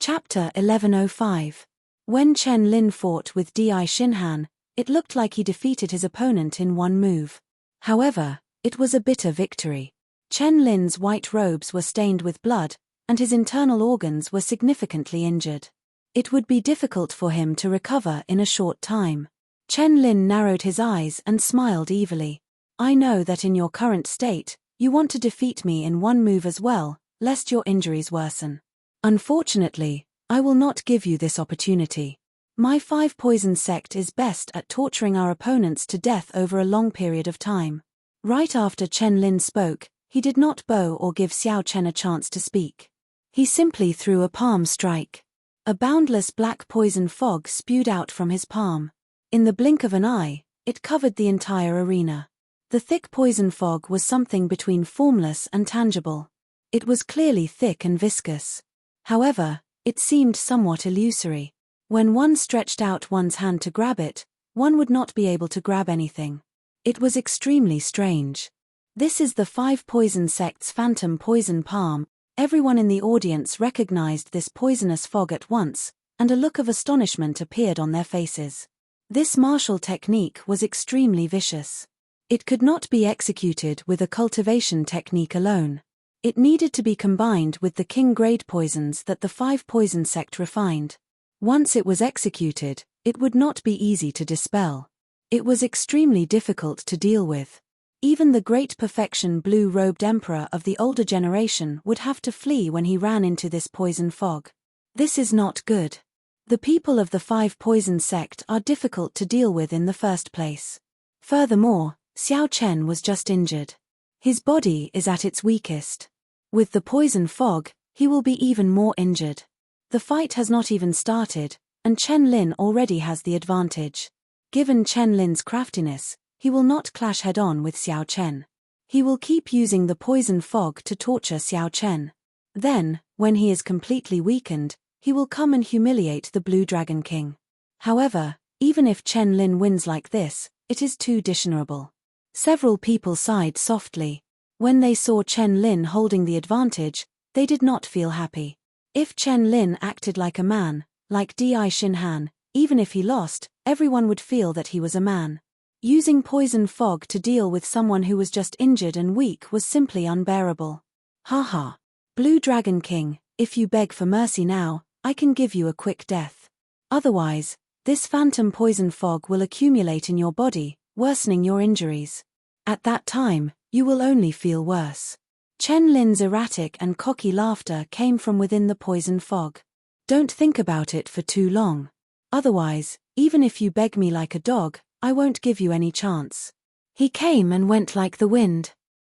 Chapter 1105. When Chen Lin fought with Di Xinhan, it looked like he defeated his opponent in one move. However, it was a bitter victory. Chen Lin's white robes were stained with blood, and his internal organs were significantly injured. It would be difficult for him to recover in a short time. Chen Lin narrowed his eyes and smiled evilly. I know that in your current state, you want to defeat me in one move as well, lest your injuries worsen. Unfortunately, I will not give you this opportunity. My 5 poison sect is best at torturing our opponents to death over a long period of time. Right after Chen Lin spoke, he did not bow or give Xiao Chen a chance to speak. He simply threw a palm strike. A boundless black poison fog spewed out from his palm. In the blink of an eye, it covered the entire arena. The thick poison fog was something between formless and tangible. It was clearly thick and viscous. However, it seemed somewhat illusory. When one stretched out one's hand to grab it, one would not be able to grab anything. It was extremely strange. This is the 5 poison sect's phantom poison palm. Everyone in the audience recognized this poisonous fog at once, and a look of astonishment appeared on their faces. This martial technique was extremely vicious. It could not be executed with a cultivation technique alone. It needed to be combined with the king-grade poisons that the 5 poison sect refined. Once it was executed, it would not be easy to dispel. It was extremely difficult to deal with. Even the great perfection blue-robed emperor of the older generation would have to flee when he ran into this poison fog. This is not good. The people of the 5 poison sect are difficult to deal with in the first place. Furthermore, Xiao Chen was just injured. His body is at its weakest. With the poison fog, he will be even more injured. The fight has not even started, and Chen Lin already has the advantage. Given Chen Lin's craftiness, he will not clash head-on with Xiao Chen. He will keep using the poison fog to torture Xiao Chen. Then, when he is completely weakened, he will come and humiliate the Blue Dragon King. However, even if Chen Lin wins like this, it is too dishonorable. Several people sighed softly. When they saw Chen Lin holding the advantage, they did not feel happy. If Chen Lin acted like a man, like Di Xinhan, even if he lost, everyone would feel that he was a man. Using poison fog to deal with someone who was just injured and weak was simply unbearable. Haha. Blue Dragon King, if you beg for mercy now, I can give you a quick death. Otherwise, this phantom poison fog will accumulate in your body, worsening your injuries. At that time, you will only feel worse. Chen Lin's erratic and cocky laughter came from within the poison fog. Don't think about it for too long. Otherwise, even if you beg me like a dog, I won't give you any chance. He came and went like the wind.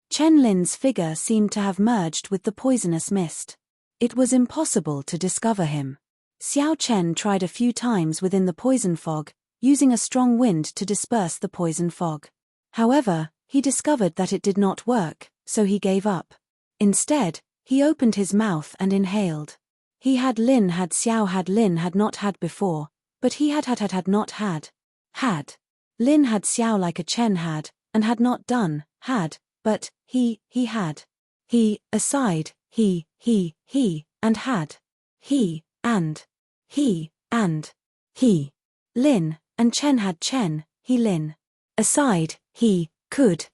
Chen Lin's figure seemed to have merged with the poisonous mist. It was impossible to discover him. Xiao Chen tried a few times within the poison fog, using a strong wind to disperse the poison fog. However, he discovered that it did not work, so he gave up. Instead, he opened his mouth and inhaled. He had Xiao had Lin had not had before, but he had not had. Had. Lin had Xiao like a Chen had, and had not done, had, but, he had. He, aside, he, and had. He, and. He, and. He. Lin, and Chen had Chen, he Lin. Aside, he, could,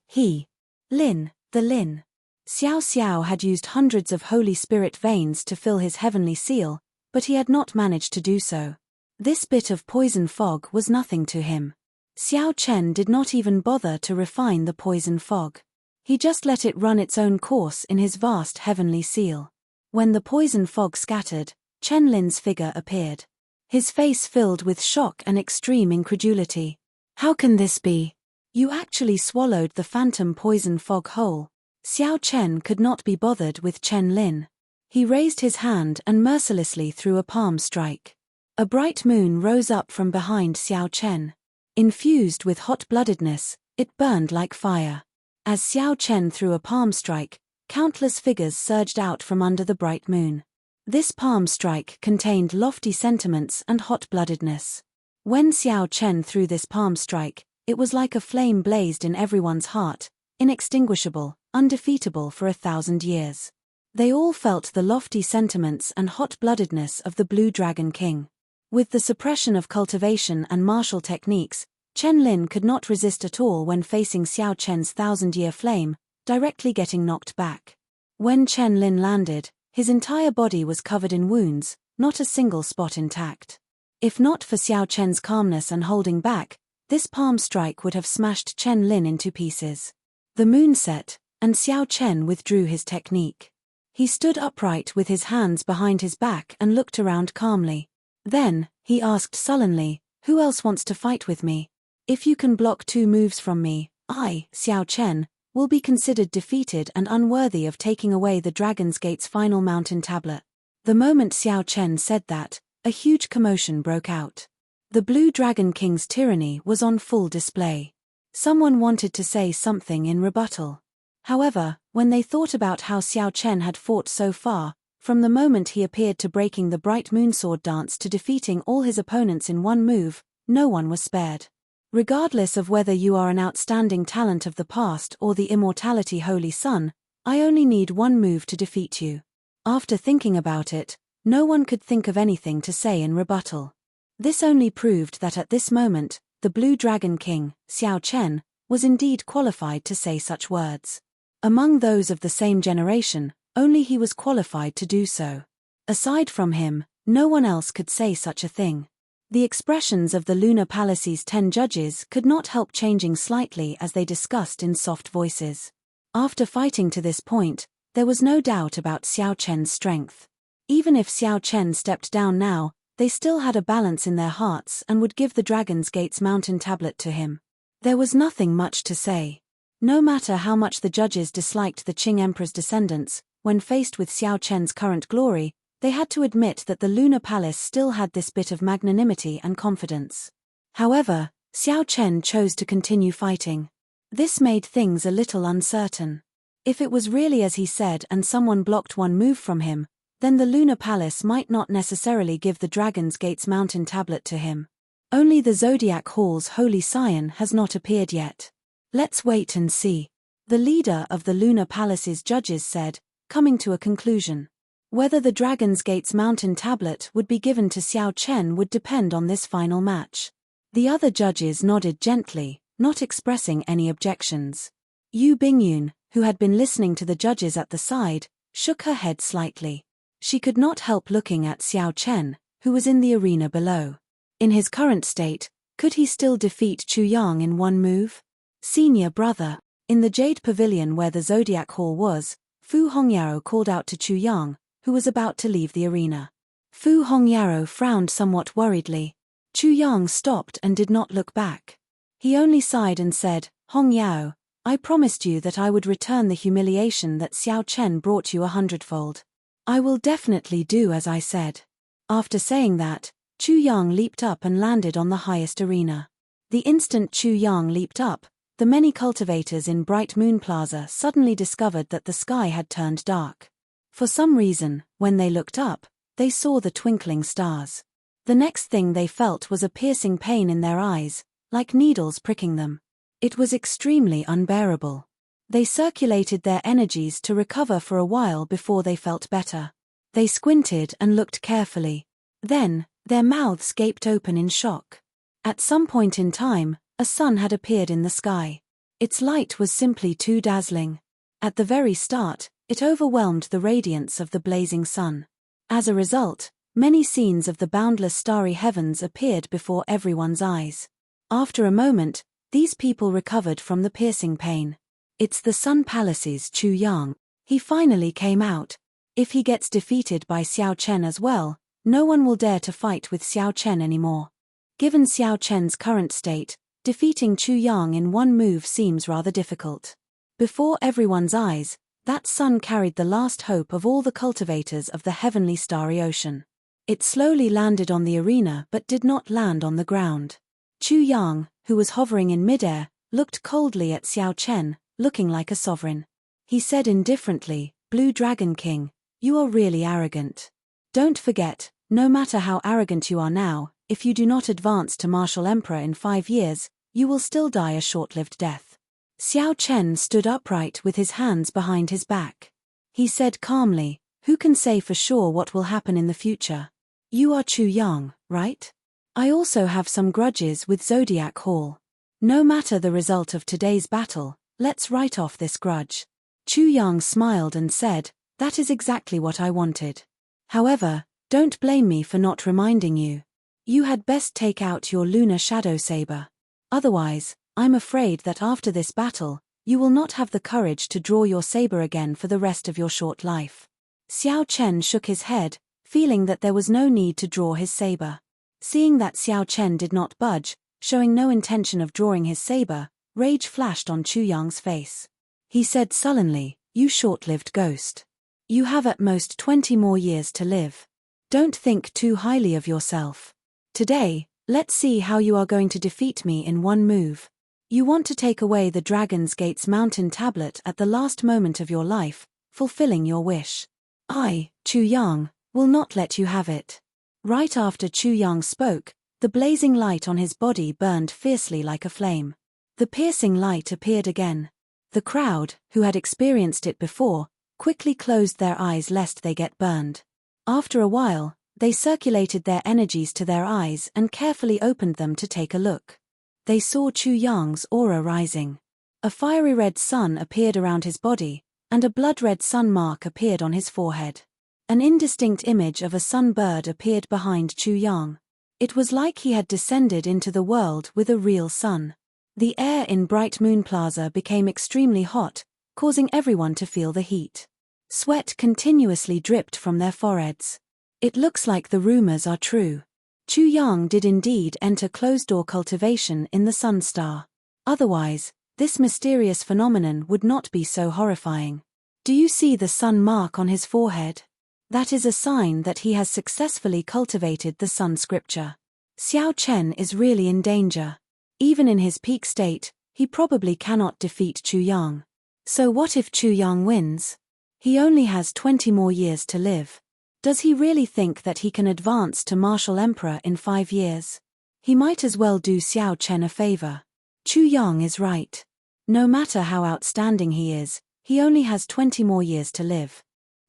he. Lin, the Lin. Xiao had used hundreds of Holy Spirit veins to fill his heavenly seal, but he had not managed to do so. This bit of poison fog was nothing to him. Xiao Chen did not even bother to refine the poison fog. He just let it run its own course in his vast heavenly seal. When the poison fog scattered, Chen Lin's figure appeared. His face filled with shock and extreme incredulity. How can this be? You actually swallowed the phantom poison fog whole. Xiao Chen could not be bothered with Chen Lin. He raised his hand and mercilessly threw a palm strike. A bright moon rose up from behind Xiao Chen. Infused with hot-bloodedness, it burned like fire. As Xiao Chen threw a palm strike, countless figures surged out from under the bright moon. This palm strike contained lofty sentiments and hot-bloodedness. When Xiao Chen threw this palm strike, it was like a flame blazed in everyone's heart, inextinguishable, undefeatable for 1,000 years. They all felt the lofty sentiments and hot-bloodedness of the Blue Dragon King. With the suppression of cultivation and martial techniques, Chen Lin could not resist at all when facing Xiao Chen's thousand-year flame, directly getting knocked back. When Chen Lin landed, his entire body was covered in wounds, not a single spot intact. If not for Xiao Chen's calmness and holding back, this palm strike would have smashed Chen Lin into pieces. The moon set, and Xiao Chen withdrew his technique. He stood upright with his hands behind his back and looked around calmly. Then, he asked sullenly, "Who else wants to fight with me? If you can block 2 moves from me, I, Xiao Chen, will be considered defeated and unworthy of taking away the Dragon's Gate's final mountain tablet." The moment Xiao Chen said that, a huge commotion broke out. The Blue Dragon King's tyranny was on full display. Someone wanted to say something in rebuttal. However, when they thought about how Xiao Chen had fought so far, from the moment he appeared to breaking the Bright Moon Sword dance to defeating all his opponents in 1 move, no one was spared. Regardless of whether you are an outstanding talent of the past or the immortality Holy Sun, I only need 1 move to defeat you. After thinking about it, no one could think of anything to say in rebuttal. This only proved that at this moment, the Blue Dragon King, Xiao Chen, was indeed qualified to say such words. Among those of the same generation, only he was qualified to do so. Aside from him, no one else could say such a thing. The expressions of the Lunar Palace's 10 judges could not help changing slightly as they discussed in soft voices. After fighting to this point, there was no doubt about Xiao Chen's strength. Even if Xiao Chen stepped down now, they still had a balance in their hearts and would give the Dragon's Gate's mountain tablet to him. There was nothing much to say. No matter how much the judges disliked the Qing Emperor's descendants, when faced with Xiao Chen's current glory, they had to admit that the Lunar Palace still had this bit of magnanimity and confidence. However, Xiao Chen chose to continue fighting. This made things a little uncertain. If it was really as he said and someone blocked 1 move from him, then the Lunar Palace might not necessarily give the Dragon's Gate's mountain tablet to him. Only the Zodiac Hall's Holy Scion has not appeared yet. Let's wait and see. The leader of the Lunar Palace's judges said, coming to a conclusion. Whether the Dragon's Gate's mountain tablet would be given to Xiao Chen would depend on this final match. The other judges nodded gently, not expressing any objections. Yu Bingyun, who had been listening to the judges at the side, shook her head slightly. She could not help looking at Xiao Chen, who was in the arena below. In his current state, could he still defeat Chu Yang in 1 move? Senior brother. In the Jade Pavilion where the Zodiac Hall was, Fu Hongyaro called out to Chu Yang, who was about to leave the arena. Fu Hongyaro frowned somewhat worriedly. Chu Yang stopped and did not look back. He only sighed and said, "Hongyao, I promised you that I would return the humiliation that Xiao Chen brought you 100-fold. I will definitely do as I said." After saying that, Chu Yang leaped up and landed on the highest arena. The instant Chu Yang leaped up, the many cultivators in Bright Moon Plaza suddenly discovered that the sky had turned dark. For some reason, when they looked up, they saw the twinkling stars. The next thing they felt was a piercing pain in their eyes, like needles pricking them. It was extremely unbearable. They circulated their energies to recover for a while before they felt better. They squinted and looked carefully. Then, their mouths gaped open in shock. At some point in time, a sun had appeared in the sky. Its light was simply too dazzling. At the very start, it overwhelmed the radiance of the blazing sun. As a result, many scenes of the boundless starry heavens appeared before everyone's eyes. After a moment, these people recovered from the piercing pain. It's the Sun Palace's Chu Yang. He finally came out. If he gets defeated by Xiao Chen as well, no one will dare to fight with Xiao Chen anymore. Given Xiao Chen's current state, defeating Chu Yang in 1 move seems rather difficult. Before everyone's eyes, that sun carried the last hope of all the cultivators of the heavenly starry ocean. It slowly landed on the arena but did not land on the ground. Chu Yang, who was hovering in midair, looked coldly at Xiao Chen, looking like a sovereign. He said indifferently, "Blue Dragon King, you are really arrogant. Don't forget, no matter how arrogant you are now, if you do not advance to Martial Emperor in 5 years, you will still die a short-lived death." Xiao Chen stood upright with his hands behind his back. He said calmly, "Who can say for sure what will happen in the future? You are Chu Yang, right? I also have some grudges with Zodiac Hall. No matter the result of today's battle, let's write off this grudge." Chu Yang smiled and said, "That is exactly what I wanted. However, don't blame me for not reminding you. You had best take out your lunar shadow saber. Otherwise, I'm afraid that after this battle, you will not have the courage to draw your saber again for the rest of your short life." Xiao Chen shook his head, feeling that there was no need to draw his saber. Seeing that Xiao Chen did not budge, showing no intention of drawing his saber, rage flashed on Chu Yang's face. He said sullenly, "You short-lived ghost. You have at most 20 more years to live. Don't think too highly of yourself. Today, let's see how you are going to defeat me in one move. You want to take away the Dragon's Gate's mountain tablet at the last moment of your life, fulfilling your wish. I, Chu Yang, will not let you have it." Right after Chu Yang spoke, the blazing light on his body burned fiercely like a flame. The piercing light appeared again. The crowd, who had experienced it before, quickly closed their eyes lest they get burned. After a while, they circulated their energies to their eyes and carefully opened them to take a look. They saw Chu Yang's aura rising. A fiery red sun appeared around his body, and a blood-red sun mark appeared on his forehead. An indistinct image of a sun bird appeared behind Chu Yang. It was like he had descended into the world with a real sun. The air in Bright Moon Plaza became extremely hot, causing everyone to feel the heat. Sweat continuously dripped from their foreheads. It looks like the rumors are true. Chu Yang did indeed enter closed-door cultivation in the Sun Star. Otherwise, this mysterious phenomenon would not be so horrifying. Do you see the sun mark on his forehead? That is a sign that he has successfully cultivated the Sun Scripture. Xiao Chen is really in danger. Even in his peak state, he probably cannot defeat Chu Yang. So what if Chu Yang wins? He only has 20 more years to live. Does he really think that he can advance to Martial Emperor in 5 years? He might as well do Xiao Chen a favor. Chu Yang is right. No matter how outstanding he is, he only has 20 more years to live.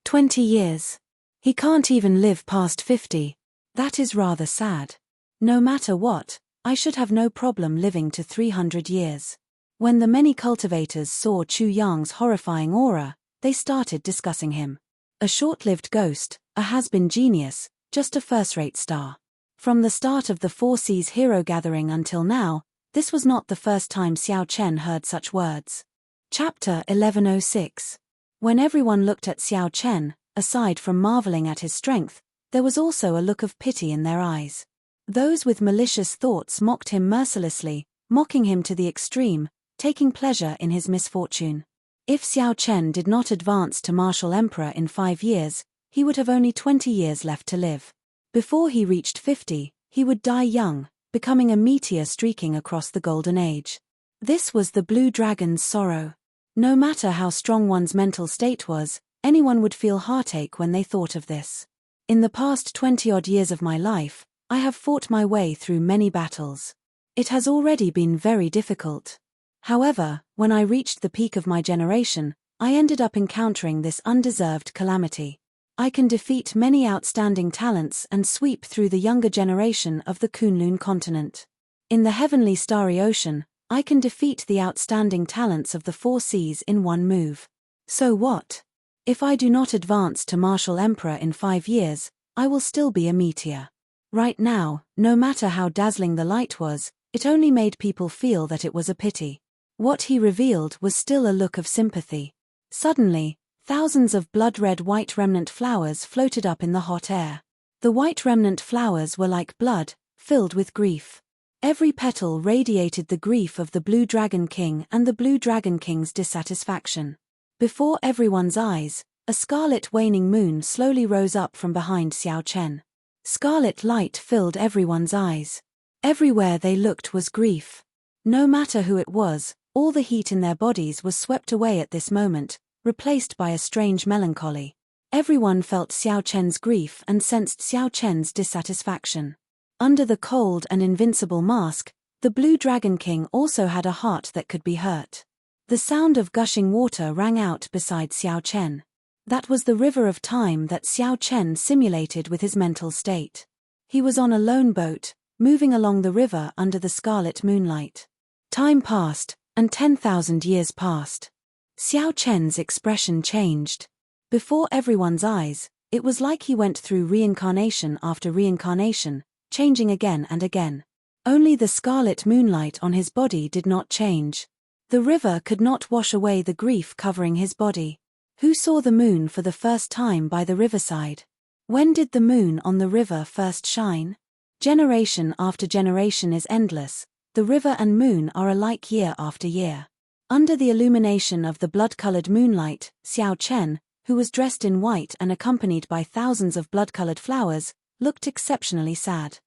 20 years. He can't even live past 50. That is rather sad. No matter what, I should have no problem living to 300 years. When the many cultivators saw Chu Yang's horrifying aura, they started discussing him. A short-lived ghost, a has-been genius, just a first-rate star. From the start of the Four Seas hero gathering until now, this was not the first time Xiao Chen heard such words. Chapter 1106. When everyone looked at Xiao Chen, aside from marveling at his strength, there was also a look of pity in their eyes. Those with malicious thoughts mocked him mercilessly, mocking him to the extreme, taking pleasure in his misfortune. If Xiao Chen did not advance to Martial Emperor in 5 years, he would have only 20 years left to live. Before he reached 50, he would die young, becoming a meteor streaking across the Golden Age. This was the Blue Dragon's sorrow. No matter how strong one's mental state was, anyone would feel heartache when they thought of this. In the past 20-odd years of my life, I have fought my way through many battles. It has already been very difficult. However, when I reached the peak of my generation, I ended up encountering this undeserved calamity. I can defeat many outstanding talents and sweep through the younger generation of the Kunlun continent. In the heavenly starry ocean, I can defeat the outstanding talents of the Four Seas in one move. So what? If I do not advance to Martial Emperor in 5 years, I will still be a meteor. Right now, no matter how dazzling the light was, it only made people feel that it was a pity. What he revealed was still a look of sympathy. Suddenly, thousands of blood-red white remnant flowers floated up in the hot air. The white remnant flowers were like blood, filled with grief. Every petal radiated the grief of the Blue Dragon King and the Blue Dragon King's dissatisfaction. Before everyone's eyes, a scarlet waning moon slowly rose up from behind Xiao Chen. Scarlet light filled everyone's eyes. Everywhere they looked was grief. No matter who it was, all the heat in their bodies was swept away at this moment, replaced by a strange melancholy. Everyone felt Xiao Chen's grief and sensed Xiao Chen's dissatisfaction. Under the cold and invincible mask, the Blue Dragon King also had a heart that could be hurt. The sound of gushing water rang out beside Xiao Chen. That was the river of time that Xiao Chen simulated with his mental state. He was on a lone boat, moving along the river under the scarlet moonlight. Time passed, and 10,000 years passed. Xiao Chen's expression changed. Before everyone's eyes, it was like he went through reincarnation after reincarnation, changing again and again. Only the scarlet moonlight on his body did not change. The river could not wash away the grief covering his body. Who saw the moon for the first time by the riverside? When did the moon on the river first shine? Generation after generation is endless. The river and moon are alike year after year. Under the illumination of the blood-colored moonlight, Xiao Chen, who was dressed in white and accompanied by thousands of blood-colored flowers, looked exceptionally sad.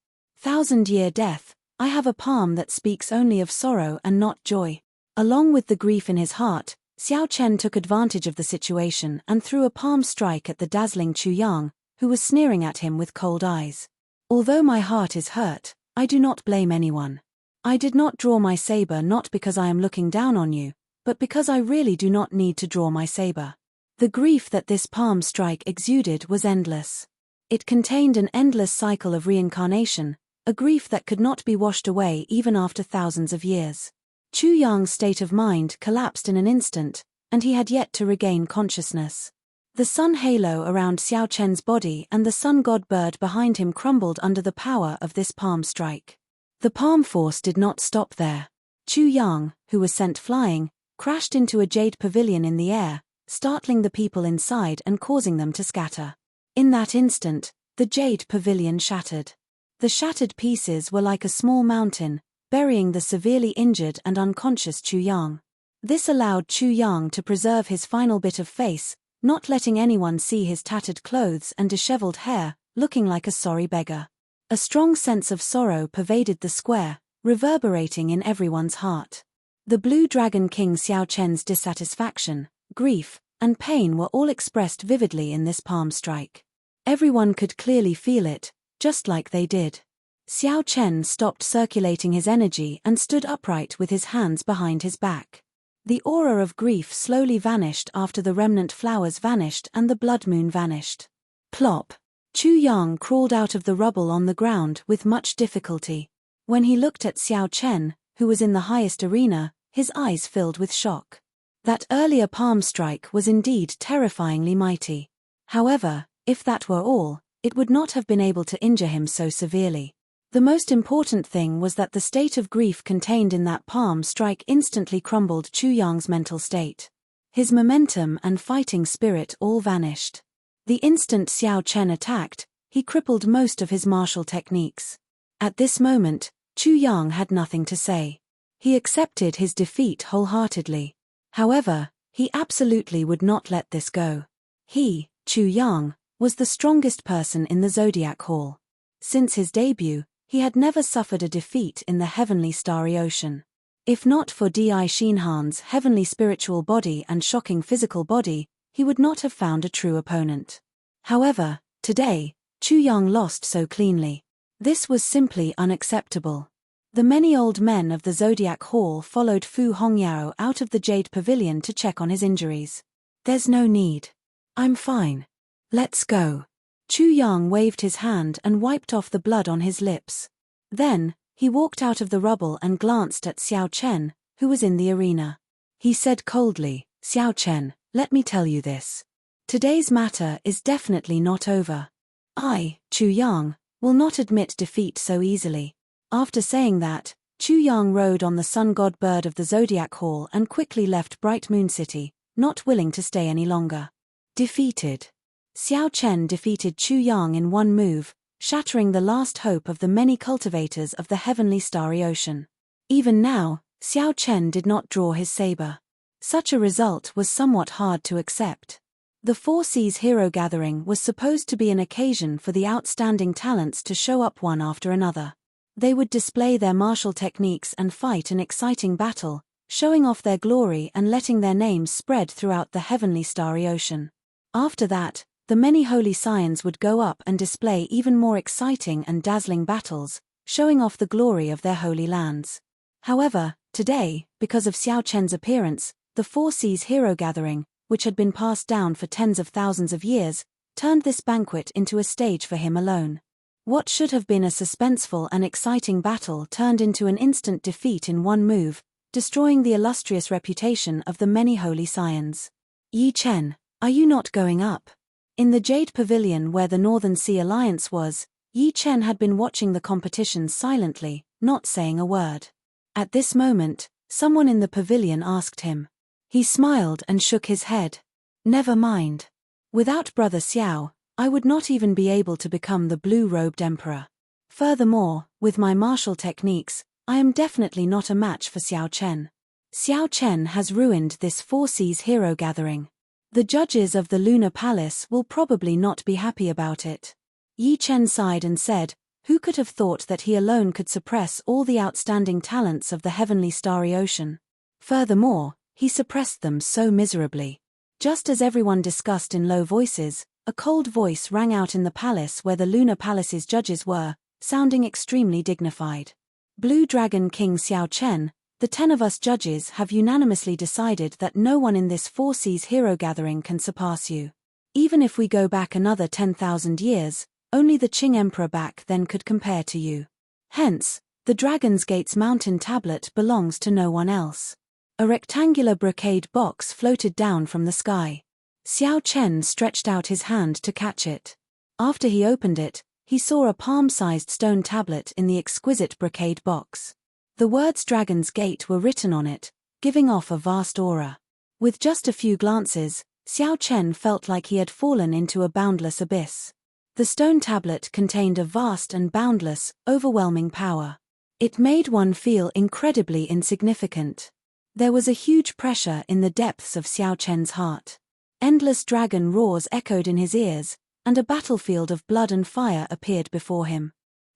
1,000-year death, I have a palm that speaks only of sorrow and not joy. Along with the grief in his heart, Xiao Chen took advantage of the situation and threw a palm strike at the dazzling Chu Yang, who was sneering at him with cold eyes. Although my heart is hurt, I do not blame anyone. I did not draw my saber not because I am looking down on you, but because I really do not need to draw my saber. The grief that this palm strike exuded was endless. It contained an endless cycle of reincarnation, a grief that could not be washed away even after thousands of years. Chu Yang's state of mind collapsed in an instant, and he had yet to regain consciousness. The sun halo around Xiao Chen's body and the sun god bird behind him crumbled under the power of this palm strike. The palm force did not stop there. Chu Yang, who was sent flying, crashed into a jade pavilion in the air, startling the people inside and causing them to scatter. In that instant, the jade pavilion shattered. The shattered pieces were like a small mountain, burying the severely injured and unconscious Chu Yang. This allowed Chu Yang to preserve his final bit of face, not letting anyone see his tattered clothes and disheveled hair, looking like a sorry beggar. A strong sense of sorrow pervaded the square, reverberating in everyone's heart. The Blue Dragon King Xiao Chen's dissatisfaction, grief, and pain were all expressed vividly in this palm strike. Everyone could clearly feel it, just like they did. Xiao Chen stopped circulating his energy and stood upright with his hands behind his back. The aura of grief slowly vanished after the remnant flowers vanished and the blood moon vanished. Plop! Chu Yang crawled out of the rubble on the ground with much difficulty. When he looked at Xiao Chen, who was in the highest arena, his eyes filled with shock. That earlier palm strike was indeed terrifyingly mighty. However, if that were all, it would not have been able to injure him so severely. The most important thing was that the state of grief contained in that palm strike instantly crumbled Chu Yang's mental state. His momentum and fighting spirit all vanished. The instant Xiao Chen attacked, he crippled most of his martial techniques. At this moment, Chu Yang had nothing to say. He accepted his defeat wholeheartedly. However, he absolutely would not let this go. He, Chu Yang, was the strongest person in the Zodiac Hall. Since his debut, he had never suffered a defeat in the heavenly starry ocean. If not for Di Xinhan's heavenly spiritual body and shocking physical body, he would not have found a true opponent. However, today, Chu Yang lost so cleanly. This was simply unacceptable. The many old men of the Zodiac Hall followed Fu Hongyao out of the Jade Pavilion to check on his injuries. There's no need. I'm fine. Let's go. Chu Yang waved his hand and wiped off the blood on his lips. Then, he walked out of the rubble and glanced at Xiao Chen, who was in the arena. He said coldly, Xiao Chen, let me tell you this. Today's matter is definitely not over. I, Chu Yang, will not admit defeat so easily. After saying that, Chu Yang rode on the sun god bird of the Zodiac Hall and quickly left Bright Moon City, not willing to stay any longer. Defeated. Xiao Chen defeated Chu Yang in one move, shattering the last hope of the many cultivators of the heavenly starry ocean. Even now, Xiao Chen did not draw his saber. Such a result was somewhat hard to accept. The Four Seas Hero Gathering was supposed to be an occasion for the outstanding talents to show up one after another. They would display their martial techniques and fight an exciting battle, showing off their glory and letting their names spread throughout the heavenly starry ocean. After that, the many holy scions would go up and display even more exciting and dazzling battles, showing off the glory of their holy lands. However, today, because of Xiao Chen's appearance, the Four Seas Hero Gathering, which had been passed down for tens of thousands of years, turned this banquet into a stage for him alone. What should have been a suspenseful and exciting battle turned into an instant defeat in one move, destroying the illustrious reputation of the many holy scions. Yi Chen, are you not going up? In the Jade Pavilion where the Northern Sea Alliance was, Yi Chen had been watching the competitions silently, not saying a word. At this moment, someone in the pavilion asked him. He smiled and shook his head. Never mind. Without Brother Xiao, I would not even be able to become the blue-robed emperor. Furthermore, with my martial techniques, I am definitely not a match for Xiao Chen. Xiao Chen has ruined this Four Seas hero gathering. The judges of the Lunar Palace will probably not be happy about it. Yi Chen sighed and said, who could have thought that he alone could suppress all the outstanding talents of the heavenly starry ocean? Furthermore, he suppressed them so miserably. Just as everyone discussed in low voices, a cold voice rang out in the palace where the Lunar Palace's judges were, sounding extremely dignified. Blue Dragon King Xiao Chen, the 10 of us judges have unanimously decided that no one in this Four Seas hero gathering can surpass you. Even if we go back another 10,000 years, only the Qing Emperor back then could compare to you. Hence, the Dragon's Gate's mountain tablet belongs to no one else. A rectangular brocade box floated down from the sky. Xiao Chen stretched out his hand to catch it. After he opened it, he saw a palm-sized stone tablet in the exquisite brocade box. The words Dragon's Gate were written on it, giving off a vast aura. With just a few glances, Xiao Chen felt like he had fallen into a boundless abyss. The stone tablet contained a vast and boundless, overwhelming power. It made one feel incredibly insignificant. There was a huge pressure in the depths of Xiao Chen's heart. Endless dragon roars echoed in his ears, and a battlefield of blood and fire appeared before him.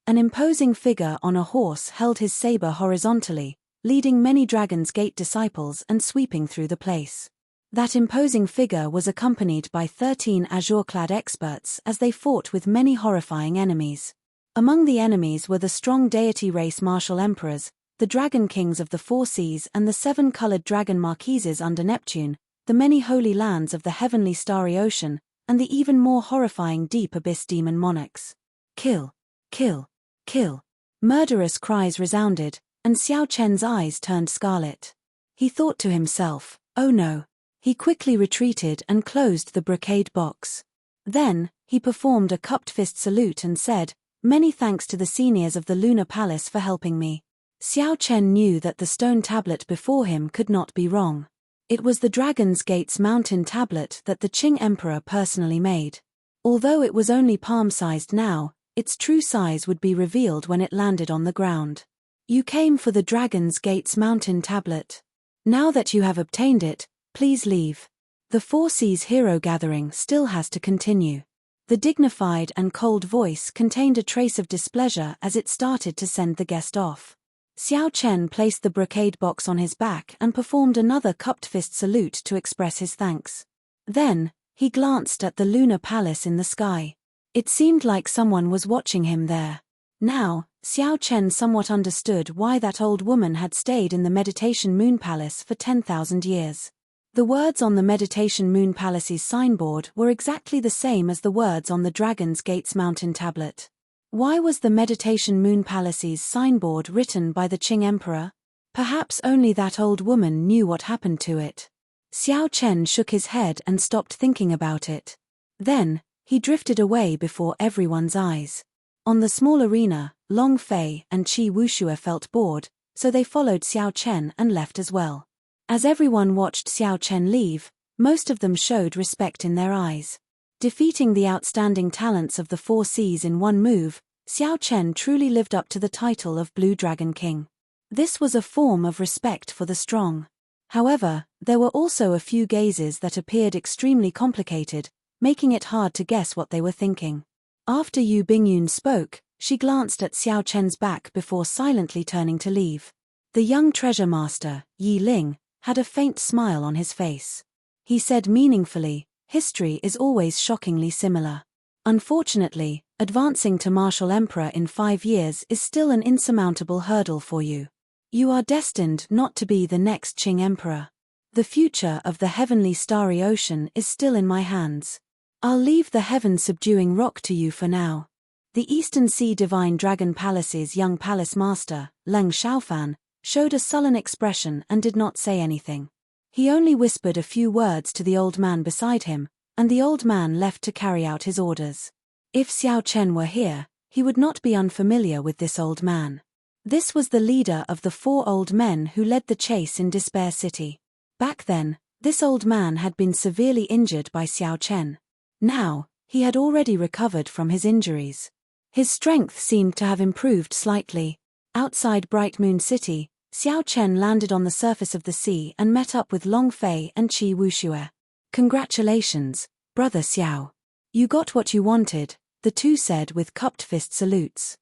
An imposing figure on a horse held his saber horizontally, leading many Dragon's Gate disciples and sweeping through the place. That imposing figure was accompanied by 13 azure-clad experts as they fought with many horrifying enemies. Among the enemies were the strong deity race martial emperors, the dragon kings of the Four Seas and the 7-colored dragon marquises under Neptune, the many holy lands of the heavenly starry ocean, and the even more horrifying deep abyss demon monarchs. Kill! Kill! Kill! Murderous cries resounded, and Xiao Chen's eyes turned scarlet. He thought to himself, oh no. He quickly retreated and closed the brocade box. Then, he performed a cupped fist salute and said, many thanks to the seniors of the Lunar Palace for helping me. Xiao Chen knew that the stone tablet before him could not be wrong. It was the Dragon's Gate's mountain tablet that the Qing Emperor personally made. Although it was only palm-sized now, its true size would be revealed when it landed on the ground. You came for the Dragon's Gate's mountain tablet. Now that you have obtained it, please leave. The Four Seas hero gathering still has to continue. The dignified and cold voice contained a trace of displeasure as it started to send the guest off. Xiao Chen placed the brocade box on his back and performed another cupped fist salute to express his thanks. Then, he glanced at the Lunar Palace in the sky. It seemed like someone was watching him there. Now, Xiao Chen somewhat understood why that old woman had stayed in the Meditation Moon Palace for 10,000 years. The words on the Meditation Moon Palace's signboard were exactly the same as the words on the Dragon's Gate's mountain tablet. Why was the Meditation Moon Palace's signboard written by the Qing Emperor? Perhaps only that old woman knew what happened to it. Xiao Chen shook his head and stopped thinking about it. Then, he drifted away before everyone's eyes. On the small arena, Long Fei and Qi Wuxue felt bored, so they followed Xiao Chen and left as well. As everyone watched Xiao Chen leave, most of them showed respect in their eyes. Defeating the outstanding talents of the Four Seas in one move, Xiao Chen truly lived up to the title of Blue Dragon King. This was a form of respect for the strong. However, there were also a few gazes that appeared extremely complicated, making it hard to guess what they were thinking. After Yu Bingyun spoke, she glanced at Xiao Chen's back before silently turning to leave. The young treasure master, Yi Ling, had a faint smile on his face. He said meaningfully, history is always shockingly similar. Unfortunately, advancing to Martial Emperor in 5 years is still an insurmountable hurdle for you. You are destined not to be the next Qing Emperor. The future of the heavenly starry ocean is still in my hands. I'll leave the heaven-subduing rock to you for now. The Eastern Sea Divine Dragon Palace's young palace master, Leng Xiaofan, showed a sullen expression and did not say anything. He only whispered a few words to the old man beside him, and the old man left to carry out his orders. If Xiao Chen were here, he would not be unfamiliar with this old man. This was the leader of the 4 old men who led the chase in Despair City. Back then, this old man had been severely injured by Xiao Chen. Now, he had already recovered from his injuries. His strength seemed to have improved slightly. Outside Bright Moon City, Xiao Chen landed on the surface of the sea and met up with Long Fei and Qi Wuxue. Congratulations, Brother Xiao. You got what you wanted, the two said with cupped fist salutes.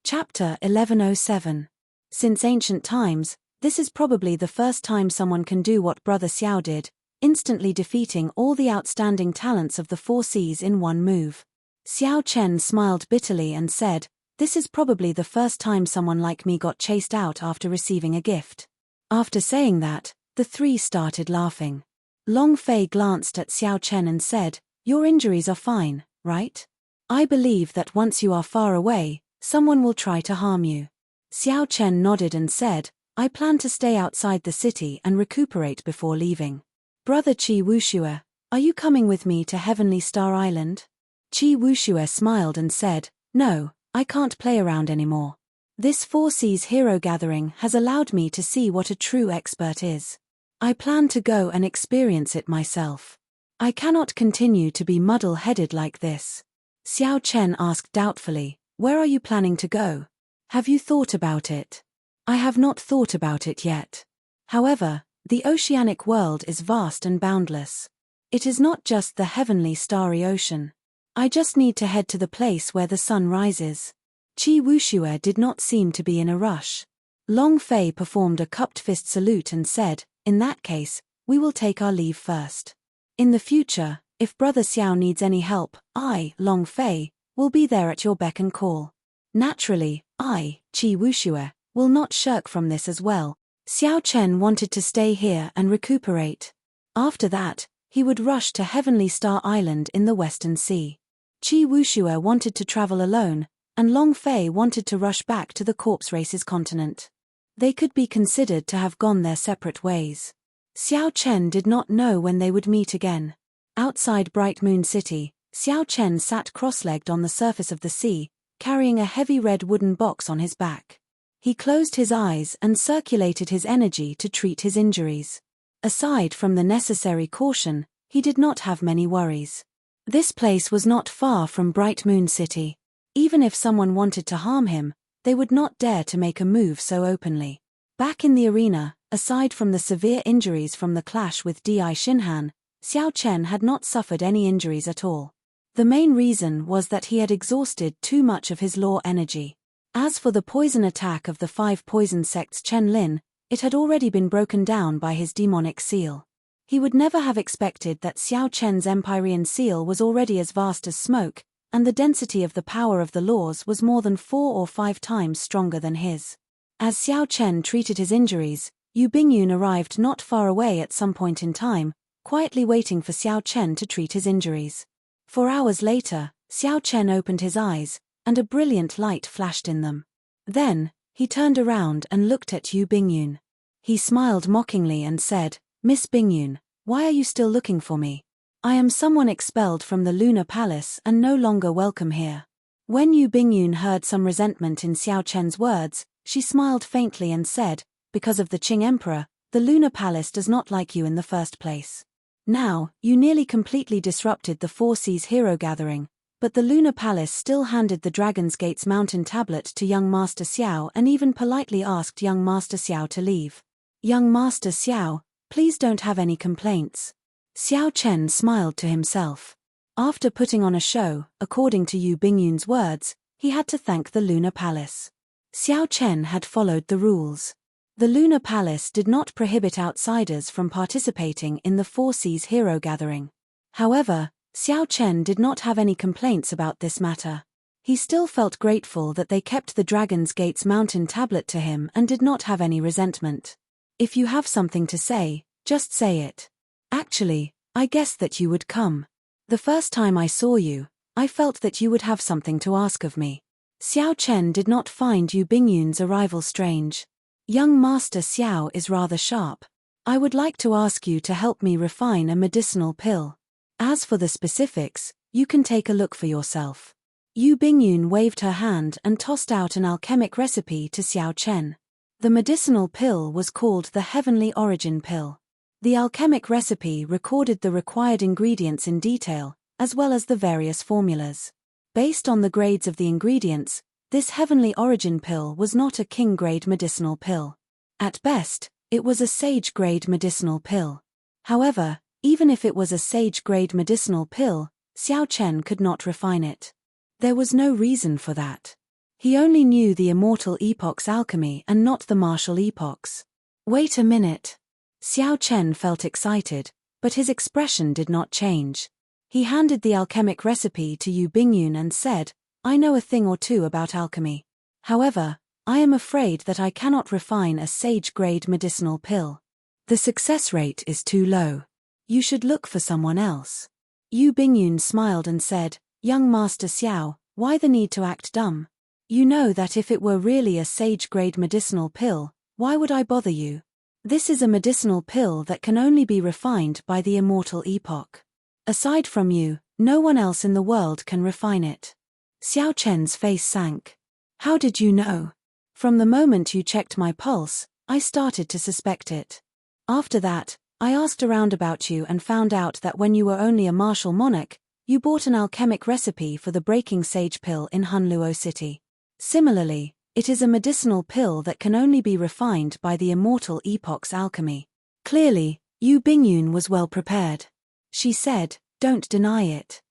Chapter 1107. Since ancient times, this is probably the first time someone can do what Brother Xiao did, instantly defeating all the outstanding talents of the 4 seas in one move. Xiao Chen smiled bitterly and said, "This is probably the first time someone like me got chased out after receiving a gift." After saying that, the 3 started laughing. Long Fei glanced at Xiao Chen and said, "Your injuries are fine, right? I believe that once you are far away, someone will try to harm you." Xiao Chen nodded and said, "I plan to stay outside the city and recuperate before leaving." "Brother Qi Wuxue, are you coming with me to Heavenly Star Island?" Qi Wuxue smiled and said, "No, I can't play around anymore. This 4 Seas hero gathering has allowed me to see what a true expert is. I plan to go and experience it myself. I cannot continue to be muddle-headed like this." Xiao Chen asked doubtfully, "Where are you planning to go? Have you thought about it?" "I have not thought about it yet. However, the oceanic world is vast and boundless. It is not just the heavenly starry ocean. I just need to head to the place where the sun rises." Qi Wuxue did not seem to be in a rush. Long Fei performed a cupped fist salute and said, "In that case, we will take our leave first. In the future, if Brother Xiao needs any help, I, Long Fei, will be there at your beck and call. Naturally, I, Qi Wuxue, will not shirk from this as well." Xiao Chen wanted to stay here and recuperate. After that, he would rush to Heavenly Star Island in the Western Sea. Qi Wuxue wanted to travel alone, and Long Fei wanted to rush back to the Corpse Race's continent. They could be considered to have gone their separate ways. Xiao Chen did not know when they would meet again. Outside Bright Moon City, Xiao Chen sat cross-legged on the surface of the sea, carrying a heavy red wooden box on his back. He closed his eyes and circulated his energy to treat his injuries. Aside from the necessary caution, he did not have many worries. This place was not far from Bright Moon City. Even if someone wanted to harm him, they would not dare to make a move so openly. Back in the arena, aside from the severe injuries from the clash with Di Xinhan, Xiao Chen had not suffered any injuries at all. The main reason was that he had exhausted too much of his law energy. As for the poison attack of the 5 poison sects Chen Lin, it had already been broken down by his demonic seal. He would never have expected that Xiao Chen's Empyrean seal was already as vast as smoke, and the density of the power of the laws was more than 4 or 5 times stronger than his. As Xiao Chen treated his injuries, Yu Bingyun arrived not far away at some point in time, quietly waiting for Xiao Chen to treat his injuries. 4 hours later, Xiao Chen opened his eyes, and a brilliant light flashed in them. Then, he turned around and looked at Yu Bingyun. He smiled mockingly and said, "Miss Bingyun, why are you still looking for me? I am someone expelled from the Lunar Palace and no longer welcome here." When Yu Bingyun heard some resentment in Xiao Chen's words, she smiled faintly and said, "Because of the Qing Emperor, the Lunar Palace does not like you in the first place. Now, you nearly completely disrupted the 4 Seas hero gathering, but the Lunar Palace still handed the Dragon's Gate's mountain tablet to young Master Xiao and even politely asked young Master Xiao to leave. Young Master Xiao, please don't have any complaints." Xiao Chen smiled to himself. After putting on a show, according to Yu Bingyun's words, he had to thank the Lunar Palace. Xiao Chen had followed the rules. The Lunar Palace did not prohibit outsiders from participating in the 4 Seas hero gathering. However, Xiao Chen did not have any complaints about this matter. He still felt grateful that they kept the Dragon's Gate's mountain tablet to him and did not have any resentment. "If you have something to say, Just say it. Actually, I guessed that you would come. The first time I saw you, I felt that you would have something to ask of me. Xiao Chen did not find Yu Bingyun's arrival strange. Young Master Xiao is rather sharp. I would like to ask you to help me refine a medicinal pill. As for the specifics, you can take a look for yourself. Yu Bingyun waved her hand and tossed out an alchemic recipe to Xiao Chen. The medicinal pill was called the Heavenly Origin Pill. The alchemic recipe recorded the required ingredients in detail, as well as the various formulas. Based on the grades of the ingredients, this Heavenly Origin Pill was not a king-grade medicinal pill. At best, it was a sage-grade medicinal pill. However, even if it was a sage-grade medicinal pill, Xiao Chen could not refine it. There was no reason for that. He only knew the Immortal Epoch's alchemy and not the Martial Epoch's. Wait a minute. Xiao Chen felt excited, but his expression did not change. He handed the alchemic recipe to Yu Bingyun and said, I know a thing or two about alchemy. However, I am afraid that I cannot refine a sage-grade medicinal pill. The success rate is too low. You should look for someone else. Yu Bingyun smiled and said, Young Master Xiao, why the need to act dumb? You know that if it were really a sage-grade medicinal pill, why would I bother you? This is a medicinal pill that can only be refined by the Immortal Epoch. Aside from you, no one else in the world can refine it. Xiao Chen's face sank. How did you know? From the moment you checked my pulse, I started to suspect it. After that, I asked around about you and found out that when you were only a martial monarch, you bought an alchemic recipe for the Breaking Sage pill in Hunluo City. Similarly, it is a medicinal pill that can only be refined by the Immortal Epoch's alchemy. Clearly, Yu Bingyun was well prepared. She said, Don't deny it.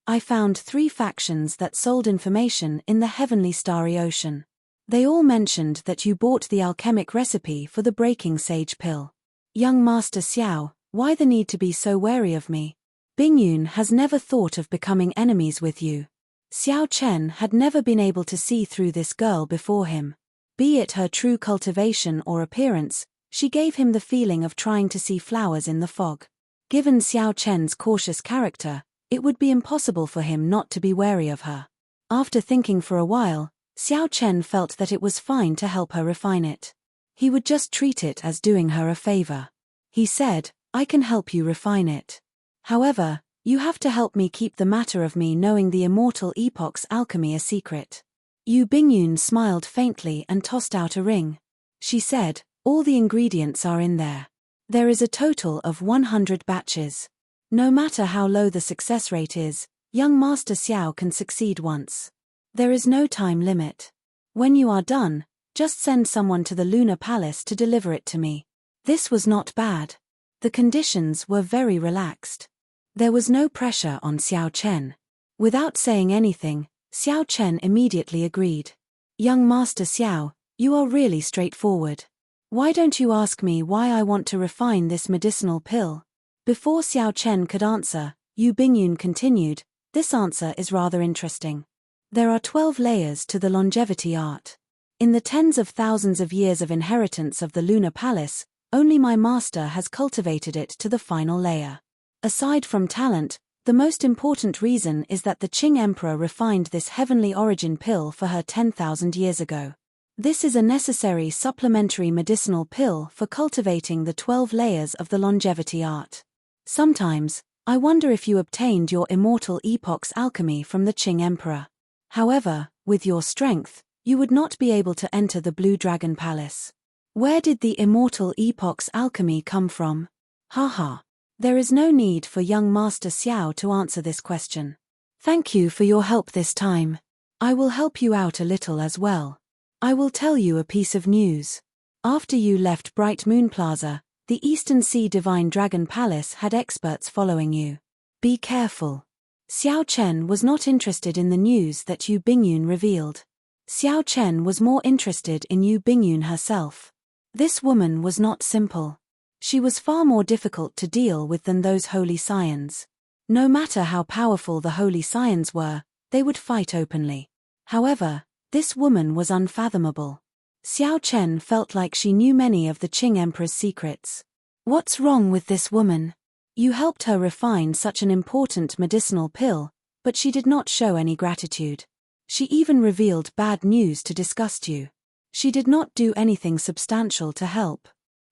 I found 3 factions that sold information in the Heavenly Starry Ocean. They all mentioned that you bought the alchemic recipe for the Breaking Sage pill. Young Master Xiao, why the need to be so wary of me? Bingyun has never thought of becoming enemies with you. Xiao Chen had never been able to see through this girl before him. Be it her true cultivation or appearance, she gave him the feeling of trying to see flowers in the fog. Given Xiao Chen's cautious character, it would be impossible for him not to be wary of her. After thinking for a while, Xiao Chen felt that it was fine to help her refine it. He would just treat it as doing her a favor. He said, I can help you refine it. However, you have to help me keep the matter of me knowing the Immortal Epoch's alchemy a secret. Yu Bingyun smiled faintly and tossed out a ring. She said, all the ingredients are in there. There is a total of 100 batches. No matter how low the success rate is, young Master Xiao can succeed once. There is no time limit. When you are done, just send someone to the Lunar Palace to deliver it to me. This was not bad. The conditions were very relaxed. There was no pressure on Xiao Chen. Without saying anything, Xiao Chen immediately agreed. Young Master Xiao, you are really straightforward. Why don't you ask me why I want to refine this medicinal pill? Before Xiao Chen could answer, Yu Bingyun continued, this answer is rather interesting. There are 12 layers to the longevity art. In the tens of thousands of years of inheritance of the Lunar Palace, only my master has cultivated it to the final layer. Aside from talent, the most important reason is that the Qing Emperor refined this Heavenly Origin pill for her 10,000 years ago. This is a necessary supplementary medicinal pill for cultivating the 12 layers of the longevity art. Sometimes, I wonder if you obtained your Immortal Epoch's alchemy from the Qing Emperor. However, with your strength, you would not be able to enter the Blue Dragon Palace. Where did the Immortal Epoch's alchemy come from? Haha. There is no need for young Master Xiao to answer this question. Thank you for your help this time. I will help you out a little as well. I will tell you a piece of news. After you left Bright Moon Plaza, the Eastern Sea Divine Dragon Palace had experts following you. Be careful. Xiao Chen was not interested in the news that Yu Bingyun revealed. Xiao Chen was more interested in Yu Bingyun herself. This woman was not simple. She was far more difficult to deal with than those holy scions. No matter how powerful the holy scions were, they would fight openly. However, this woman was unfathomable. Xiao Chen felt like she knew many of the Qing Emperor's secrets. What's wrong with this woman? You helped her refine such an important medicinal pill, but she did not show any gratitude. She even revealed bad news to disgust you. She did not do anything substantial to help.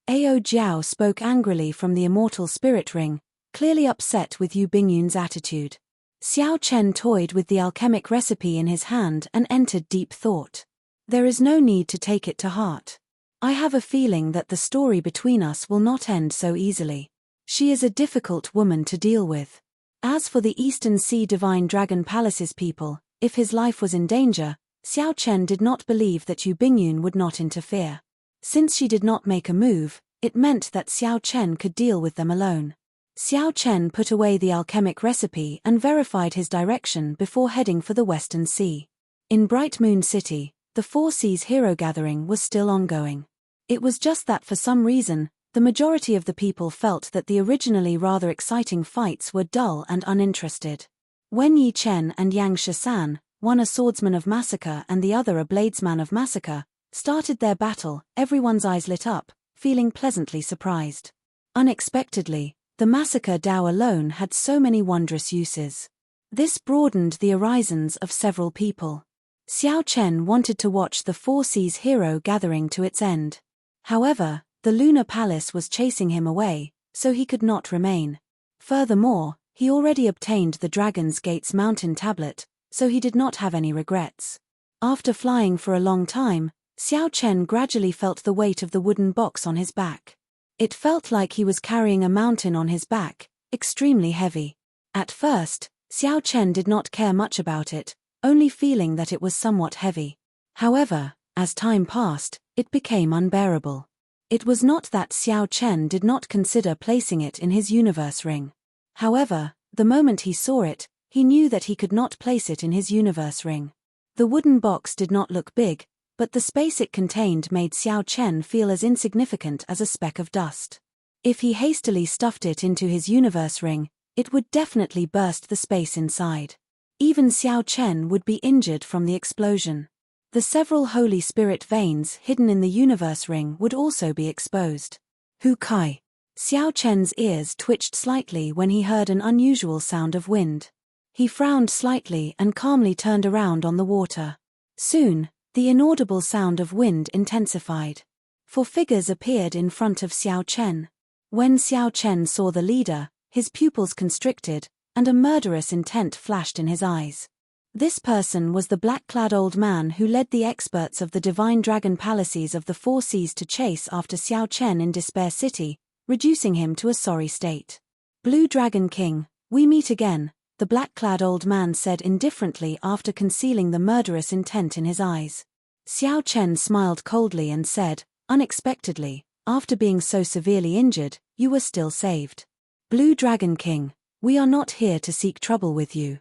Ao Jiao spoke angrily from the Immortal Spirit Ring, clearly upset with Yu Bingyun's attitude. Xiao Chen toyed with the alchemic recipe in his hand and entered deep thought. There is no need to take it to heart. I have a feeling that the story between us will not end so easily. She is a difficult woman to deal with. As for the Eastern Sea Divine Dragon Palace's people, if his life was in danger, Xiao Chen did not believe that Yu Bingyun would not interfere. Since she did not make a move, it meant that Xiao Chen could deal with them alone. Xiao Chen put away the alchemic recipe and verified his direction before heading for the Western Sea. In Bright Moon City, the Four Seas Hero Gathering was still ongoing. It was just that for some reason, the majority of the people felt that the originally rather exciting fights were dull and uninterested. When Yi Chen and Yang Shisan, one a swordsman of massacre and the other a bladesman of massacre, started their battle, everyone's eyes lit up, feeling pleasantly surprised. Unexpectedly, the massacre Dao alone had so many wondrous uses. This broadened the horizons of several people. Xiao Chen wanted to watch the Four Seas Hero Gathering to its end. However, the Lunar Palace was chasing him away, so he could not remain. Furthermore, he already obtained the Dragon's Gate's mountain tablet, so he did not have any regrets. After flying for a long time, Xiao Chen gradually felt the weight of the wooden box on his back. It felt like he was carrying a mountain on his back, extremely heavy. At first, Xiao Chen did not care much about it, only feeling that it was somewhat heavy. However, as time passed, it became unbearable. It was not that Xiao Chen did not consider placing it in his universe ring. However, the moment he saw it, he knew that he could not place it in his universe ring. The wooden box did not look big, but the space it contained made Xiao Chen feel as insignificant as a speck of dust. If he hastily stuffed it into his universe ring, it would definitely burst the space inside. Even Xiao Chen would be injured from the explosion. The several Holy Spirit veins hidden in the universe ring would also be exposed. Hu Kai. Xiao Chen's ears twitched slightly when he heard an unusual sound of wind. He frowned slightly and calmly turned around on the water. Soon, the inaudible sound of wind intensified. 4 figures appeared in front of Xiao Chen. When Xiao Chen saw the leader, his pupils constricted, and a murderous intent flashed in his eyes. This person was the black-clad old man who led the experts of the Divine Dragon Palaces of the Four Seas to chase after Xiao Chen in Despair City, reducing him to a sorry state. Blue Dragon King, we meet again, the black-clad old man said indifferently after concealing the murderous intent in his eyes. Xiao Chen smiled coldly and said, unexpectedly, after being so severely injured, you were still saved. Blue Dragon King, we are not here to seek trouble with you.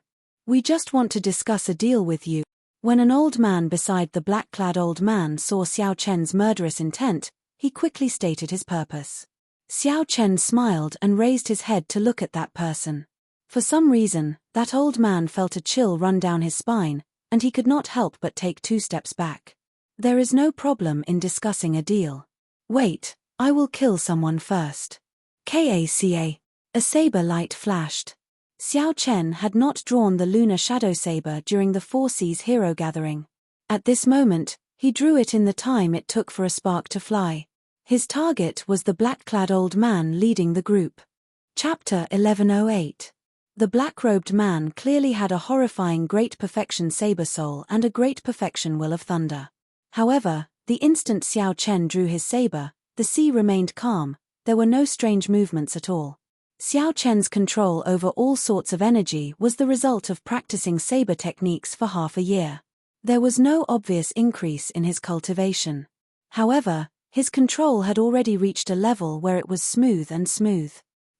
We just want to discuss a deal with you. When an old man beside the black-clad old man saw Xiao Chen's murderous intent, he quickly stated his purpose. Xiao Chen smiled and raised his head to look at that person. For some reason, that old man felt a chill run down his spine, and he could not help but take 2 steps back. There is no problem in discussing a deal. Wait, I will kill someone first. Kaca. A saber light flashed. Xiao Chen had not drawn the lunar shadow saber during the Four Seas Hero Gathering. At this moment, he drew it in the time it took for a spark to fly. His target was the black-clad old man leading the group. Chapter 1108. The black-robed man clearly had a horrifying Great Perfection Saber Soul and a Great Perfection Will of Thunder. However, the instant Xiao Chen drew his saber, the sea remained calm, there were no strange movements at all. Xiao Chen's control over all sorts of energy was the result of practicing saber techniques for half a year. There was no obvious increase in his cultivation. However, his control had already reached a level where it was smooth.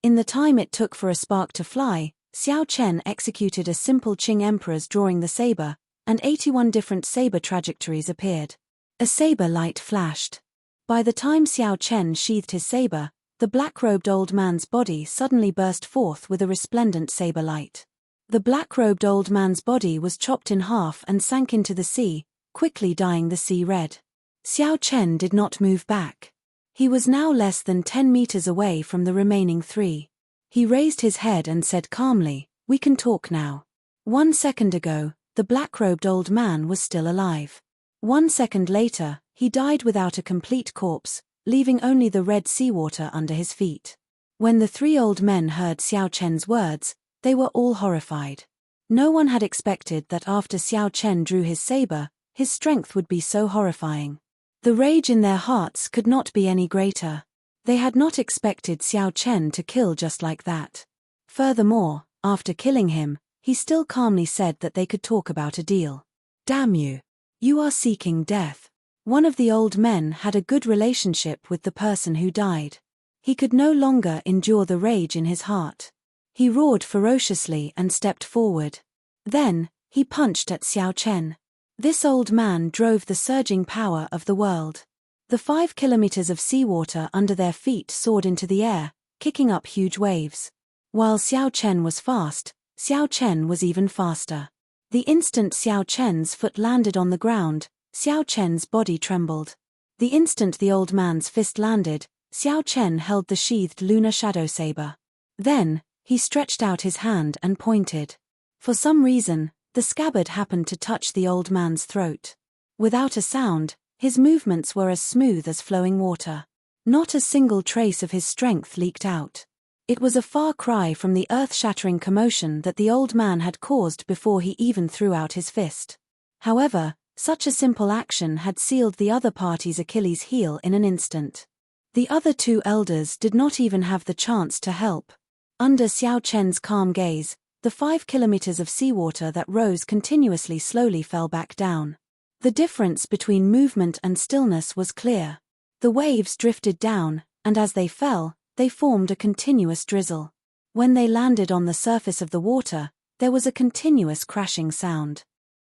In the time it took for a spark to fly, Xiao Chen executed a simple Qing Emperor's drawing the saber, and 81 different saber trajectories appeared. A saber light flashed. By the time Xiao Chen sheathed his saber, the black-robed old man's body suddenly burst forth with a resplendent saber light. The black-robed old man's body was chopped in half and sank into the sea, quickly dyeing the sea red. Xiao Chen did not move back. He was now less than 10 meters away from the remaining three. He raised his head and said calmly, "We can talk now." 1 second ago, the black-robed old man was still alive. 1 second later, he died without a complete corpse, leaving only the red seawater under his feet. When the three old men heard Xiao Chen's words, they were all horrified. No one had expected that after Xiao Chen drew his saber, his strength would be so horrifying. The rage in their hearts could not be any greater. They had not expected Xiao Chen to kill just like that. Furthermore, after killing him, he still calmly said that they could talk about a deal. "Damn you. You are seeking death." One of the old men had a good relationship with the person who died. He could no longer endure the rage in his heart. He roared ferociously and stepped forward. Then, he punched at Xiao Chen. This old man drove the surging power of the world. The 5 kilometers of seawater under their feet soared into the air, kicking up huge waves. While Xiao Chen was fast, Xiao Chen was even faster. The instant Xiao Chen's foot landed on the ground, Xiao Chen's body trembled. The instant the old man's fist landed, Xiao Chen held the sheathed lunar shadow saber. Then, he stretched out his hand and pointed. For some reason, the scabbard happened to touch the old man's throat. Without a sound, his movements were as smooth as flowing water. Not a single trace of his strength leaked out. It was a far cry from the earth-shattering commotion that the old man had caused before he even threw out his fist. However, such a simple action had sealed the other party's Achilles' heel in an instant. The other two elders did not even have the chance to help. Under Xiao Chen's calm gaze, the 5 kilometers of seawater that rose continuously slowly fell back down. The difference between movement and stillness was clear. The waves drifted down, and as they fell, they formed a continuous drizzle. When they landed on the surface of the water, there was a continuous crashing sound.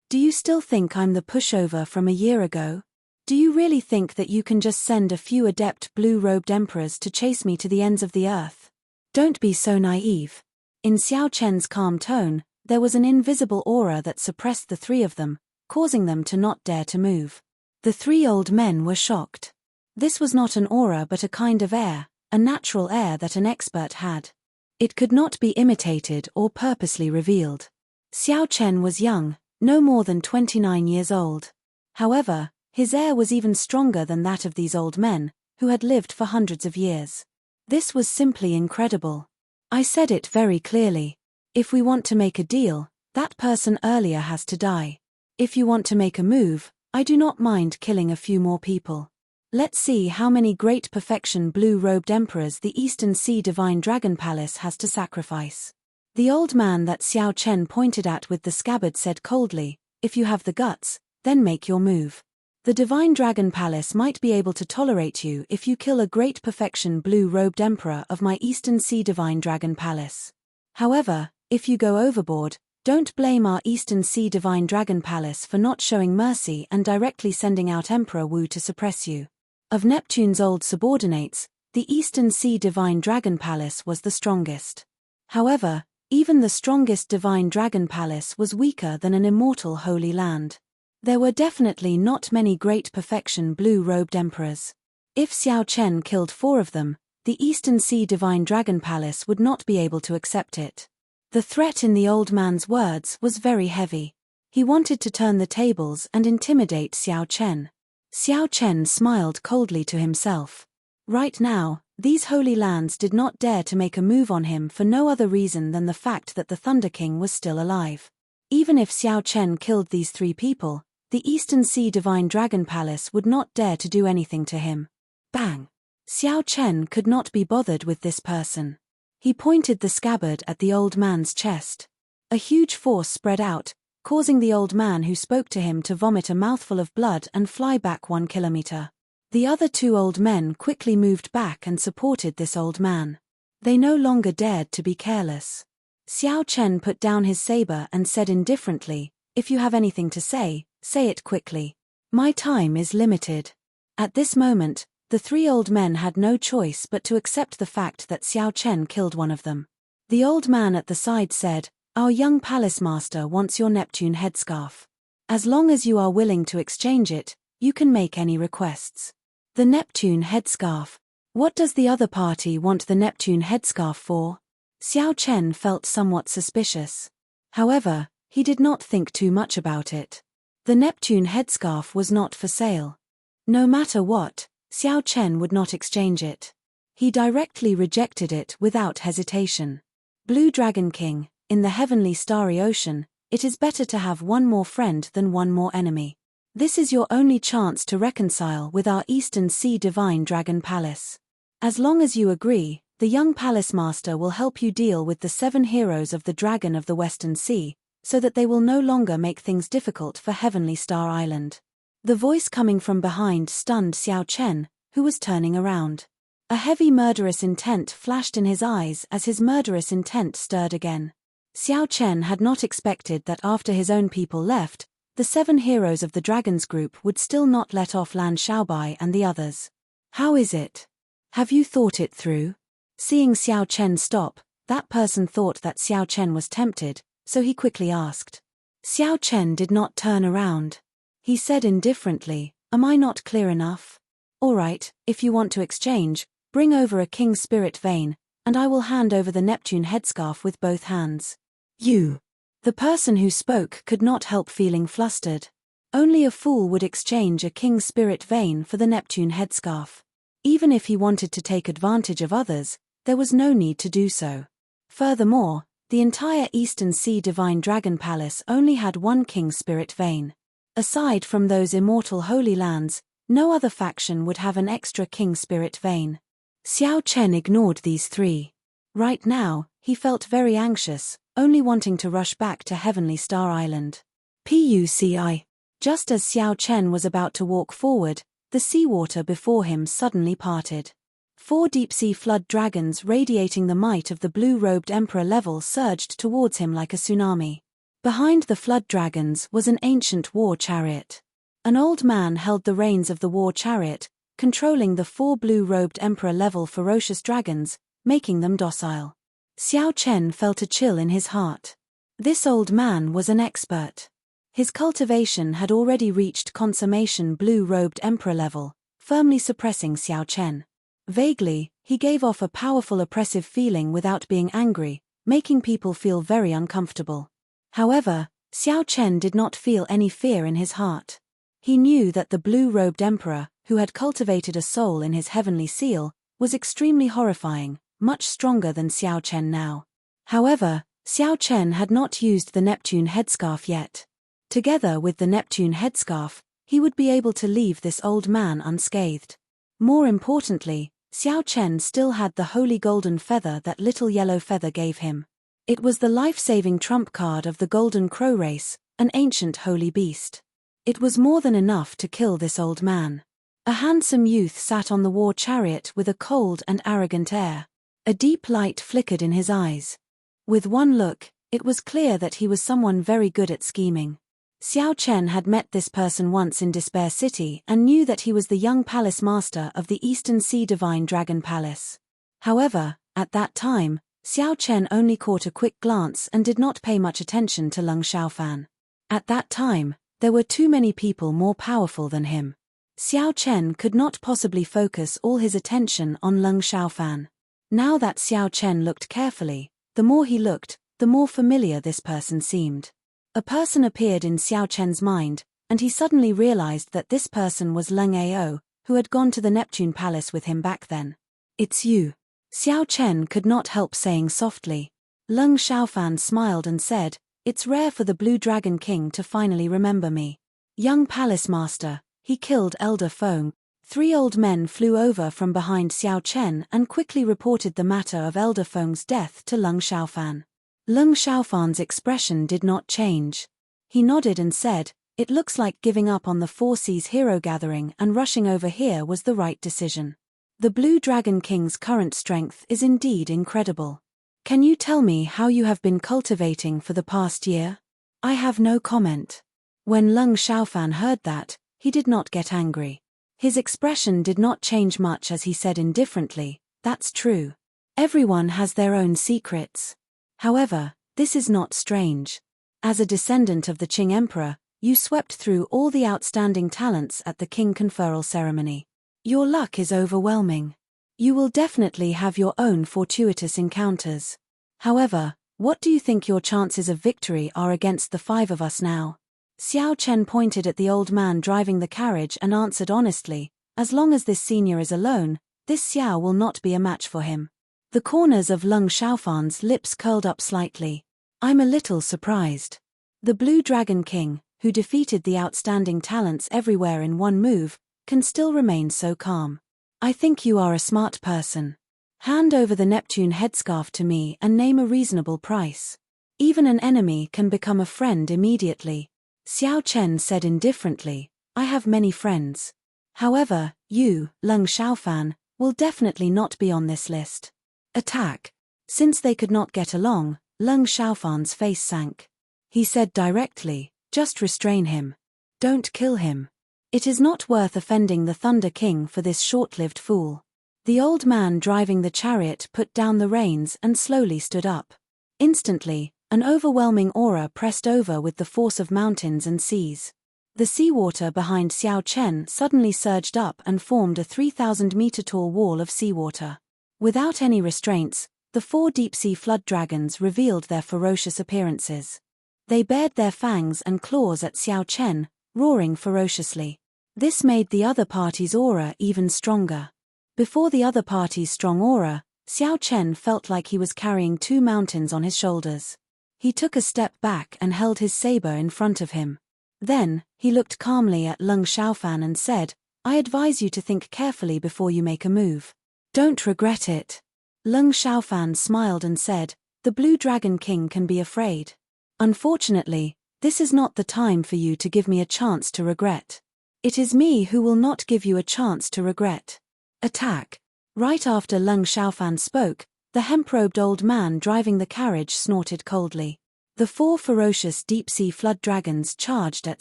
"Do you still think I'm the pushover from a year ago? Do you really think that you can just send a few adept blue-robed emperors to chase me to the ends of the earth? Don't be so naive." In Xiao Chen's calm tone, there was an invisible aura that suppressed the three of them, causing them to not dare to move. The three old men were shocked. This was not an aura but a kind of air, a natural air that an expert had. It could not be imitated or purposely revealed. Xiao Chen was young, no more than 29 years old. However, his air was even stronger than that of these old men, who had lived for hundreds of years. This was simply incredible. I said it very clearly. If we want to make a deal, that person earlier has to die. If you want to make a move, I do not mind killing a few more people. Let's see how many great perfection blue-robed emperors the Eastern Sea Divine Dragon Palace has to sacrifice. The old man that Xiao Chen pointed at with the scabbard said coldly, "If you have the guts, then make your move. The Divine Dragon Palace might be able to tolerate you if you kill a great perfection blue-robed emperor of my Eastern Sea Divine Dragon Palace. However, if you go overboard, don't blame our Eastern Sea Divine Dragon Palace for not showing mercy and directly sending out Emperor Wu to suppress you." Of Neptune's old subordinates, the Eastern Sea Divine Dragon Palace was the strongest. However, even the strongest Divine Dragon Palace was weaker than an immortal Holy Land. There were definitely not many great perfection blue-robed emperors. If Xiao Chen killed 4 of them, the Eastern Sea Divine Dragon Palace would not be able to accept it. The threat in the old man's words was very heavy. He wanted to turn the tables and intimidate Xiao Chen. Xiao Chen smiled coldly to himself. Right now, these Holy Lands did not dare to make a move on him for no other reason than the fact that the Thunder King was still alive. Even if Xiao Chen killed these 3 people, the Eastern Sea Divine Dragon Palace would not dare to do anything to him. Bang! Xiao Chen could not be bothered with this person. He pointed the scabbard at the old man's chest. A huge force spread out, causing the old man who spoke to him to vomit a mouthful of blood and fly back 1 kilometer. The other 2 old men quickly moved back and supported this old man. They no longer dared to be careless. Xiao Chen put down his saber and said indifferently, "If you have anything to say it quickly. My time is limited." At this moment, the 3 old men had no choice but to accept the fact that Xiao Chen killed one of them. The old man at the side said, "Our young palace master wants your Neptune headscarf. As long as you are willing to exchange it, you can make any requests." The Neptune headscarf, What does the other party want the Neptune headscarf for? Xiao Chen felt somewhat suspicious. However, he did not think too much about it. The Neptune headscarf was not for sale. No matter what, Xiao Chen would not exchange it. He directly rejected it without hesitation. Blue Dragon King, in the heavenly starry ocean, it is better to have one more friend than one more enemy. This is your only chance to reconcile with our Eastern Sea Divine Dragon Palace. As long as you agree, the young Palace Master will help you deal with the 7 heroes of the Dragon of the Western Sea, so that they will no longer make things difficult for Heavenly Star Island. The voice coming from behind stunned Xiao Chen, who was turning around. A heavy murderous intent flashed in his eyes as his murderous intent stirred again. Xiao Chen had not expected that after his own people left, the 7 heroes of the Dragons group would still not let off Lan Xiaobai and the others. How is it? Have you thought it through? Seeing Xiao Chen stop, that person thought that Xiao Chen was tempted, so he quickly asked. Xiao Chen did not turn around. He said indifferently, "Am I not clear enough? All right, if you want to exchange, bring over a King Spirit Vein, and I will hand over the Neptune headscarf with both hands." You. The person who spoke could not help feeling flustered. Only a fool would exchange a King Spirit Vein for the Neptune headscarf. Even if he wanted to take advantage of others, there was no need to do so. Furthermore, the entire Eastern Sea Divine Dragon Palace only had one King Spirit Vein. Aside from those immortal Holy Lands, no other faction would have an extra King Spirit Vein. Xiao Chen ignored these 3. Right now, he felt very anxious, only wanting to rush back to Heavenly Star Island. PUCI. Just as Xiao Chen was about to walk forward, the seawater before him suddenly parted. 4 deep-sea flood dragons radiating the might of the blue-robed emperor level surged towards him like a tsunami. Behind the flood dragons was an ancient war chariot. An old man held the reins of the war chariot, controlling the 4 blue-robed emperor-level ferocious dragons, making them docile. Xiao Chen felt a chill in his heart. This old man was an expert. His cultivation had already reached consummation blue-robed emperor level, firmly suppressing Xiao Chen. Vaguely, he gave off a powerful oppressive feeling without being angry, making people feel very uncomfortable. However, Xiao Chen did not feel any fear in his heart. He knew that the blue-robed emperor, who had cultivated a soul in his heavenly seal, was extremely horrifying, much stronger than Xiao Chen now. However, Xiao Chen had not used the Neptune headscarf yet. Together with the Neptune headscarf, he would be able to leave this old man unscathed. More importantly, Xiao Chen still had the holy golden feather that Little Yellow Feather gave him. It was the life-saving trump card of the Golden Crow race, an ancient holy beast. It was more than enough to kill this old man. A handsome youth sat on the war chariot with a cold and arrogant air. A deep light flickered in his eyes. With one look, it was clear that he was someone very good at scheming. Xiao Chen had met this person once in Despair City and knew that he was the young palace master of the Eastern Sea Divine Dragon Palace. However, at that time, Xiao Chen only caught a quick glance and did not pay much attention to Lung Xiaofan. At that time, there were too many people more powerful than him. Xiao Chen could not possibly focus all his attention on Lung Xiaofan. Now that Xiao Chen looked carefully, the more he looked, the more familiar this person seemed. A person appeared in Xiao Chen's mind, and he suddenly realized that this person was Lung Ao, who had gone to the Neptune Palace with him back then. "It's you." Xiao Chen could not help saying softly. Lung Xiaofan smiled and said, "It's rare for the Blue Dragon King to finally remember me. Young Palace Master, he killed Elder Feng." 3 old men flew over from behind Xiao Chen and quickly reported the matter of Elder Feng's death to Lung Xiaofan. Lung Xiaofan's expression did not change. He nodded and said, "It looks like giving up on the 4 Seas hero gathering and rushing over here was the right decision. The Blue Dragon King's current strength is indeed incredible. Can you tell me how you have been cultivating for the past year?" "I have no comment." When Lung Xiaofan heard that, he did not get angry. His expression did not change much as he said indifferently, "That's true. Everyone has their own secrets. However, this is not strange. As a descendant of the Qing Emperor, you swept through all the outstanding talents at the King conferral ceremony. Your luck is overwhelming. You will definitely have your own fortuitous encounters. However, what do you think your chances of victory are against the 5 of us now? Xiao Chen pointed at the old man driving the carriage and answered honestly, as long as this senior is alone, this Xiao will not be a match for him. The corners of Lung Xiaofan's lips curled up slightly. I'm a little surprised. The Blue Dragon King, who defeated the outstanding talents everywhere in one move, can still remain so calm. I think you are a smart person. Hand over the Neptune headscarf to me and name a reasonable price. Even an enemy can become a friend immediately. Xiao Chen said indifferently, I have many friends. However, you, Lung Xiaofan, will definitely not be on this list. Attack. Since they could not get along, Lung Xiaofan's face sank. He said directly, just restrain him. Don't kill him. It is not worth offending the Thunder King for this short-lived fool. The old man driving the chariot put down the reins and slowly stood up. Instantly, an overwhelming aura pressed over with the force of mountains and seas. The seawater behind Xiao Chen suddenly surged up and formed a 3,000-meter-tall wall of seawater. Without any restraints, the 4 deep-sea flood dragons revealed their ferocious appearances. They bared their fangs and claws at Xiao Chen, roaring ferociously. This made the other party's aura even stronger. Before the other party's strong aura, Xiao Chen felt like he was carrying 2 mountains on his shoulders. He took a step back and held his saber in front of him. Then, he looked calmly at Lung Xiaofan and said, I advise you to think carefully before you make a move. Don't regret it. Lung Xiaofan smiled and said, the Blue Dragon King can be afraid. Unfortunately, this is not the time for you to give me a chance to regret. It is me who will not give you a chance to regret. Attack. Right after Lung Xiaofan spoke, the hemp-robed old man driving the carriage snorted coldly. The 4 ferocious deep-sea flood dragons charged at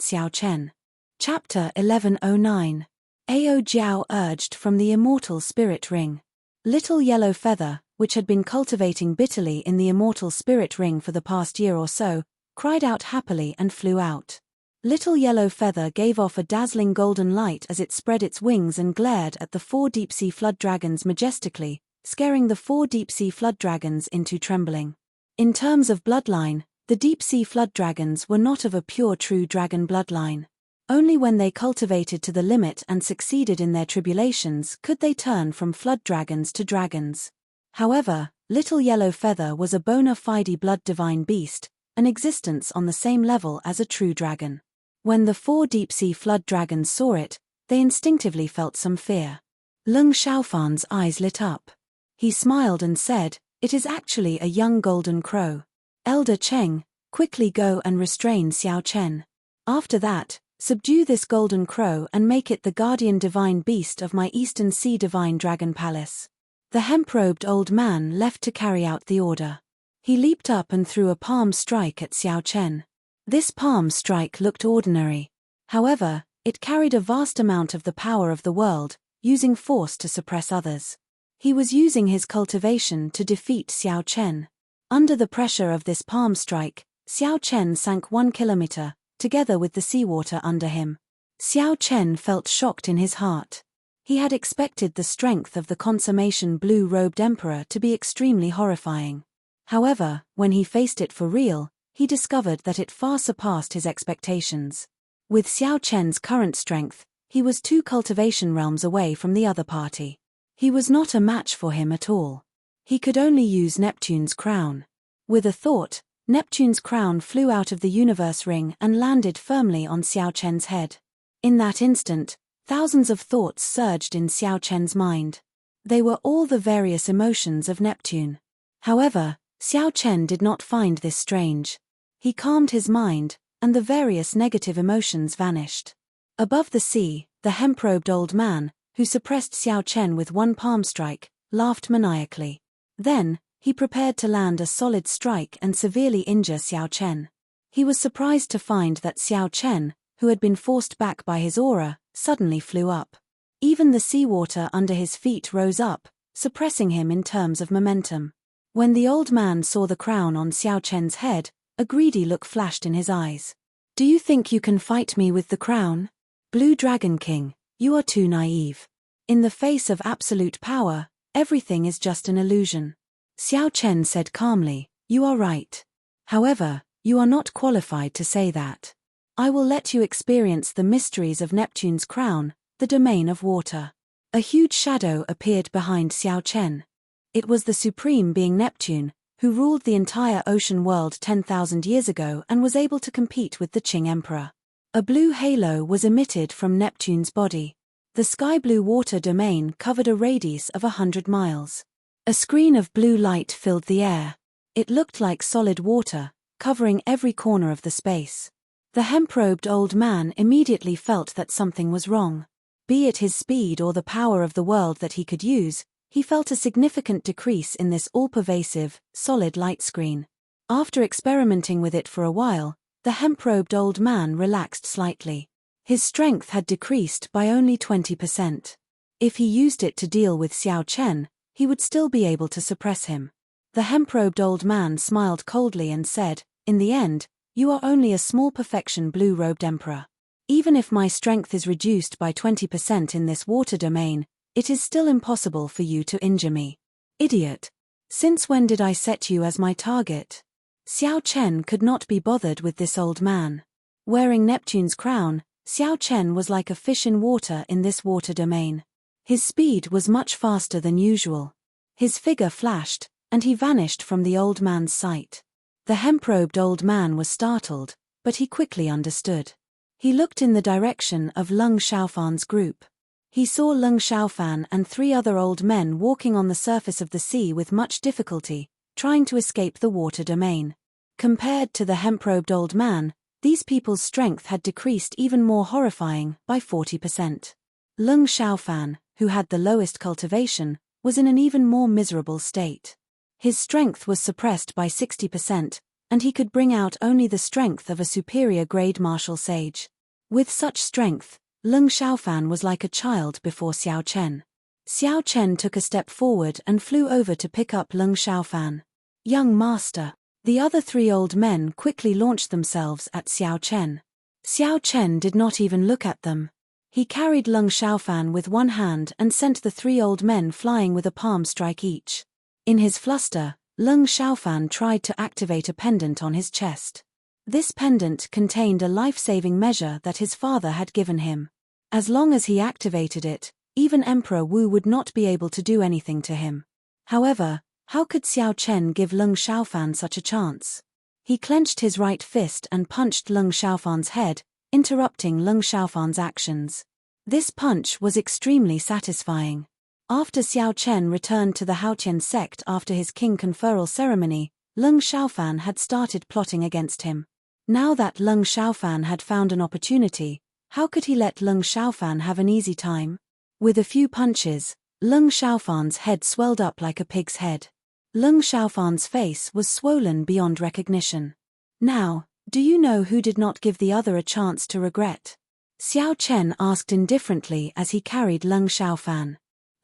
Xiao Chen. Chapter 1109. Ao Jiao urged from the Immortal Spirit Ring. Little Yellow Feather, which had been cultivating bitterly in the Immortal Spirit Ring for the past year or so, cried out happily and flew out. Little Yellow Feather gave off a dazzling golden light as it spread its wings and glared at the 4 deep-sea flood dragons majestically, scaring the 4 deep-sea flood dragons into trembling. In terms of bloodline, the deep-sea flood dragons were not of a pure true dragon bloodline. Only when they cultivated to the limit and succeeded in their tribulations could they turn from flood dragons to dragons. However, Little Yellow Feather was a bona fide blood divine beast, an existence on the same level as a true dragon. When the 4 deep-sea flood dragons saw it, they instinctively felt some fear. Lung Xiaofan's eyes lit up. He smiled and said, it is actually a young golden crow. Elder Cheng, quickly go and restrain Xiao Chen. After that, subdue this golden crow and make it the guardian divine beast of my Eastern Sea Divine Dragon Palace. The hemp-robed old man left to carry out the order. He leaped up and threw a palm strike at Xiao Chen. This palm strike looked ordinary. However, it carried a vast amount of the power of the world, using force to suppress others. He was using his cultivation to defeat Xiao Chen. Under the pressure of this palm strike, Xiao Chen sank 1 kilometer, together with the seawater under him. Xiao Chen felt shocked in his heart. He had expected the strength of the consummation blue-robed emperor to be extremely horrifying. However, when he faced it for real, he discovered that it far surpassed his expectations. With Xiao Chen's current strength, he was 2 cultivation realms away from the other party. He was not a match for him at all. He could only use Neptune's crown. With a thought, Neptune's crown flew out of the universe ring and landed firmly on Xiao Chen's head. In that instant, thousands of thoughts surged in Xiao Chen's mind. They were all the various emotions of Neptune. However, Xiao Chen did not find this strange. He calmed his mind, and the various negative emotions vanished. Above the sea, the hemp-robed old man, who suppressed Xiao Chen with 1 palm strike, laughed maniacally. Then, he prepared to land a solid strike and severely injure Xiao Chen. He was surprised to find that Xiao Chen, who had been forced back by his aura, suddenly flew up. Even the seawater under his feet rose up, suppressing him in terms of momentum. When the old man saw the crown on Xiao Chen's head, a greedy look flashed in his eyes. Do you think you can fight me with the crown? Blue Dragon King, you are too naive. In the face of absolute power, Everything is just an illusion. Xiao Chen said calmly, "You are right. However, you are not qualified to say that. I will let you experience the mysteries of Neptune's crown, the domain of water." A huge shadow appeared behind Xiao Chen. It was the supreme being Neptune, who ruled the entire ocean world 10,000 years ago and was able to compete with the Qing Emperor. A blue halo was emitted from Neptune's body. The sky-blue water domain covered a radius of 100 miles. A screen of blue light filled the air. It looked like solid water, covering every corner of the space. The hemp-robed old man immediately felt that something was wrong. Be it his speed or the power of the world that he could use, he felt a significant decrease in this all-pervasive, solid light screen. After experimenting with it for a while, the hemp-robed old man relaxed slightly. His strength had decreased by only 20%. If he used it to deal with Xiao Chen, he would still be able to suppress him. The hemp-robed old man smiled coldly and said, "In the end, you are only a small perfection blue-robed emperor. Even if my strength is reduced by 20% in this water domain, it is still impossible for you to injure me. Idiot! Since when did I set you as my target?" Xiao Chen could not be bothered with this old man. Wearing Neptune's crown, Xiao Chen was like a fish in water in this water domain. His speed was much faster than usual. His figure flashed, and he vanished from the old man's sight. The hemp-robed old man was startled, but he quickly understood. He looked in the direction of Lung Xiaofan's group. He saw Lung Xiaofan and 3 other old men walking on the surface of the sea with much difficulty, trying to escape the water domain. Compared to the hemp-robed old man, these people's strength had decreased even more horrifying, by 40%. Lung Xiaofan, who had the lowest cultivation, was in an even more miserable state. His strength was suppressed by 60%, and he could bring out only the strength of a superior grade martial sage. With such strength, Lung Xiaofan was like a child before Xiao Chen. Xiao Chen took a step forward and flew over to pick up Lung Xiaofan. "Young master." The other 3 old men quickly launched themselves at Xiao Chen. Xiao Chen did not even look at them. He carried Lung Xiaofan with one hand and sent the 3 old men flying with a palm strike each. In his fluster, Lung Xiaofan tried to activate a pendant on his chest. This pendant contained a life-saving measure that his father had given him. As long as he activated it, even Emperor Wu would not be able to do anything to him. However, how could Xiao Chen give Lung Xiaofan such a chance? He clenched his right fist and punched Lung Xiaofan's head, interrupting Lung Xiaofan's actions. This punch was extremely satisfying. After Xiao Chen returned to the Haotian sect after his king conferral ceremony, Lung Xiaofan had started plotting against him. Now that Lung Xiaofan had found an opportunity, how could he let Lung Xiaofan have an easy time? With a few punches, Lung Xiaofan's head swelled up like a pig's head. Lung Xiaofan's face was swollen beyond recognition. "Now, do you know who did not give the other a chance to regret?" Xiao Chen asked indifferently as he carried Lung Xiaofan.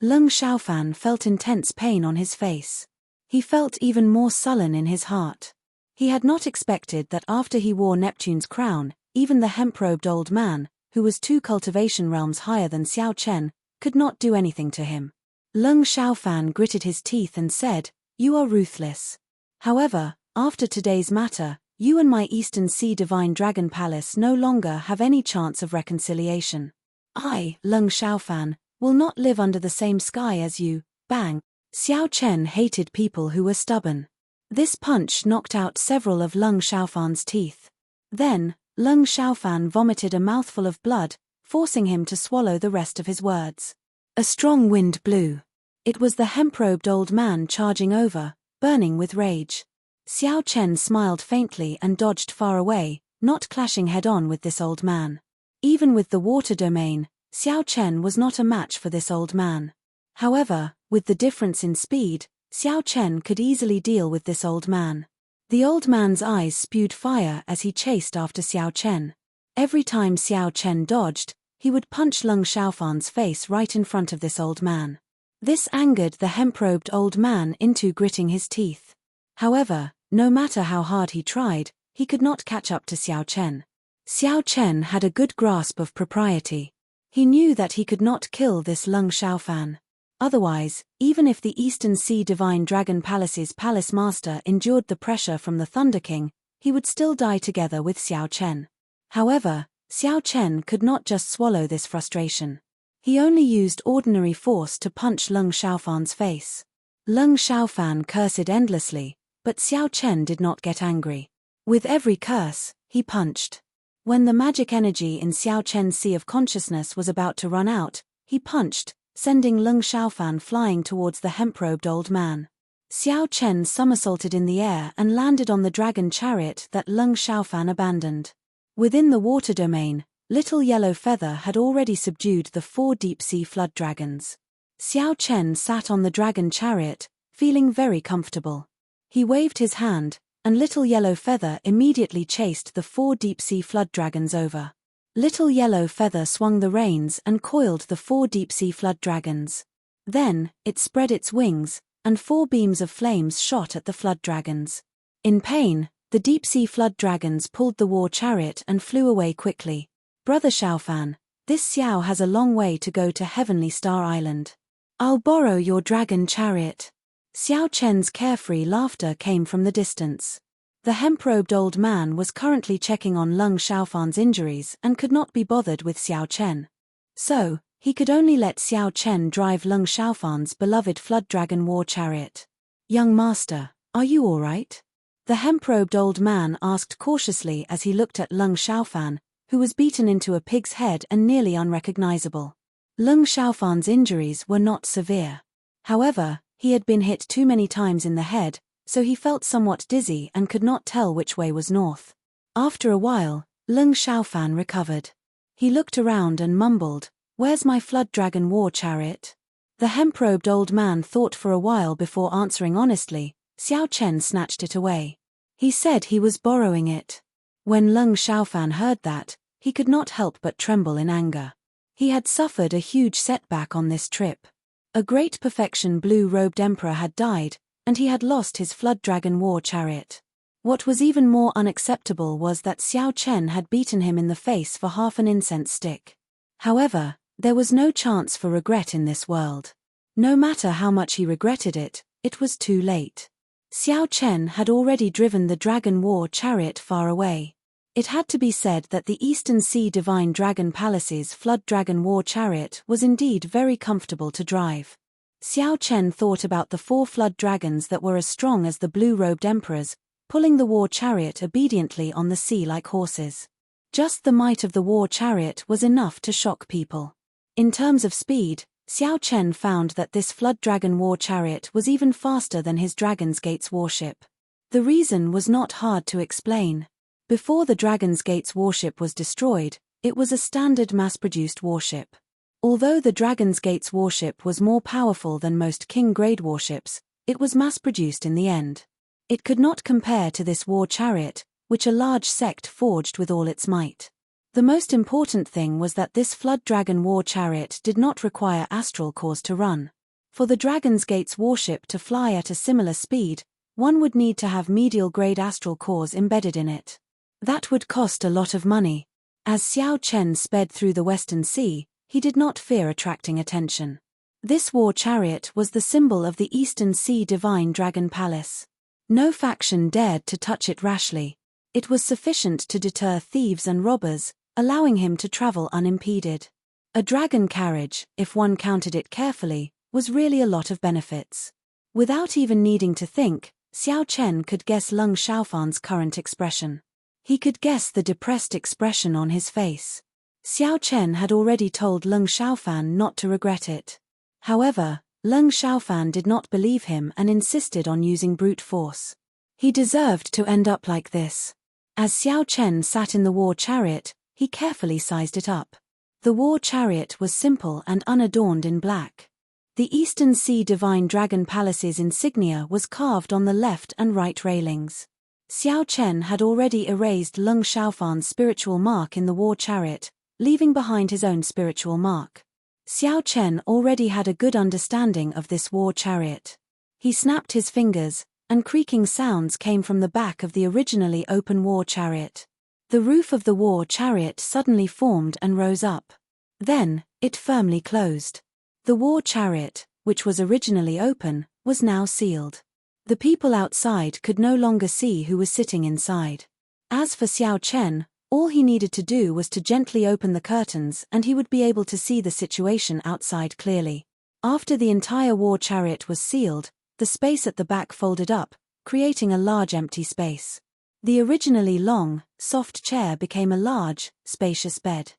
Lung Xiaofan felt intense pain on his face. He felt even more sullen in his heart. He had not expected that after he wore Neptune's crown, even the hemp-robed old man, who was 2 cultivation realms higher than Xiao Chen, could not do anything to him. Lung Xiaofan gritted his teeth and said, "You are ruthless. However, after today's matter, you and my Eastern Sea Divine Dragon Palace no longer have any chance of reconciliation. I, Lung Xiaofan, will not live under the same sky as you." Bang! Xiao Chen hated people who were stubborn. This punch knocked out several of Lung Xiaofan's teeth. Then, Lung Xiaofan vomited a mouthful of blood, forcing him to swallow the rest of his words. A strong wind blew. It was the hemp-robed old man charging over, burning with rage. Xiao Chen smiled faintly and dodged far away, not clashing head-on with this old man. Even with the water domain, Xiao Chen was not a match for this old man. However, with the difference in speed, Xiao Chen could easily deal with this old man. The old man's eyes spewed fire as he chased after Xiao Chen. Every time Xiao Chen dodged, he would punch Lung Xiaofan's face right in front of this old man. This angered the hemp-robed old man into gritting his teeth. However, no matter how hard he tried, he could not catch up to Xiao Chen. Xiao Chen had a good grasp of propriety. He knew that he could not kill this Lung Xiaofan. Otherwise, even if the Eastern Sea Divine Dragon Palace's palace master endured the pressure from the Thunder King, he would still die together with Xiao Chen. However, Xiao Chen could not just swallow this frustration. He only used ordinary force to punch Leng Xiaofan's face. Leng Xiaofan cursed endlessly, but Xiao Chen did not get angry. With every curse, he punched. When the magic energy in Xiao Chen's sea of consciousness was about to run out, he punched, sending Leng Xiaofan flying towards the hemp-robed old man. Xiao Chen somersaulted in the air and landed on the dragon chariot that Leng Xiaofan abandoned. Within the water domain, Little Yellow Feather had already subdued the 4 deep-sea flood dragons. Xiao Chen sat on the dragon chariot, feeling very comfortable. He waved his hand, and Little Yellow Feather immediately chased the 4 deep-sea flood dragons over. Little Yellow Feather swung the reins and coiled the 4 deep-sea flood dragons. Then, it spread its wings, and 4 beams of flames shot at the flood dragons. In pain, the deep-sea flood dragons pulled the war chariot and flew away quickly. Brother Xiaofan, this Xiao has a long way to go to Heavenly Star Island. I'll borrow your dragon chariot. Xiao Chen's carefree laughter came from the distance. The hemp-robed old man was currently checking on Leng Xiaofan's injuries and could not be bothered with Xiao Chen. So, he could only let Xiao Chen drive Leng Xiaofan's beloved flood dragon war chariot. Young master, are you all right? The hemp-robed old man asked cautiously as he looked at Leng Xiaofan, who was beaten into a pig's head and nearly unrecognizable. Leng Xiaofan's injuries were not severe. However, he had been hit too many times in the head, so he felt somewhat dizzy and could not tell which way was north. After a while, Leng Xiaofan recovered. He looked around and mumbled, "Where's my flood dragon war chariot?" The hemp-robed old man thought for a while before answering honestly. Xiao Chen snatched it away. He said he was borrowing it. When Leng Xiaofan heard that, he could not help but tremble in anger. He had suffered a huge setback on this trip. A great perfection blue-robed emperor had died, and he had lost his flood dragon war chariot. What was even more unacceptable was that Xiao Chen had beaten him in the face for half an incense stick. However, there was no chance for regret in this world. No matter how much he regretted it, it was too late. Xiao Chen had already driven the dragon war chariot far away. It had to be said that the Eastern Sea Divine Dragon Palace's flood dragon war chariot was indeed very comfortable to drive. Xiao Chen thought about the 4 flood dragons that were as strong as the blue-robed emperors, pulling the war chariot obediently on the sea like horses. Just the might of the war chariot was enough to shock people. In terms of speed, Xiao Chen found that this flood dragon war chariot was even faster than his Dragon's Gates warship. The reason was not hard to explain. Before the Dragon's Gates warship was destroyed, it was a standard mass-produced warship. Although the Dragon's Gates warship was more powerful than most King-grade warships, it was mass-produced in the end. It could not compare to this war chariot, which a large sect forged with all its might. The most important thing was that this flood dragon war chariot did not require astral cores to run. For the Dragon's Gates warship to fly at a similar speed, one would need to have medial-grade astral cores embedded in it. That would cost a lot of money. As Xiao Chen sped through the Western Sea, he did not fear attracting attention. This war chariot was the symbol of the Eastern Sea Divine Dragon Palace. No faction dared to touch it rashly. It was sufficient to deter thieves and robbers, allowing him to travel unimpeded. A dragon carriage, if one counted it carefully, was really a lot of benefits. Without even needing to think, Xiao Chen could guess Leng Xiaofan's current expression. He could guess the depressed expression on his face. Xiao Chen had already told Leng Xiaofan not to regret it. However, Leng Xiaofan did not believe him and insisted on using brute force. He deserved to end up like this. As Xiao Chen sat in the war chariot, he carefully sized it up. The war chariot was simple and unadorned in black. The Eastern Sea Divine Dragon Palace's insignia was carved on the left and right railings. Xiao Chen had already erased Leng Xiaofan's spiritual mark in the war chariot, leaving behind his own spiritual mark. Xiao Chen already had a good understanding of this war chariot. He snapped his fingers, and creaking sounds came from the back of the originally open war chariot. The roof of the war chariot suddenly formed and rose up. Then, it firmly closed. The war chariot, which was originally open, was now sealed. The people outside could no longer see who was sitting inside. As for Xiao Chen, all he needed to do was to gently open the curtains and he would be able to see the situation outside clearly. After the entire war chariot was sealed, the space at the back folded up, creating a large empty space. The originally long, soft chair became a large, spacious bed.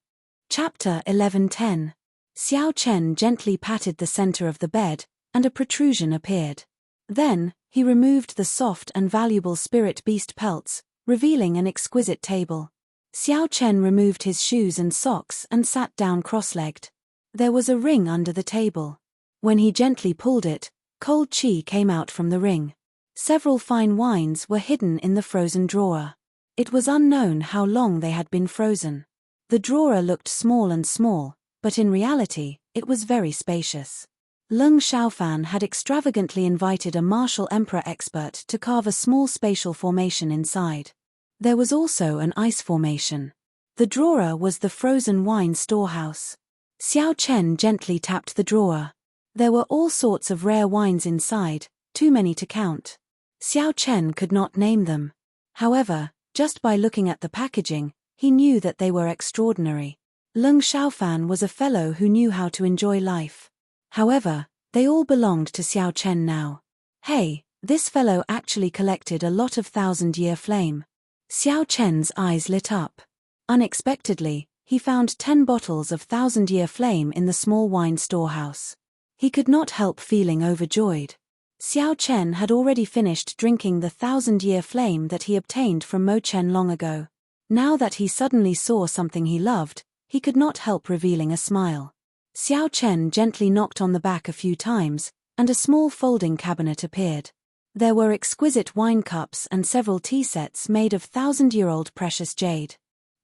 Chapter 11:10. Xiao Chen gently patted the center of the bed, and a protrusion appeared. Then, he removed the soft and valuable spirit beast pelts, revealing an exquisite table. Xiao Chen removed his shoes and socks and sat down cross-legged. There was a ring under the table. When he gently pulled it, cold qi came out from the ring. Several fine wines were hidden in the frozen drawer. It was unknown how long they had been frozen. The drawer looked small and small, but in reality, it was very spacious. Lung Xiaofan had extravagantly invited a martial emperor expert to carve a small spatial formation inside. There was also an ice formation. The drawer was the frozen wine storehouse. Xiao Chen gently tapped the drawer. There were all sorts of rare wines inside, too many to count. Xiao Chen could not name them. However, just by looking at the packaging, he knew that they were extraordinary. Lung Xiaofan was a fellow who knew how to enjoy life. However, they all belonged to Xiao Chen now. Hey, this fellow actually collected a lot of thousand-year flame. Xiao Chen's eyes lit up. Unexpectedly, he found 10 bottles of thousand-year flame in the small wine storehouse. He could not help feeling overjoyed. Xiao Chen had already finished drinking the thousand-year flame that he obtained from Mo Chen long ago. Now that he suddenly saw something he loved, he could not help revealing a smile. Xiao Chen gently knocked on the back a few times, and a small folding cabinet appeared. There were exquisite wine cups and several tea sets made of thousand-year-old precious jade.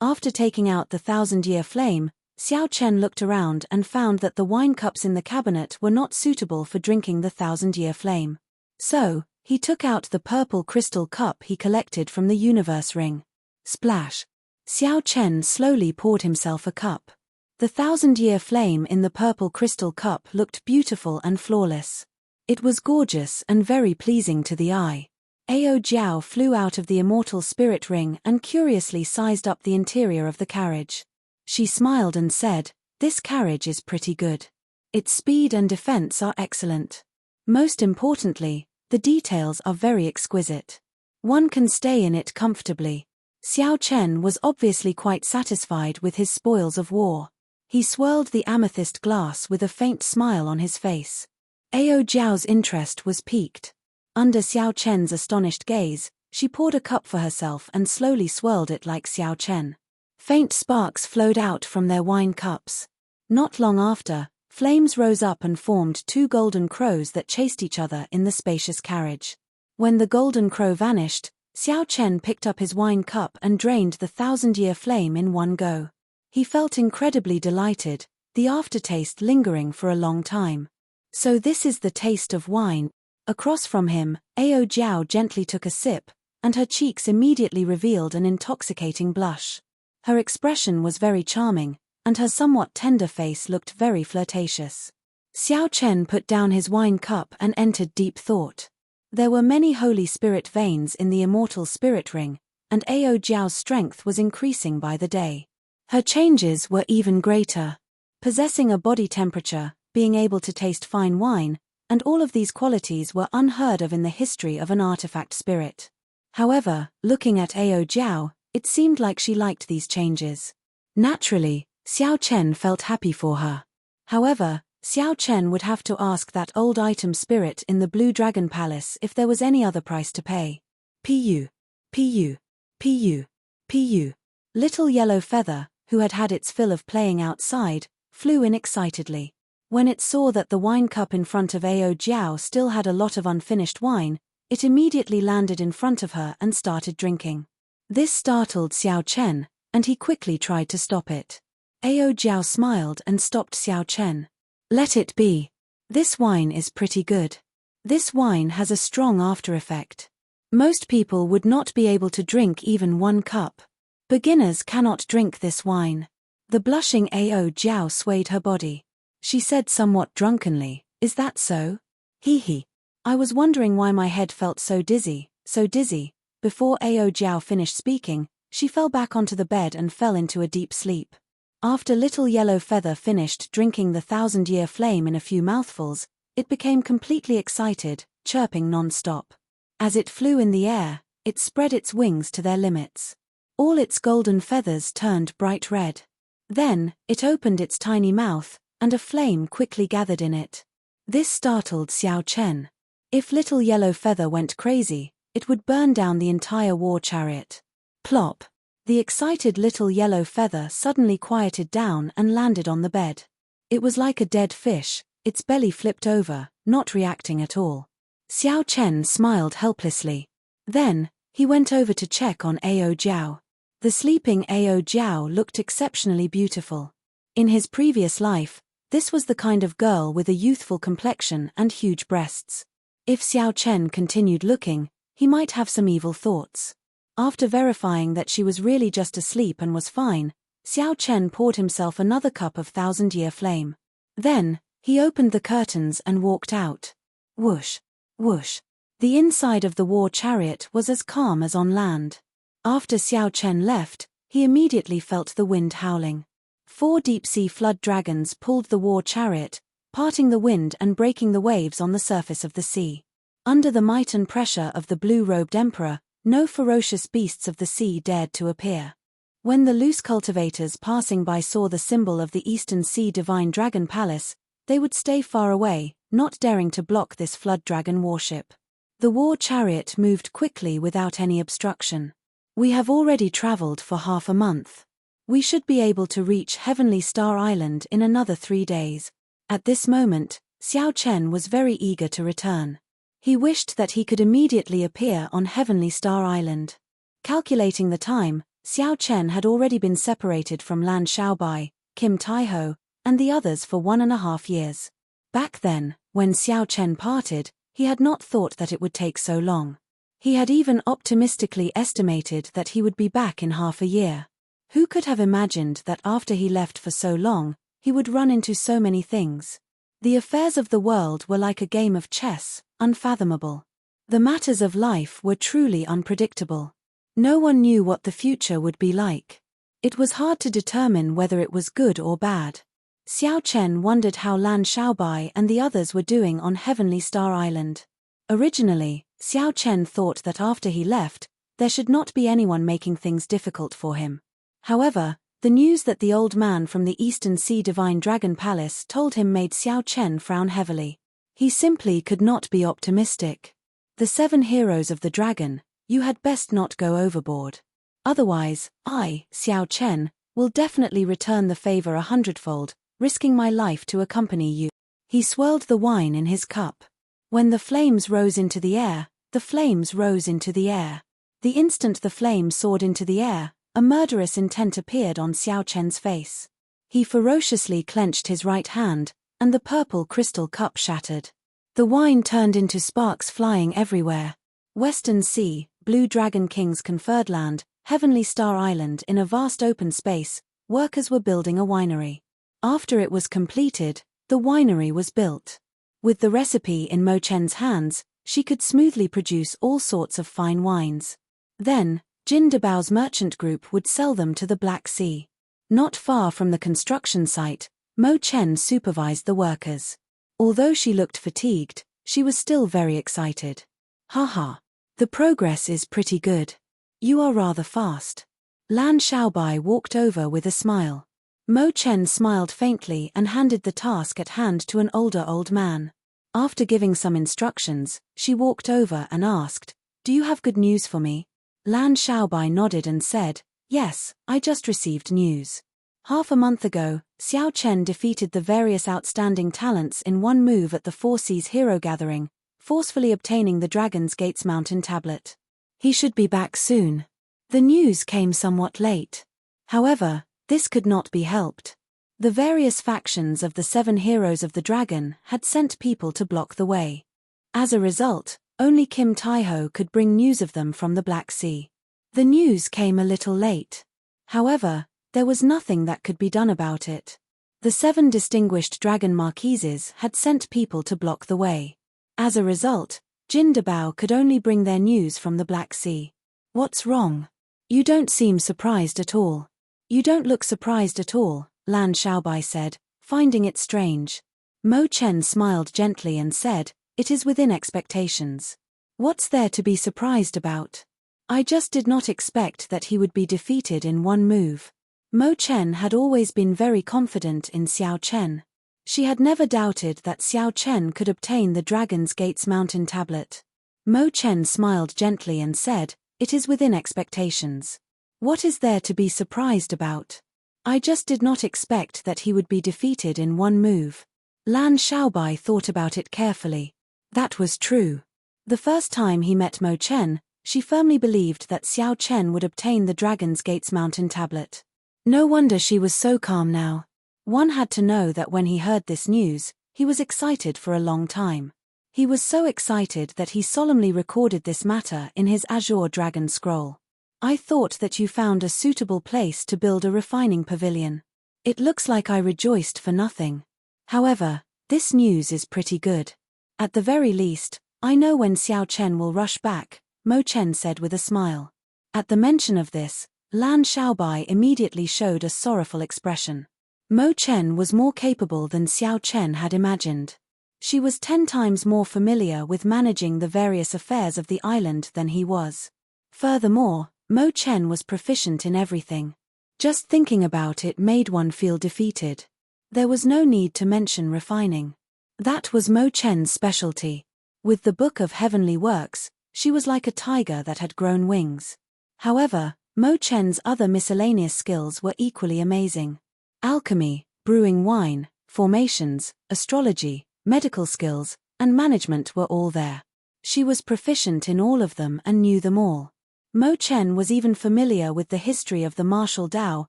After taking out the thousand-year flame, Xiao Chen looked around and found that the wine cups in the cabinet were not suitable for drinking the thousand-year flame. So, he took out the purple crystal cup he collected from the universe ring. Splash! Xiao Chen slowly poured himself a cup. The thousand-year flame in the purple crystal cup looked beautiful and flawless. It was gorgeous and very pleasing to the eye. Ao Jiao flew out of the immortal spirit ring and curiously sized up the interior of the carriage. She smiled and said, "This carriage is pretty good. Its speed and defense are excellent. Most importantly, the details are very exquisite. One can stay in it comfortably." Xiao Chen was obviously quite satisfied with his spoils of war. He swirled the amethyst glass with a faint smile on his face. Ao Jiao's interest was piqued. Under Xiao Chen's astonished gaze, she poured a cup for herself and slowly swirled it like Xiao Chen. Faint sparks flowed out from their wine cups. Not long after, flames rose up and formed 2 golden crows that chased each other in the spacious carriage. When the golden crow vanished, Xiao Chen picked up his wine cup and drained the thousand-year flame in one go. He felt incredibly delighted, the aftertaste lingering for a long time. So this is the taste of wine. Across from him, Ao Jiao gently took a sip, and her cheeks immediately revealed an intoxicating blush. Her expression was very charming, and her somewhat tender face looked very flirtatious. Xiao Chen put down his wine cup and entered deep thought. There were many holy spirit veins in the immortal spirit ring, and Ao Jiao's strength was increasing by the day. Her changes were even greater. Possessing a body temperature, being able to taste fine wine, and all of these qualities were unheard of in the history of an artifact spirit. However, looking at Ao Jiao, it seemed like she liked these changes. Naturally, Xiao Chen felt happy for her. However, Xiao Chen would have to ask that old item spirit in the Blue Dragon Palace if there was any other price to pay. Pu. Pu. Pu. Pu. Little Yellow Feather, who had had its fill of playing outside, flew in excitedly. When it saw that the wine cup in front of Ao Jiao still had a lot of unfinished wine, it immediately landed in front of her and started drinking. This startled Xiao Chen, and he quickly tried to stop it. Ao Jiao smiled and stopped Xiao Chen. "Let it be. This wine is pretty good. This wine has a strong after effect. Most people would not be able to drink even 1 cup. Beginners cannot drink this wine." The blushing Ao Jiao swayed her body. She said somewhat drunkenly, Is that so? Hee hee. I was wondering why my head felt so dizzy, so dizzy. Before Ao Jiao finished speaking, she fell back onto the bed and fell into a deep sleep. After Little Yellow Feather finished drinking the 1,000-year flame in a few mouthfuls, it became completely excited, chirping non-stop. As it flew in the air, it spread its wings to their limits. All its golden feathers turned bright red. Then, it opened its tiny mouth, and a flame quickly gathered in it. This startled Xiao Chen. If Little Yellow Feather went crazy, it would burn down the entire war chariot. Plop! The excited Little Yellow Feather suddenly quieted down and landed on the bed. It was like a dead fish, its belly flipped over, not reacting at all. Xiao Chen smiled helplessly. Then, he went over to check on Ao Jiao. The sleeping Ao Jiao looked exceptionally beautiful. In his previous life, this was the kind of girl with a youthful complexion and huge breasts. If Xiao Chen continued looking, he might have some evil thoughts. After verifying that she was really just asleep and was fine, Xiao Chen poured himself another cup of 1,000-year flame. Then, he opened the curtains and walked out. Whoosh! Whoosh! The inside of the war chariot was as calm as on land. After Xiao Chen left, he immediately felt the wind howling. 4 deep-sea flood dragons pulled the war chariot, parting the wind and breaking the waves on the surface of the sea. Under the might and pressure of the blue-robed emperor, no ferocious beasts of the sea dared to appear. When the loose cultivators passing by saw the symbol of the Eastern Sea Divine Dragon Palace, they would stay far away, not daring to block this flood dragon warship. The war chariot moved quickly without any obstruction. We have already traveled for half a month. We should be able to reach Heavenly Star Island in another 3 days. At this moment, Xiao Chen was very eager to return. He wished that he could immediately appear on Heavenly Star Island. Calculating the time, Xiao Chen had already been separated from Lan Xiaobai, Kim Taiho, and the others for 1.5 years. Back then, when Xiao Chen parted, he had not thought that it would take so long. He had even optimistically estimated that he would be back in half a year. Who could have imagined that after he left for so long, he would run into so many things? The affairs of the world were like a game of chess, unfathomable. The matters of life were truly unpredictable. No one knew what the future would be like. It was hard to determine whether it was good or bad. Xiao Chen wondered how Lan Xiaobai and the others were doing on Heavenly Star Island. Originally, Xiao Chen thought that after he left, there should not be anyone making things difficult for him. However, the news that the old man from the Eastern Sea Divine Dragon Palace told him made Xiao Chen frown heavily. He simply could not be optimistic. The 7 heroes of the dragon, you had best not go overboard. Otherwise, I, Xiao Chen, will definitely return the favor 100-fold, risking my life to accompany you. He swirled the wine in his cup. When the flames rose into the air, the flames rose into the air. The instant the flame soared into the air, a murderous intent appeared on Xiao Chen's face. He ferociously clenched his right hand, and the purple crystal cup shattered. The wine turned into sparks flying everywhere. Western Sea, Blue Dragon King's conferred land, Heavenly Star Island. In a vast open space, workers were building a winery. After it was completed, the winery was built. With the recipe in Mo Chen's hands, she could smoothly produce all sorts of fine wines. Then, Jin Dabao's merchant group would sell them to the Black Sea. Not far from the construction site, Mo Chen supervised the workers. Although she looked fatigued, she was still very excited. Haha. The progress is pretty good. You are rather fast. Lan Xiaobai walked over with a smile. Mo Chen smiled faintly and handed the task at hand to an older old man. After giving some instructions, she walked over and asked, "Do you have good news for me?" Lan Xiaobai nodded and said, "Yes, I just received news. Half a month ago, Xiao Chen defeated the various outstanding talents in one move at the Four Seas Hero Gathering, forcefully obtaining the Dragon's Gates Mountain tablet. He should be back soon." The news came somewhat late. However, this could not be helped. The various factions of the 7 heroes of the dragon had sent people to block the way. As a result, only Kim Taiho could bring news of them from the Black Sea. The news came a little late. However, there was nothing that could be done about it. The 7 distinguished dragon marquises had sent people to block the way. As a result, Jin Dabao could only bring their news from the Black Sea. What's wrong? You don't seem surprised at all. You don't look surprised at all, Lan Shaobai said, finding it strange. Mo Chen smiled gently and said, it is within expectations. What's there to be surprised about? I just did not expect that he would be defeated in one move. Mo Chen had always been very confident in Xiao Chen. She had never doubted that Xiao Chen could obtain the Dragon's Gate's mountain tablet. Mo Chen smiled gently and said, it is within expectations. What is there to be surprised about? I just did not expect that he would be defeated in one move. Lan Shaobai thought about it carefully. That was true. The first time he met Mo Chen, she firmly believed that Xiao Chen would obtain the Dragon's Gate's mountain tablet. No wonder she was so calm now. One had to know that when he heard this news, he was excited for a long time. He was so excited that he solemnly recorded this matter in his Azure Dragon Scroll. I thought that you found a suitable place to build a refining pavilion. It looks like I rejoiced for nothing. However, this news is pretty good. At the very least, I know when Xiao Chen will rush back, Mo Chen said with a smile. At the mention of this, Lan Shaobai immediately showed a sorrowful expression. Mo Chen was more capable than Xiao Chen had imagined. She was 10 times more familiar with managing the various affairs of the island than he was. Furthermore, Mo Chen was proficient in everything. Just thinking about it made one feel defeated. There was no need to mention refining. That was Mo Chen's specialty. With the Book of Heavenly Works, she was like a tiger that had grown wings. However, Mo Chen's other miscellaneous skills were equally amazing. Alchemy, brewing wine, formations, astrology, medical skills, and management were all there. She was proficient in all of them and knew them all. Mo Chen was even familiar with the history of the martial Dao,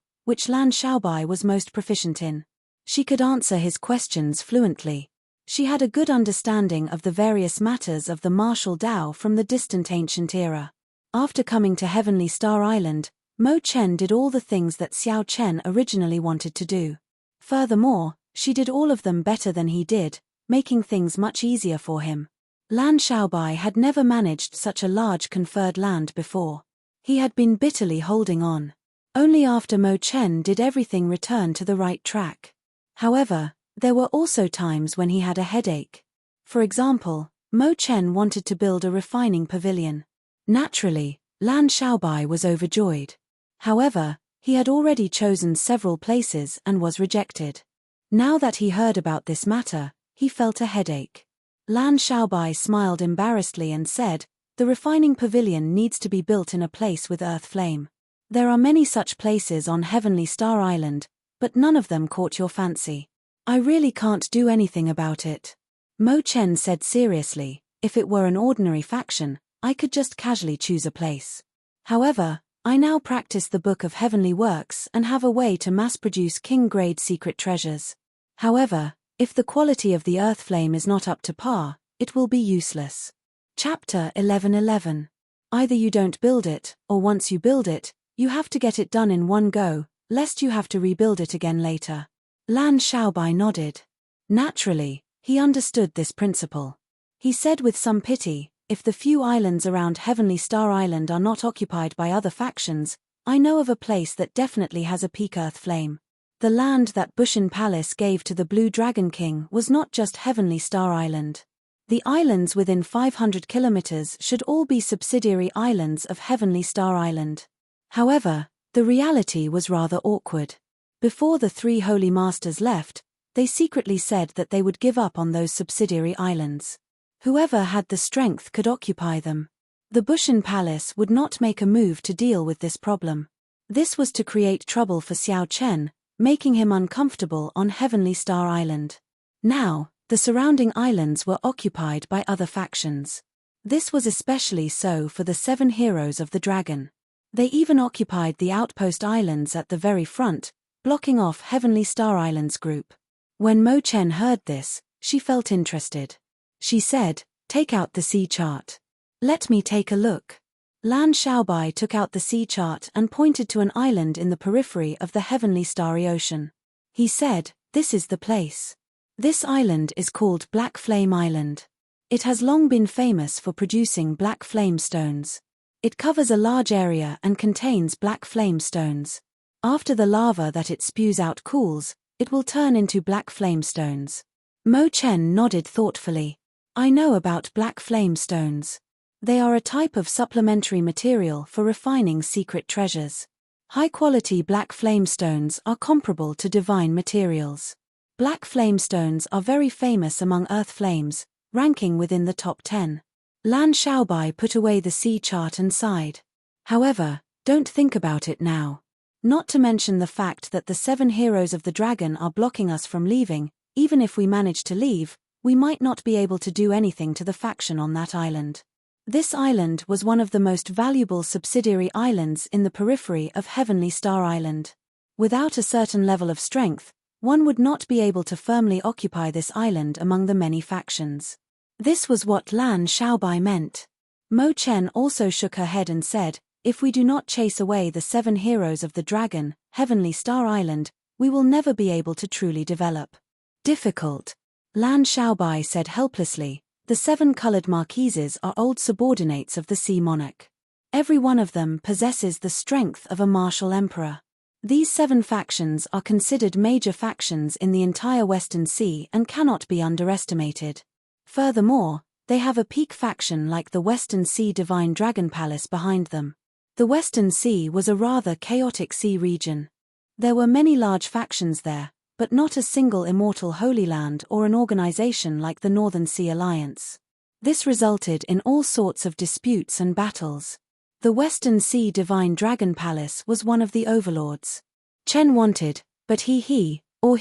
which Lan Shaobai was most proficient in. She could answer his questions fluently. She had a good understanding of the various matters of the martial Dao from the distant ancient era. After coming to Heavenly Star Island, Mo Chen did all the things that Xiao Chen originally wanted to do. Furthermore, she did all of them better than he did, making things much easier for him. Lan Shaobai had never managed such a large conferred land before. He had been bitterly holding on. Only after Mo Chen did everything return to the right track. However, there were also times when he had a headache. For example, Mo Chen wanted to build a refining pavilion. Naturally, Lan Shaobai was overjoyed. However, he had already chosen several places and was rejected. Now that he heard about this matter, he felt a headache. Lan Shaobai smiled embarrassedly and said, the refining pavilion needs to be built in a place with earth flame. There are many such places on Heavenly Star Island, but none of them caught your fancy. I really can't do anything about it. Mo Chen said seriously, if it were an ordinary faction, I could just casually choose a place. However, I now practice the Book of Heavenly Works and have a way to mass-produce king-grade secret treasures. However, if the quality of the earth flame is not up to par, it will be useless. Chapter 11:11. Either you don't build it, or once you build it, you have to get it done in one go, lest you have to rebuild it again later. Lan Shaobai nodded. Naturally, he understood this principle. He said with some pity, if the few islands around Heavenly Star Island are not occupied by other factions, I know of a place that definitely has a peak earth flame. The land that Bushin Palace gave to the Blue Dragon King was not just Heavenly Star Island. The islands within 500 kilometers should all be subsidiary islands of Heavenly Star Island. However, the reality was rather awkward. Before the 3 holy masters left, they secretly said that they would give up on those subsidiary islands. Whoever had the strength could occupy them. The Bushin Palace would not make a move to deal with this problem. This was to create trouble for Xiao Chen, making him uncomfortable on Heavenly Star Island. Now, the surrounding islands were occupied by other factions. This was especially so for the 7 heroes of the dragon. They even occupied the outpost islands at the very front, blocking off Heavenly Star Island's group. When Mo Chen heard this, she felt interested. She said, take out the sea chart. Let me take a look. Lan Shaobai took out the sea chart and pointed to an island in the periphery of the Heavenly Starry Ocean. He said, This is the place. This island is called Black Flame Island. It has long been famous for producing black flame stones. It covers a large area and contains black flame stones. After the lava that it spews out cools, it will turn into black flame stones. Mo Chen nodded thoughtfully. I know about black flame stones. They are a type of supplementary material for refining secret treasures. High-quality black flame stones are comparable to divine materials. Black flame stones are very famous among earth flames, ranking within the top 10. Lan Xiaobai put away the sea chart and sighed. However, don't think about it now. Not to mention the fact that the 7 heroes of the dragon are blocking us from leaving. Even if we manage to leave, we might not be able to do anything to the faction on that island. This island was one of the most valuable subsidiary islands in the periphery of Heavenly Star Island. Without a certain level of strength, one would not be able to firmly occupy this island among the many factions. This was what Lan Xiaobai meant. Mo Chen also shook her head and said, if we do not chase away the 7 heroes of the dragon, Heavenly Star Island, we will never be able to truly develop. Difficult. Lan Xiaobai said helplessly, the 7 colored marquises are old subordinates of the Sea Monarch. Every one of them possesses the strength of a martial emperor. These 7 factions are considered major factions in the entire Western Sea and cannot be underestimated. Furthermore, they have a peak faction like the Western Sea Divine Dragon Palace behind them. The Western Sea was a rather chaotic sea region. There were many large factions there, but not a single Immortal Holy Land or an organization like the Northern Sea Alliance. This resulted in all sorts of disputes and battles. The Western Sea Divine Dragon Palace was one of the overlords. Chen wanted, but he, or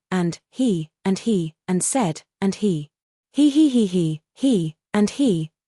and he, and said, and he,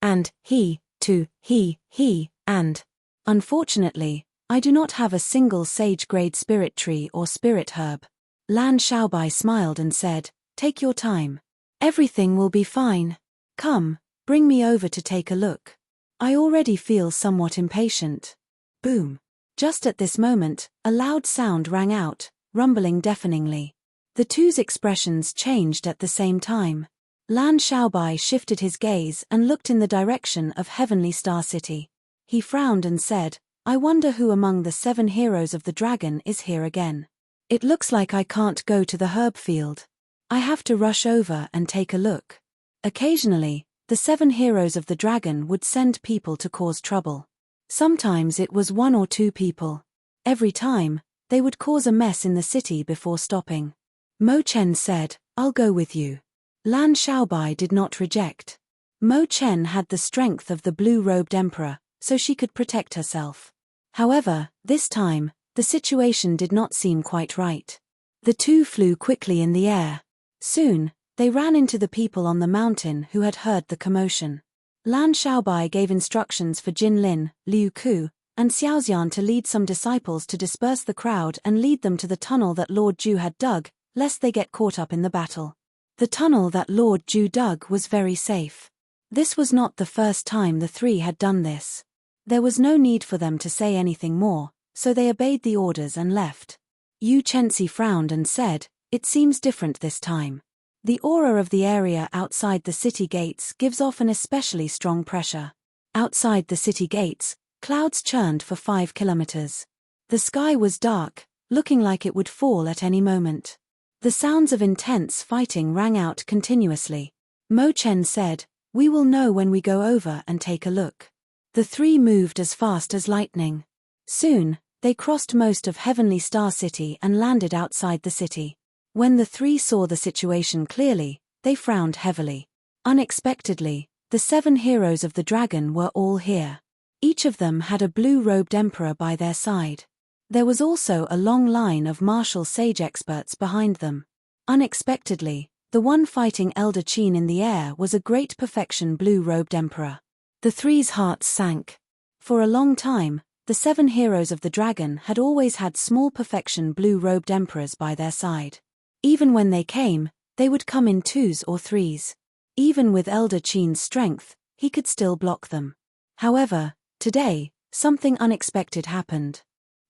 and he, to he, and. Unfortunately, I do not have a single sage-grade spirit tree or spirit herb. Lan Xiaobai smiled and said, take your time. Everything will be fine. Come, bring me over to take a look. I already feel somewhat impatient. Boom. Just at this moment, a loud sound rang out, rumbling deafeningly. The two's expressions changed at the same time. Lan Xiaobai shifted his gaze and looked in the direction of Heavenly Star City. He frowned and said, I wonder who among the 7 heroes of the dragon is here again. It looks like I can't go to the herb field. I have to rush over and take a look. Occasionally, the 7 heroes of the dragon would send people to cause trouble. Sometimes it was 1 or 2 people. Every time, they would cause a mess in the city before stopping. Mo Chen said, I'll go with you. Lan Xiaobai did not reject. Mo Chen had the strength of the blue-robed emperor, so she could protect herself. However, this time, the situation did not seem quite right. The two flew quickly in the air. Soon, they ran into the people on the mountain who had heard the commotion. Lan Xiaobai gave instructions for Jin Lin, Liu Ku, and Xiaoxian to lead some disciples to disperse the crowd and lead them to the tunnel that Lord Ju had dug, lest they get caught up in the battle. The tunnel that Lord Ju dug was very safe. This was not the first time the 3 had done this. There was no need for them to say anything more, so they obeyed the orders and left. Yu Chenxi frowned and said, it seems different this time. The aura of the area outside the city gates gives off an especially strong pressure. Outside the city gates, clouds churned for 5 kilometers. The sky was dark, looking like it would fall at any moment. The sounds of intense fighting rang out continuously. Mo Chen said, we will know when we go over and take a look. The 3 moved as fast as lightning. Soon, they crossed most of Heavenly Star City and landed outside the city. When the 3 saw the situation clearly, they frowned heavily. Unexpectedly, the 7 heroes of the dragon were all here. Each of them had a blue-robed emperor by their side. There was also a long line of martial sage experts behind them. Unexpectedly, the one fighting Elder Qin in the air was a great perfection blue-robed emperor. The 3's hearts sank. For a long time, the 7 heroes of the dragon had always had small perfection blue-robed emperors by their side. Even when they came, they would come in 2s or 3s. Even with Elder Qin's strength, he could still block them. However, today, something unexpected happened.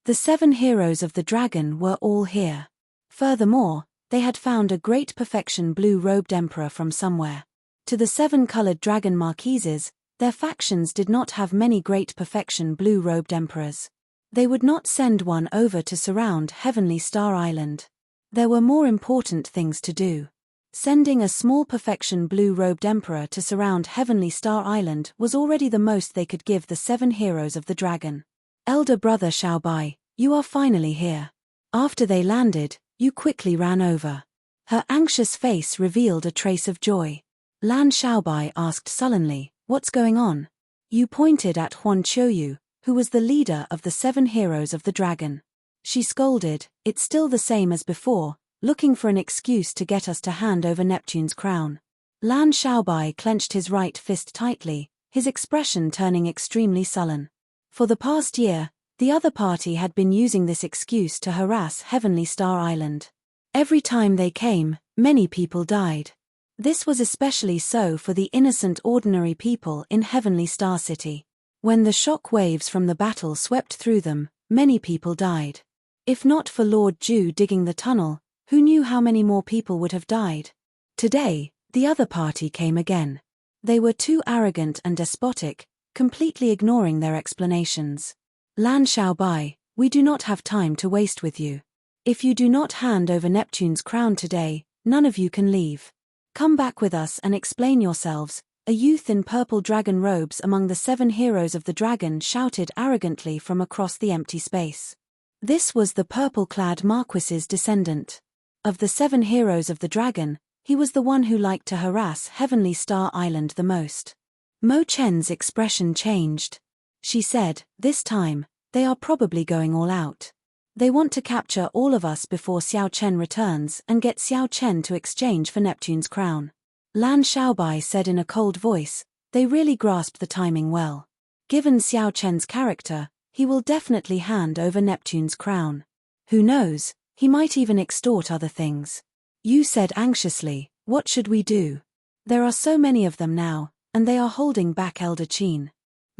The 7 heroes of the dragon were all here. Furthermore, they had found a great perfection blue-robed emperor from somewhere. To the 7-colored dragon marquises, their factions did not have many great perfection blue-robed emperors. They would not send one over to surround Heavenly Star Island. There were more important things to do. Sending a small perfection blue-robed emperor to surround Heavenly Star Island was already the most they could give the 7 heroes of the dragon. Elder brother Xiaobai, you are finally here. After they landed, you quickly ran over. Her anxious face revealed a trace of joy. Lan Xiaobai asked sullenly, what's going on? You pointed at Huan Qiuyu, who was the leader of the 7 heroes of the dragon. She scolded, it's still the same as before, looking for an excuse to get us to hand over Neptune's crown. Lan Xiaobai clenched his right fist tightly, his expression turning extremely sullen. For the past year, the other party had been using this excuse to harass Heavenly Star Island. Every time they came, many people died. This was especially so for the innocent ordinary people in Heavenly Star City. When the shock waves from the battle swept through them, many people died. If not for Lord Ju digging the tunnel, who knew how many more people would have died? Today, the other party came again. They were too arrogant and despotic, completely ignoring their explanations. Lan Xiaobai, we do not have time to waste with you. If you do not hand over Neptune's crown today, none of you can leave. Come back with us and explain yourselves, a youth in purple dragon robes among the 7 heroes of the dragon shouted arrogantly from across the empty space. This was the purple-clad Marquis's descendant. Of the 7 heroes of the dragon, he was the one who liked to harass Heavenly Star Island the most. Mo Chen's expression changed. She said, this time, they are probably going all out. They want to capture all of us before Xiao Chen returns and get Xiao Chen to exchange for Neptune's crown. Lan Xiaobai said in a cold voice, they really grasped the timing well. Given Xiao Chen's character, he will definitely hand over Neptune's crown. Who knows, he might even extort other things. You said anxiously, what should we do? There are so many of them now, and they are holding back Elder Qin.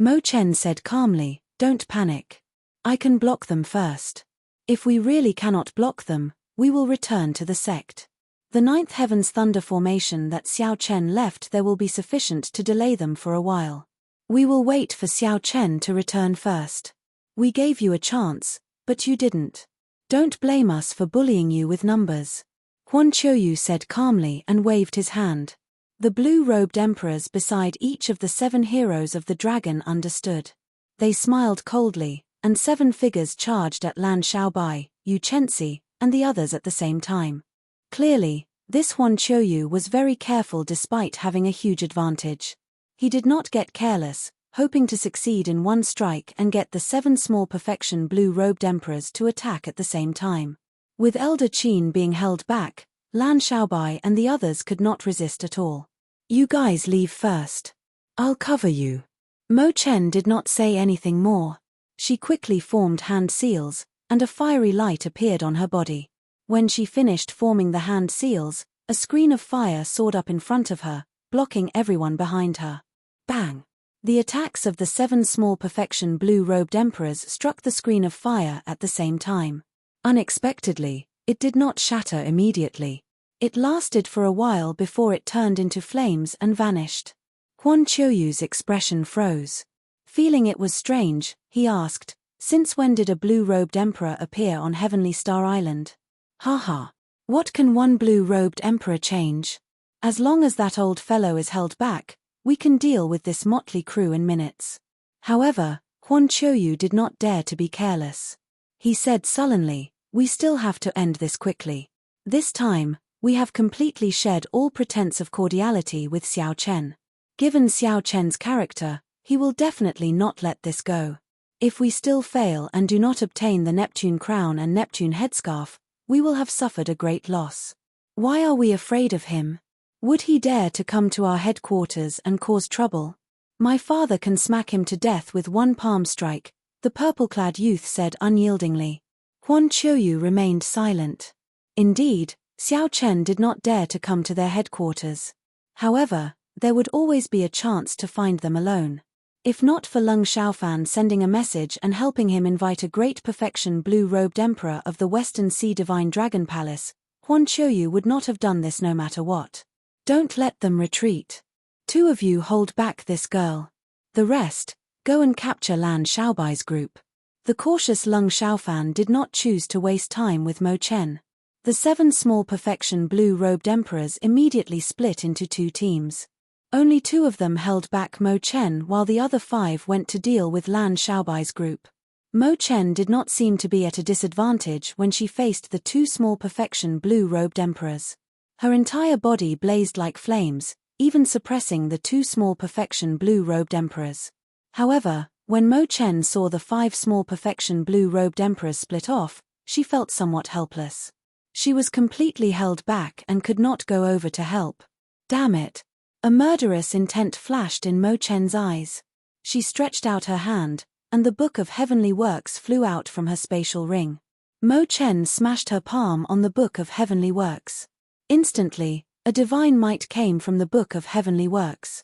Mo Chen said calmly, don't panic. I can block them first. If we really cannot block them, we will return to the sect. The 9th Heaven's Thunder formation that Xiao Chen left there will be sufficient to delay them for a while. We will wait for Xiao Chen to return first. We gave you a chance, but you didn't. Don't blame us for bullying you with numbers. Huan Qiuyu said calmly and waved his hand. The blue-robed emperors beside each of the 7 heroes of the dragon understood. They smiled coldly, and 7 figures charged at Lan Xiaobai, Yu Chenxi, and the others at the same time. Clearly, this Huan Qiuyu was very careful despite having a huge advantage. He did not get careless, hoping to succeed in one strike and get the 7 small perfection blue-robed emperors to attack at the same time. With Elder Qin being held back, Lan Xiaobai and the others could not resist at all. You guys leave first. I'll cover you. Mo Chen did not say anything more. She quickly formed hand seals, and a fiery light appeared on her body. When she finished forming the hand seals, a screen of fire soared up in front of her, blocking everyone behind her. Bang! The attacks of the 7 small perfection blue-robed emperors struck the screen of fire at the same time. Unexpectedly, it did not shatter immediately. It lasted for a while before it turned into flames and vanished. Huan Qiuyu's expression froze. Feeling it was strange, he asked, since when did a blue-robed emperor appear on Heavenly Star Island? Haha. What can one blue-robed emperor change? As long as that old fellow is held back, we can deal with this motley crew in minutes. However, Huan Qiuyu did not dare to be careless. He said sullenly, we still have to end this quickly. This time, we have completely shed all pretense of cordiality with Xiao Chen. Given Xiao Chen's character, he will definitely not let this go. If we still fail and do not obtain the Neptune crown and Neptune headscarf, we will have suffered a great loss. Why are we afraid of him? Would he dare to come to our headquarters and cause trouble? My father can smack him to death with one palm strike, the purple-clad youth said unyieldingly. Huan Qiuyu remained silent. Indeed, Xiao Chen did not dare to come to their headquarters. However, there would always be a chance to find them alone. If not for Lung Xiaofan sending a message and helping him invite a great perfection blue-robed emperor of the Western Sea Divine Dragon Palace, Huan Qiuyu would not have done this no matter what. Don't let them retreat. 2 of you hold back this girl. The rest, go and capture Lan Xiaobai's group. The cautious Lung Xiaofan did not choose to waste time with Mo Chen. The 7 small perfection blue-robed emperors immediately split into 2 teams. Only 2 of them held back Mo Chen while the other 5 went to deal with Lan Xiaobai's group. Mo Chen did not seem to be at a disadvantage when she faced the 2 small perfection blue-robed emperors. Her entire body blazed like flames, even suppressing the 2 small perfection blue-robed emperors. However, when Mo Chen saw the 5 small perfection blue-robed emperors split off, she felt somewhat helpless. She was completely held back and could not go over to help. Damn it! A murderous intent flashed in Mo Chen's eyes. She stretched out her hand, and the Book of Heavenly Works flew out from her spatial ring. Mo Chen smashed her palm on the Book of Heavenly Works. Instantly, a divine might came from the Book of Heavenly Works.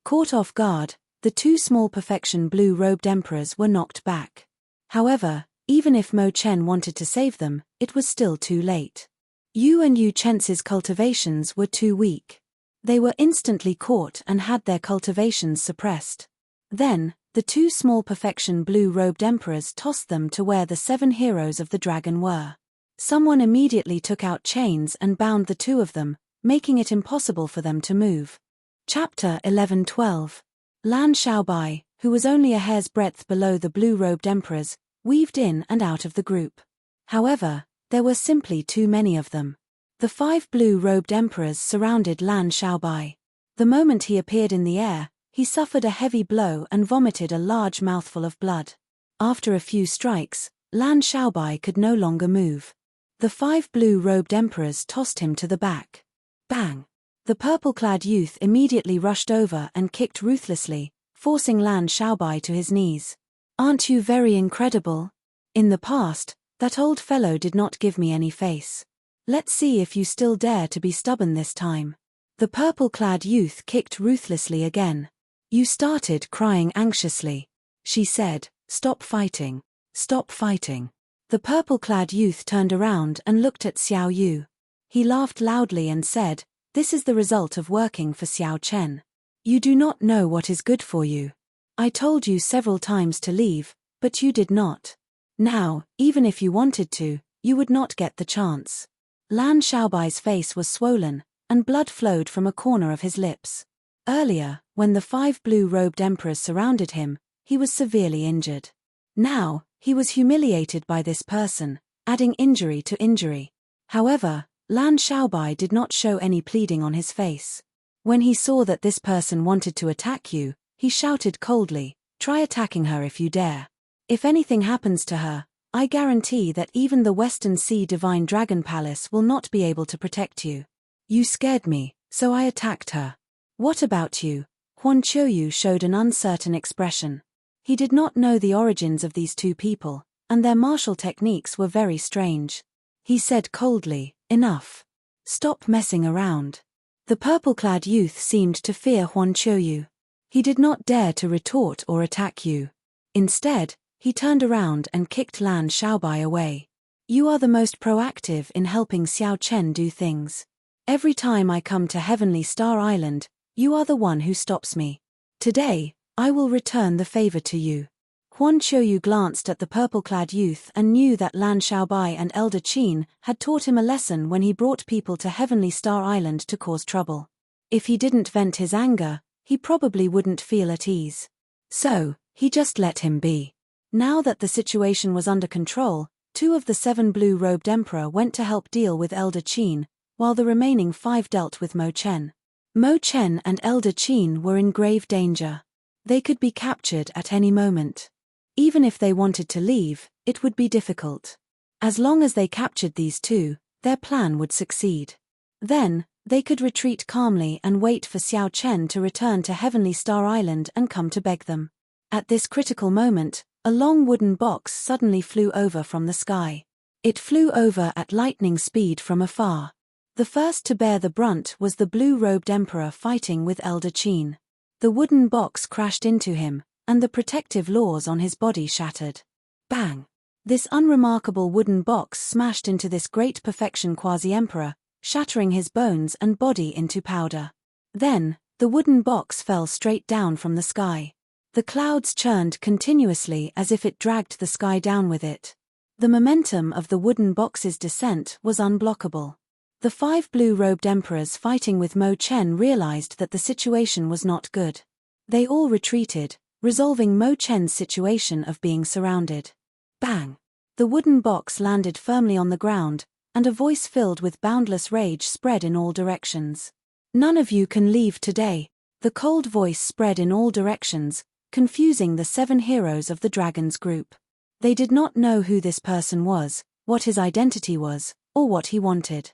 Caught off guard, the 2 small perfection blue-robed emperors were knocked back. However, even if Mo Chen wanted to save them, it was still too late. Yu and Yu Chen's cultivations were too weak. They were instantly caught and had their cultivations suppressed. Then, the 2 small perfection blue-robed emperors tossed them to where the 7 heroes of the dragon were. Someone immediately took out chains and bound the 2 of them, making it impossible for them to move. Chapter 11-12. Lan Xiaobai, who was only a hair's breadth below the blue-robed emperors, weaved in and out of the group. However, there were simply too many of them. The 5 blue-robed emperors surrounded Lan Xiaobai. The moment he appeared in the air, he suffered a heavy blow and vomited a large mouthful of blood. After a few strikes, Lan Xiaobai could no longer move. The 5 blue-robed emperors tossed him to the back. Bang! The purple-clad youth immediately rushed over and kicked ruthlessly, forcing Lan Xiaobai to his knees. Aren't you very incredible? In the past, that old fellow did not give me any face. Let's see if you still dare to be stubborn this time. The purple-clad youth kicked ruthlessly again. You started crying anxiously. She said, "Stop fighting. Stop fighting." The purple-clad youth turned around and looked at Xiao Yu. He laughed loudly and said, "This is the result of working for Xiao Chen. You do not know what is good for you. I told you several times to leave, but you did not. Now, even if you wanted to, you would not get the chance." Lan Xiaobai's face was swollen, and blood flowed from a corner of his lips. Earlier, when the 5 blue-robed emperors surrounded him, he was severely injured. Now, he was humiliated by this person, adding injury to injury. However, Lan Xiaobai did not show any pleading on his face. When he saw that this person wanted to attack you, he shouted coldly, "Try attacking her if you dare. If anything happens to her, I guarantee that even the Western Sea Divine Dragon Palace will not be able to protect you. You scared me, so I attacked her. What about you?" Huan Qiuyu showed an uncertain expression. He did not know the origins of these 2 people, and their martial techniques were very strange. He said coldly, "Enough. Stop messing around." The purple-clad youth seemed to fear Huan Qiuyu. He did not dare to retort or attack you. Instead, he turned around and kicked Lan Xiaobai away. "You are the most proactive in helping Xiao Chen do things. Every time I come to Heavenly Star Island, you are the one who stops me. Today, I will return the favor to you." Huan Qiuyu glanced at the purple-clad youth and knew that Lan Xiaobai and Elder Qin had taught him a lesson when he brought people to Heavenly Star Island to cause trouble. If he didn't vent his anger, he probably wouldn't feel at ease. So, he just let him be. Now that the situation was under control, 2 of the 7 blue-robed emperor went to help deal with Elder Qin, while the remaining 5 dealt with Mo Chen. Mo Chen and Elder Qin were in grave danger. They could be captured at any moment. Even if they wanted to leave, it would be difficult. As long as they captured these 2, their plan would succeed. Then, they could retreat calmly and wait for Xiao Chen to return to Heavenly Star Island and come to beg them. At this critical moment, a long wooden box suddenly flew over from the sky. It flew over at lightning speed from afar. The first to bear the brunt was the blue-robed emperor fighting with Elder Qin. The wooden box crashed into him, and the protective laws on his body shattered. Bang! This unremarkable wooden box smashed into this great perfection quasi-emperor, shattering his bones and body into powder. Then, the wooden box fell straight down from the sky. The clouds churned continuously as if it dragged the sky down with it. The momentum of the wooden box's descent was unblockable. The 5 blue-robed emperors fighting with Mo Chen realized that the situation was not good. They all retreated, resolving Mo Chen's situation of being surrounded. Bang! The wooden box landed firmly on the ground, and a voice filled with boundless rage spread in all directions. "None of you can leave today." The cold voice spread in all directions, confusing the 7 heroes of the dragon's group. They did not know who this person was, what his identity was, or what he wanted.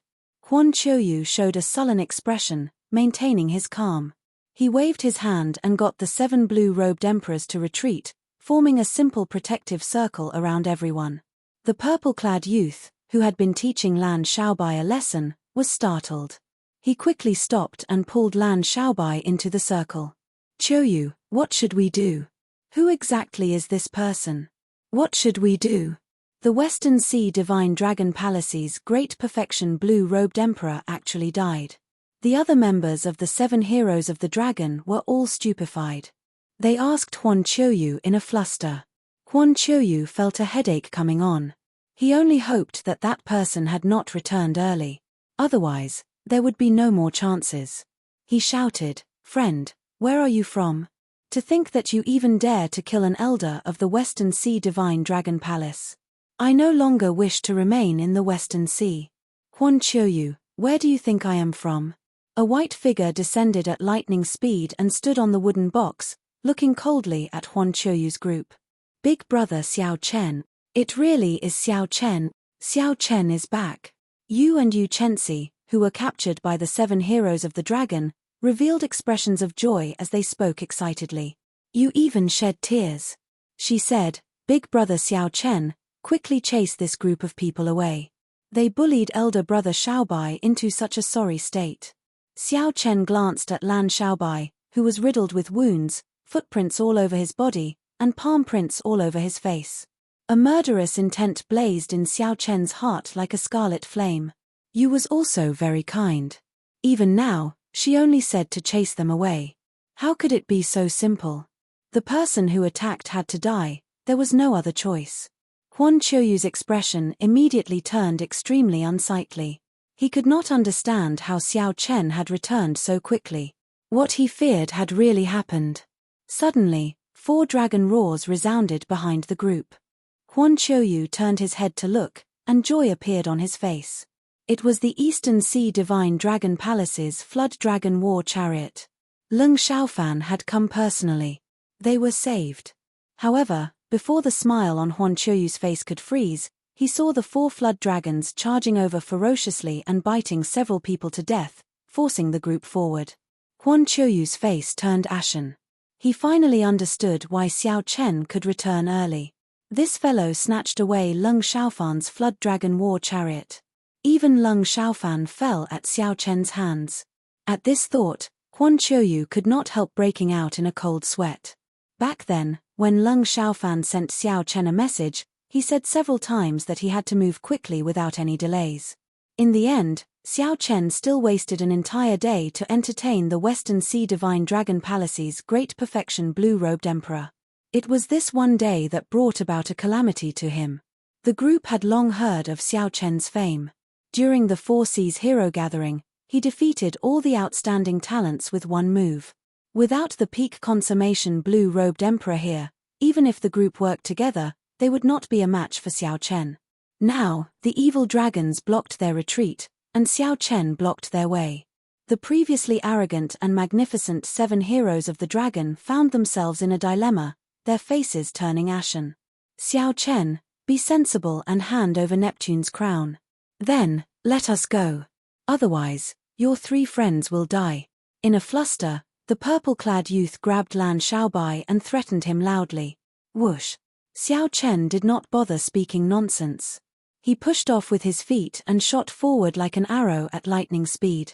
Huan Qiuyu showed a sullen expression, maintaining his calm. He waved his hand and got the 7 blue-robed emperors to retreat, forming a simple protective circle around everyone. The purple-clad youth, who had been teaching Lan Xiaobai a lesson, was startled. He quickly stopped and pulled Lan Xiaobai into the circle. "Qiuyu, what should we do? Who exactly is this person? What should we do?" The Western Sea Divine Dragon Palace's great perfection blue-robed emperor actually died. The other members of the 7 heroes of the dragon were all stupefied. They asked Huan Qiuyu in a fluster. Huan Qiuyu felt a headache coming on. He only hoped that that person had not returned early. Otherwise, there would be no more chances. He shouted, "Friend, where are you from? To think that you even dare to kill an elder of the Western Sea Divine Dragon Palace. I no longer wish to remain in the Western Sea. Huan Qiuyu, where do you think I am from?" A white figure descended at lightning speed and stood on the wooden box, looking coldly at Huan Qiuyu's group. "Big brother Xiao Chen. It really is Xiao Chen. Xiao Chen is back." Yu and Yu Chenxi, who were captured by the 7 heroes of the dragon, revealed expressions of joy as they spoke excitedly. "You even shed tears." She said, "Big brother Xiao Chen, quickly chase this group of people away. They bullied elder brother Xiaobai into such a sorry state." Xiao Chen glanced at Lan Xiaobai, who was riddled with wounds, footprints all over his body, and palm prints all over his face. A murderous intent blazed in Xiao Chen's heart like a scarlet flame. Yu was also very kind. Even now, she only said to chase them away. How could it be so simple? The person who attacked had to die, there was no other choice. Huan Qiuyu's expression immediately turned extremely unsightly. He could not understand how Xiao Chen had returned so quickly. What he feared had really happened. Suddenly, 4 dragon roars resounded behind the group. Huan Qiuyu turned his head to look, and joy appeared on his face. It was the Eastern Sea Divine Dragon Palace's Flood Dragon War Chariot. Leng Xiaofan had come personally. They were saved. However, before the smile on Huan Qiuyu's face could freeze, he saw the 4 flood dragons charging over ferociously and biting several people to death, forcing the group forward. Huan Qiuyu's face turned ashen. He finally understood why Xiao Chen could return early. This fellow snatched away Leng Xiaofan's Flood Dragon War Chariot. Even Leng Xiaofan fell at Xiao Chen's hands. At this thought, Huan Qiuyu could not help breaking out in a cold sweat. Back then, when Leng Xiaofan sent Xiao Chen a message, he said several times that he had to move quickly without any delays. In the end, Xiao Chen still wasted an entire day to entertain the Western Sea Divine Dragon Palace's great perfection blue-robed emperor. It was this one day that brought about a calamity to him. The group had long heard of Xiao Chen's fame. During the 4 Seas Hero Gathering, he defeated all the outstanding talents with one move. Without the peak consummation blue-robed emperor here, even if the group worked together, they would not be a match for Xiao Chen. Now, the evil dragons blocked their retreat, and Xiao Chen blocked their way. The previously arrogant and magnificent 7 heroes of the dragon found themselves in a dilemma, their faces turning ashen. "Xiao Chen, be sensible and hand over Neptune's crown. Then, let us go. Otherwise, your 3 friends will die." In a fluster, the purple-clad youth grabbed Lan Xiaobai and threatened him loudly. Whoosh! Xiao Chen did not bother speaking nonsense. He pushed off with his feet and shot forward like an arrow at lightning speed.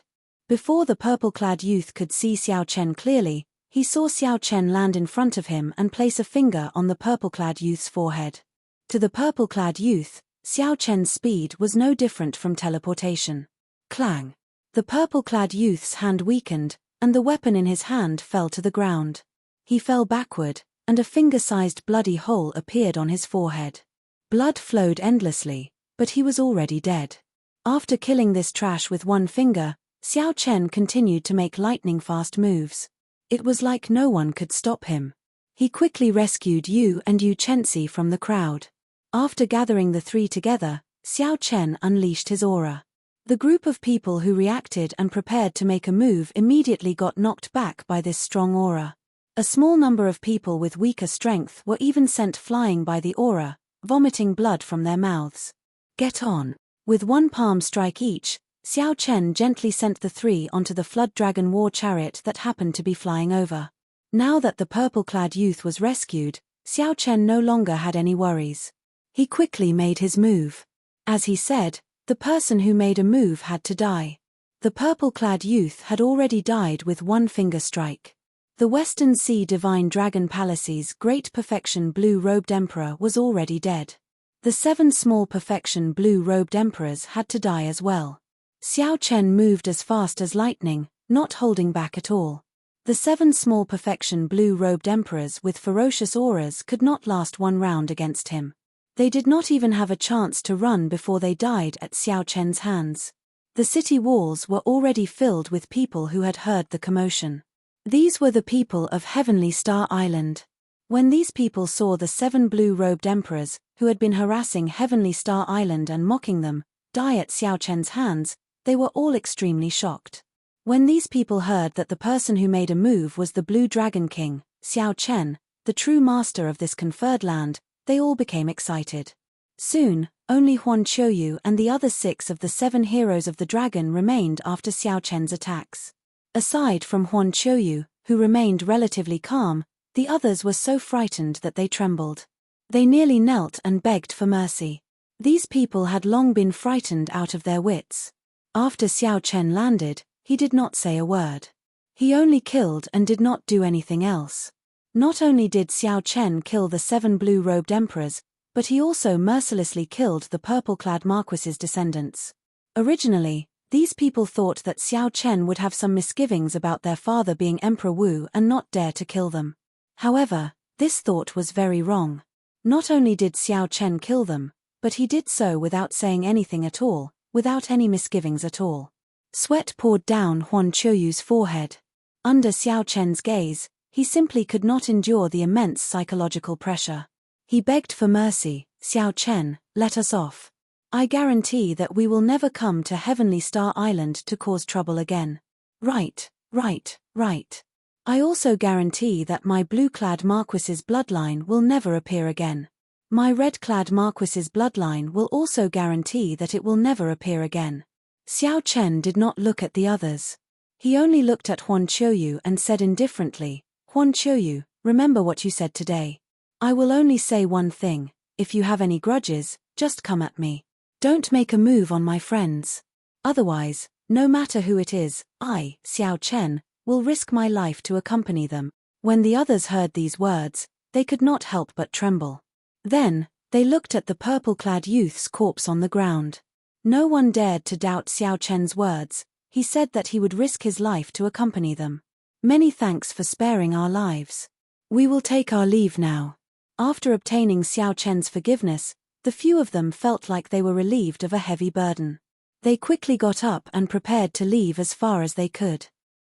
Before the purple-clad youth could see Xiao Chen clearly, He saw Xiao Chen land in front of him and place a finger on the purple-clad youth's forehead. To the purple-clad youth, Xiao Chen's speed was no different from teleportation. Clang! The purple-clad youth's hand weakened, and the weapon in his hand fell to the ground. He fell backward, and a finger-sized bloody hole appeared on his forehead. Blood flowed endlessly, but he was already dead. After killing this trash with one finger, Xiao Chen continued to make lightning-fast moves. It was like no one could stop him. He quickly rescued Yu and Yu Chenxi from the crowd. After gathering the three together, Xiao Chen unleashed his aura. The group of people who reacted and prepared to make a move immediately got knocked back by this strong aura. A small number of people with weaker strength were even sent flying by the aura, vomiting blood from their mouths. Get on. With one palm strike each, Xiao Chen gently sent the three onto the Flood Dragon war chariot that happened to be flying over. Now that the purple-clad youth was rescued, Xiao Chen no longer had any worries. He quickly made his move. As he said, the person who made a move had to die. The purple-clad youth had already died with one finger strike. The Western Sea Divine Dragon Palace's Great Perfection Blue-Robed Emperor was already dead. The 7 small Perfection Blue-Robed Emperors had to die as well. Xiao Chen moved as fast as lightning, not holding back at all. The 7 small Perfection Blue-Robed Emperors with ferocious auras could not last one round against him. They did not even have a chance to run before they died at Xiao Chen's hands. The city walls were already filled with people who had heard the commotion. These were the people of Heavenly Star Island. When these people saw the 7 blue-robed emperors, who had been harassing Heavenly Star Island and mocking them, die at Xiao Chen's hands, they were all extremely shocked. When these people heard that the person who made a move was the Blue Dragon King, Xiao Chen, the true master of this conferred land, they all became excited. Soon, only Huan Qiuyu and the other 6 of the 7 heroes of the dragon remained after Xiao Chen's attacks. Aside from Huan Qiuyu, who remained relatively calm, the others were so frightened that they trembled. They nearly knelt and begged for mercy. These people had long been frightened out of their wits. After Xiao Chen landed, he did not say a word. He only killed and did not do anything else. Not only did Xiao Chen kill the 7 blue-robed emperors, but he also mercilessly killed the purple-clad Marquis's descendants. Originally, these people thought that Xiao Chen would have some misgivings about their father being Emperor Wu and not dare to kill them. However, this thought was very wrong. Not only did Xiao Chen kill them, but he did so without saying anything at all, without any misgivings at all. Sweat poured down Huan Qiuyu's forehead. Under Xiao Chen's gaze, he simply could not endure the immense psychological pressure. He begged for mercy. Xiao Chen, let us off. I guarantee that we will never come to Heavenly Star Island to cause trouble again. Right. I also guarantee that my blue-clad Marquis's bloodline will never appear again. My red-clad Marquis's bloodline will also guarantee that it will never appear again. Xiao Chen did not look at the others. He only looked at Huan Qiuyu and said indifferently, Huan Qiuyu, remember what you said today. I will only say one thing, if you have any grudges, just come at me. Don't make a move on my friends. Otherwise, no matter who it is, I, Xiao Chen, will risk my life to accompany them. When the others heard these words, they could not help but tremble. Then, they looked at the purple-clad youth's corpse on the ground. No one dared to doubt Xiao Chen's words. He said that he would risk his life to accompany them. Many thanks for sparing our lives. We will take our leave now. After obtaining Xiao Chen's forgiveness, the few of them felt like they were relieved of a heavy burden. They quickly got up and prepared to leave as far as they could.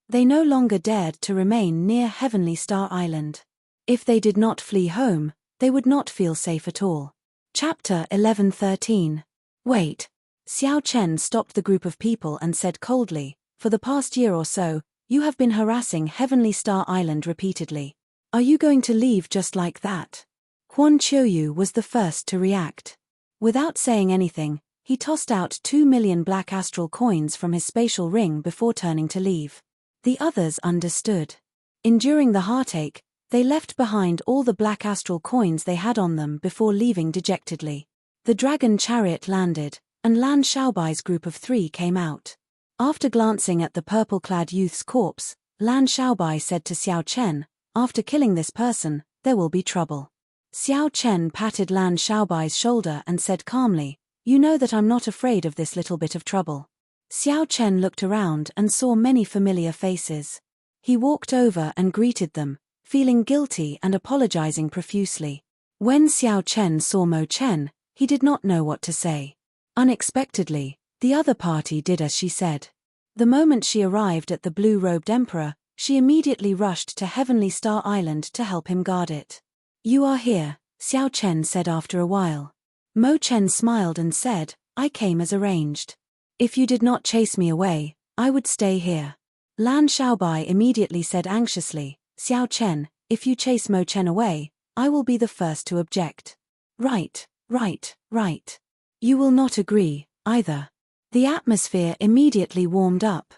They no longer dared to remain near Heavenly Star Island. If they did not flee home, they would not feel safe at all. Chapter 11:13. Wait. Xiao Chen stopped the group of people and said coldly, for the past year or so, you have been harassing Heavenly Star Island repeatedly. Are you going to leave just like that? Huan Qiuyu was the first to react. Without saying anything, he tossed out 2 million black astral coins from his spatial ring before turning to leave. The others understood. Enduring the heartache, they left behind all the black astral coins they had on them before leaving dejectedly. The dragon chariot landed, and Lan Xiaobai's group of 3 came out. After glancing at the purple-clad youth's corpse, Lan Shaobai said to Xiao Chen, after killing this person, there will be trouble. Xiao Chen patted Lan Shaobai's shoulder and said calmly, you know that I'm not afraid of this little bit of trouble. Xiao Chen looked around and saw many familiar faces. He walked over and greeted them, feeling guilty and apologizing profusely. When Xiao Chen saw Mo Chen, he did not know what to say. Unexpectedly, the other party did as she said. The moment she arrived at the blue-robed emperor, she immediately rushed to Heavenly Star Island to help him guard it. You are here, Xiao Chen said after a while. Mo Chen smiled and said, I came as arranged. If you did not chase me away, I would stay here. Lan Shaobai immediately said anxiously, Xiao Chen, if you chase Mo Chen away, I will be the first to object. Right. You will not agree, either. The atmosphere immediately warmed up.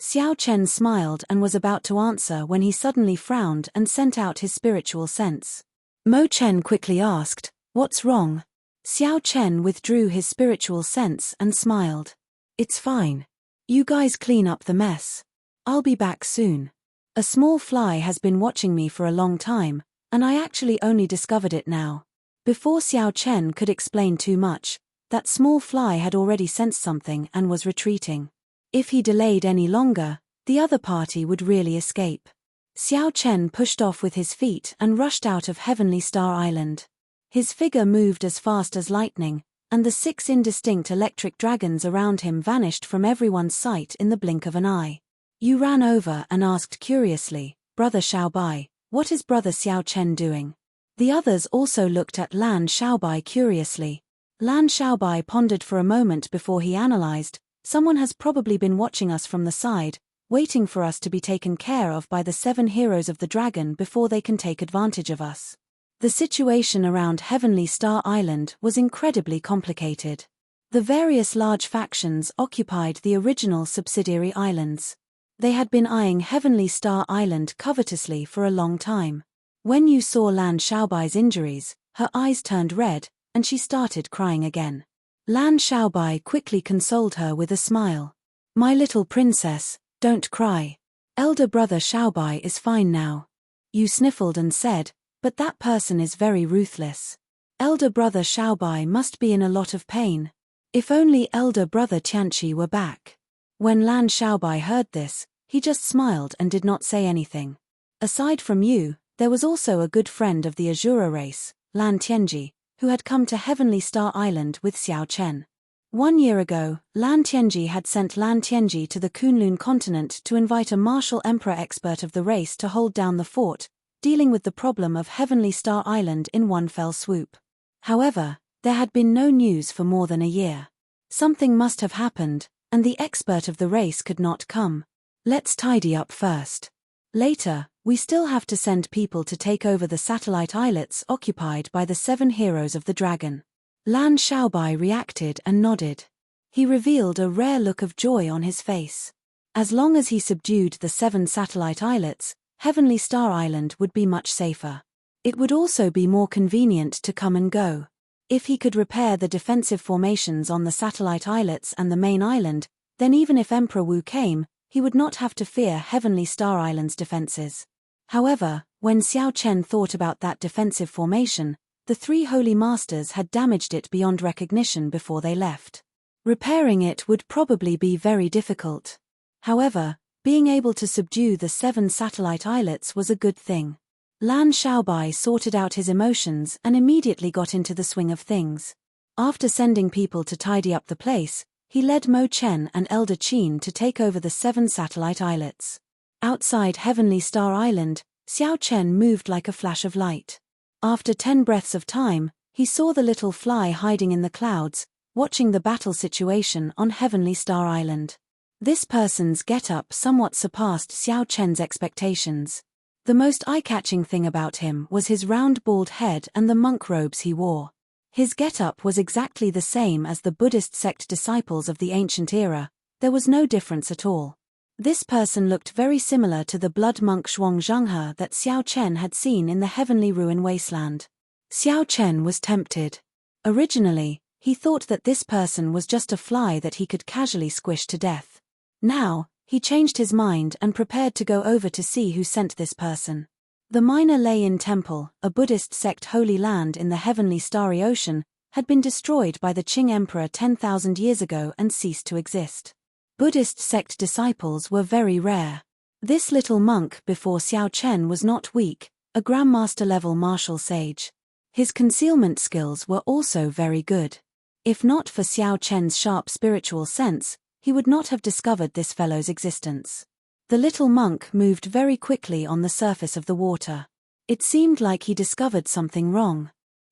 Xiao Chen smiled and was about to answer when he suddenly frowned and sent out his spiritual sense. Mo Chen quickly asked, what's wrong? Xiao Chen withdrew his spiritual sense and smiled. It's fine. You guys clean up the mess. I'll be back soon. A small fly has been watching me for a long time, and I actually only discovered it now. Before Xiao Chen could explain too much, that small fly had already sensed something and was retreating. If he delayed any longer, the other party would really escape. Xiao Chen pushed off with his feet and rushed out of Heavenly Star Island. His figure moved as fast as lightning, and the 6 indistinct electric dragons around him vanished from everyone's sight in the blink of an eye. Yu ran over and asked curiously, Brother Shaobai, what is Brother Xiao Chen doing? The others also looked at Lan Shaobai curiously. Lan Shaobai pondered for a moment before he analyzed, someone has probably been watching us from the side, waiting for us to be taken care of by the 7 heroes of the dragon before they can take advantage of us. The situation around Heavenly Star Island was incredibly complicated. The various large factions occupied the original subsidiary islands. They had been eyeing Heavenly Star Island covetously for a long time. When you saw Lan Shaobai's injuries, her eyes turned red, and she started crying again. Lan Shaobai quickly consoled her with a smile. My little princess, don't cry. Elder brother Shaobai is fine now. Yu sniffled and said, but that person is very ruthless. Elder brother Shaobai must be in a lot of pain. If only elder brother Tianqi were back. When Lan Shaobai heard this, he just smiled and did not say anything. Aside from Yu, there was also a good friend of the Azura race, Lan Tianji, who had come to Heavenly Star Island with Xiao Chen. 1 year ago, Lan Tianji had sent Lan Tianji to the Kunlun continent to invite a martial emperor expert of the race to hold down the fort, dealing with the problem of Heavenly Star Island in one fell swoop. However, there had been no news for more than a year. Something must have happened, and the expert of the race could not come. Let's tidy up first. Later, we still have to send people to take over the satellite islets occupied by the 7 heroes of the dragon. Lan Shaobai reacted and nodded. He revealed a rare look of joy on his face. As long as he subdued the 7 satellite islets, Heavenly Star Island would be much safer. It would also be more convenient to come and go. If he could repair the defensive formations on the satellite islets and the main island, then even if Emperor Wu came, he would not have to fear Heavenly Star Island's defenses. However, when Xiao Chen thought about that defensive formation, the 3 holy masters had damaged it beyond recognition before they left. Repairing it would probably be very difficult. However, being able to subdue the 7 satellite islets was a good thing. Lan Shaobai sorted out his emotions and immediately got into the swing of things. After sending people to tidy up the place, he led Mo Chen and Elder Qin to take over the 7 satellite islets. Outside Heavenly Star Island, Xiao Chen moved like a flash of light. After 10 breaths of time, he saw the little fly hiding in the clouds, watching the battle situation on Heavenly Star Island. This person's get-up somewhat surpassed Xiao Chen's expectations. The most eye-catching thing about him was his round bald head and the monk robes he wore. His get-up was exactly the same as the Buddhist sect disciples of the ancient era. There was no difference at all. This person looked very similar to the blood monk Shuang Zhenghe that Xiao Chen had seen in the heavenly ruin wasteland. Xiao Chen was tempted. Originally, he thought that this person was just a fly that he could casually squish to death. Now, he changed his mind and prepared to go over to see who sent this person. The minor Lei-Yin Temple, a Buddhist sect holy land in the heavenly starry ocean, had been destroyed by the Qing Emperor 10,000 years ago and ceased to exist. Buddhist sect disciples were very rare. This little monk before Xiao Chen was not weak, a grandmaster-level martial sage. His concealment skills were also very good. If not for Xiao Chen's sharp spiritual sense, he would not have discovered this fellow's existence. The little monk moved very quickly on the surface of the water. It seemed like he discovered something wrong.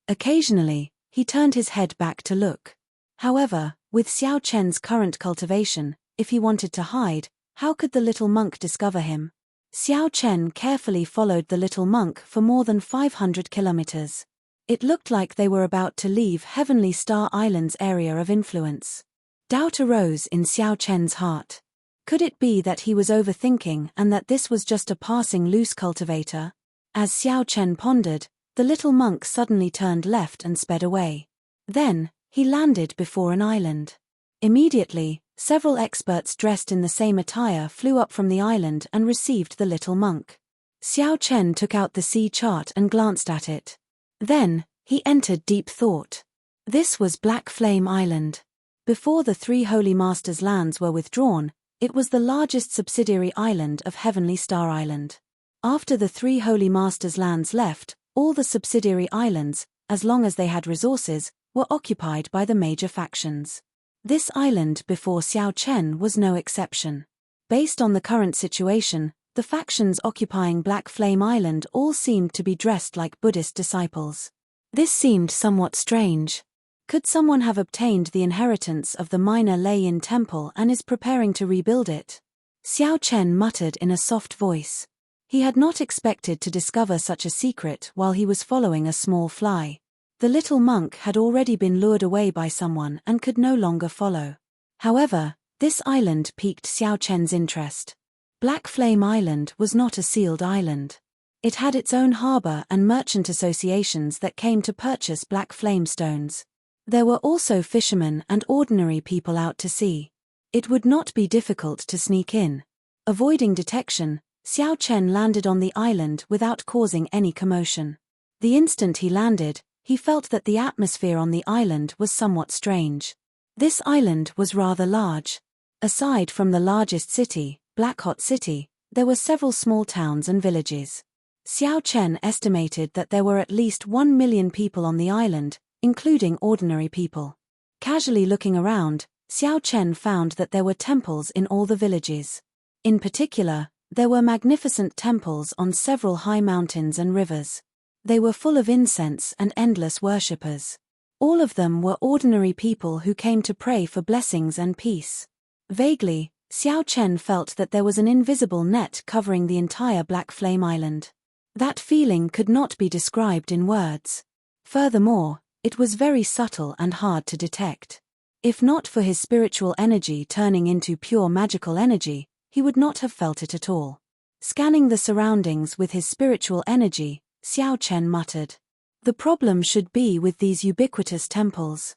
Occasionally, he turned his head back to look. However, with Xiao Chen's current cultivation, if he wanted to hide, how could the little monk discover him? Xiao Chen carefully followed the little monk for more than 500 kilometers. It looked like they were about to leave Heavenly Star Island's area of influence. Doubt arose in Xiao Chen's heart. Could it be that he was overthinking and that this was just a passing loose cultivator? As Xiao Chen pondered, the little monk suddenly turned left and sped away. Then, he landed before an island. Immediately, several experts dressed in the same attire flew up from the island and received the little monk. Xiao Chen took out the sea chart and glanced at it. Then, he entered deep thought. This was Black Flame Island. Before the three Holy Masters' lands were withdrawn, it was the largest subsidiary island of Heavenly Star Island. After the three Holy Masters' lands left, all the subsidiary islands, as long as they had resources, were occupied by the major factions. This island before Xiao Chen was no exception. Based on the current situation, the factions occupying Black Flame Island all seemed to be dressed like Buddhist disciples. This seemed somewhat strange. Could someone have obtained the inheritance of the minor Lei-Yin Temple and is preparing to rebuild it? Xiao Chen muttered in a soft voice. He had not expected to discover such a secret while he was following a small fly. The little monk had already been lured away by someone and could no longer follow. However, this island piqued Xiao Chen's interest. Black Flame Island was not a sealed island. It had its own harbor and merchant associations that came to purchase black flame stones. There were also fishermen and ordinary people out to sea. It would not be difficult to sneak in. Avoiding detection, Xiao Chen landed on the island without causing any commotion. The instant he landed, he felt that the atmosphere on the island was somewhat strange. This island was rather large. Aside from the largest city, Black Hot City, there were several small towns and villages. Xiao Chen estimated that there were at least 1 million people on the island, including ordinary people. Casually looking around, Xiao Chen found that there were temples in all the villages. In particular, there were magnificent temples on several high mountains and rivers. They were full of incense and endless worshippers. All of them were ordinary people who came to pray for blessings and peace. Vaguely, Xiao Chen felt that there was an invisible net covering the entire Black Flame Island. That feeling could not be described in words. Furthermore, it was very subtle and hard to detect. If not for his spiritual energy turning into pure magical energy, he would not have felt it at all. Scanning the surroundings with his spiritual energy, Xiao Chen muttered. The problem should be with these ubiquitous temples.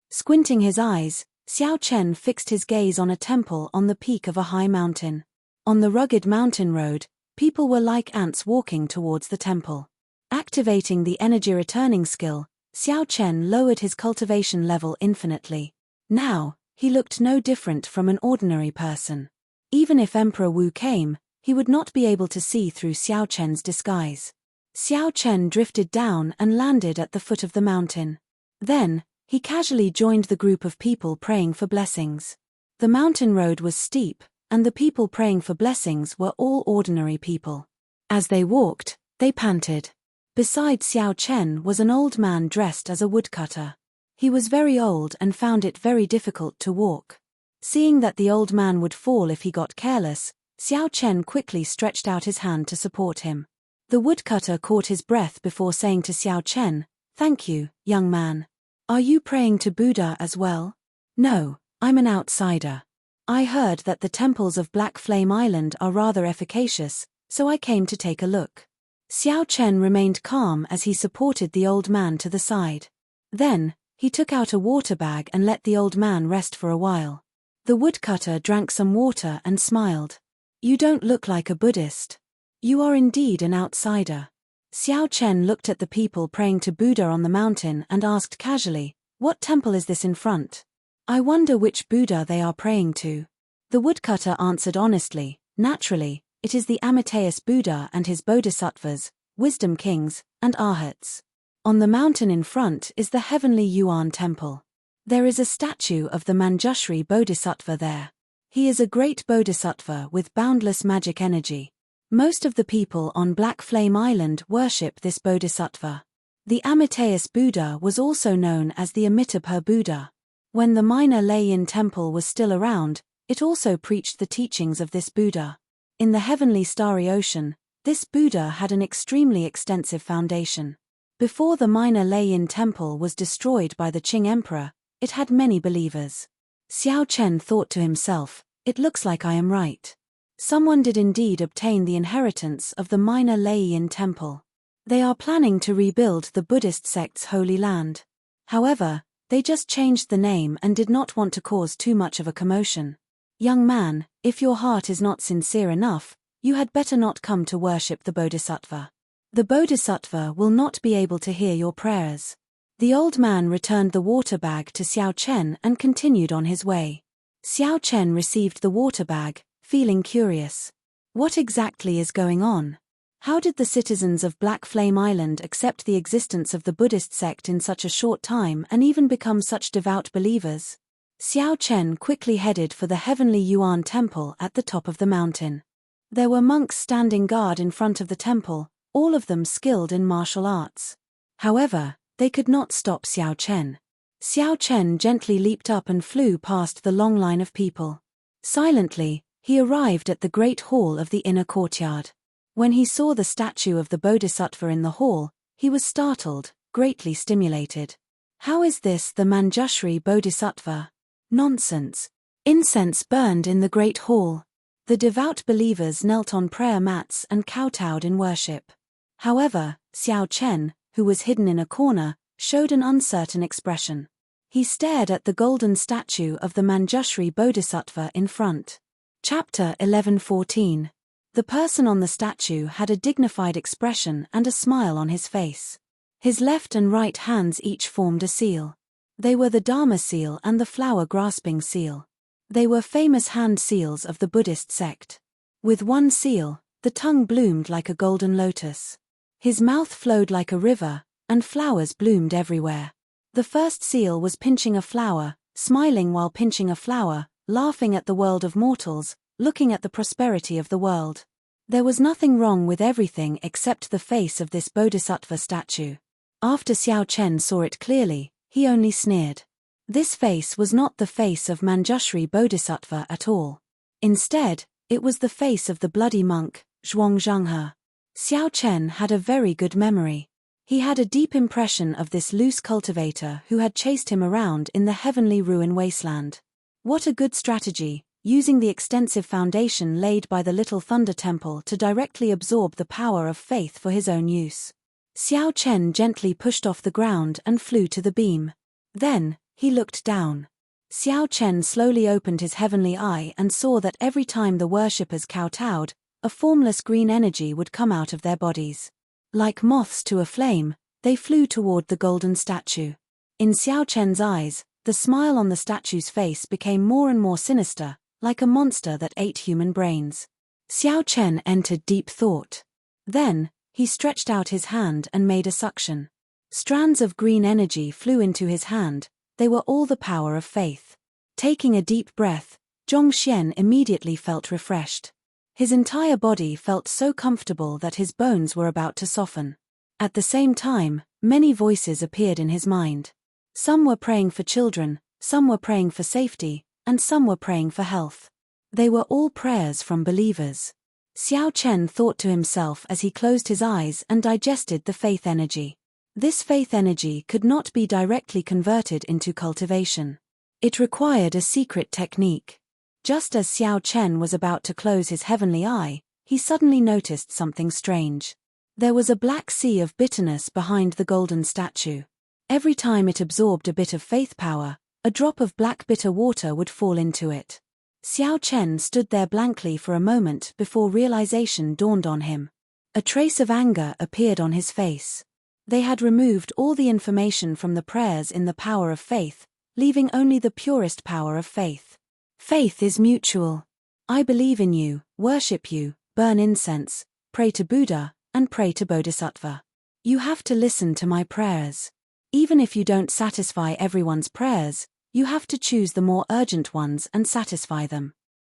Squinting his eyes, Xiao Chen fixed his gaze on a temple on the peak of a high mountain. On the rugged mountain road, people were like ants walking towards the temple. Activating the energy returning skill, Xiao Chen lowered his cultivation level infinitely. Now, he looked no different from an ordinary person. Even if Emperor Wu came, he would not be able to see through Xiao Chen's disguise. Xiao Chen drifted down and landed at the foot of the mountain. Then, he casually joined the group of people praying for blessings. The mountain road was steep, and the people praying for blessings were all ordinary people. As they walked, they panted. Beside Xiao Chen was an old man dressed as a woodcutter. He was very old and found it very difficult to walk. Seeing that the old man would fall if he got careless, Xiao Chen quickly stretched out his hand to support him. The woodcutter caught his breath before saying to Xiao Chen, "Thank you, young man. Are you praying to Buddha as well?" "No, I'm an outsider. I heard that the temples of Black Flame Island are rather efficacious, so I came to take a look." Xiao Chen remained calm as he supported the old man to the side. Then, he took out a water bag and let the old man rest for a while. The woodcutter drank some water and smiled. You don't look like a Buddhist. You are indeed an outsider. Xiao Chen looked at the people praying to Buddha on the mountain and asked casually, what temple is this in front? I wonder which Buddha they are praying to. The woodcutter answered honestly, naturally, it is the Amitayus Buddha and his bodhisattvas, wisdom kings, and arhats. On the mountain in front is the heavenly Yuan temple. There is a statue of the Manjushri Bodhisattva there. He is a great bodhisattva with boundless magic energy. Most of the people on Black Flame Island worship this bodhisattva. The Amitayus Buddha was also known as the Amitabha Buddha. When the minor Lei-Yin temple was still around, it also preached the teachings of this Buddha. In the heavenly starry ocean, this Buddha had an extremely extensive foundation. Before the minor Lei-Yin temple was destroyed by the Qing emperor, it had many believers. Xiao Chen thought to himself, it looks like I am right. Someone did indeed obtain the inheritance of the minor Lei-Yin temple. They are planning to rebuild the Buddhist sect's holy land. However, they just changed the name and did not want to cause too much of a commotion. Young man, if your heart is not sincere enough, you had better not come to worship the Bodhisattva. The Bodhisattva will not be able to hear your prayers. The old man returned the water bag to Xiao Chen and continued on his way. Xiao Chen received the water bag, feeling curious. What exactly is going on? How did the citizens of Black Flame Island accept the existence of the Buddhist sect in such a short time and even become such devout believers? Xiao Chen quickly headed for the heavenly Yuan temple at the top of the mountain. There were monks standing guard in front of the temple, all of them skilled in martial arts. However, they could not stop Xiao Chen. Xiao Chen gently leaped up and flew past the long line of people. Silently, he arrived at the great hall of the inner courtyard. When he saw the statue of the Bodhisattva in the hall, he was startled, greatly stimulated. How is this the Manjushri Bodhisattva? Nonsense. Incense burned in the great hall. The devout believers knelt on prayer mats and kowtowed in worship. However, Xiao Chen, who was hidden in a corner, showed an uncertain expression. He stared at the golden statue of the Manjushri Bodhisattva in front. Chapter 11:14. The person on the statue had a dignified expression and a smile on his face. His left and right hands each formed a seal. They were the Dharma seal and the flower-grasping seal. They were famous hand seals of the Buddhist sect. With one seal, the tongue bloomed like a golden lotus. His mouth flowed like a river, and flowers bloomed everywhere. The first seal was pinching a flower, smiling while pinching a flower, laughing at the world of mortals, looking at the prosperity of the world. There was nothing wrong with everything except the face of this bodhisattva statue. After Xiao Chen saw it clearly, he only sneered. This face was not the face of Manjushri Bodhisattva at all. Instead, it was the face of the bloody monk, Zhuangzhanghe. Xiao Chen had a very good memory. He had a deep impression of this loose cultivator who had chased him around in the heavenly ruin wasteland. What a good strategy, using the extensive foundation laid by the Little Thunder Temple to directly absorb the power of faith for his own use. Xiao Chen gently pushed off the ground and flew to the beam. Then, he looked down. Xiao Chen slowly opened his heavenly eye and saw that every time the worshippers kowtowed, a formless green energy would come out of their bodies. Like moths to a flame, they flew toward the golden statue. In Xiao Chen's eyes, the smile on the statue's face became more and more sinister, like a monster that ate human brains. Xiao Chen entered deep thought. Then, he stretched out his hand and made a suction. Strands of green energy flew into his hand, they were all the power of faith. Taking a deep breath, Zhongxian immediately felt refreshed. His entire body felt so comfortable that his bones were about to soften. At the same time, many voices appeared in his mind. Some were praying for children, some were praying for safety, and some were praying for health. They were all prayers from believers. Xiao Chen thought to himself as he closed his eyes and digested the faith energy. This faith energy could not be directly converted into cultivation. It required a secret technique. Just as Xiao Chen was about to close his heavenly eye, he suddenly noticed something strange. There was a black sea of bitterness behind the golden statue. Every time it absorbed a bit of faith power, A drop of black bitter water would fall into it. Xiao Chen stood there blankly for a moment before realization dawned on him. A trace of anger appeared on his face. They had removed all the information from the prayers in the power of faith, leaving only the purest power of faith. Faith is mutual. I believe in you, worship you, burn incense, pray to Buddha, and pray to Bodhisattva. You have to listen to my prayers. Even if you don't satisfy everyone's prayers, you have to choose the more urgent ones and satisfy them.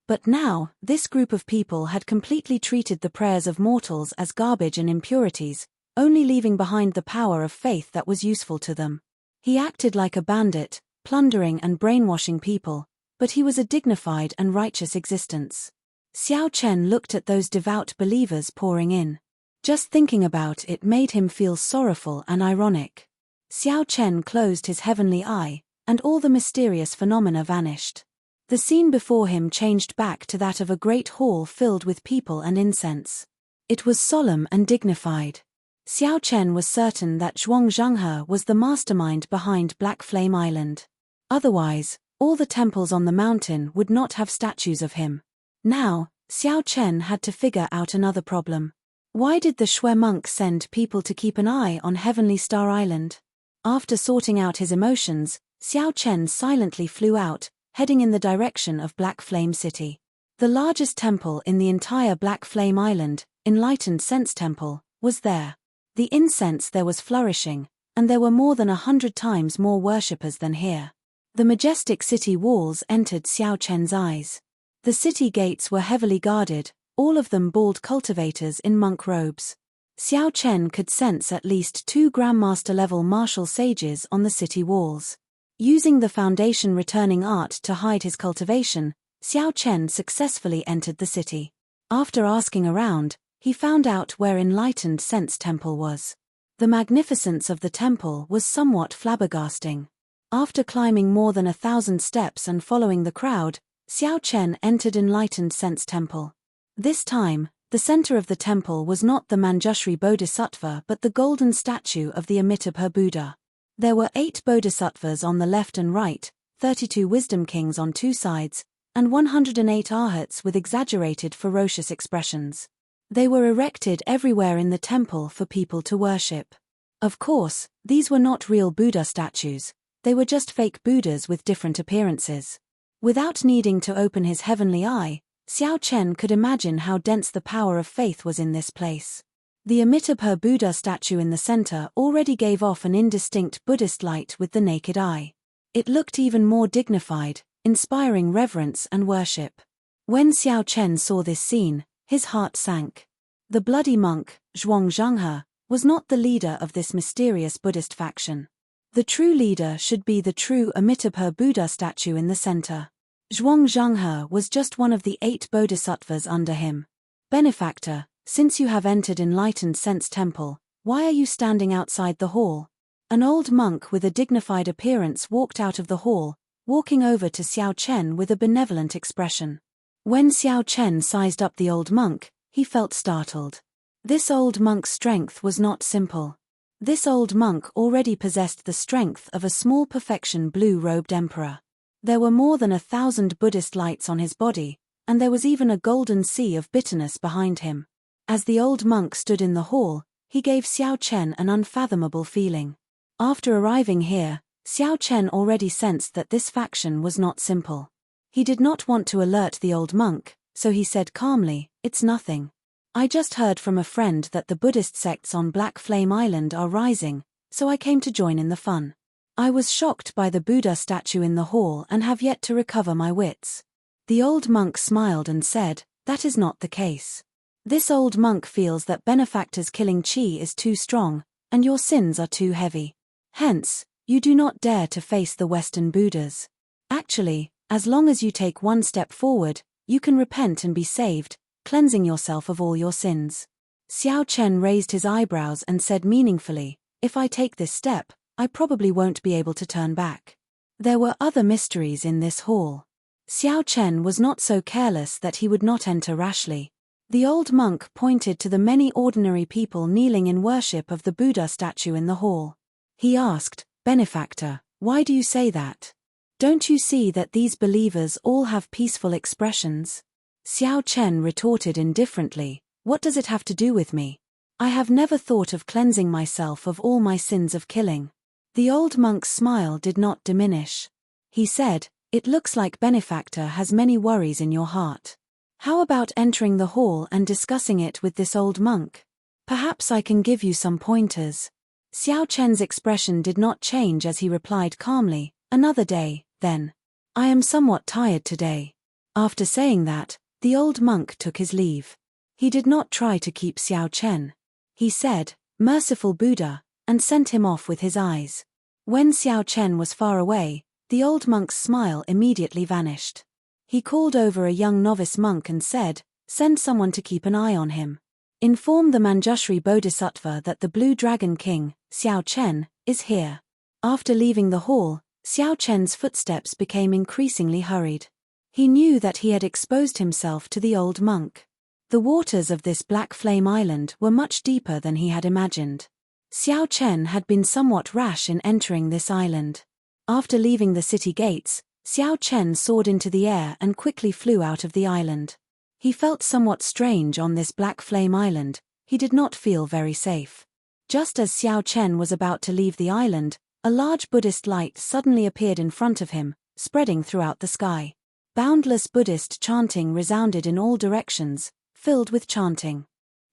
But now, this group of people had completely treated the prayers of mortals as garbage and impurities, only leaving behind the power of faith that was useful to them. He acted like a bandit, plundering and brainwashing people, but he was a dignified and righteous existence. Xiao Chen looked at those devout believers pouring in. Just thinking about it made him feel sorrowful and ironic. Xiao Chen closed his heavenly eye, and all the mysterious phenomena vanished. The scene before him changed back to that of a great hall filled with people and incense. It was solemn and dignified. Xiao Chen was certain that Zhuang Zhanghe was the mastermind behind Black Flame Island. Otherwise, all the temples on the mountain would not have statues of him. Now, Xiao Chen had to figure out another problem. Why did the Shui monk send people to keep an eye on Heavenly Star Island? After sorting out his emotions, Xiao Chen silently flew out, heading in the direction of Black Flame City. The largest temple in the entire Black Flame Island, Enlightened Sense Temple, was there. The incense there was flourishing, and there were more than 100 times more worshippers than here. The majestic city walls entered Xiao Chen's eyes. The city gates were heavily guarded, all of them bald cultivators in monk robes. Xiao Chen could sense at least 2 Grandmaster-level martial sages on the city walls. Using the Foundation returning art to hide his cultivation, Xiao Chen successfully entered the city. After asking around, he found out where Enlightened Sense Temple was. The magnificence of the temple was somewhat flabbergasting. After climbing more than 1,000 steps and following the crowd, Xiao Chen entered Enlightened Sense Temple. This time, the center of the temple was not the Manjushri Bodhisattva but the golden statue of the Amitabha Buddha. There were 8 bodhisattvas on the left and right, 32 wisdom kings on 2 sides, and 108 arhats with exaggerated ferocious expressions. They were erected everywhere in the temple for people to worship. Of course, these were not real Buddha statues, they were just fake Buddhas with different appearances. Without needing to open his heavenly eye, Xiao Chen could imagine how dense the power of faith was in this place. The Amitabha Buddha statue in the center already gave off an indistinct Buddhist light with the naked eye. It looked even more dignified, inspiring reverence and worship. When Xiao Chen saw this scene, his heart sank. The bloody monk, Zhuang Zhanghe, was not the leader of this mysterious Buddhist faction. The true leader should be the true Amitabha Buddha statue in the center. Zhuang Zhanghe was just one of the 8 bodhisattvas under him. Benefactor, since you have entered Enlightened Sense Temple, why are you standing outside the hall? An old monk with a dignified appearance walked out of the hall, walking over to Xiao Chen with a benevolent expression. When Xiao Chen sized up the old monk, he felt startled. This old monk's strength was not simple. This old monk already possessed the strength of a small perfection blue-robed emperor. There were more than 1,000 Buddhist lights on his body, and there was even a golden sea of bitterness behind him. As the old monk stood in the hall, he gave Xiao Chen an unfathomable feeling. After arriving here, Xiao Chen already sensed that this faction was not simple. He did not want to alert the old monk, so he said calmly, "It's nothing. I just heard from a friend that the Buddhist sects on Black Flame Island are rising, so I came to join in the fun. I was shocked by the Buddha statue in the hall and have yet to recover my wits." The old monk smiled and said, "That is not the case. This old monk feels that benefactors killing chi is too strong, and your sins are too heavy. Hence, you do not dare to face the Western Buddhas. Actually, as long as you take one step forward, you can repent and be saved, cleansing yourself of all your sins." Xiao Chen raised his eyebrows and said meaningfully, "If I take this step, I probably won't be able to turn back." There were other mysteries in this hall. Xiao Chen was not so careless that he would not enter rashly. The old monk pointed to the many ordinary people kneeling in worship of the Buddha statue in the hall. He asked, "Benefactor, why do you say that?" Don't you see that these believers all have peaceful expressions? Xiao Chen retorted indifferently, what does it have to do with me? I have never thought of cleansing myself of all my sins of killing. The old monk's smile did not diminish. He said, it looks like Benefactor has many worries in your heart. How about entering the hall and discussing it with this old monk? Perhaps I can give you some pointers. Xiao Chen's expression did not change as he replied calmly, another day, then. I am somewhat tired today. After saying that, the old monk took his leave. He did not try to keep Xiao Chen. He said, merciful Buddha, and sent him off with his eyes. When Xiao Chen was far away, the old monk's smile immediately vanished. He called over a young novice monk and said, send someone to keep an eye on him. Inform the Manjushri Bodhisattva that the Blue Dragon King, Xiao Chen, is here. After leaving the hall, Xiao Chen's footsteps became increasingly hurried. He knew that he had exposed himself to the old monk. The waters of this Black Flame Island were much deeper than he had imagined. Xiao Chen had been somewhat rash in entering this island. After leaving the city gates, Xiao Chen soared into the air and quickly flew out of the island. He felt somewhat strange on this Black Flame Island, he did not feel very safe. Just as Xiao Chen was about to leave the island, a large Buddhist light suddenly appeared in front of him, spreading throughout the sky. Boundless Buddhist chanting resounded in all directions, filled with chanting.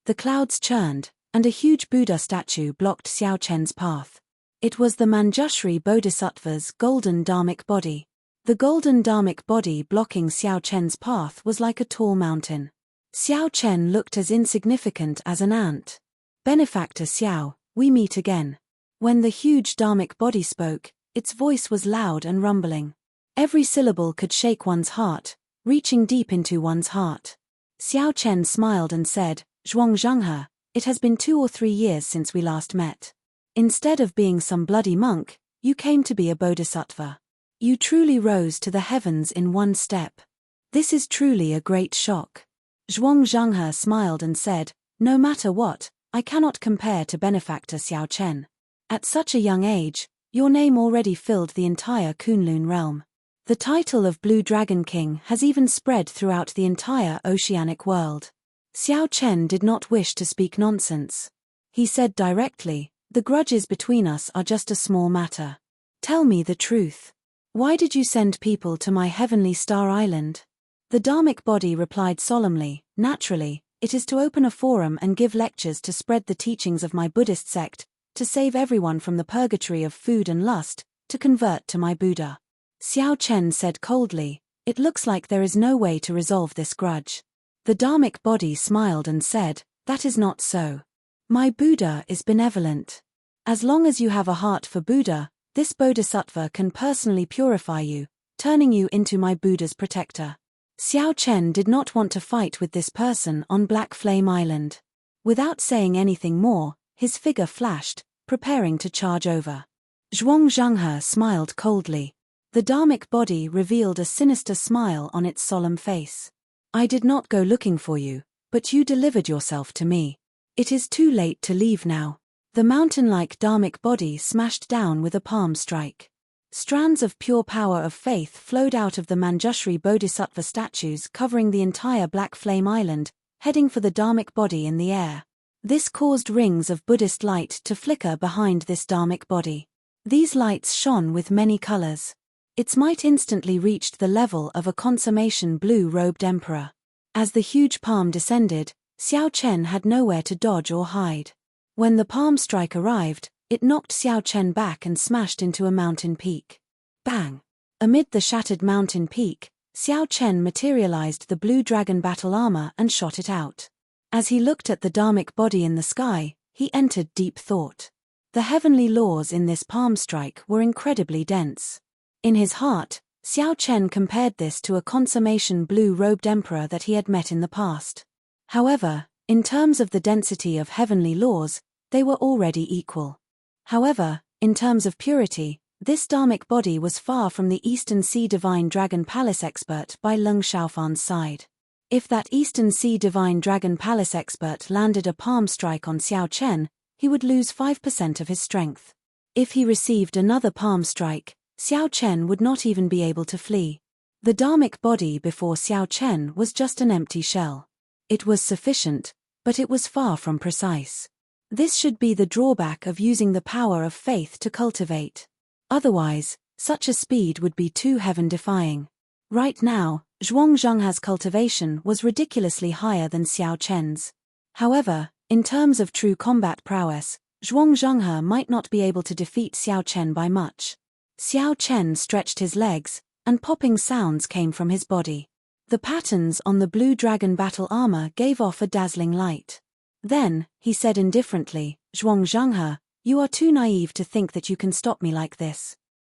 The clouds churned, and a huge Buddha statue blocked Xiao Chen's path. It was the Manjushri Bodhisattva's golden dharmic body. The golden dharmic body blocking Xiao Chen's path was like a tall mountain. Xiao Chen looked as insignificant as an ant. Benefactor Xiao, we meet again. When the huge dharmic body spoke, its voice was loud and rumbling. Every syllable could shake one's heart, reaching deep into one's heart. Xiao Chen smiled and said, Zhuang Zhanghe, it has been 2 or 3 years since we last met. Instead of being some bloody monk, you came to be a bodhisattva. You truly rose to the heavens in one step. This is truly a great shock. Zhuang Zhanghe smiled and said, no matter what, I cannot compare to Benefactor Xiao Chen. At such a young age, your name already filled the entire Kunlun realm. The title of Blue Dragon King has even spread throughout the entire oceanic world. Xiao Chen did not wish to speak nonsense. He said directly, the grudges between us are just a small matter. Tell me the truth. Why did you send people to my heavenly star island? The dharmic body replied solemnly, naturally, it is to open a forum and give lectures to spread the teachings of my Buddhist sect, to save everyone from the purgatory of food and lust, to convert to my Buddha. Xiao Chen said coldly, it looks like there is no way to resolve this grudge. The dharmic body smiled and said, that is not so. My Buddha is benevolent. As long as you have a heart for Buddha, this bodhisattva can personally purify you, turning you into my Buddha's protector. Xiao Chen did not want to fight with this person on Black Flame Island. Without saying anything more, his figure flashed, preparing to charge over. Zhuang Zhanghe smiled coldly. The dharmic body revealed a sinister smile on its solemn face. I did not go looking for you, but you delivered yourself to me. It is too late to leave now. The mountain-like dharmic body smashed down with a palm strike. Strands of pure power of faith flowed out of the Manjushri Bodhisattva statues covering the entire Black Flame Island, heading for the dharmic body in the air. This caused rings of Buddhist light to flicker behind this dharmic body. These lights shone with many colors. Its might instantly reached the level of a consummation blue-robed emperor. As the huge palm descended, Xiao Chen had nowhere to dodge or hide. When the palm strike arrived, it knocked Xiao Chen back and smashed into a mountain peak. Bang! Amid the shattered mountain peak, Xiao Chen materialized the blue dragon battle armor and shot it out. As he looked at the dharmic body in the sky, he entered deep thought. The heavenly laws in this palm strike were incredibly dense. In his heart, Xiao Chen compared this to a consummation blue-robed emperor that he had met in the past. However, in terms of the density of heavenly laws, they were already equal. However, in terms of purity, this dharmic body was far from the Eastern Sea Divine Dragon Palace expert by Leng Xiaofan's side. If that Eastern Sea Divine Dragon Palace expert landed a palm strike on Xiao Chen, he would lose 5% of his strength. If he received another palm strike, Xiao Chen would not even be able to flee. The dharmic body before Xiao Chen was just an empty shell. It was sufficient, but it was far from precise. This should be the drawback of using the power of faith to cultivate. Otherwise, such a speed would be too heaven-defying. Right now, Zhuang Zhenghe's cultivation was ridiculously higher than Xiao Chen's. However, in terms of true combat prowess, Zhuang Zhenghe might not be able to defeat Xiao Chen by much. Xiao Chen stretched his legs, and popping sounds came from his body. The patterns on the blue dragon battle armor gave off a dazzling light. Then, he said indifferently, Zhuang Zhenghe, you are too naive to think that you can stop me like this.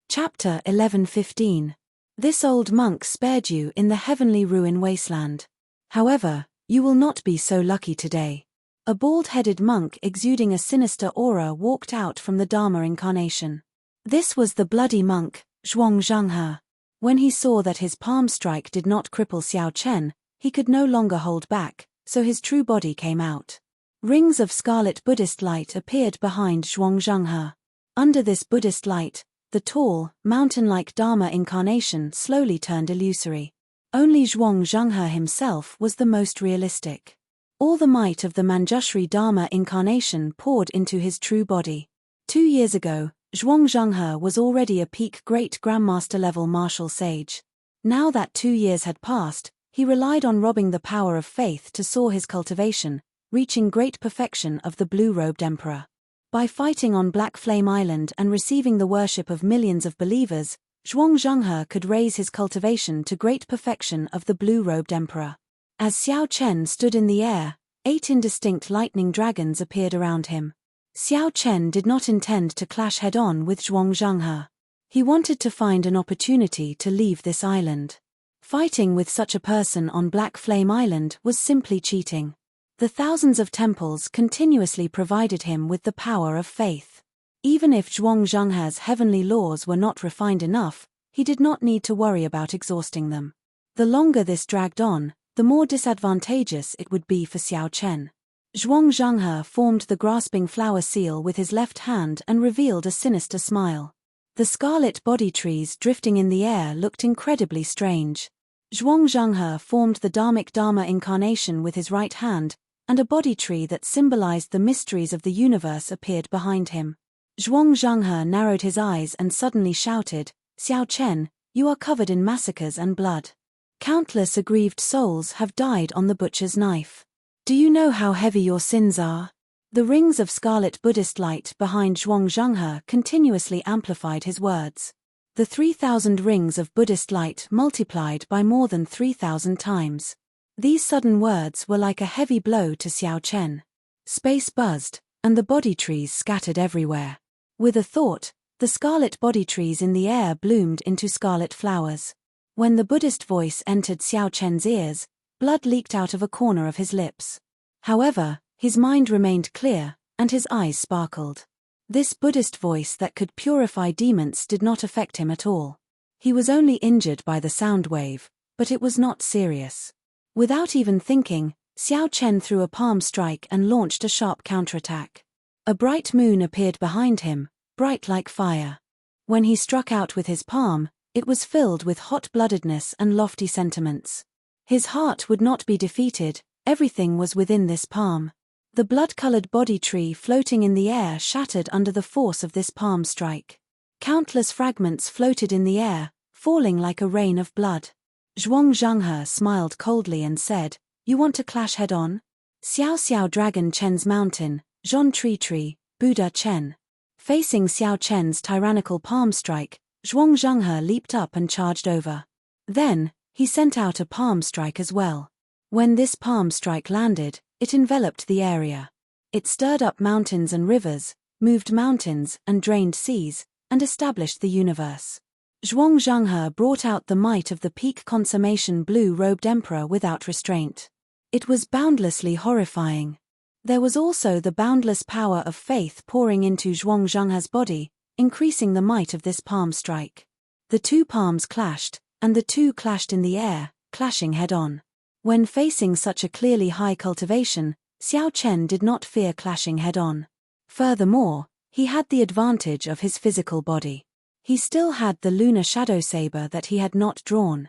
Chapter 11:15. This old monk spared you in the heavenly ruin wasteland. However, you will not be so lucky today. A bald-headed monk exuding a sinister aura walked out from the Dharma incarnation. This was the bloody monk, Zhuang Zhenghe. When he saw that his palm strike did not cripple Xiao Chen, he could no longer hold back, so his true body came out. Rings of scarlet Buddhist light appeared behind Zhuang Zhenghe. Under this Buddhist light, the tall, mountain-like Dharma incarnation slowly turned illusory. Only Zhuang Zhenghe himself was the most realistic. All the might of the Manjushri Dharma incarnation poured into his true body. 2 years ago, Zhuang Zhenghe was already a peak great grandmaster-level martial sage. Now that 2 years had passed, he relied on robbing the power of faith to soar his cultivation, reaching great perfection of the blue-robed emperor. By fighting on Black Flame Island and receiving the worship of millions of believers, Zhuang Zhenghe could raise his cultivation to great perfection of the blue-robed emperor. As Xiao Chen stood in the air, 8 indistinct lightning dragons appeared around him. Xiao Chen did not intend to clash head-on with Zhuang Zhenghe. He wanted to find an opportunity to leave this island. Fighting with such a person on Black Flame Island was simply cheating. The thousands of temples continuously provided him with the power of faith. Even if Zhuang Zhenghe's heavenly laws were not refined enough, he did not need to worry about exhausting them. The longer this dragged on, the more disadvantageous it would be for Xiao Chen. Zhuang Zhenghe formed the grasping flower seal with his left hand and revealed a sinister smile. The scarlet body trees drifting in the air looked incredibly strange. Zhuang Zhenghe formed the Dharmic Dharma incarnation with his right hand, and a body tree that symbolized the mysteries of the universe appeared behind him. Zhuang Zhenghe narrowed his eyes and suddenly shouted, Xiao Chen, you are covered in massacres and blood. Countless aggrieved souls have died on the butcher's knife. Do you know how heavy your sins are? The rings of scarlet Buddhist light behind Zhuang Zhenghe continuously amplified his words. The 3,000 rings of Buddhist light multiplied by more than 3,000 times. These sudden words were like a heavy blow to Xiao Chen. Space buzzed, and the body trees scattered everywhere. With a thought, the scarlet body trees in the air bloomed into scarlet flowers. When the Buddhist voice entered Xiao Chen's ears, blood leaked out of a corner of his lips. However, his mind remained clear, and his eyes sparkled. This Buddhist voice that could purify demons did not affect him at all. He was only injured by the sound wave, but it was not serious. Without even thinking, Xiao Chen threw a palm strike and launched a sharp counterattack. A bright moon appeared behind him, bright like fire. When he struck out with his palm, it was filled with hot-bloodedness and lofty sentiments. His heart would not be defeated, everything was within this palm. The blood-colored body tree floating in the air shattered under the force of this palm strike. Countless fragments floated in the air, falling like a rain of blood. Zhuang Zhenghe smiled coldly and said, You want to clash head-on? Xiao Xiao Dragon Chen's Mountain, Zhon Tree, Buddha Chen. Facing Xiao Chen's tyrannical palm strike, Zhuang Zhenghe leaped up and charged over. Then, he sent out a palm strike as well. When this palm strike landed, it enveloped the area. It stirred up mountains and rivers, moved mountains and drained seas, and established the universe. Zhuang Zhenghe brought out the might of the peak consummation blue-robed emperor without restraint. It was boundlessly horrifying. There was also the boundless power of faith pouring into Zhuang Zhenghe's body, increasing the might of this palm strike. The two palms clashed, and the two clashed in the air, clashing head-on. When facing such a clearly high cultivation, Xiao Chen did not fear clashing head-on. Furthermore, he had the advantage of his physical body. He still had the lunar shadow saber that he had not drawn.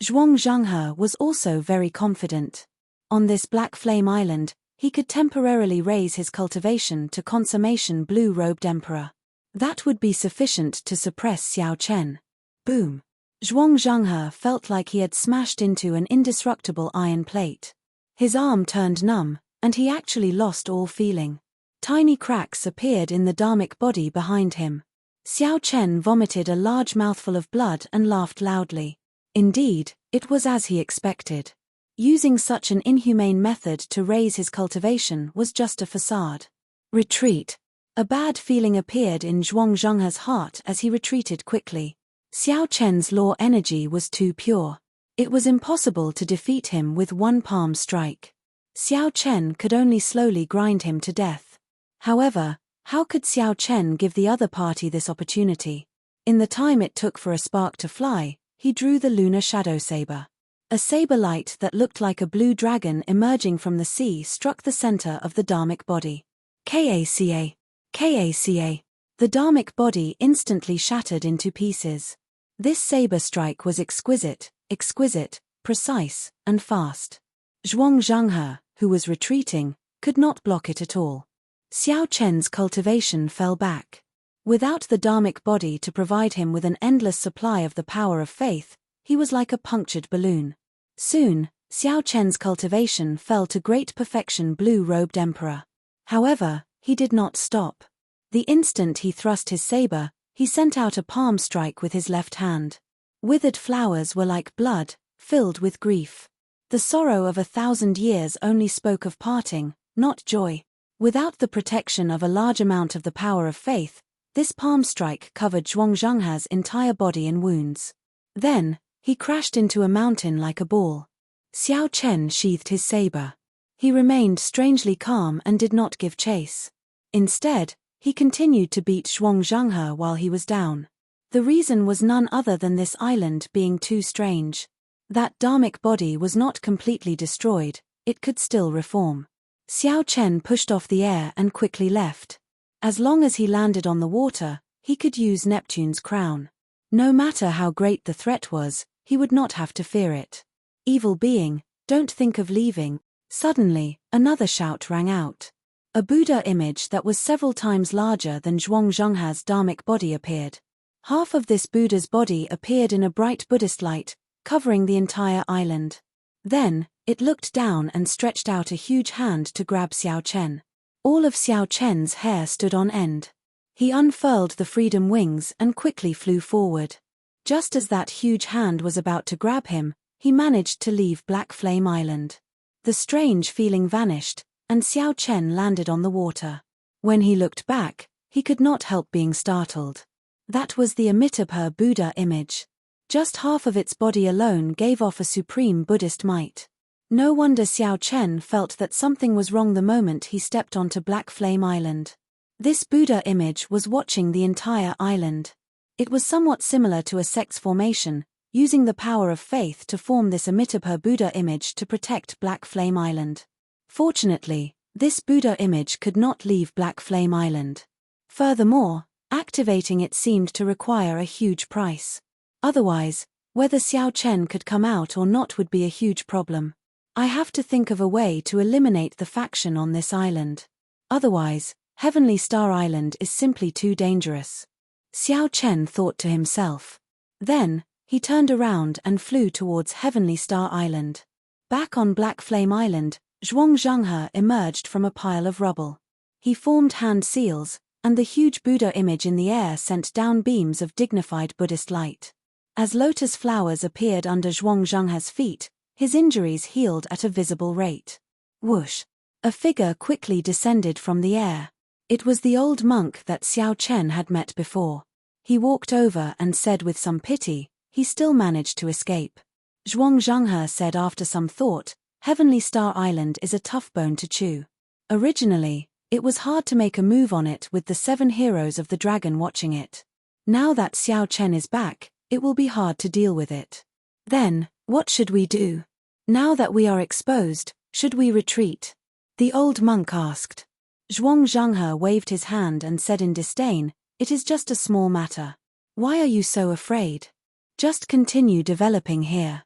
Zhuang Zhanghe was also very confident. On this Black Flame Island, he could temporarily raise his cultivation to consummation blue-robed emperor. That would be sufficient to suppress Xiao Chen. Boom! Zhuang Zhanghe felt like he had smashed into an indestructible iron plate. His arm turned numb, and he actually lost all feeling. Tiny cracks appeared in the dharmic body behind him. Xiao Chen vomited a large mouthful of blood and laughed loudly. Indeed, it was as he expected. Using such an inhumane method to raise his cultivation was just a facade. Retreat. A bad feeling appeared in Zhuang Zhanghe's heart as he retreated quickly. Xiao Chen's law energy was too pure. It was impossible to defeat him with one palm strike. Xiao Chen could only slowly grind him to death. However, how could Xiao Chen give the other party this opportunity? In the time it took for a spark to fly, he drew the lunar shadow saber. A saber light that looked like a blue dragon emerging from the sea struck the center of the dharmic body. Kaca! Kaca! The dharmic body instantly shattered into pieces. This saber strike was exquisite, precise, and fast. Zhuang Zhanghe, who was retreating, could not block it at all. Xiao Chen's cultivation fell back. Without the dharmic body to provide him with an endless supply of the power of faith, he was like a punctured balloon. Soon, Xiao Chen's cultivation fell to great perfection blue-robed emperor. However, he did not stop. The instant he thrust his saber, he sent out a palm strike with his left hand. Withered flowers were like blood, filled with grief. The sorrow of 1,000 years only spoke of parting, not joy. Without the protection of a large amount of the power of faith, this palm strike covered Zhuang Zhanghe's entire body in wounds. Then, he crashed into a mountain like a ball. Xiao Chen sheathed his saber. He remained strangely calm and did not give chase. Instead, he continued to beat Zhuang Zhanghe while he was down. The reason was none other than this island being too strange. That dharmic body was not completely destroyed, it could still reform. Xiao Chen pushed off the air and quickly left. As long as he landed on the water, he could use Neptune's crown. No matter how great the threat was, he would not have to fear it. Evil being, don't think of leaving. Suddenly, another shout rang out. A Buddha image that was several times larger than Zhuang Zhanghe's dharmic body appeared. Half of this Buddha's body appeared in a bright Buddhist light, covering the entire island. Then, it looked down and stretched out a huge hand to grab Xiao Chen. All of Xiao Chen's hair stood on end. He unfurled the freedom wings and quickly flew forward. Just as that huge hand was about to grab him, he managed to leave Black Flame Island. The strange feeling vanished, and Xiao Chen landed on the water. When he looked back, he could not help being startled. That was the Amitabha Buddha image. Just half of its body alone gave off a supreme Buddhist might. No wonder Xiao Chen felt that something was wrong the moment he stepped onto Black Flame Island. This Buddha image was watching the entire island. It was somewhat similar to a sex formation, using the power of faith to form this Amitabha Buddha image to protect Black Flame Island. Fortunately, this Buddha image could not leave Black Flame Island. Furthermore, activating it seemed to require a huge price. Otherwise, whether Xiao Chen could come out or not would be a huge problem. I have to think of a way to eliminate the faction on this island. Otherwise, Heavenly Star Island is simply too dangerous. Xiao Chen thought to himself. Then, he turned around and flew towards Heavenly Star Island. Back on Black Flame Island, Zhuang Zhanghe emerged from a pile of rubble. He formed hand seals, and the huge Buddha image in the air sent down beams of dignified Buddhist light. As lotus flowers appeared under Zhuang Zhanghe's feet, his injuries healed at a visible rate. Whoosh! A figure quickly descended from the air. It was the old monk that Xiao Chen had met before. He walked over and said with some pity, he still managed to escape. Zhuang Zhanghe said after some thought, Heavenly Star Island is a tough bone to chew. Originally, it was hard to make a move on it with the 7 heroes of the dragon watching it. Now that Xiao Chen is back, it will be hard to deal with it. Then, what should we do? Now that we are exposed, should we retreat? The old monk asked. Zhuang Zhanghe waved his hand and said in disdain, it is just a small matter. Why are you so afraid? Just continue developing here.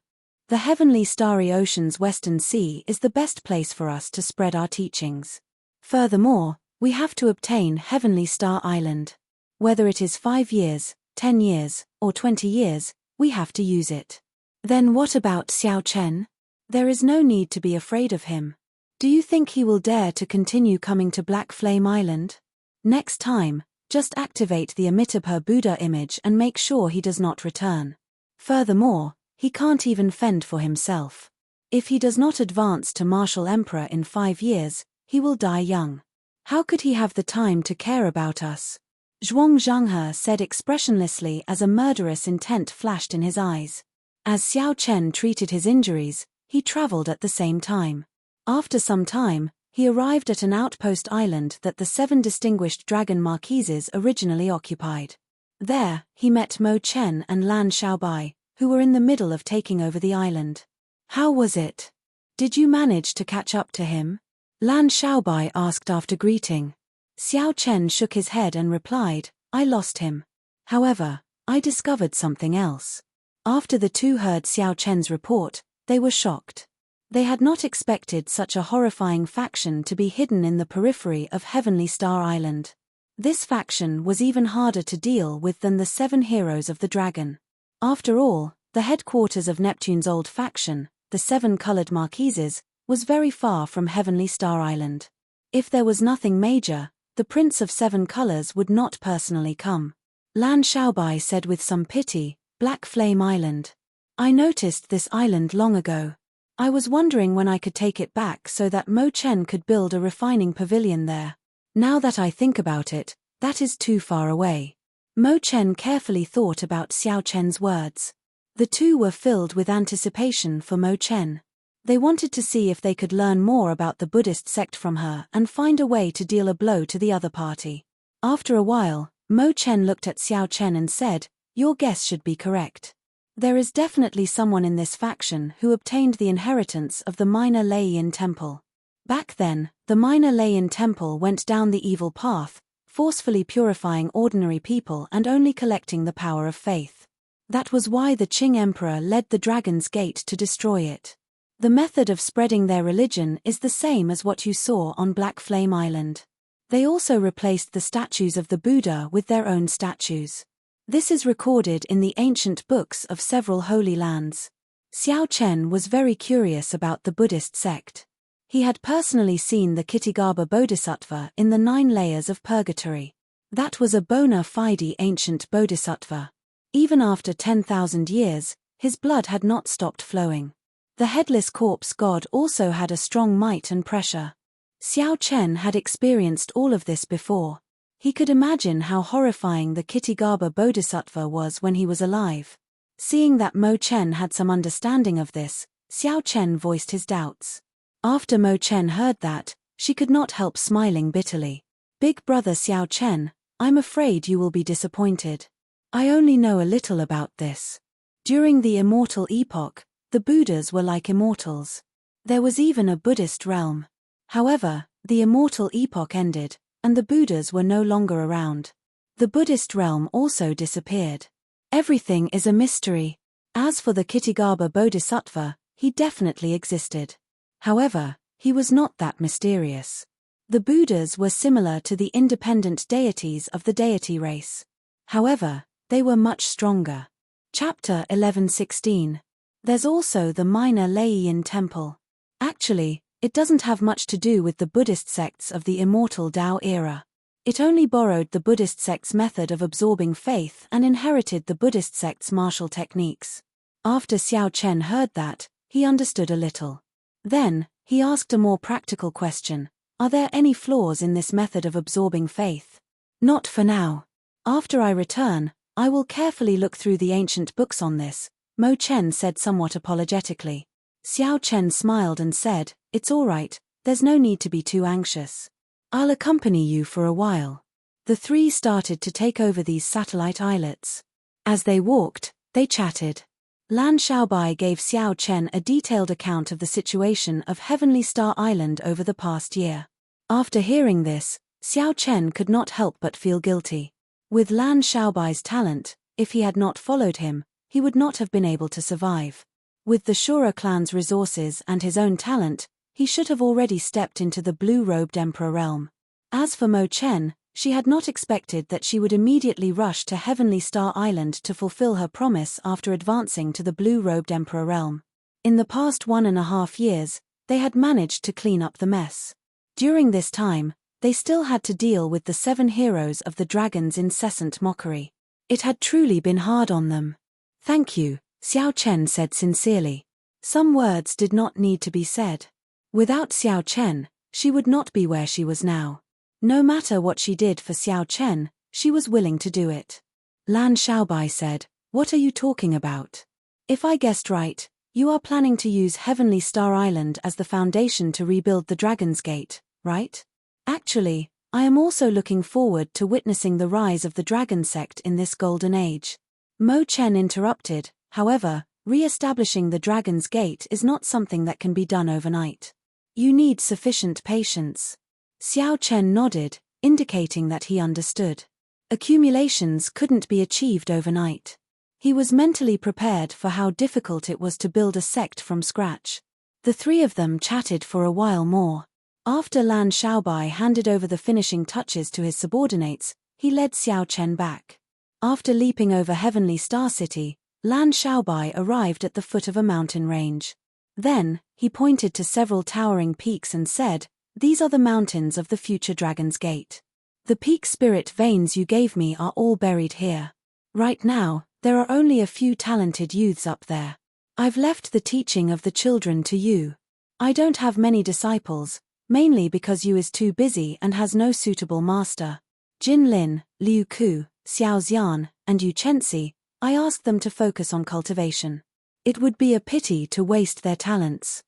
The heavenly starry ocean's western sea is the best place for us to spread our teachings. Furthermore, we have to obtain Heavenly Star Island. Whether it is 5 years, 10 years, or 20 years, we have to use it. Then what about Xiao Chen? There is no need to be afraid of him. Do you think he will dare to continue coming to Black Flame Island? Next time, just activate the Amitabha Buddha image and make sure he does not return. Furthermore, he can't even fend for himself. If he does not advance to Martial Emperor in 5 years, he will die young. How could he have the time to care about us? Zhuang Zhanghe said expressionlessly as a murderous intent flashed in his eyes. As Xiao Chen treated his injuries, he traveled at the same time. After some time, he arrived at an outpost island that the 7 distinguished dragon marquises originally occupied. There, he met Mo Chen and Lan Xiaobai, who were in the middle of taking over the island. How was it? Did you manage to catch up to him? Lan Xiaobai asked after greeting. Xiao Chen shook his head and replied, I lost him. However, I discovered something else. After the two heard Xiao Chen's report, they were shocked. They had not expected such a horrifying faction to be hidden in the periphery of Heavenly Star Island. This faction was even harder to deal with than the 7 heroes of the dragon. After all, the headquarters of Neptune's old faction, the 7 colored marquises, was very far from Heavenly Star Island. If there was nothing major, the Prince of 7 Colors would not personally come. Lan Xiaobai said with some pity, Black Flame Island. I noticed this island long ago. I was wondering when I could take it back so that Mo Chen could build a refining pavilion there. Now that I think about it, that is too far away. Mo Chen carefully thought about Xiao Chen's words. The two were filled with anticipation for Mo Chen. They wanted to see if they could learn more about the Buddhist sect from her and find a way to deal a blow to the other party. After a while, Mo Chen looked at Xiao Chen and said, Your guess should be correct. There is definitely someone in this faction who obtained the inheritance of the minor Leiyin temple. Back then, the minor Leiyin temple went down the evil path, forcefully purifying ordinary people and only collecting the power of faith. That was why the Qing Emperor led the Dragon's Gate to destroy it. The method of spreading their religion is the same as what you saw on Black Flame Island. They also replaced the statues of the Buddha with their own statues. This is recorded in the ancient books of several holy lands. Xiao Chen was very curious about the Buddhist sect. He had personally seen the Kitigaba Bodhisattva in the 9 layers of purgatory. That was a bona fide ancient bodhisattva. Even after 10,000 years, his blood had not stopped flowing. The headless corpse god also had a strong might and pressure. Xiao Chen had experienced all of this before. He could imagine how horrifying the Kitigaba Bodhisattva was when he was alive. Seeing that Mo Chen had some understanding of this, Xiao Chen voiced his doubts. After Mo Chen heard that, she could not help smiling bitterly. Big brother Xiao Chen, I'm afraid you will be disappointed. I only know a little about this. During the Immortal epoch, the Buddhas were like immortals. There was even a Buddhist realm. However, the Immortal epoch ended, and the Buddhas were no longer around. The Buddhist realm also disappeared. Everything is a mystery. As for the Kitigaba Bodhisattva, he definitely existed. However, he was not that mysterious. The Buddhas were similar to the independent deities of the deity race. However, they were much stronger. Chapter 11:16. There's also the minor Leiyin temple. Actually, it doesn't have much to do with the Buddhist sects of the Immortal Tao era. It only borrowed the Buddhist sect's method of absorbing faith and inherited the Buddhist sect's martial techniques. After Xiao Chen heard that, he understood a little. Then, he asked a more practical question. Are there any flaws in this method of absorbing faith? Not for now. After I return, I will carefully look through the ancient books on this, Mo Chen said somewhat apologetically. Xiao Chen smiled and said, It's all right, there's no need to be too anxious. I'll accompany you for a while. The three started to take over these satellite islets. As they walked, they chatted. Lan Xiaobai gave Xiao Chen a detailed account of the situation of Heavenly Star Island over the past year. After hearing this, Xiao Chen could not help but feel guilty. With Lan Xiaobai's talent, If he had not followed him, he would not have been able to survive. With the Shura clan's resources and his own talent, he should have already stepped into the blue-robed emperor realm. As for Mo Chen, she had not expected that she would immediately rush to Heavenly Star Island to fulfill her promise after advancing to the blue-robed emperor realm. In the past 1.5 years, they had managed to clean up the mess. During this time, they still had to deal with the 7 heroes of the dragon's incessant mockery. It had truly been hard on them. "Thank you," Xiao Chen said sincerely. Some words did not need to be said. Without Xiao Chen, she would not be where she was now. No matter what she did for Xiao Chen, she was willing to do it. Lan Xiaobai said, "What are you talking about? If I guessed right, you are planning to use Heavenly Star Island as the foundation to rebuild the Dragon's Gate, right? Actually, I am also looking forward to witnessing the rise of the Dragon Sect in this golden age." Mo Chen interrupted, "However, re-establishing the Dragon's Gate is not something that can be done overnight. You need sufficient patience." Xiao Chen nodded, indicating that he understood. Accumulations couldn't be achieved overnight. He was mentally prepared for how difficult it was to build a sect from scratch. The 3 of them chatted for a while more. After Lan Xiaobai handed over the finishing touches to his subordinates, he led Xiao Chen back. After leaping over Heavenly Star City, Lan Xiaobai arrived at the foot of a mountain range. Then, he pointed to several towering peaks and said, "These are the mountains of the future Dragon's Gate. The peak spirit veins you gave me are all buried here. Right now, there are only a few talented youths up there. I've left the teaching of the children to you. I don't have many disciples, mainly because you is too busy and has no suitable master. Jin Lin, Liu Ku, Xiao Xian, and Yu Chenxi, I asked them to focus on cultivation. It would be a pity to waste their talents.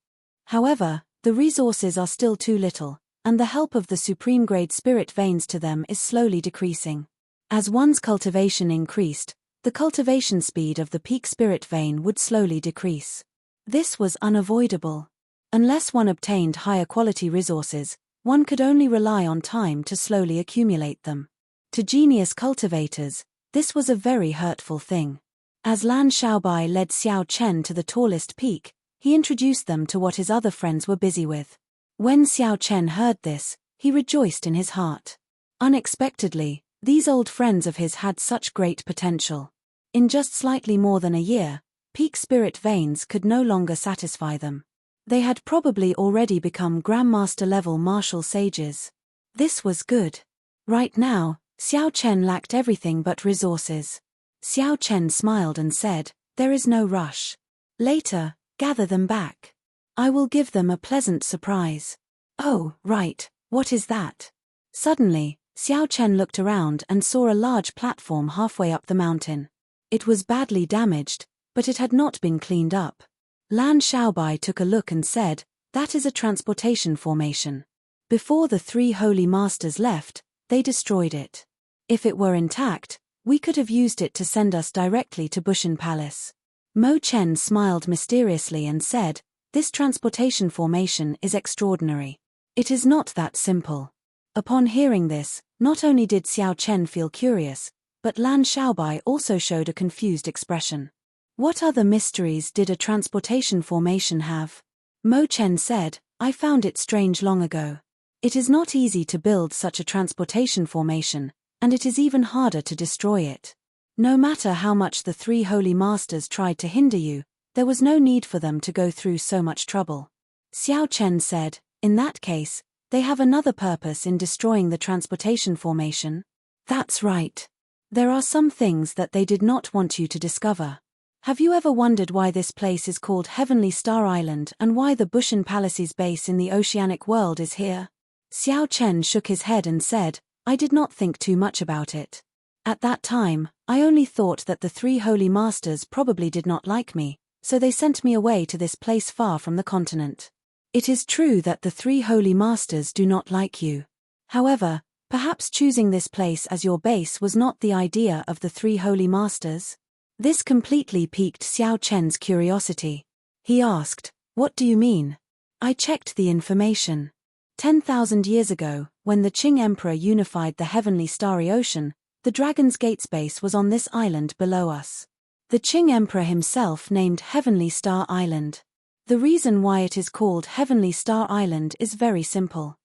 However, the resources are still too little, and the help of the supreme grade spirit veins to them is slowly decreasing. As one's cultivation increased, the cultivation speed of the peak spirit vein would slowly decrease. This was unavoidable. Unless one obtained higher quality resources, one could only rely on time to slowly accumulate them. To genius cultivators, this was a very hurtful thing. As Lan Xiaobai led Xiao Chen to the tallest peak, he introduced them to what his other friends were busy with. When Xiao Chen heard this, he rejoiced in his heart. Unexpectedly, these old friends of his had such great potential. In just slightly more than a year, peak spirit veins could no longer satisfy them. They had probably already become Grandmaster-level martial sages. This was good. Right now, Xiao Chen lacked everything but resources. Xiao Chen smiled and said, "There is no rush. Later, gather them back. I will give them a pleasant surprise." "Oh, right, what is that?" Suddenly, Xiao Chen looked around and saw a large platform halfway up the mountain. It was badly damaged, but it had not been cleaned up. Lan Xiaobai took a look and said, "That is a transportation formation. Before the 3 holy masters left, they destroyed it. If it were intact, we could have used it to send us directly to Bushan Palace." Mo Chen smiled mysteriously and said, "This transportation formation is extraordinary. It is not that simple." Upon hearing this, not only did Xiao Chen feel curious, but Lan Xiaobai also showed a confused expression. What other mysteries did a transportation formation have? Mo Chen said, "I found it strange long ago. It is not easy to build such a transportation formation, and it is even harder to destroy it. No matter how much the 3 holy masters tried to hinder you, there was no need for them to go through so much trouble." Xiao Chen said, "In that case, they have another purpose in destroying the transportation formation?" "That's right. There are some things that they did not want you to discover. Have you ever wondered why this place is called Heavenly Star Island and why the Bushan Palace's base in the oceanic world is here?" Xiao Chen shook his head and said, "I did not think too much about it. At that time, I only thought that the 3 holy masters probably did not like me, so they sent me away to this place far from the continent. It is true that the 3 holy masters do not like you. However, perhaps choosing this place as your base was not the idea of the 3 holy masters?" This completely piqued Xiao Chen's curiosity. He asked, "What do you mean?" "I checked the information. 10,000 years ago, when the Qing Emperor unified the heavenly starry ocean, The Dragon's Gate's base was on this island below us. The Qing Emperor himself named Heavenly Star Island. The reason why it is called Heavenly Star Island is very simple.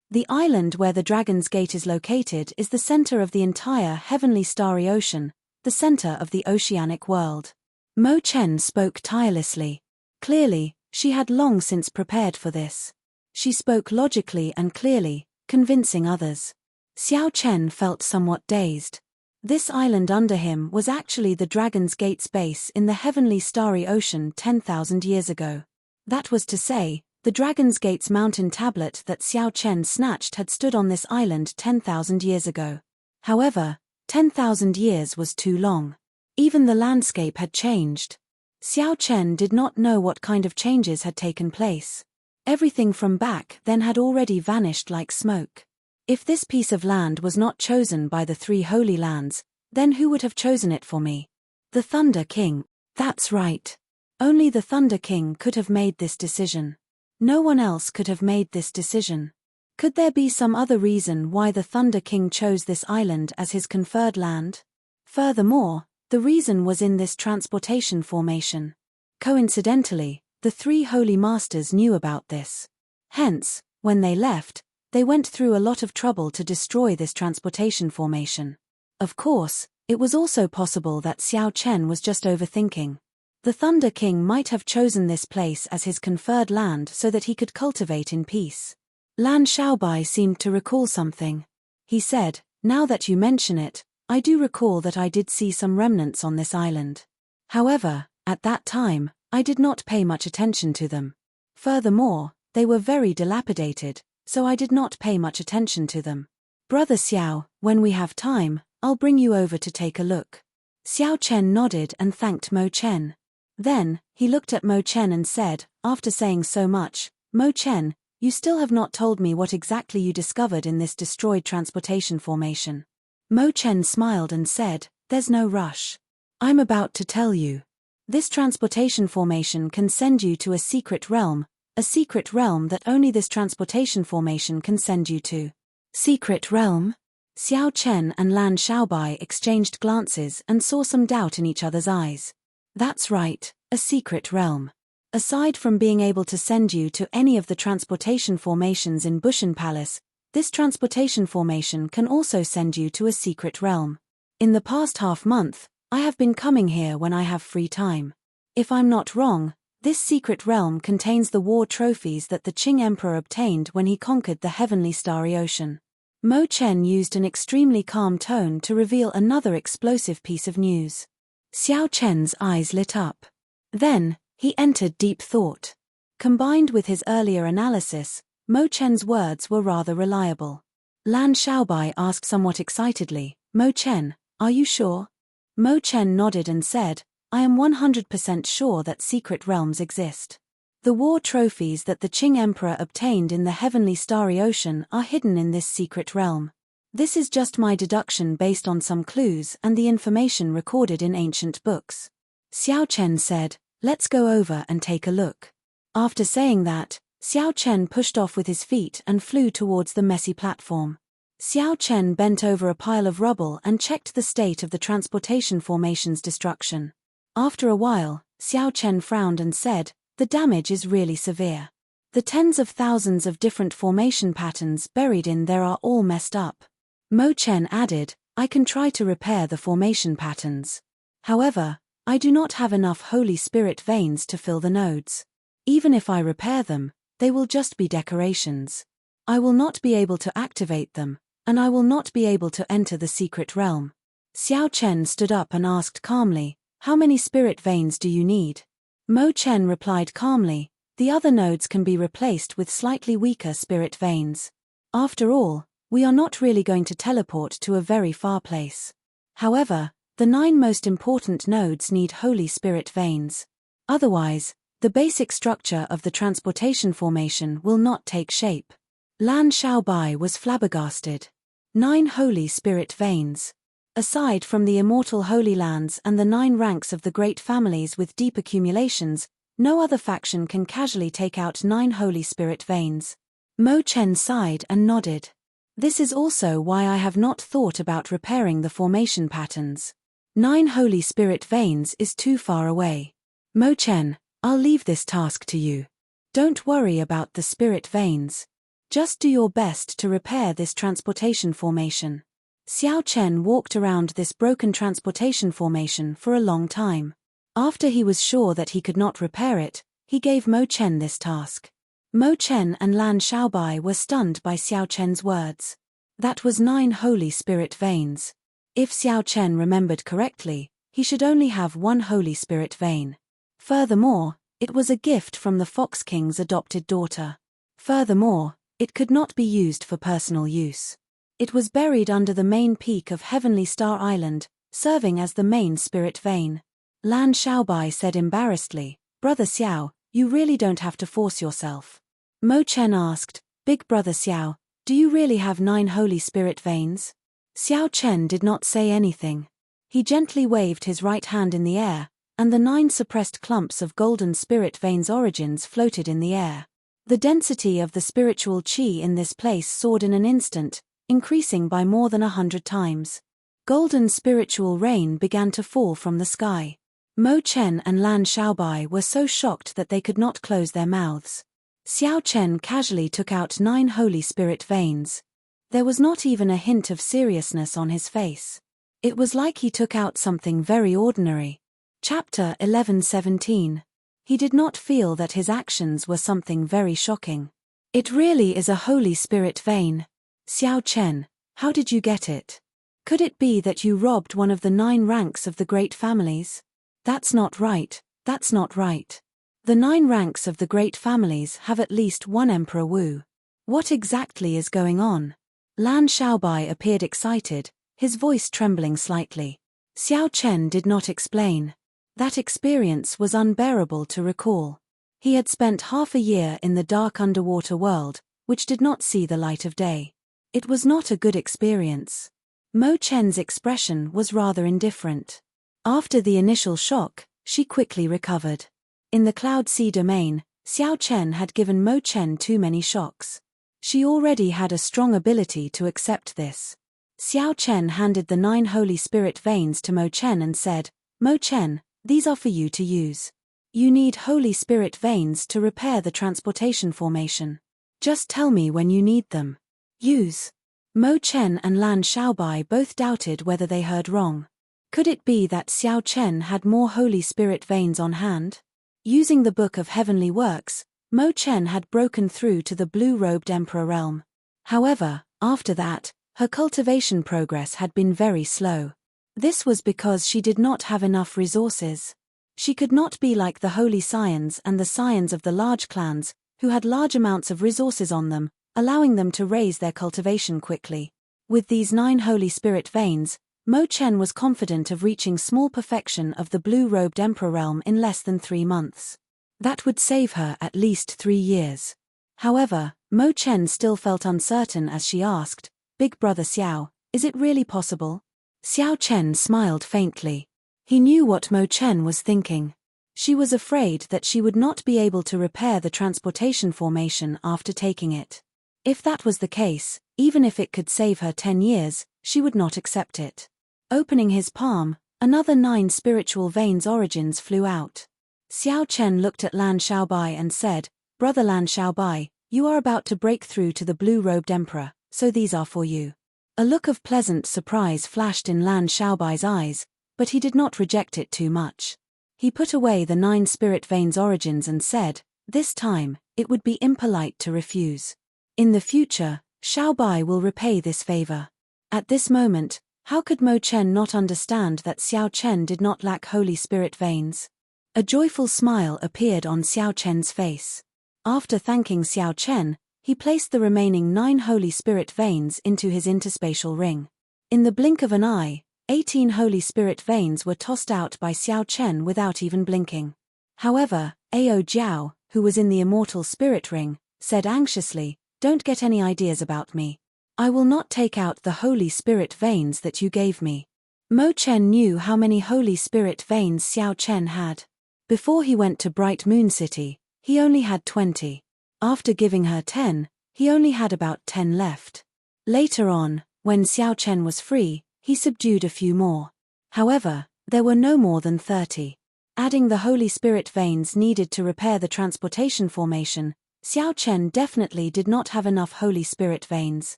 The island where the Dragon's Gate is located is the center of the entire Heavenly Starry Ocean, the center of the oceanic world. Mo Chen spoke tirelessly. Clearly, she had long since prepared for this. She spoke logically and clearly, convincing others. Xiao Chen felt somewhat dazed. This island under him was actually the Dragon's Gate's base in the Heavenly Starry Ocean 10,000 years ago. That was to say, the Dragon's Gate's mountain tablet that Xiao Chen snatched had stood on this island 10,000 years ago. However, 10,000 years was too long. Even the landscape had changed. Xiao Chen did not know what kind of changes had taken place. Everything from back then had already vanished like smoke. If this piece of land was not chosen by the 3 Holy Lands, then who would have chosen it for me? The Thunder King. That's right. Only the Thunder King could have made this decision. No one else could have made this decision. Could there be some other reason why the Thunder King chose this island as his conferred land? Furthermore, the reason was in this transportation formation. Coincidentally, the 3 Holy Masters knew about this. Hence, when they left, they went through a lot of trouble to destroy this transportation formation. Of course, it was also possible that Xiao Chen was just overthinking. The Thunder King might have chosen this place as his conferred land so that he could cultivate in peace. Lan Xiaobai seemed to recall something. He said, "Now that you mention it, I do recall that I did see some remnants on this island. However, at that time, I did not pay much attention to them. Furthermore, they were very dilapidated, so I did not pay much attention to them. Brother Xiao, when we have time, I'll bring you over to take a look." Xiao Chen nodded and thanked Mo Chen. Then, he looked at Mo Chen and said, "After saying so much, Mo Chen, you still have not told me what exactly you discovered in this destroyed transportation formation." Mo Chen smiled and said, "There's no rush. I'm about to tell you. This transportation formation can send you to a secret realm that only this transportation formation can send you to." Secret realm? Xiao Chen and Lan Xiaobai exchanged glances and saw some doubt in each other's eyes. That's right, a secret realm. Aside from being able to send you to any of the transportation formations in Bushan Palace, this transportation formation can also send you to a secret realm. In the past half-month, I have been coming here when I have free time. If I'm not wrong, this secret realm contains the war trophies that the Qing Emperor obtained when he conquered the Heavenly Starry Ocean. Mo Chen used an extremely calm tone to reveal another explosive piece of news. Xiao Chen's eyes lit up. Then, he entered deep thought. Combined with his earlier analysis, Mo Chen's words were rather reliable. Lan Xiaobai asked somewhat excitedly, "Mo Chen, are you sure?" Mo Chen nodded and said, "I am 100% sure that secret realms exist. The war trophies that the Qing Emperor obtained in the Heavenly Starry Ocean are hidden in this secret realm. This is just my deduction based on some clues and the information recorded in ancient books." Xiao Chen said, "Let's go over and take a look." After saying that, Xiao Chen pushed off with his feet and flew towards the messy platform. Xiao Chen bent over a pile of rubble and checked the state of the transportation formation's destruction. After a while, Xiao Chen frowned and said, "The damage is really severe. The tens of thousands of different formation patterns buried in there are all messed up." Mo Chen added, "I can try to repair the formation patterns. However, I do not have enough Holy Spirit veins to fill the nodes. Even if I repair them, they will just be decorations. I will not be able to activate them, and I will not be able to enter the secret realm." Xiao Chen stood up and asked calmly, "How many spirit veins do you need?" Mo Chen replied calmly, "The other nodes can be replaced with slightly weaker spirit veins. After all, we are not really going to teleport to a very far place. However, the 9 most important nodes need Holy Spirit veins. Otherwise, the basic structure of the transportation formation will not take shape." Lan Xiaobai was flabbergasted. 9 Holy Spirit veins. Aside from the Immortal Holy Lands and the 9 ranks of the great families with deep accumulations, no other faction can casually take out 9 Holy Spirit veins. Mo Chen sighed and nodded. This is also why I have not thought about repairing the formation patterns. 9 Holy Spirit veins is too far away. Mo Chen, I'll leave this task to you. Don't worry about the spirit veins. Just do your best to repair this transportation formation. Xiao Chen walked around this broken transportation formation for a long time. After he was sure that he could not repair it, he gave Mo Chen this task. Mo Chen and Lan Xiaobai were stunned by Xiao Chen's words. That was 9 Holy Spirit veins. If Xiao Chen remembered correctly, he should only have 1 Holy Spirit vein. Furthermore, it was a gift from the Fox King's adopted daughter. Furthermore, it could not be used for personal use. It was buried under the main peak of Heavenly Star Island, serving as the main spirit vein. Lan Xiaobai said embarrassedly, "Brother Xiao, you really don't have to force yourself." Mo Chen asked, "Big Brother Xiao, do you really have 9 Holy Spirit veins?" Xiao Chen did not say anything. He gently waved his right hand in the air, and the 9 suppressed clumps of golden spirit veins origins floated in the air. The density of the spiritual qi in this place soared in an instant, increasing by more than 100 times. Golden spiritual rain began to fall from the sky. Mo Chen and Lan Xiaobai were so shocked that they could not close their mouths. Xiao Chen casually took out 9 Holy Spirit veins. There was not even a hint of seriousness on his face. It was like he took out something very ordinary. Chapter 11:17. He did not feel that his actions were something very shocking. It really is a Holy Spirit vein. Xiao Chen, how did you get it? Could it be that you robbed one of the 9 ranks of the great families? That's not right, that's not right. The 9 ranks of the great families have at least 1 Emperor Wu. What exactly is going on? Lan Xiaobai appeared excited, his voice trembling slightly. Xiao Chen did not explain. That experience was unbearable to recall. He had spent half a year in the dark underwater world, which did not see the light of day. It was not a good experience. Mo Chen's expression was rather indifferent. After the initial shock, she quickly recovered. In the Cloud Sea domain, Xiao Chen had given Mo Chen too many shocks. She already had a strong ability to accept this. Xiao Chen handed the 9 Holy Spirit veins to Mo Chen and said, "Mo Chen, these are for you to use. You need Holy Spirit veins to repair the transportation formation. Just tell me when you need them. Use." Mo Chen and Lan Xiaobai both doubted whether they heard wrong. Could it be that Xiao Chen had more Holy Spirit veins on hand? Using the Book of Heavenly Works, Mo Chen had broken through to the blue-robed Emperor realm. However, after that, her cultivation progress had been very slow. This was because she did not have enough resources. She could not be like the Holy Scions and the Scions of the large clans, who had large amounts of resources on them, allowing them to raise their cultivation quickly. With these 9 Holy Spirit veins, Mo Chen was confident of reaching small perfection of the blue-robed Emperor realm in less than 3 months. That would save her at least 3 years. However, Mo Chen still felt uncertain as she asked, "Big Brother Xiao, is it really possible?" Xiao Chen smiled faintly. He knew what Mo Chen was thinking. She was afraid that she would not be able to repair the transportation formation after taking it. If that was the case, even if it could save her 10 years, she would not accept it. Opening his palm, another 9 spiritual veins origins flew out. Xiao Chen looked at Lan Xiaobai and said, "Brother Lan Xiaobai, you are about to break through to the blue-robed emperor, so these are for you." A look of pleasant surprise flashed in Lan Xiaobai's eyes, but he did not reject it too much. He put away the 9 spirit veins origins and said, "This time, it would be impolite to refuse. In the future, Xiaobai will repay this favor." At this moment, how could Mo Chen not understand that Xiao Chen did not lack Holy Spirit veins? A joyful smile appeared on Xiao Chen's face. After thanking Xiao Chen, he placed the remaining 9 Holy Spirit veins into his interspatial ring. In the blink of an eye, 18 Holy Spirit veins were tossed out by Xiao Chen without even blinking. However, Ao Jiao, who was in the Immortal Spirit Ring, said anxiously, "Don't get any ideas about me. I will not take out the Holy Spirit veins that you gave me." Mo Chen knew how many Holy Spirit veins Xiao Chen had. Before he went to Bright Moon City, he only had 20. After giving her 10, he only had about 10 left. Later on, when Xiao Chen was free, he subdued a few more. However, there were no more than 30. Adding the Holy Spirit veins needed to repair the transportation formation, Xiao Chen definitely did not have enough Holy Spirit veins.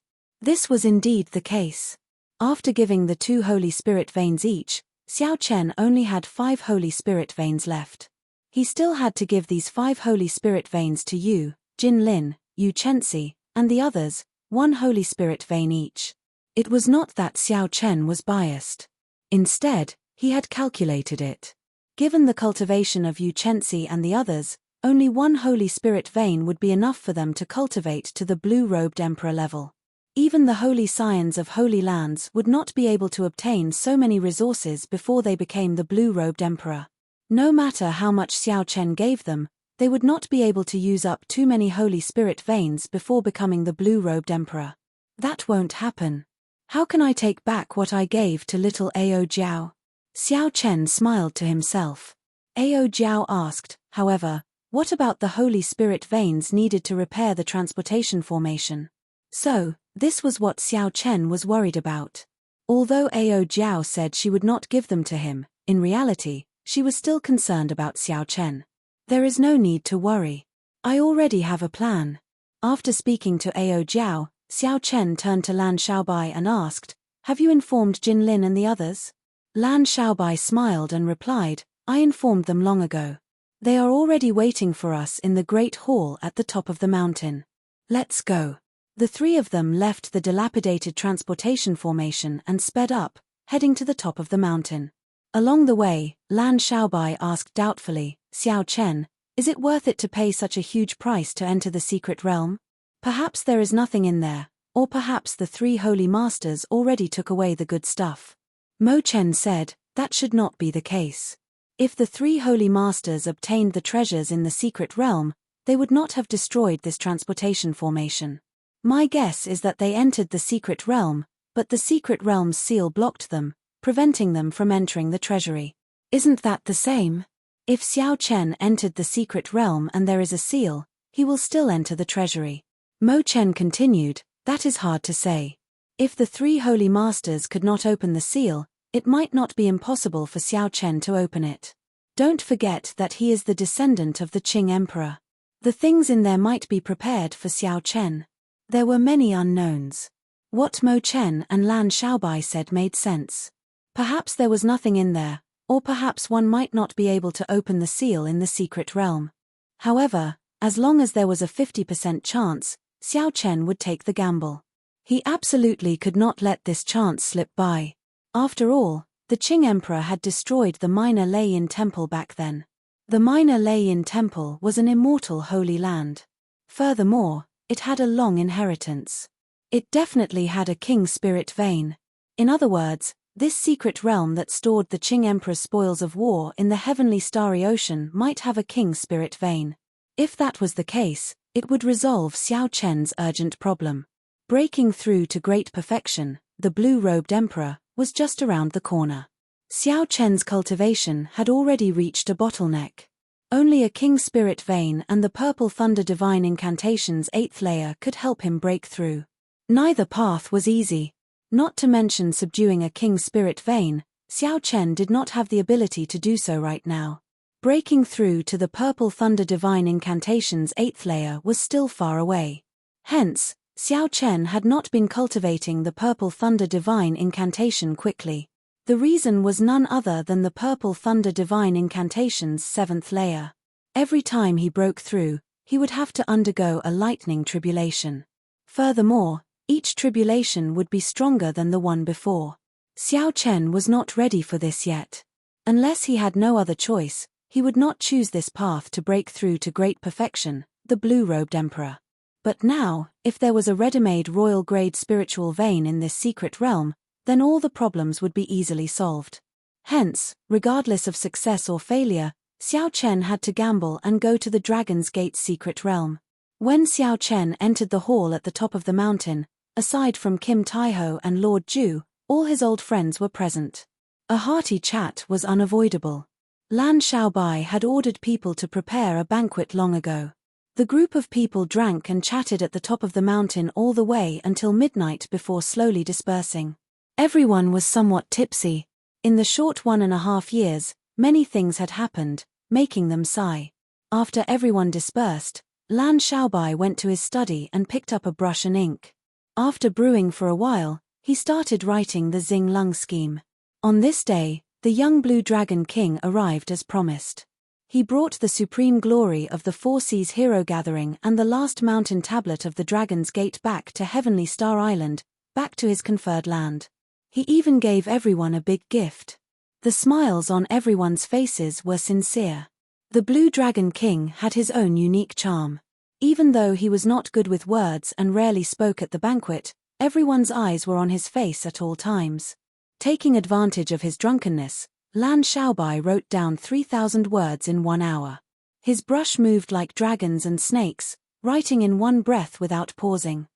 This was indeed the case. After giving the 2 Holy Spirit veins each, Xiao Chen only had 5 Holy Spirit veins left. He still had to give these 5 Holy Spirit veins to Yu, Jin Lin, Yu Chenxi, and the others, 1 Holy Spirit vein each. It was not that Xiao Chen was biased. Instead, he had calculated it. Given the cultivation of Yu Chenxi and the others, only 1 Holy Spirit vein would be enough for them to cultivate to the blue-robed emperor level. Even the holy scions of holy lands would not be able to obtain so many resources before they became the blue-robed emperor. No matter how much Xiao Chen gave them, they would not be able to use up too many Holy Spirit veins before becoming the blue-robed emperor. That won't happen. How can I take back what I gave to little Ao Jiao? Xiao Chen smiled to himself. Ao Jiao asked, however, what about the Holy Spirit veins needed to repair the transportation formation? So, this was what Xiao Chen was worried about. Although Ao Jiao said she would not give them to him, in reality, she was still concerned about Xiao Chen. There is no need to worry. I already have a plan. After speaking to Ao Jiao, Xiao Chen turned to Lan Xiaobai and asked, have you informed Jin Lin and the others? Lan Xiaobai smiled and replied, I informed them long ago. They are already waiting for us in the Great Hall at the top of the mountain. Let's go. The 3 of them left the dilapidated transportation formation and sped up, heading to the top of the mountain. Along the way, Lan Xiaobai asked doubtfully, Xiao Chen, is it worth it to pay such a huge price to enter the secret realm? Perhaps there is nothing in there, or perhaps the 3 holy masters already took away the good stuff. Mo Chen said, that should not be the case. If the 3 holy masters obtained the treasures in the secret realm, they would not have destroyed this transportation formation. My guess is that they entered the secret realm, but the secret realm's seal blocked them, preventing them from entering the treasury. Isn't that the same? If Xiao Chen entered the secret realm and there is a seal, he will still enter the treasury. Mo Chen continued, that is hard to say. If the 3 holy masters could not open the seal, it might not be impossible for Xiao Chen to open it. Don't forget that he is the descendant of the Qing emperor. The things in there might be prepared for Xiao Chen. There were many unknowns. What Mo Chen and Lan Xiaobai said made sense. Perhaps there was nothing in there, or perhaps one might not be able to open the seal in the secret realm. However, as long as there was a 50% chance, Xiao Chen would take the gamble. He absolutely could not let this chance slip by. After all, the Qing emperor had destroyed the minor Lei-Yin temple back then. The minor Lei-Yin temple was an immortal holy land. Furthermore, it had a long inheritance. It definitely had a king spirit vein. In other words, this secret realm that stored the Qing emperor's spoils of war in the heavenly starry ocean might have a king spirit vein. If that was the case, it would resolve Xiao Chen's urgent problem. Breaking through to great perfection, the blue-robed emperor was just around the corner. Xiao Chen's cultivation had already reached a bottleneck. Only a king spirit vein and the purple thunder divine incantation's 8th layer could help him break through. Neither path was easy. Not to mention subduing a king spirit vein, Xiao Chen did not have the ability to do so right now. Breaking through to the purple thunder divine incantation's 8th layer was still far away. Hence, Xiao Chen had not been cultivating the purple thunder divine incantation quickly. The reason was none other than the purple thunder divine incantation's 7th layer. Every time he broke through, he would have to undergo a lightning tribulation. Furthermore, each tribulation would be stronger than the one before. Xiao Chen was not ready for this yet. Unless he had no other choice, he would not choose this path to break through to great perfection, the blue-robed emperor. But now, if there was a ready-made royal-grade spiritual vein in this secret realm, then all the problems would be easily solved. Hence, regardless of success or failure, Xiao Chen had to gamble and go to the Dragon's Gate secret realm. When Xiao Chen entered the hall at the top of the mountain, aside from Kim Taiho and Lord Ju, all his old friends were present. A hearty chat was unavoidable. Lan Xiaobai had ordered people to prepare a banquet long ago. The group of people drank and chatted at the top of the mountain all the way until midnight before slowly dispersing. Everyone was somewhat tipsy. In the short 1.5 years, many things had happened, making them sigh. After everyone dispersed, Lan Xiaobai went to his study and picked up a brush and ink. After brewing for a while, he started writing the Xing Lung scheme. On this day, the young Blue Dragon King arrived as promised. He brought the supreme glory of the Four Seas Hero Gathering and the last mountain tablet of the Dragon's Gate back to Heavenly Star Island, back to his conferred land. He even gave everyone a big gift. The smiles on everyone's faces were sincere. The Blue Dragon King had his own unique charm. Even though he was not good with words and rarely spoke at the banquet, everyone's eyes were on his face at all times. Taking advantage of his drunkenness, Lan Xiaobai wrote down 3,000 words in 1 hour. His brush moved like dragons and snakes, writing in one breath without pausing.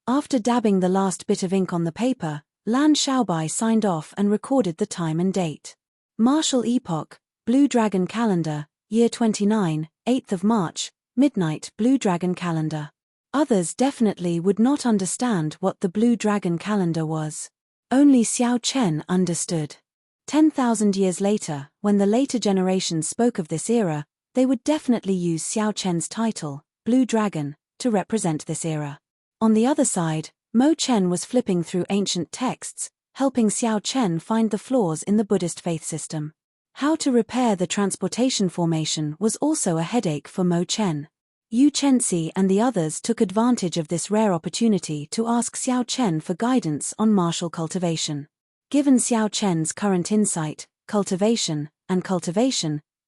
After dabbing the last bit of ink on the paper, Lan Xiaobai signed off and recorded the time and date. Martial Epoch, Blue Dragon Calendar, Year 29, 8th of March, midnight Blue Dragon Calendar. Others definitely would not understand what the Blue Dragon Calendar was. Only Xiao Chen understood. 10,000 years later, when the later generations spoke of this era, they would definitely use Xiao Chen's title, Blue Dragon, to represent this era. On the other side, Mo Chen was flipping through ancient texts, helping Xiao Chen find the flaws in the Buddhist faith system. How to repair the transportation formation was also a headache for Mo Chen. Yu Chenxi and the others took advantage of this rare opportunity to ask Xiao Chen for guidance on martial cultivation. Given Xiao Chen's current insight, cultivation,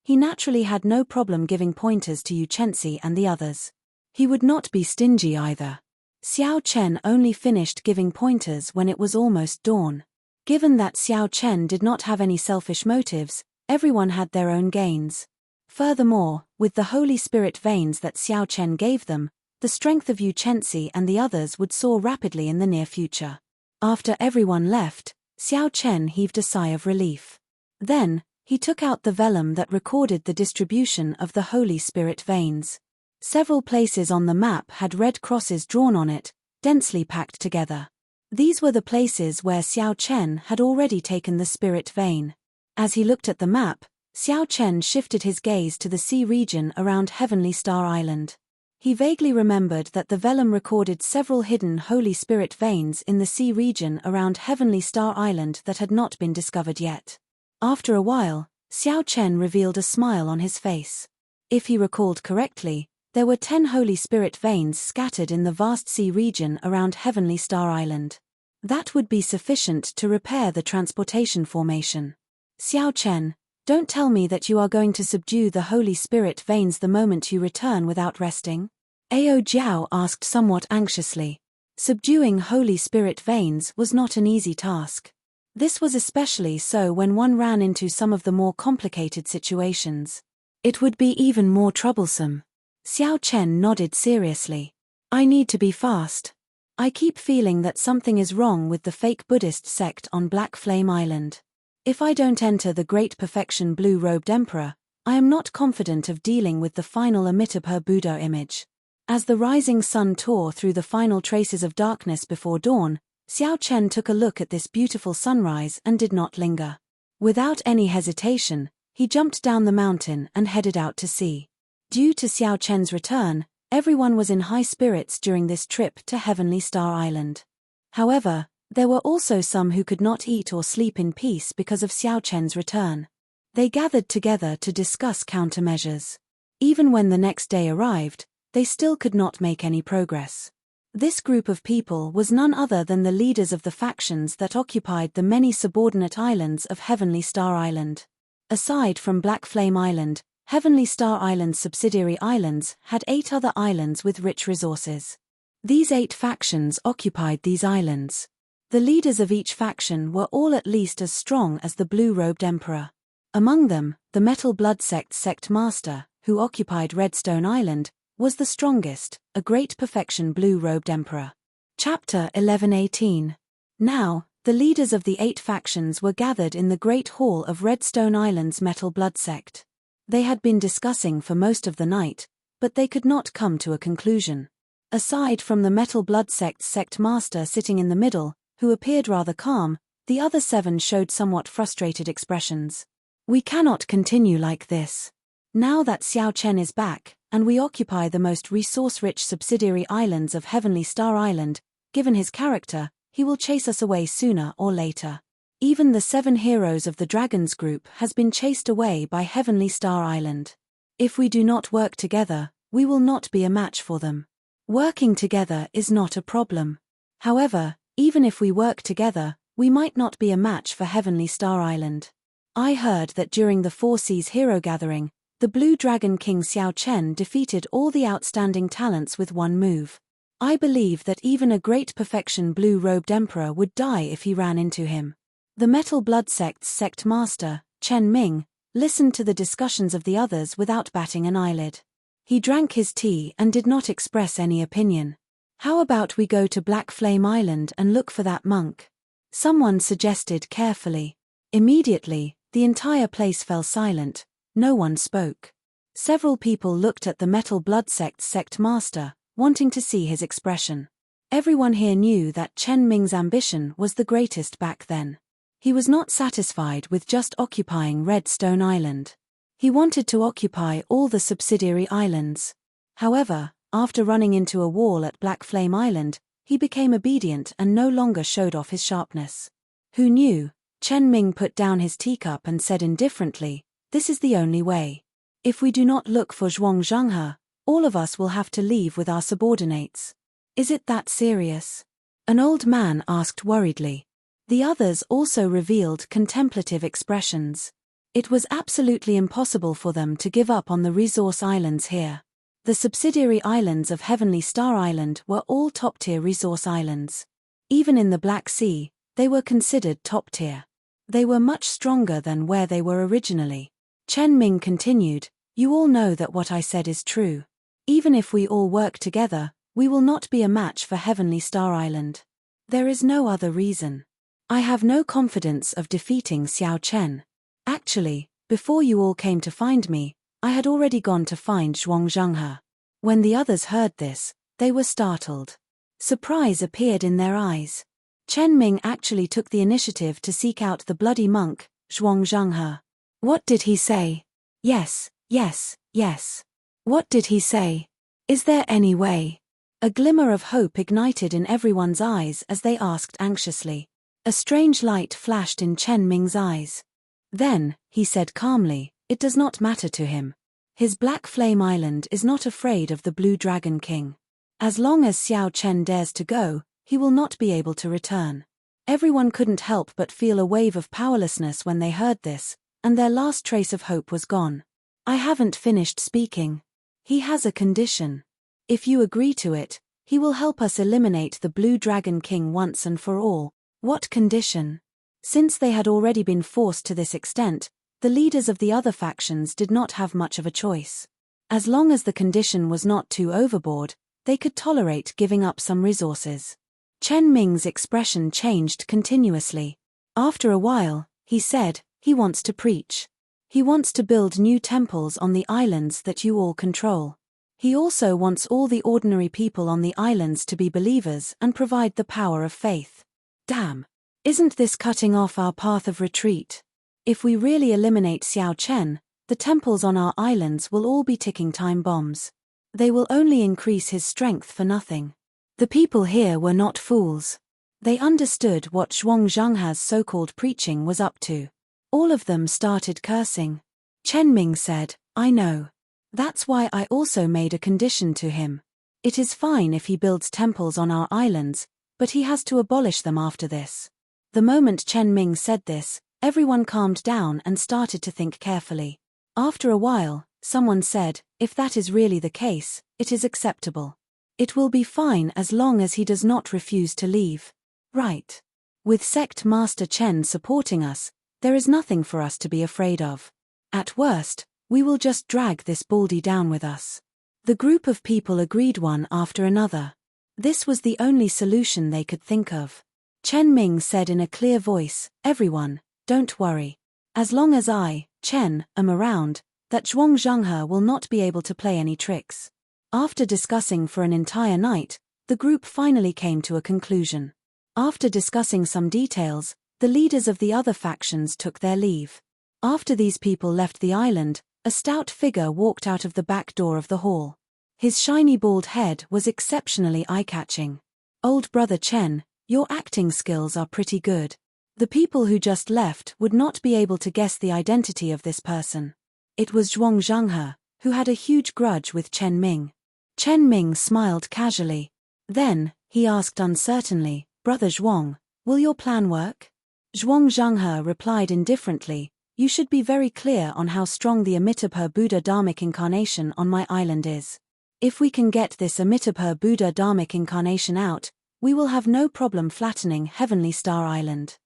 he naturally had no problem giving pointers to Yu Chenxi and the others. He would not be stingy either. Xiao Chen only finished giving pointers when it was almost dawn. Given that Xiao Chen did not have any selfish motives, everyone had their own gains. Furthermore, with the Holy Spirit veins that Xiao Chen gave them, the strength of Yu Chenxi and the others would soar rapidly in the near future. After everyone left, Xiao Chen heaved a sigh of relief. Then, he took out the vellum that recorded the distribution of the Holy Spirit veins. Several places on the map had red crosses drawn on it, densely packed together. These were the places where Xiao Chen had already taken the spirit vein. As he looked at the map, Xiao Chen shifted his gaze to the sea region around Heavenly Star Island. He vaguely remembered that the vellum recorded several hidden Holy Spirit veins in the sea region around Heavenly Star Island that had not been discovered yet. After a while, Xiao Chen revealed a smile on his face. If he recalled correctly, there were 10 Holy Spirit veins scattered in the vast sea region around Heavenly Star Island. That would be sufficient to repair the transportation formation. Xiao Chen, don't tell me that you are going to subdue the Holy Spirit veins the moment you return without resting? Ao Jiao asked somewhat anxiously. Subduing Holy Spirit veins was not an easy task. This was especially so when one ran into some of the more complicated situations. It would be even more troublesome. Xiao Chen nodded seriously. I need to be fast. I keep feeling that something is wrong with the fake Buddhist sect on Black Flame Island. If I don't enter the Great Perfection Blue-Robed Emperor, I am not confident of dealing with the final Amitabha Buddha image. As the rising sun tore through the final traces of darkness before dawn, Xiao Chen took a look at this beautiful sunrise and did not linger. Without any hesitation, he jumped down the mountain and headed out to sea. Due to Xiao Chen's return, everyone was in high spirits during this trip to Heavenly Star Island. However, there were also some who could not eat or sleep in peace because of Xiao Chen's return. They gathered together to discuss countermeasures. Even when the next day arrived, they still could not make any progress. This group of people was none other than the leaders of the factions that occupied the many subordinate islands of Heavenly Star Island. Aside from Black Flame Island, Heavenly Star Island's subsidiary islands had 8 other islands with rich resources. These 8 factions occupied these islands. The leaders of each faction were all at least as strong as the Blue-Robed Emperor. Among them, the Metal Blood Sect's Sect Master, who occupied Redstone Island, was the strongest, a Great Perfection Blue-Robed Emperor. Chapter 11:18. Now, the leaders of the 8 factions were gathered in the Great Hall of Redstone Island's Metal Blood Sect. They had been discussing for most of the night, but they could not come to a conclusion. Aside from the Metal Blood Sect's sect master sitting in the middle, who appeared rather calm, the other 7 showed somewhat frustrated expressions. We cannot continue like this. Now that Xiao Chen is back, and we occupy the most resource-rich subsidiary islands of Heavenly Star Island, given his character, he will chase us away sooner or later. Even the 7 heroes of the Dragons group has been chased away by Heavenly Star Island. If we do not work together, we will not be a match for them. Working together is not a problem. However, even if we work together, we might not be a match for Heavenly Star Island. I heard that during the Four Seas Hero Gathering, the Blue Dragon King Xiao Chen defeated all the outstanding talents with one move. I believe that even a great perfection blue-robed emperor would die if he ran into him. The Metal Blood Sect's sect master, Chen Ming, listened to the discussions of the others without batting an eyelid. He drank his tea and did not express any opinion. How about we go to Black Flame Island and look for that monk? Someone suggested carefully. Immediately, the entire place fell silent. No one spoke. Several people looked at the Metal Blood Sect's sect master, wanting to see his expression. Everyone here knew that Chen Ming's ambition was the greatest back then. He was not satisfied with just occupying Redstone Island. He wanted to occupy all the subsidiary islands. However, after running into a wall at Black Flame Island, he became obedient and no longer showed off his sharpness. Who knew? Chen Ming put down his teacup and said indifferently, "This is the only way. If we do not look for Zhuang Zhanghe, all of us will have to leave with our subordinates." "Is it that serious?" an old man asked worriedly. The others also revealed contemplative expressions. It was absolutely impossible for them to give up on the resource islands here. The subsidiary islands of Heavenly Star Island were all top-tier resource islands. Even in the Black Sea, they were considered top-tier. They were much stronger than where they were originally. Chen Ming continued, "You all know that what I said is true. Even if we all work together, we will not be a match for Heavenly Star Island. There is no other reason. I have no confidence of defeating Xiao Chen. Actually, before you all came to find me, I had already gone to find Zhuang Zhanghe." When the others heard this, they were startled. Surprise appeared in their eyes. Chen Ming actually took the initiative to seek out the bloody monk, Zhuang Zhanghe. What did he say? Yes, yes, yes. What did he say? Is there any way? A glimmer of hope ignited in everyone's eyes as they asked anxiously. A strange light flashed in Chen Ming's eyes. Then, he said calmly, it does not matter to him. His Black Flame Island is not afraid of the Blue Dragon King. As long as Xiao Chen dares to go, he will not be able to return. Everyone couldn't help but feel a wave of powerlessness when they heard this, and their last trace of hope was gone. I haven't finished speaking. He has a condition. If you agree to it, he will help us eliminate the Blue Dragon King once and for all. What condition? Since they had already been forced to this extent, the leaders of the other factions did not have much of a choice. As long as the condition was not too overboard, they could tolerate giving up some resources. Chen Ming's expression changed continuously. After a while, he said, he wants to preach. He wants to build new temples on the islands that you all control. He also wants all the ordinary people on the islands to be believers and provide the power of faith. Damn! Isn't this cutting off our path of retreat? If we really eliminate Xiao Chen, the temples on our islands will all be ticking time bombs. They will only increase his strength for nothing. The people here were not fools. They understood what Zhuang Zhanghe's so-called preaching was up to. All of them started cursing. Chen Ming said, I know. That's why I also made a condition to him. It is fine if he builds temples on our islands, but he has to abolish them after this. The moment Chen Ming said this, everyone calmed down and started to think carefully. After a while, someone said, if that is really the case, it is acceptable. It will be fine as long as he does not refuse to leave. Right. With Sect Master Chen supporting us, there is nothing for us to be afraid of. At worst, we will just drag this baldy down with us. The group of people agreed one after another. This was the only solution they could think of. Chen Ming said in a clear voice, everyone, don't worry. As long as I, Chen, am around, that Zhuang Zhenghe will not be able to play any tricks. After discussing for an entire night, the group finally came to a conclusion. After discussing some details, the leaders of the other factions took their leave. After these people left the island, a stout figure walked out of the back door of the hall. His shiny bald head was exceptionally eye-catching. "Old brother Chen, your acting skills are pretty good." The people who just left would not be able to guess the identity of this person. It was Zhuang Zhenghe, who had a huge grudge with Chen Ming. Chen Ming smiled casually. Then, he asked uncertainly, "Brother Zhuang, will your plan work?" Zhuang Zhenghe replied indifferently, "You should be very clear on how strong the Amitabha Buddha Dharmic incarnation on my island is. If we can get this Amitabha Buddha Dharmic incarnation out, we will have no problem flattening Heavenly Star Island.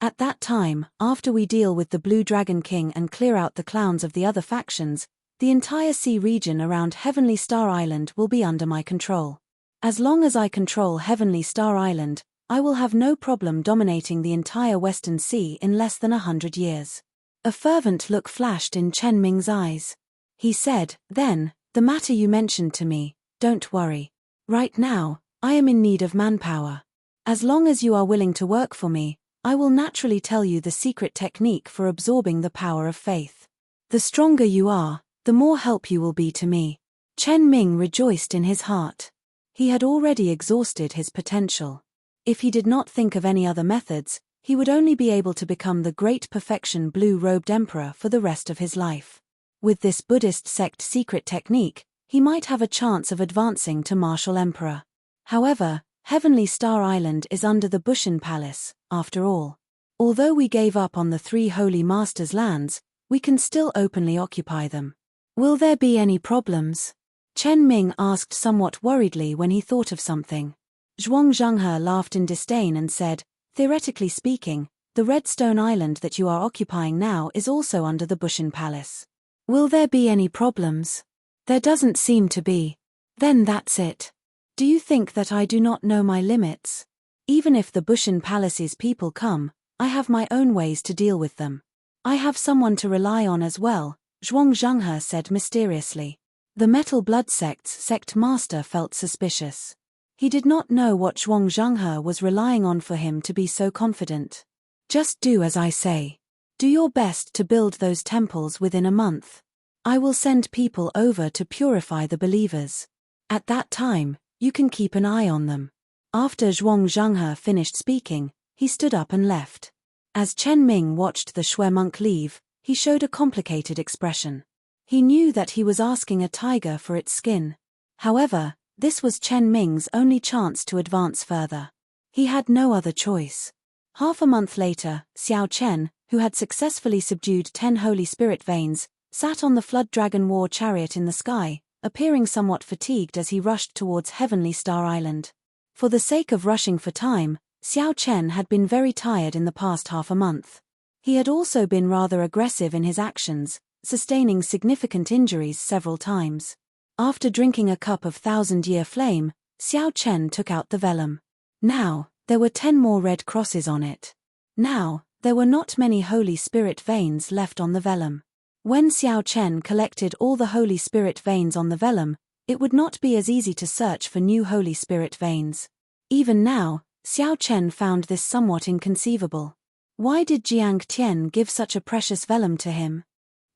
At that time, after we deal with the Blue Dragon King and clear out the clowns of the other factions, the entire sea region around Heavenly Star Island will be under my control. As long as I control Heavenly Star Island, I will have no problem dominating the entire Western Sea in less than 100 years. A fervent look flashed in Chen Ming's eyes. He said, "Then, the matter you mentioned to me, don't worry. Right now, I am in need of manpower. As long as you are willing to work for me, I will naturally tell you the secret technique for absorbing the power of faith. The stronger you are, the more help you will be to me." Chen Ming rejoiced in his heart. He had already exhausted his potential. If he did not think of any other methods, he would only be able to become the great perfection blue-robed emperor for the rest of his life. With this Buddhist sect secret technique, he might have a chance of advancing to martial emperor. However, Heavenly Star Island is under the Bushin Palace, after all. Although we gave up on the 3 Holy Masters' lands, we can still openly occupy them. Will there be any problems? Chen Ming asked somewhat worriedly when he thought of something. Zhuang Zhenghe laughed in disdain and said, "Theoretically speaking, the Redstone Island that you are occupying now is also under the Bushin Palace. Will there be any problems? There doesn't seem to be. Then that's it. Do you think that I do not know my limits? Even if the Bushin Palace's people come, I have my own ways to deal with them. I have someone to rely on as well," Zhuang Zhenghe said mysteriously. The Metal Blood Sect's sect master felt suspicious. He did not know what Zhuang Zhenghe was relying on for him to be so confident. "Just do as I say. Do your best to build those temples within a month. I will send people over to purify the believers. At that time, you can keep an eye on them." After Zhuang Zhenghe finished speaking, he stood up and left. As Chen Ming watched the Shui monk leave, he showed a complicated expression. He knew that he was asking a tiger for its skin. However, this was Chen Ming's only chance to advance further. He had no other choice. Half a month later, Xiao Chen, who had successfully subdued 10 Holy Spirit veins, sat on the Flood Dragon War chariot in the sky, appearing somewhat fatigued as he rushed towards Heavenly Star Island. For the sake of rushing for time, Xiao Chen had been very tired in the past half a month. He had also been rather aggressive in his actions, sustaining significant injuries several times. After drinking a cup of 1,000-year flame, Xiao Chen took out the vellum. Now, there were 10 more red crosses on it. Now, there were not many Holy Spirit veins left on the vellum. When Xiao Chen collected all the Holy Spirit veins on the vellum, it would not be as easy to search for new Holy Spirit veins. Even now, Xiao Chen found this somewhat inconceivable. Why did Jiang Tian give such a precious vellum to him?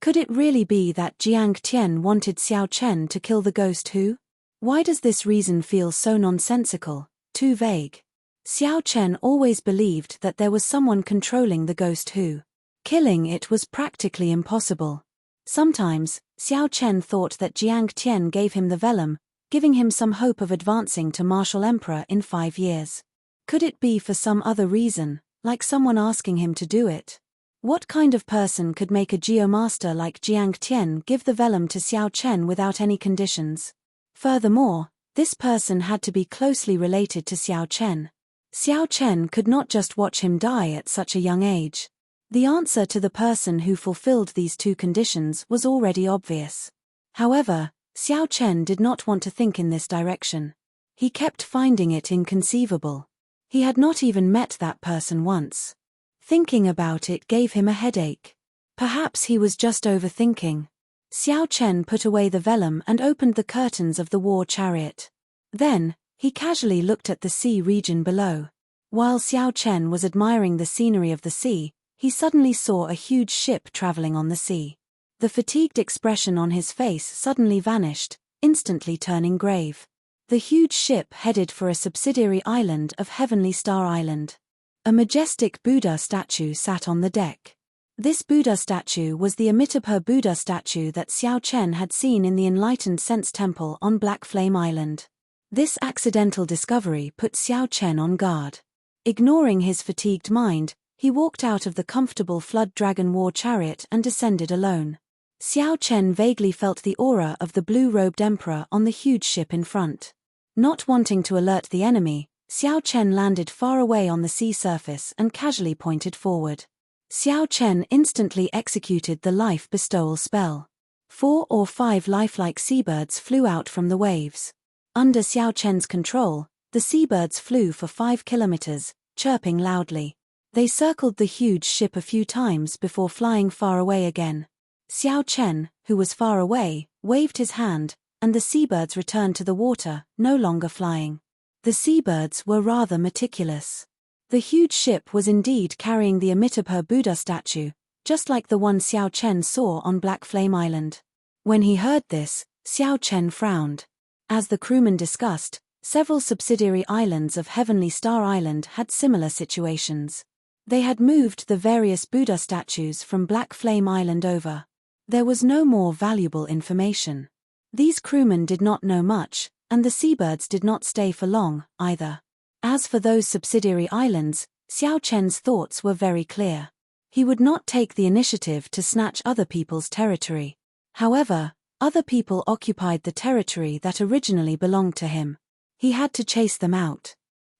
Could it really be that Jiang Tian wanted Xiao Chen to kill the ghost who? Why does this reason feel so nonsensical, too vague? Xiao Chen always believed that there was someone controlling the ghost who. Killing it was practically impossible. Sometimes, Xiao Chen thought that Jiang Tian gave him the vellum, giving him some hope of advancing to martial emperor in 5 years. Could it be for some other reason, like someone asking him to do it? What kind of person could make a geomaster like Jiang Tian give the vellum to Xiao Chen without any conditions? Furthermore, this person had to be closely related to Xiao Chen. Xiao Chen could not just watch him die at such a young age. The answer to the person who fulfilled these 2 conditions was already obvious. However, Xiao Chen did not want to think in this direction. He kept finding it inconceivable. He had not even met that person once. Thinking about it gave him a headache. Perhaps he was just overthinking. Xiao Chen put away the vellum and opened the curtains of the war chariot. Then, he casually looked at the sea region below. While Xiao Chen was admiring the scenery of the sea, he suddenly saw a huge ship traveling on the sea. The fatigued expression on his face suddenly vanished, instantly turning grave. The huge ship headed for a subsidiary island of Heavenly Star Island. A majestic Buddha statue sat on the deck. This Buddha statue was the Amitabha Buddha statue that Xiao Chen had seen in the Enlightened Sense Temple on Black Flame Island. This accidental discovery put Xiao Chen on guard. Ignoring his fatigued mind, he walked out of the comfortable Flood Dragon war chariot and descended alone. Xiao Chen vaguely felt the aura of the blue-robed emperor on the huge ship in front. Not wanting to alert the enemy, Xiao Chen landed far away on the sea surface and casually pointed forward. Xiao Chen instantly executed the life bestowal spell. 4 or 5 lifelike seabirds flew out from the waves. Under Xiao Chen's control, the seabirds flew for 5 kilometers, chirping loudly. They circled the huge ship a few times before flying far away again. Xiao Chen, who was far away, waved his hand, and the seabirds returned to the water, no longer flying. The seabirds were rather meticulous. The huge ship was indeed carrying the Amitabha Buddha statue, just like the one Xiao Chen saw on Black Flame Island. When he heard this, Xiao Chen frowned. As the crewmen discussed, several subsidiary islands of Heavenly Star Island had similar situations. They had moved the various Buddha statues from Black Flame Island over. There was no more valuable information. These crewmen did not know much, and the seabirds did not stay for long, either. As for those subsidiary islands, Xiao Chen's thoughts were very clear. He would not take the initiative to snatch other people's territory. However, other people occupied the territory that originally belonged to him. He had to chase them out.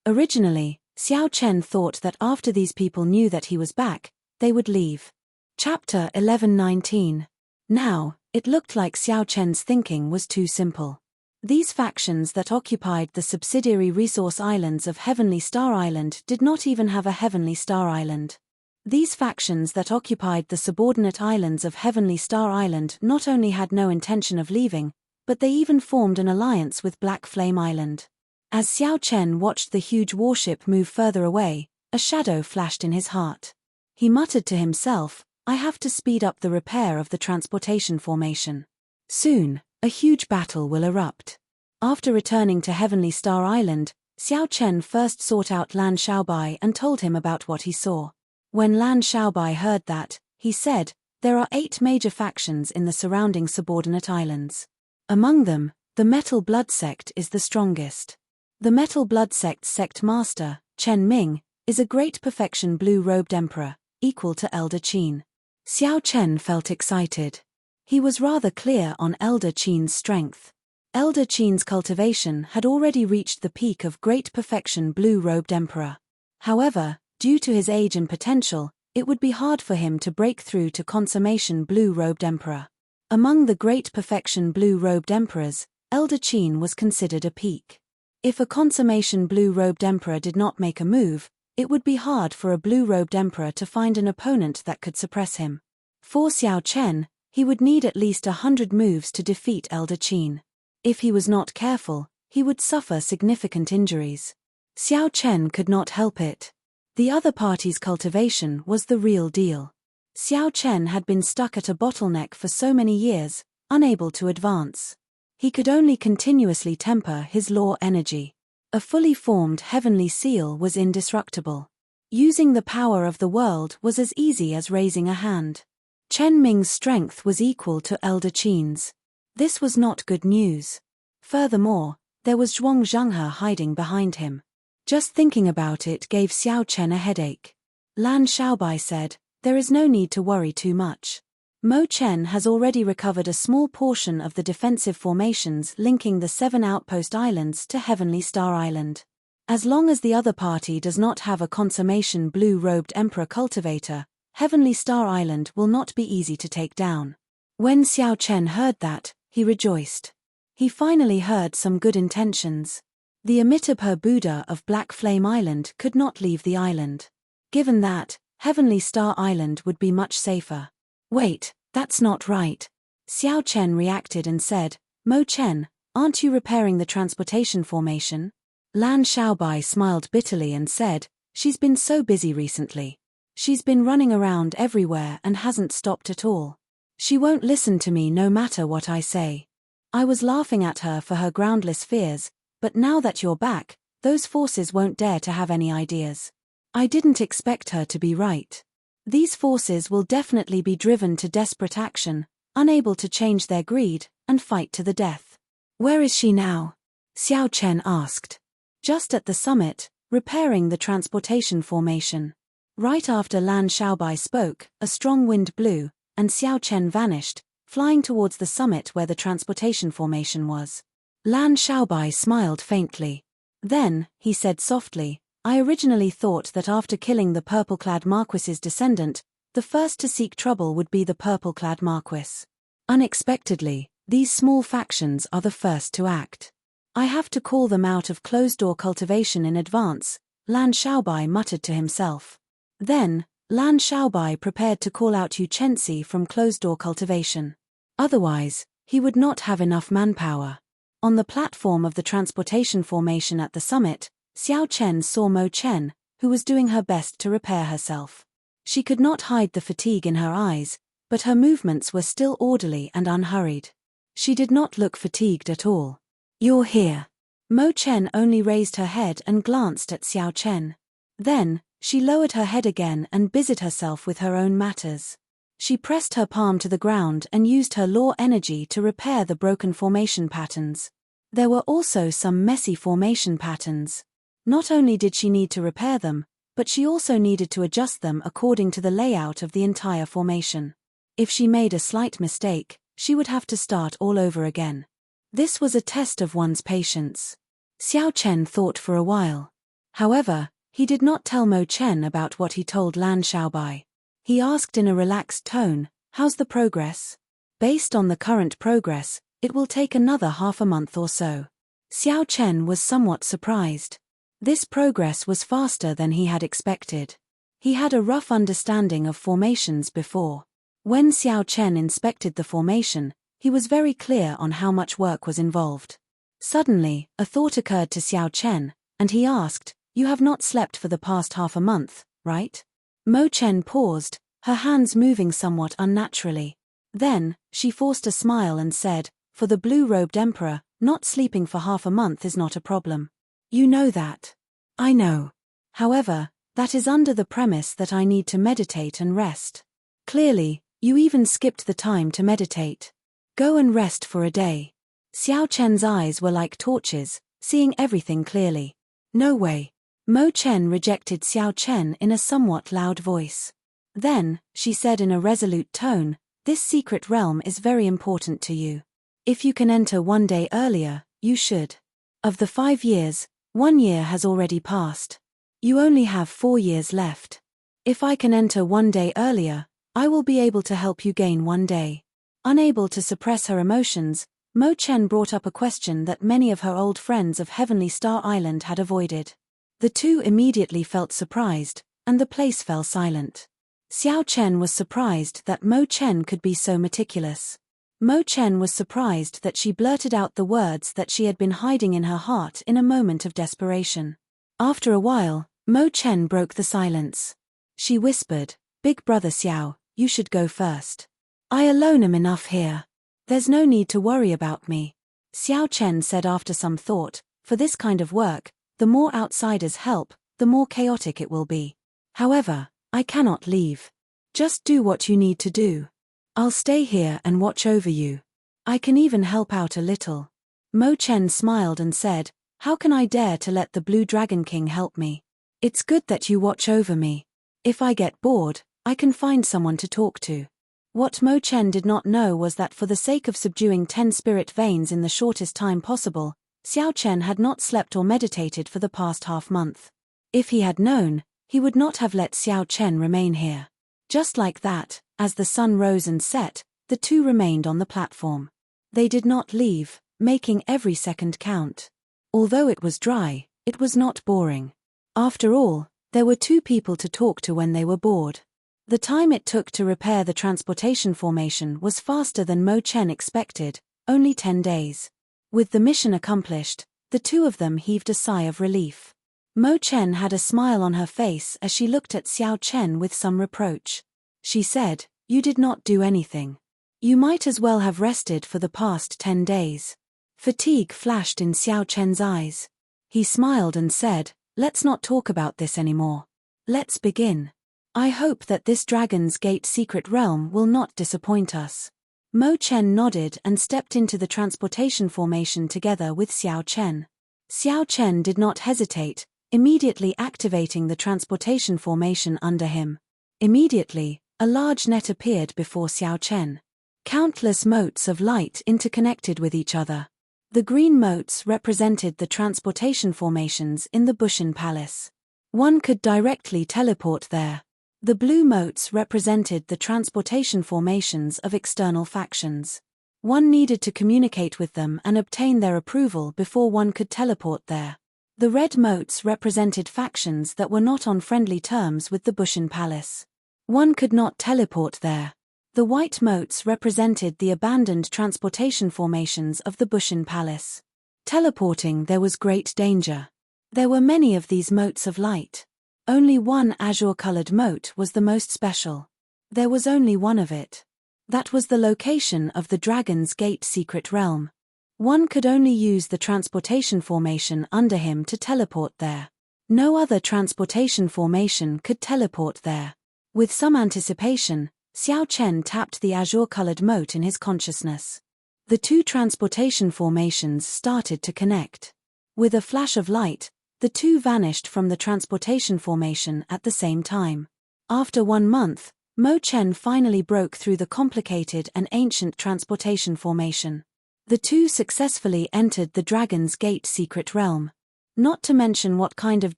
Originally, Xiao Chen thought that after these people knew that he was back, they would leave. Chapter 11:19. Now, it looked like Xiao Chen's thinking was too simple. These factions that occupied the subsidiary resource islands of Heavenly Star Island did not even have a Heavenly Star Island. These factions that occupied the subordinate islands of Heavenly Star Island not only had no intention of leaving, but they even formed an alliance with Black Flame Island. As Xiao Chen watched the huge warship move further away, a shadow flashed in his heart. He muttered to himself, "I have to speed up the repair of the transportation formation. Soon, a huge battle will erupt." After returning to Heavenly Star Island, Xiao Chen first sought out Lan Xiaobai and told him about what he saw. When Lan Xiaobai heard that, he said, "There are 8 major factions in the surrounding subordinate islands. Among them, the Metal Blood Sect is the strongest. The Metal Blood Sect's sect master, Chen Ming, is a great perfection blue-robed emperor, equal to Elder Qin." Xiao Chen felt excited. He was rather clear on Elder Qin's strength. Elder Qin's cultivation had already reached the peak of great perfection blue-robed emperor. However, due to his age and potential, it would be hard for him to break through to consummation blue-robed emperor. Among the great perfection blue-robed emperors, Elder Qin was considered a peak. If a consummation blue-robed emperor did not make a move, it would be hard for a blue-robed emperor to find an opponent that could suppress him. For Xiao Chen, he would need at least 100 moves to defeat Elder Qin. If he was not careful, he would suffer significant injuries. Xiao Chen could not help it. The other party's cultivation was the real deal. Xiao Chen had been stuck at a bottleneck for so many years, unable to advance. He could only continuously temper his law energy. A fully formed heavenly seal was indestructible. Using the power of the world was as easy as raising a hand. Chen Ming's strength was equal to Elder Qin's. This was not good news. Furthermore, there was Zhuang Zhenghe hiding behind him. Just thinking about it gave Xiao Chen a headache. Lan Xiaobai said, "There is no need to worry too much. Mo Chen has already recovered a small portion of the defensive formations linking the 7 outpost islands to Heavenly Star Island. As long as the other party does not have a consummation blue-robed emperor cultivator, Heavenly Star Island will not be easy to take down." When Xiao Chen heard that, he rejoiced. He finally heard some good intentions. The Amitabha Buddha of Black Flame Island could not leave the island. Given that, Heavenly Star Island would be much safer. Wait, that's not right. Xiao Chen reacted and said, Mo Chen, aren't you repairing the transportation formation? Lan Xiaobai smiled bitterly and said, she's been so busy recently. She's been running around everywhere and hasn't stopped at all. She won't listen to me no matter what I say. I was laughing at her for her groundless fears, but now that you're back, those forces won't dare to have any ideas. I didn't expect her to be right. These forces will definitely be driven to desperate action, unable to change their greed, and fight to the death. Where is she now? Xiao Chen asked. Just at the summit, repairing the transportation formation. Right after Lan Xiaobai spoke, a strong wind blew, and Xiao Chen vanished, flying towards the summit where the transportation formation was. Lan Xiaobai smiled faintly. Then, he said softly, I originally thought that after killing the purple-clad Marquis's descendant, the first to seek trouble would be the purple-clad Marquis. Unexpectedly, these small factions are the first to act. I have to call them out of closed-door cultivation in advance, Lan Xiaobai muttered to himself. Then, Lan Xiaobai prepared to call out Yu Chenxi from closed-door cultivation. Otherwise, he would not have enough manpower. On the platform of the transportation formation at the summit, Xiao Chen saw Mo Chen, who was doing her best to repair herself. She could not hide the fatigue in her eyes, but her movements were still orderly and unhurried. She did not look fatigued at all. You're here. Mo Chen only raised her head and glanced at Xiao Chen. Then, she lowered her head again and busied herself with her own matters. She pressed her palm to the ground and used her law energy to repair the broken formation patterns. There were also some messy formation patterns. Not only did she need to repair them, but she also needed to adjust them according to the layout of the entire formation. If she made a slight mistake, she would have to start all over again. This was a test of one's patience. Xiao Chen thought for a while. However, he did not tell Mo Chen about what he told Lan Xiaobai. He asked in a relaxed tone, how's the progress? Based on the current progress, it will take another half a month or so. Xiao Chen was somewhat surprised. This progress was faster than he had expected. He had a rough understanding of formations before. When Xiao Chen inspected the formation, he was very clear on how much work was involved. Suddenly, a thought occurred to Xiao Chen, and he asked, You have not slept for the past half a month, right? Mo Chen paused, her hands moving somewhat unnaturally. Then, she forced a smile and said, For the blue-robed emperor, not sleeping for half a month is not a problem. You know that. I know. However, that is under the premise that I need to meditate and rest. Clearly, you even skipped the time to meditate. Go and rest for a day. Xiao Chen's eyes were like torches, seeing everything clearly. No way. Mo Chen rejected Xiao Chen in a somewhat loud voice. Then, she said in a resolute tone, This secret realm is very important to you. If you can enter 1 day earlier, you should. Of the 5 years, 1 year has already passed. You only have 4 years left. If I can enter 1 day earlier, I will be able to help you gain 1 day. Unable to suppress her emotions, Mo Chen brought up a question that many of her old friends of Heavenly Star Island had avoided. The two immediately felt surprised, and the place fell silent. Xiao Chen was surprised that Mo Chen could be so meticulous. Mo Chen was surprised that she blurted out the words that she had been hiding in her heart in a moment of desperation. After a while, Mo Chen broke the silence. She whispered, Big brother Xiao, you should go first. I alone am enough here. There's no need to worry about me. Xiao Chen said after some thought, For this kind of work, the more outsiders help, the more chaotic it will be. However, I cannot leave. Just do what you need to do. I'll stay here and watch over you. I can even help out a little. Mo Chen smiled and said, How can I dare to let the Blue Dragon King help me? It's good that you watch over me. If I get bored, I can find someone to talk to. What Mo Chen did not know was that for the sake of subduing 10 spirit veins in the shortest time possible, Xiao Chen had not slept or meditated for the past half-month. If he had known, he would not have let Xiao Chen remain here. Just like that, as the sun rose and set, the two remained on the platform. They did not leave, making every second count. Although it was dry, it was not boring. After all, there were 2 people to talk to when they were bored. The time it took to repair the transportation formation was faster than Mo Chen expected, only 10 days. With the mission accomplished, the two of them heaved a sigh of relief. Mo Chen had a smile on her face as she looked at Xiao Chen with some reproach. She said, "You did not do anything. You might as well have rested for the past 10 days. Fatigue flashed in Xiao Chen's eyes. He smiled and said, "Let's not talk about this anymore. Let's begin. I hope that this Dragon's Gate secret realm will not disappoint us." Mo Chen nodded and stepped into the transportation formation together with Xiao Chen. Xiao Chen did not hesitate, immediately activating the transportation formation under him. Immediately, a large net appeared before Xiao Chen. Countless motes of light interconnected with each other. The green motes represented the transportation formations in the Bushin Palace. One could directly teleport there. The blue motes represented the transportation formations of external factions. One needed to communicate with them and obtain their approval before one could teleport there. The red motes represented factions that were not on friendly terms with the Bushin Palace. One could not teleport there. The white motes represented the abandoned transportation formations of the Bushin Palace. Teleporting there was great danger. There were many of these motes of light. Only one azure-colored mote was the most special. There was only one of it. That was the location of the Dragon's Gate secret realm. One could only use the transportation formation under him to teleport there. No other transportation formation could teleport there. With some anticipation, Xiao Chen tapped the azure-colored mote in his consciousness. The two transportation formations started to connect. With a flash of light, the two vanished from the transportation formation at the same time. After 1 month, Mo Chen finally broke through the complicated and ancient transportation formation. The two successfully entered the Dragon's Gate secret realm. Not to mention what kind of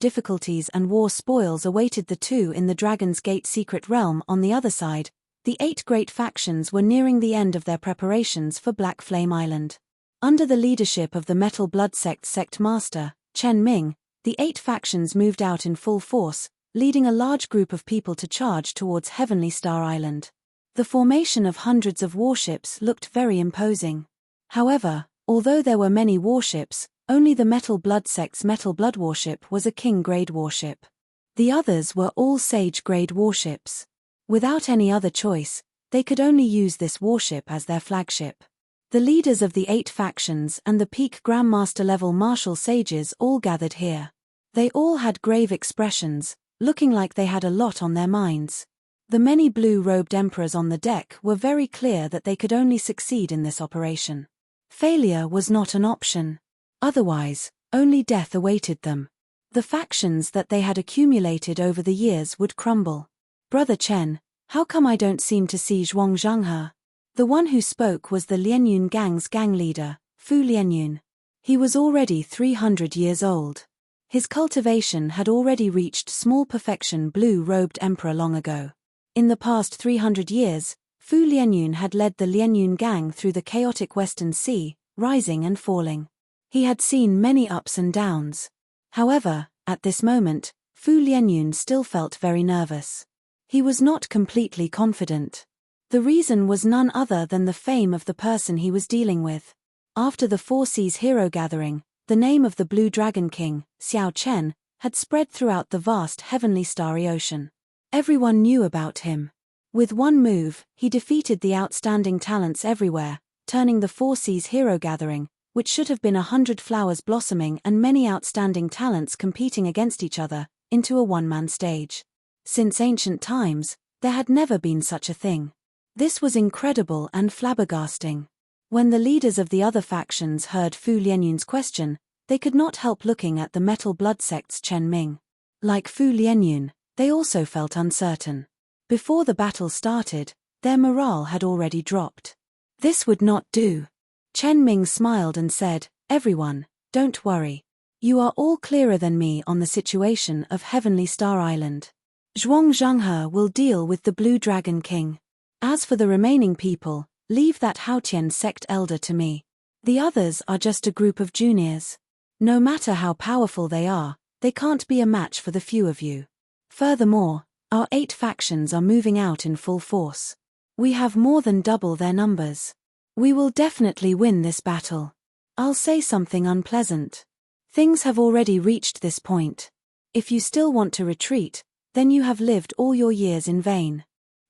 difficulties and war spoils awaited the two in the Dragon's Gate secret realm on the other side, the 8 great factions were nearing the end of their preparations for Black Flame Island. Under the leadership of the Metal Blood Sect Master, Chen Ming, the 8 factions moved out in full force, leading a large group of people to charge towards Heavenly Star Island. The formation of hundreds of warships looked very imposing. However, although there were many warships, only the Metal Blood Sect's Metal Blood warship was a King-grade warship. The others were all Sage-grade warships. Without any other choice, they could only use this warship as their flagship. The leaders of the 8 factions and the peak Grandmaster-level martial sages all gathered here. They all had grave expressions, looking like they had a lot on their minds. The many blue-robed emperors on the deck were very clear that they could only succeed in this operation. Failure was not an option. Otherwise, only death awaited them. The factions that they had accumulated over the years would crumble. "Brother Chen, how come I don't seem to see Zhuang Zhanghe?" The one who spoke was the Lianyun gang's gang leader, Fu Lianyun. He was already 300 years old. His cultivation had already reached small perfection blue-robed emperor long ago. In the past 300 years, Fu Lianyun had led the Lianyun gang through the chaotic Western Sea, rising and falling. He had seen many ups and downs. However, at this moment, Fu Lianyun still felt very nervous. He was not completely confident. The reason was none other than the fame of the person he was dealing with. After the Four Seas hero gathering, the name of the Blue Dragon King, Xiao Chen, had spread throughout the vast heavenly starry ocean. Everyone knew about him. With one move, he defeated the outstanding talents everywhere, turning the Four Seas hero gathering, which should have been 100 flowers blossoming and many outstanding talents competing against each other, into a one-man stage. Since ancient times, there had never been such a thing. This was incredible and flabbergasting. When the leaders of the other factions heard Fu Lianyun's question, they could not help looking at the Metal Blood Sect's Chen Ming. Like Fu Lianyun, they also felt uncertain. Before the battle started, their morale had already dropped. This would not do. Chen Ming smiled and said, "Everyone, don't worry. You are all clearer than me on the situation of Heavenly Star Island. Zhuang Zhanghe will deal with the Blue Dragon King. As for the remaining people, leave that Haotian sect elder to me. The others are just a group of juniors. No matter how powerful they are, they can't be a match for the few of you. Furthermore, Our 8 factions are moving out in full force. We have more than double their numbers. We will definitely win this battle. I'll say something unpleasant. Things have already reached this point. If you still want to retreat, then you have lived all your years in vain.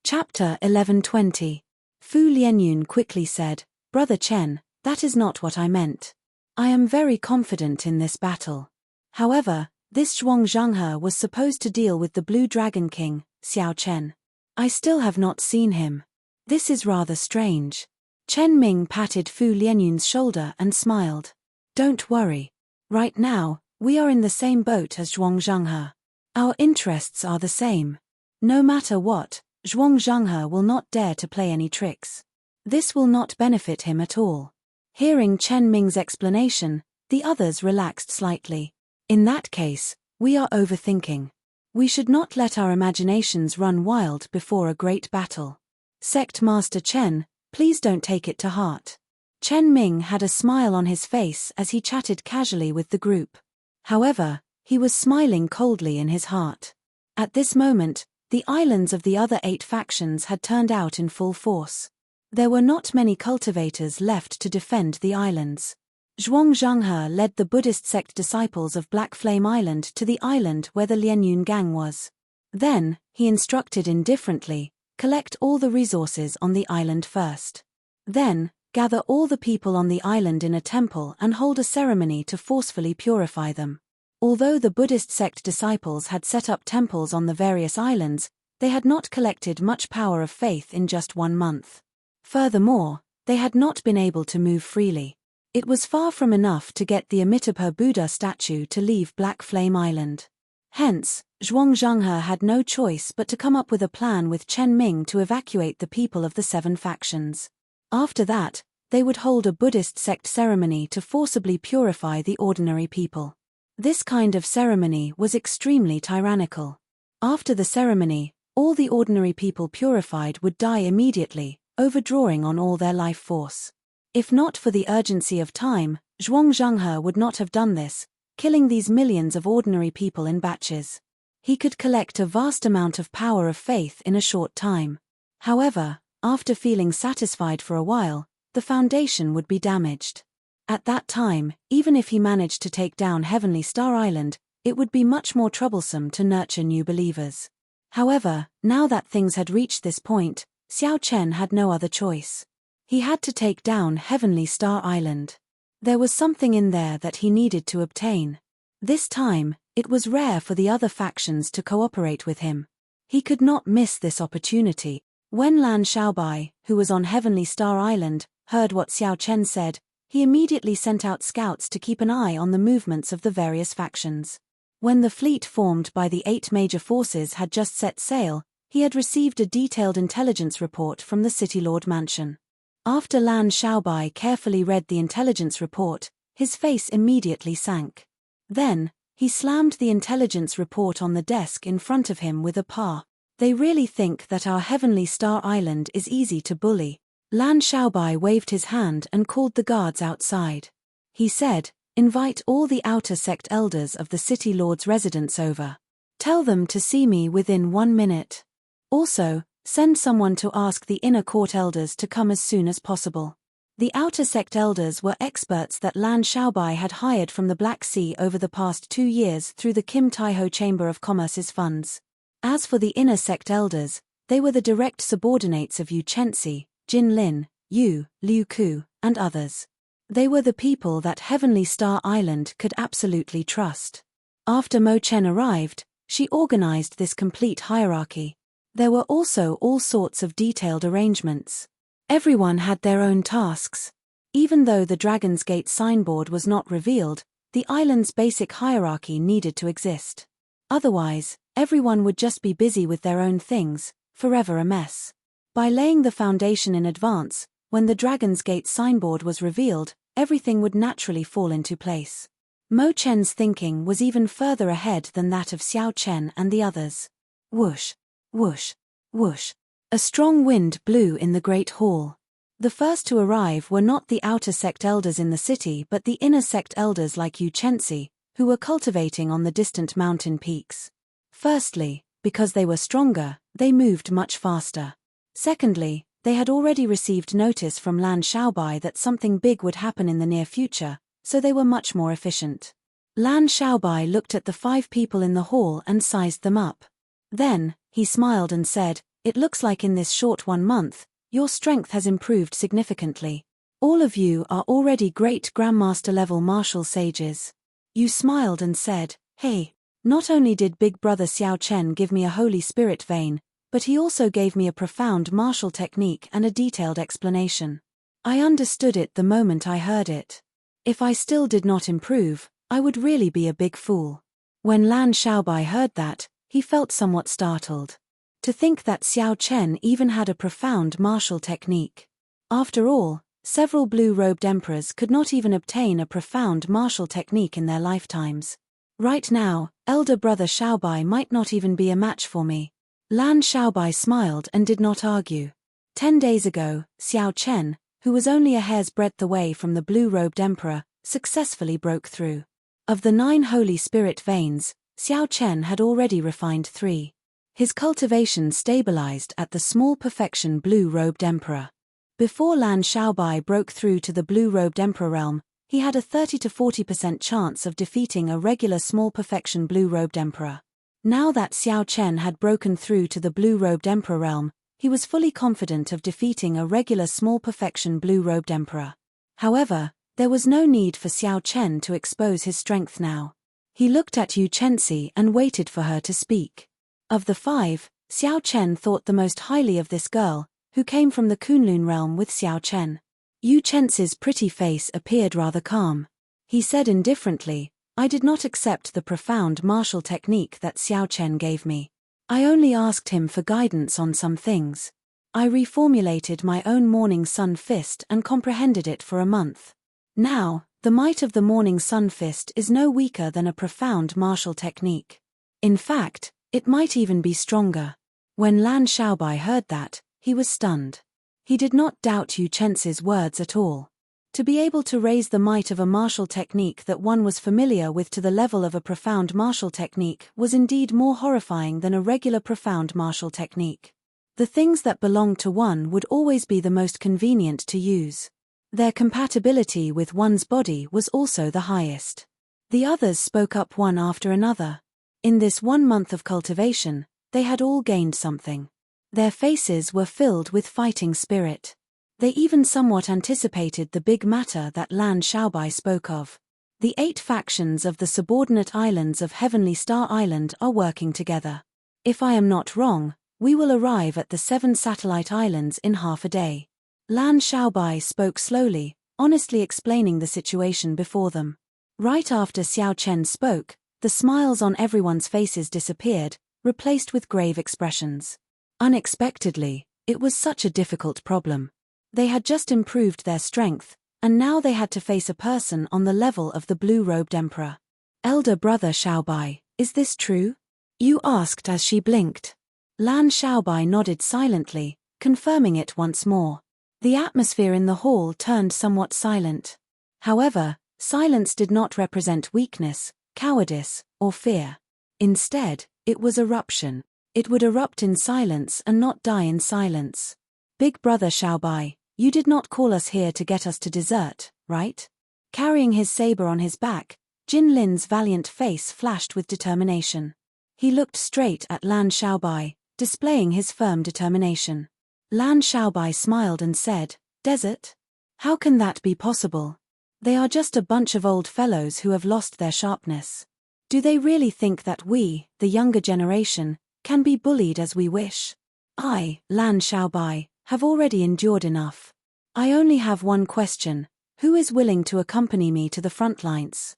Chapter 11:20. Fu Lianyun quickly said, Brother Chen, that is not what I meant. I am very confident in this battle. However, this Zhuang Zhanghe was supposed to deal with the Blue Dragon King, Xiao Chen. I still have not seen him. This is rather strange. Chen Ming patted Fu Lianyun's shoulder and smiled. Don't worry. Right now, we are in the same boat as Zhuang Zhanghe. Our interests are the same. No matter what, Zhuang Zhanghe will not dare to play any tricks. This will not benefit him at all. Hearing Chen Ming's explanation, the others relaxed slightly. In that case, we are overthinking. We should not let our imaginations run wild before a great battle. Sect Master Chen, please don't take it to heart. Chen Ming had a smile on his face as he chatted casually with the group. However, he was smiling coldly in his heart. At this moment, the islands of the other 8 factions had turned out in full force. There were not many cultivators left to defend the islands. Zhuang Zhanghe led the Buddhist sect disciples of Black Flame Island to the island where the Lianyun gang was. Then, he instructed indifferently, collect all the resources on the island first. Then, gather all the people on the island in a temple and hold a ceremony to forcefully purify them. Although the Buddhist sect disciples had set up temples on the various islands, they had not collected much power of faith in just 1 month. Furthermore, they had not been able to move freely. It was far from enough to get the Amitabha Buddha statue to leave Black Flame Island. Hence, Zhuang Zhanghe had no choice but to come up with a plan with Chen Ming to evacuate the people of the 7 factions. After that, they would hold a Buddhist sect ceremony to forcibly purify the ordinary people. This kind of ceremony was extremely tyrannical. After the ceremony, all the ordinary people purified would die immediately, overdrawing on all their life force. If not for the urgency of time, Zhuang Zhanghe would not have done this, killing these millions of ordinary people in batches. He could collect a vast amount of power of faith in a short time. However, after feeling satisfied for a while, the foundation would be damaged. At that time, even if he managed to take down Heavenly Star Island, it would be much more troublesome to nurture new believers. However, now that things had reached this point, Xiao Chen had no other choice. He had to take down Heavenly Star Island. There was something in there that he needed to obtain. This time, it was rare for the other factions to cooperate with him. He could not miss this opportunity. When Lan Xiaobai, who was on Heavenly Star Island, heard what Xiao Chen said, he immediately sent out scouts to keep an eye on the movements of the various factions. When the fleet formed by the 8 major forces had just set sail, he had received a detailed intelligence report from the City Lord Mansion. After Lan Xiaobai carefully read the intelligence report, his face immediately sank. Then, he slammed the intelligence report on the desk in front of him with a paw. They really think that our Heavenly Star Island is easy to bully. Lan Xiaobai waved his hand and called the guards outside. He said, invite all the outer sect elders of the City Lord's residence over. Tell them to see me within 1 minute. Also, send someone to ask the inner court elders to come as soon as possible. The outer sect elders were experts that Lan Xiaobai had hired from the Black Sea over the past 2 years through the Kim Taiho Chamber of Commerce's funds. As for the inner sect elders, they were the direct subordinates of Yu Chenxi, Jin Lin, Yu, Liu Ku, and others. They were the people that Heavenly Star Island could absolutely trust. After Mo Chen arrived, she organized this complete hierarchy. There were also all sorts of detailed arrangements. Everyone had their own tasks. Even though the Dragon's Gate signboard was not revealed, the island's basic hierarchy needed to exist. Otherwise, everyone would just be busy with their own things, forever a mess. By laying the foundation in advance, when the Dragon's Gate signboard was revealed, everything would naturally fall into place. Mo Chen's thinking was even further ahead than that of Xiao Chen and the others. Whoosh, whoosh, whoosh. A strong wind blew in the Great Hall. The first to arrive were not the outer sect elders in the city but the inner sect elders like Yu Chenxi, who were cultivating on the distant mountain peaks. Firstly, because they were stronger, they moved much faster. Secondly, they had already received notice from Lan Xiaobai that something big would happen in the near future, so they were much more efficient. Lan Xiaobai looked at the 5 people in the hall and sized them up. Then, he smiled and said, "It looks like in this short 1 month, your strength has improved significantly. All of you are already great Grandmaster level martial sages." You smiled and said, "Hey, not only did Big Brother Xiao Chen give me a Holy Spirit vein, but he also gave me a profound martial technique and a detailed explanation. I understood it the moment I heard it. If I still did not improve, I would really be a big fool." When Lan Xiaobai heard that, he felt somewhat startled. To think that Xiao Chen even had a profound martial technique. After all, several blue-robed emperors could not even obtain a profound martial technique in their lifetimes. Right now, elder brother Xiaobai might not even be a match for me. Lan Xiaobai smiled and did not argue. 10 days ago, Xiao Chen, who was only a hair's breadth away from the blue-robed emperor, successfully broke through. Of the 9 Holy Spirit veins, Xiao Chen had already refined 3. His cultivation stabilized at the small perfection blue-robed emperor. Before Lan Xiaobai broke through to the blue-robed emperor realm, he had a 30 to 40% chance of defeating a regular small perfection blue-robed emperor. Now that Xiao Chen had broken through to the blue-robed emperor realm, he was fully confident of defeating a regular small perfection blue-robed emperor. However, there was no need for Xiao Chen to expose his strength now. He looked at Yu Chenxi and waited for her to speak. Of the 5, Xiao Chen thought the most highly of this girl, who came from the Kunlun realm with Xiao Chen. Yu Chenxi's pretty face appeared rather calm. He said indifferently, "I did not accept the profound martial technique that Xiao Chen gave me. I only asked him for guidance on some things. I reformulated my own Morning Sun Fist and comprehended it for a month. Now, the might of the Morning Sun Fist is no weaker than a profound martial technique. In fact, it might even be stronger." When Lan Xiaobai heard that, he was stunned. He did not doubt Yu Chenxi's words at all. To be able to raise the might of a martial technique that one was familiar with to the level of a profound martial technique was indeed more horrifying than a regular profound martial technique. The things that belonged to one would always be the most convenient to use. Their compatibility with one's body was also the highest. The others spoke up one after another. In this 1 month of cultivation, they had all gained something. Their faces were filled with fighting spirit. They even somewhat anticipated the big matter that Lan Xiaobai spoke of. The 8 factions of the subordinate islands of Heavenly Star Island are working together. If I am not wrong, we will arrive at the 7 satellite islands in half a day. Lan Xiaobai spoke slowly, honestly explaining the situation before them. Right after Xiao Chen spoke, the smiles on everyone's faces disappeared, replaced with grave expressions. Unexpectedly, it was such a difficult problem. They had just improved their strength, and now they had to face a person on the level of the blue-robed emperor. "Elder brother Xiaobai, is this true?" Yu asked as she blinked. Lan Xiaobai nodded silently, confirming it once more. The atmosphere in the hall turned somewhat silent. However, silence did not represent weakness, cowardice, or fear. Instead, it was eruption. It would erupt in silence and not die in silence. "Big brother Xiaobai, you did not call us here to get us to desert, right?" Carrying his saber on his back, Jin Lin's valiant face flashed with determination. He looked straight at Lan Xiaobai, displaying his firm determination. Lan Xiaobai smiled and said, "Desert? How can that be possible? They are just a bunch of old fellows who have lost their sharpness. Do they really think that we, the younger generation, can be bullied as we wish? I, Lan Xiaobai, have already endured enough. I only have one question: who is willing to accompany me to the front lines?"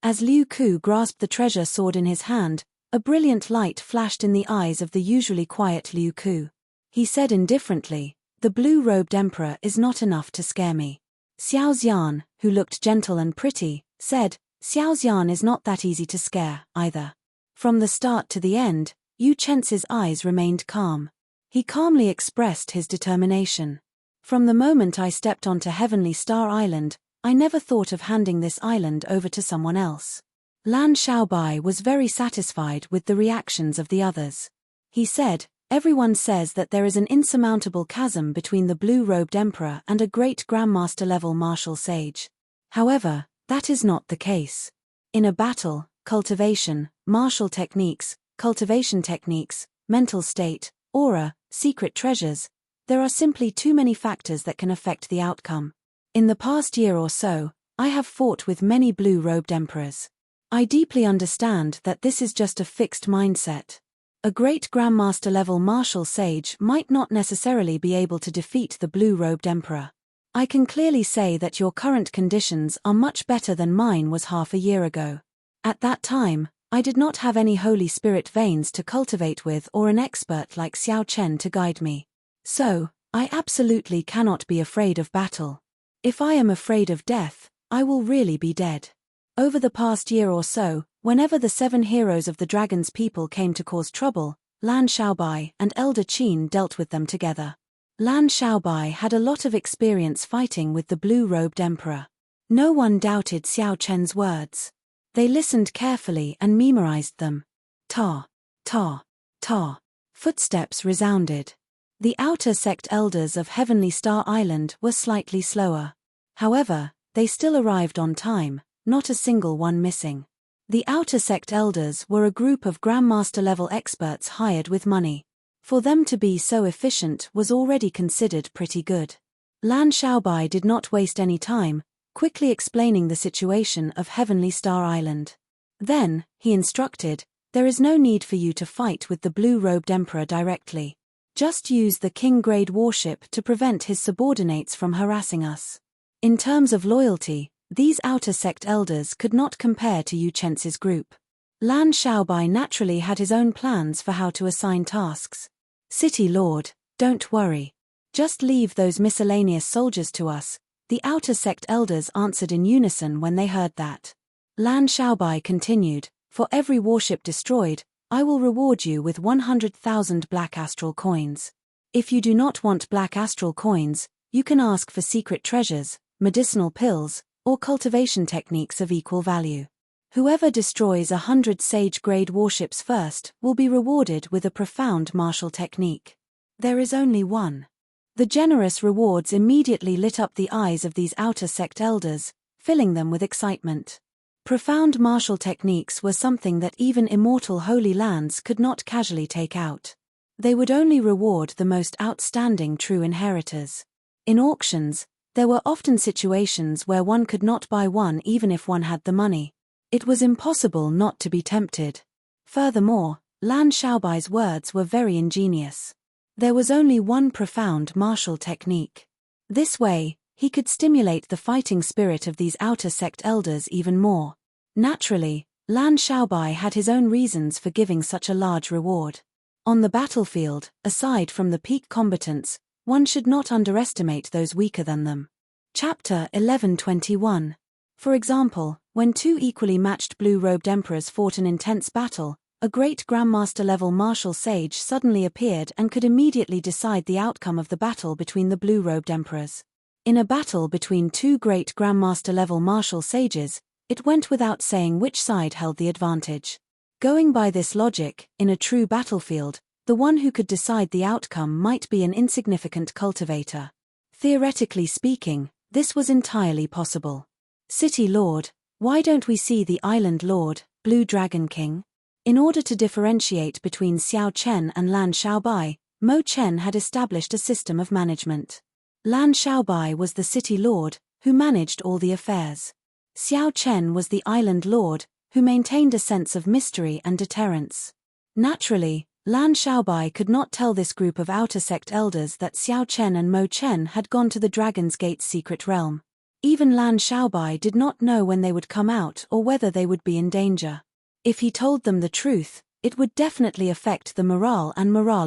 As Liu Ku grasped the treasure sword in his hand, a brilliant light flashed in the eyes of the usually quiet Liu Ku. He said indifferently, "The blue-robed emperor is not enough to scare me." Xiao Xian, who looked gentle and pretty, said, "Xiao Xian is not that easy to scare, either." From the start to the end, Yu Chenxi's eyes remained calm. He calmly expressed his determination. "From the moment I stepped onto Heavenly Star Island, I never thought of handing this island over to someone else." Lan Xiaobai was very satisfied with the reactions of the others. He said, "Everyone says that there is an insurmountable chasm between the blue-robed emperor and a great grandmaster-level martial sage. However, that is not the case. In a battle, cultivation, martial techniques, cultivation techniques, mental state, aura, secret treasures, there are simply too many factors that can affect the outcome. In the past year or so, I have fought with many blue-robed emperors. I deeply understand that this is just a fixed mindset. A great grandmaster-level martial sage might not necessarily be able to defeat the blue-robed emperor. I can clearly say that your current conditions are much better than mine was half a year ago. At that time, I did not have any Holy Spirit veins to cultivate with or an expert like Xiao Chen to guide me. So, I absolutely cannot be afraid of battle. If I am afraid of death, I will really be dead. Over the past year or so, whenever the 7 heroes of the dragon's people came to cause trouble, Lan Xiaobai and Elder Qin dealt with them together. Lan Xiaobai had a lot of experience fighting with the blue-robed emperor. No one doubted Xiao Chen's words. They listened carefully and memorized them. Ta, ta, ta. Footsteps resounded. The outer sect elders of Heavenly Star Island were slightly slower. However, they still arrived on time, not a single one missing. The outer sect elders were a group of grandmaster-level experts hired with money. For them to be so efficient was already considered pretty good. Lan Xiaobai did not waste any time, quickly explaining the situation of Heavenly Star Island. Then, he instructed, "There is no need for you to fight with the blue-robed emperor directly. Just use the king-grade warship to prevent his subordinates from harassing us." In terms of loyalty, these outer sect elders could not compare to Yu Chen's group. Lan Xiaobai naturally had his own plans for how to assign tasks. "City Lord, don't worry. Just leave those miscellaneous soldiers to us," the outer sect elders answered in unison when they heard that. Lan Xiaobai continued, "For every warship destroyed, I will reward you with 100,000 black astral coins. If you do not want black astral coins, you can ask for secret treasures, medicinal pills, or cultivation techniques of equal value. Whoever destroys 100 sage-grade warships first will be rewarded with a profound martial technique. There is only one." The generous rewards immediately lit up the eyes of these outer sect elders, filling them with excitement. Profound martial techniques were something that even Immortal Holy Lands could not casually take out. They would only reward the most outstanding true inheritors. In auctions, there were often situations where one could not buy one even if one had the money. It was impossible not to be tempted. Furthermore, Lan Xiaobai's words were very ingenious. There was only one profound martial technique. This way, he could stimulate the fighting spirit of these outer sect elders even more. Naturally, Lan Xiaobai had his own reasons for giving such a large reward. On the battlefield, aside from the peak combatants, one should not underestimate those weaker than them. Chapter 11:21. For example, when 2 equally matched blue-robed emperors fought an intense battle, a great grandmaster-level martial sage suddenly appeared and could immediately decide the outcome of the battle between the blue-robed emperors. In a battle between 2 great grandmaster-level martial sages, it went without saying which side held the advantage. Going by this logic, in a true battlefield, the one who could decide the outcome might be an insignificant cultivator. Theoretically speaking, this was entirely possible. "City Lord, why don't we see the Island Lord, Blue Dragon King?" In order to differentiate between Xiao Chen and Lan Xiaobai, Mo Chen had established a system of management. Lan Xiaobai was the City Lord, who managed all the affairs. Xiao Chen was the Island Lord, who maintained a sense of mystery and deterrence. Naturally, Lan Xiaobai could not tell this group of outer sect elders that Xiao Chen and Mo Chen had gone to the Dragon's Gate's secret realm. Even Lan Xiaobai did not know when they would come out or whether they would be in danger. If he told them the truth, it would definitely affect the morale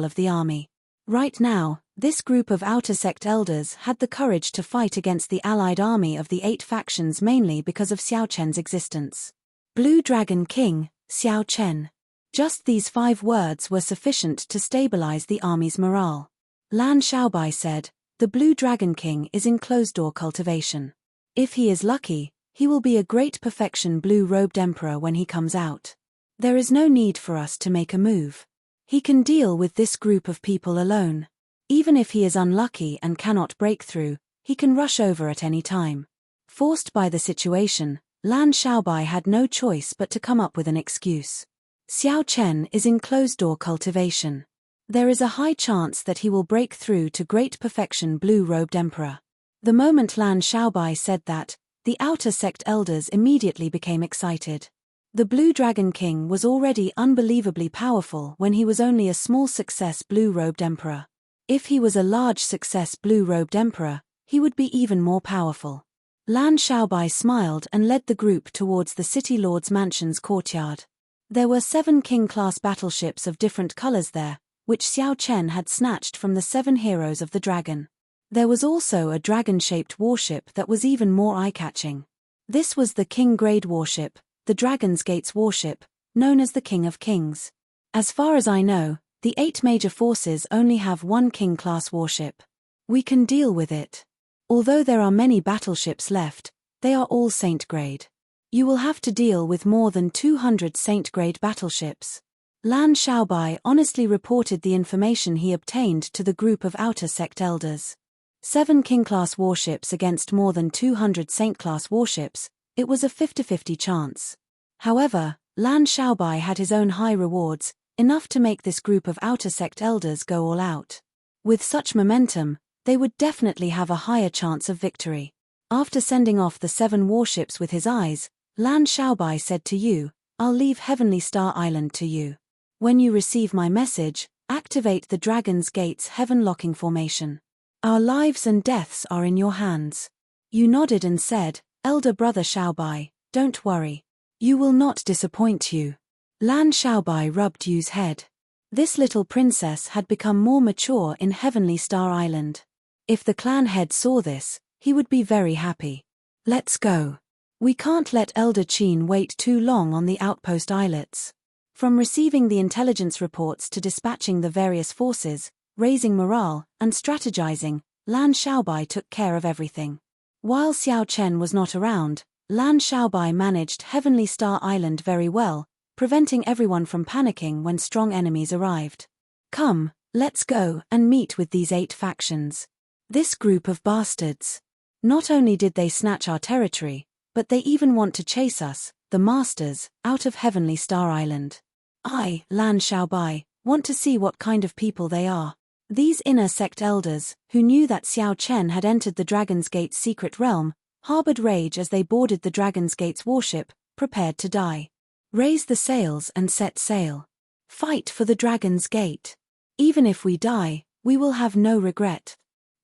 of the army. Right now, this group of outer sect elders had the courage to fight against the allied army of the 8 factions mainly because of Xiao Chen's existence. Blue Dragon King, Xiao Chen. Just these 5 words were sufficient to stabilize the army's morale. Lan Xiaobai said, "The Blue Dragon King is in closed-door cultivation. If he is lucky, he will be a great perfection blue-robed emperor when he comes out. There is no need for us to make a move. He can deal with this group of people alone. Even if he is unlucky and cannot break through, he can rush over at any time. Forced by the situation, Lan Xiaobai had no choice but to come up with an excuse. Xiao Chen is in closed-door cultivation. There is a high chance that he will break through to great perfection, blue-robed emperor. The moment Lan Xiaobai said that, the outer sect elders immediately became excited. The Blue Dragon King was already unbelievably powerful when he was only a small success blue-robed emperor. If he was a large success blue-robed emperor, he would be even more powerful. Lan Xiaobai smiled and led the group towards the city lord's mansion's courtyard. There were 7 king-class battleships of different colors there, which Xiao Chen had snatched from the 7 heroes of the dragon. There was also a dragon-shaped warship that was even more eye-catching. This was the King-grade warship, the Dragon's Gates warship, known as the King of Kings. As far as I know, the 8 major forces only have 1 King-class warship. We can deal with it. Although there are many battleships left, they are all Saint-grade. You will have to deal with more than 200 Saint-grade battleships. Lan Xiaobai honestly reported the information he obtained to the group of outer sect elders. 7 King-class warships against more than 200 Saint-class warships, it was a 50-50 chance. However, Lan Xiaobai had his own high rewards, enough to make this group of outer sect elders go all out. With such momentum, they would definitely have a higher chance of victory. After sending off the 7 warships with his eyes, Lan Xiaobai said to you, "I'll leave Heavenly Star Island to you. When you receive my message, activate the Dragon's Gates heaven-locking formation. Our lives and deaths are in your hands." You nodded and said, "Elder brother Xiaobai, don't worry. You will not disappoint you." Lan Xiaobai rubbed Yu's head. This little princess had become more mature in Heavenly Star Island. If the clan head saw this, he would be very happy. "Let's go. We can't let Elder Qin wait too long on the outpost islets." From receiving the intelligence reports to dispatching the various forces, raising morale, and strategizing, Lan Xiaobai took care of everything. While Xiao Chen was not around, Lan Xiaobai managed Heavenly Star Island very well, preventing everyone from panicking when strong enemies arrived. "Come, let's go and meet with these 8 factions. This group of bastards. Not only did they snatch our territory, but they even want to chase us, the masters, out of Heavenly Star Island. I, Lan Xiaobai, want to see what kind of people they are." These inner sect elders, who knew that Xiao Chen had entered the Dragon's Gate's secret realm, harbored rage as they boarded the Dragon's Gate's warship, prepared to die. Raise the sails and set sail. Fight for the Dragon's Gate. Even if we die, we will have no regret.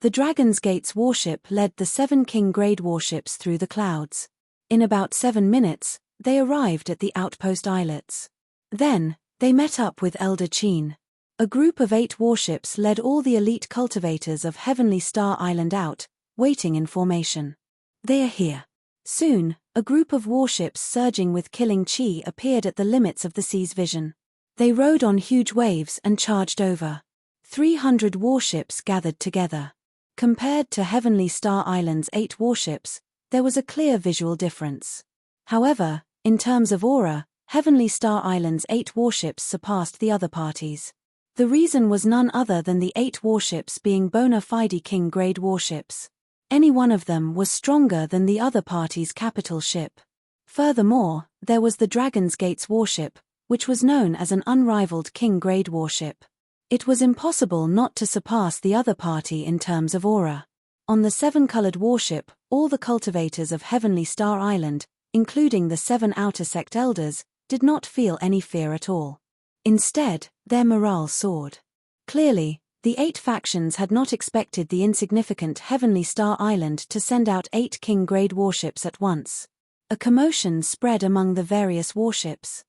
The Dragon's Gate's warship led the 7 King-grade warships through the clouds. In about 7 minutes, they arrived at the outpost islets. Then, they met up with Elder Qin. A group of 8 warships led all the elite cultivators of Heavenly Star Island out, waiting in formation. They are here. Soon, a group of warships surging with killing chi appeared at the limits of the sea's vision. They rode on huge waves and charged over. 300 warships gathered together. Compared to Heavenly Star Island's 8 warships, there was a clear visual difference. However, in terms of aura, Heavenly Star Island's 8 warships surpassed the other parties. The reason was none other than the 8 warships being bona fide King-grade warships. Any one of them was stronger than the other party's capital ship. Furthermore, there was the Dragon's Gates warship, which was known as an unrivaled King-grade warship. It was impossible not to surpass the other party in terms of aura. On the 7-colored warship, all the cultivators of Heavenly Star Island, including the 7 outer sect elders, did not feel any fear at all. Instead, their morale soared. Clearly, the 8 factions had not expected the insignificant Heavenly Star Island to send out 8 King-grade warships at once. A commotion spread among the various warships.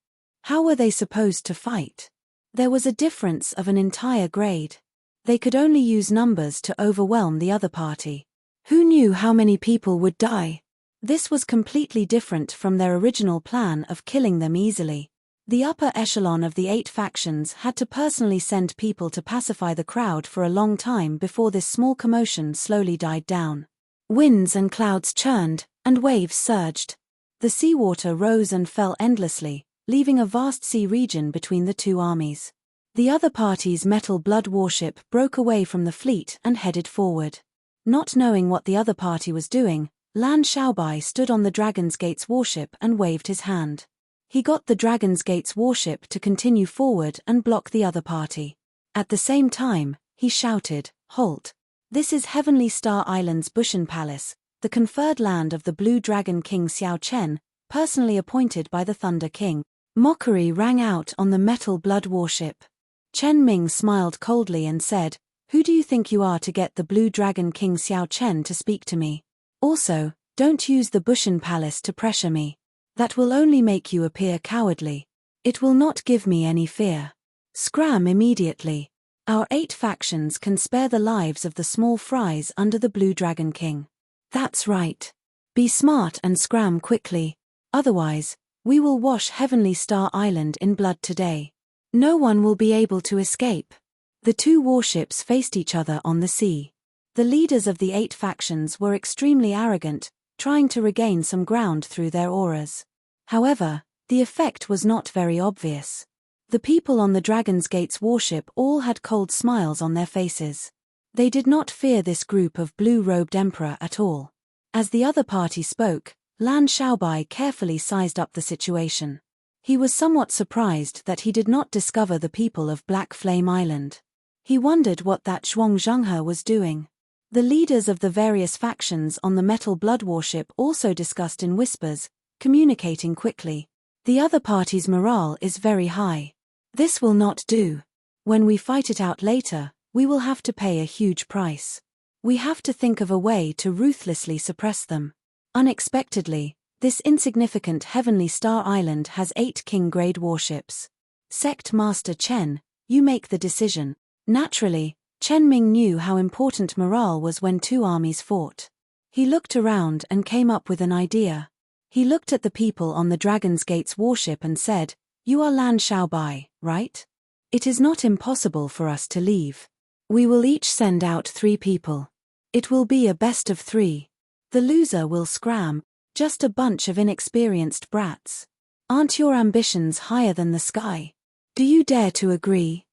How were they supposed to fight? There was a difference of an entire grade. They could only use numbers to overwhelm the other party. Who knew how many people would die? This was completely different from their original plan of killing them easily. The upper echelon of the 8 factions had to personally send people to pacify the crowd for a long time before this small commotion slowly died down. Winds and clouds churned, and waves surged. The seawater rose and fell endlessly, leaving a vast sea region between the 2 armies. The other party's metal blood warship broke away from the fleet and headed forward. Not knowing what the other party was doing, Lan Shaobai stood on the Dragon's Gate's warship and waved his hand. He got the Dragon's Gate's warship to continue forward and block the other party. At the same time, he shouted, "Halt! This is Heavenly Star Island's Bushan Palace, the conferred land of the Blue Dragon King Xiao Chen, personally appointed by the Thunder King." Mockery rang out on the metal blood warship. Chen Ming smiled coldly and said, "Who do you think you are to get the Blue Dragon King Xiao Chen to speak to me? Also, don't use the Bushan Palace to pressure me. That will only make you appear cowardly. It will not give me any fear. Scram immediately. Our 8 factions can spare the lives of the small fries under the Blue Dragon King. That's right. Be smart and scram quickly. Otherwise, we will wash Heavenly Star Island in blood today. No one will be able to escape." The 2 warships faced each other on the sea. The leaders of the 8 factions were extremely arrogant, trying to regain some ground through their auras. However, the effect was not very obvious. The people on the Dragon's Gate's warship all had cold smiles on their faces. They did not fear this group of blue-robed emperor at all. As the other party spoke, Lan Shaobai carefully sized up the situation. He was somewhat surprised that he did not discover the people of Black Flame Island. He wondered what that Zhuang Zhenghe was doing. The leaders of the various factions on the Metal Blood warship also discussed in whispers, communicating quickly. The other party's morale is very high. This will not do. When we fight it out later, we will have to pay a huge price. We have to think of a way to ruthlessly suppress them. Unexpectedly, this insignificant Heavenly Star Island has 8 king-grade warships. Sect Master Chen, you make the decision. Naturally, Chen Ming knew how important morale was when 2 armies fought. He looked around and came up with an idea. He looked at the people on the Dragon's Gate's warship and said, "You are Lan Shaobai, right? It is not impossible for us to leave. We will each send out 3 people. It will be a best of 3. The loser will scram, just a bunch of inexperienced brats. Aren't your ambitions higher than the sky? Do you dare to agree?"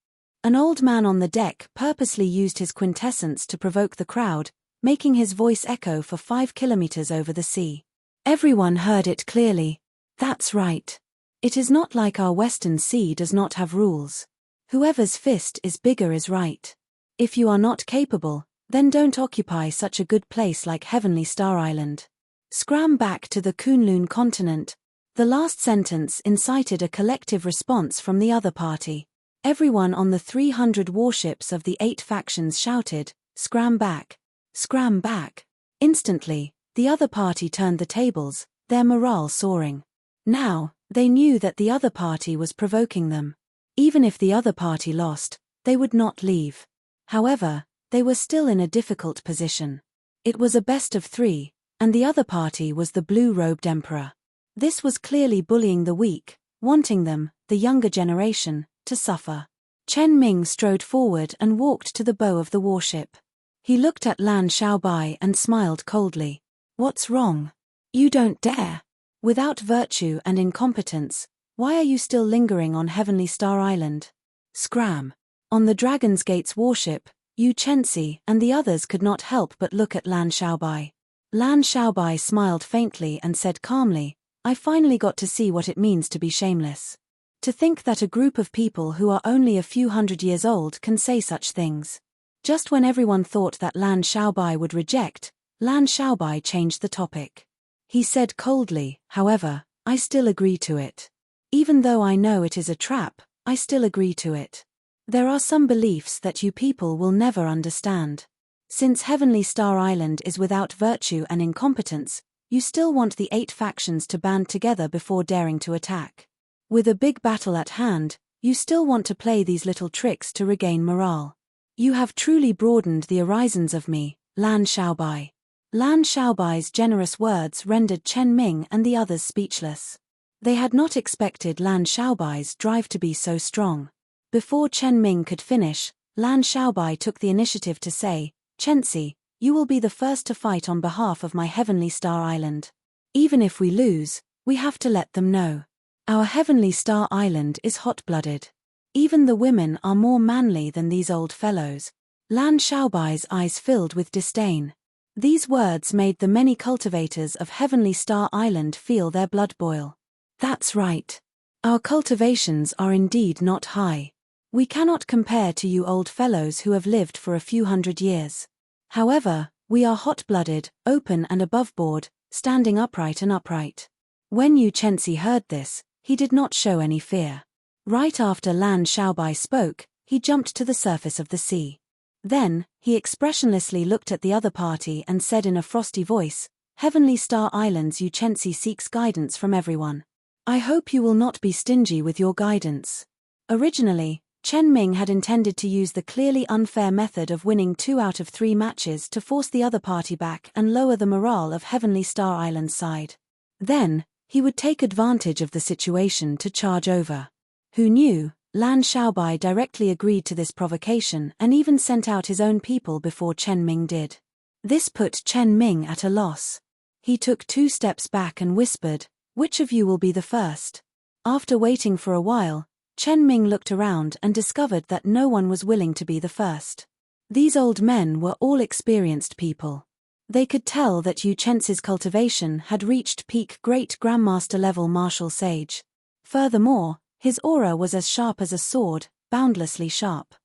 An old man on the deck purposely used his quintessence to provoke the crowd, making his voice echo for 5 kilometers over the sea. Everyone heard it clearly. That's right. It is not like our Western Sea does not have rules. Whoever's fist is bigger is right. If you are not capable, then don't occupy such a good place like Heavenly Star Island. Scram back to the Kunlun continent. The last sentence incited a collective response from the other party. Everyone on the 300 warships of the 8 factions shouted, "Scram back! Scram back!" Instantly, the other party turned the tables, their morale soaring. Now, they knew that the other party was provoking them. Even if the other party lost, they would not leave. However, they were still in a difficult position. It was a best of 3, and the other party was the blue-robed emperor. This was clearly bullying the weak, wanting them, the younger generation, to suffer. Chen Ming strode forward and walked to the bow of the warship. He looked at Lan Shaobai and smiled coldly. "What's wrong? You don't dare. Without virtue and incompetence, why are you still lingering on Heavenly Star Island? Scram!" On the Dragon's Gate's warship, Yu Chenxi and the others could not help but look at Lan Shaobai. Lan Shaobai smiled faintly and said calmly, "I finally got to see what it means to be shameless. To think that a group of people who are only a few hundred years old can say such things." Just when everyone thought that Lan Shaobai would reject, Lan Shaobai changed the topic. He said coldly, "However, I still agree to it. Even though I know it is a trap, I still agree to it. There are some beliefs that you people will never understand. Since Heavenly Star Island is without virtue and incompetence, you still want the 8 factions to band together before daring to attack. With a big battle at hand, you still want to play these little tricks to regain morale. You have truly broadened the horizons of me, Lan Shaobai." Lan Shaobai's generous words rendered Chen Ming and the others speechless. They had not expected Lan Shaobai's drive to be so strong. Before Chen Ming could finish, Lan Shaobai took the initiative to say, "Chenxi, you will be the first to fight on behalf of my Heavenly Star Island. Even if we lose, we have to let them know. Our Heavenly Star Island is hot-blooded. Even the women are more manly than these old fellows. Lan Xiaobai's eyes filled with disdain. These words made the many cultivators of Heavenly Star Island feel their blood boil. That's right. Our cultivations are indeed not high. We cannot compare to you old fellows who have lived for a few hundred years. However, we are hot-blooded, open and above-board, standing upright and upright. When Yu Chenzi heard this, he did not show any fear. Right after Lan Xiaobai spoke, he jumped to the surface of the sea. Then, he expressionlessly looked at the other party and said in a frosty voice, "Heavenly Star Island's Yu Chenzi seeks guidance from everyone. I hope you will not be stingy with your guidance." Originally, Chen Ming had intended to use the clearly unfair method of winning 2 out of 3 matches to force the other party back and lower the morale of Heavenly Star Island's side. Then, he would take advantage of the situation to charge over. Who knew? Lan Xiaobai directly agreed to this provocation and even sent out his own people before Chen Ming did. This put Chen Ming at a loss. He took 2 steps back and whispered, "Which of you will be the first?" After waiting for a while, Chen Ming looked around and discovered that no one was willing to be the first. These old men were all experienced people. They could tell that Yu Chenzi's cultivation had reached peak Great Grandmaster level martial sage. Furthermore, his aura was as sharp as a sword, boundlessly sharp.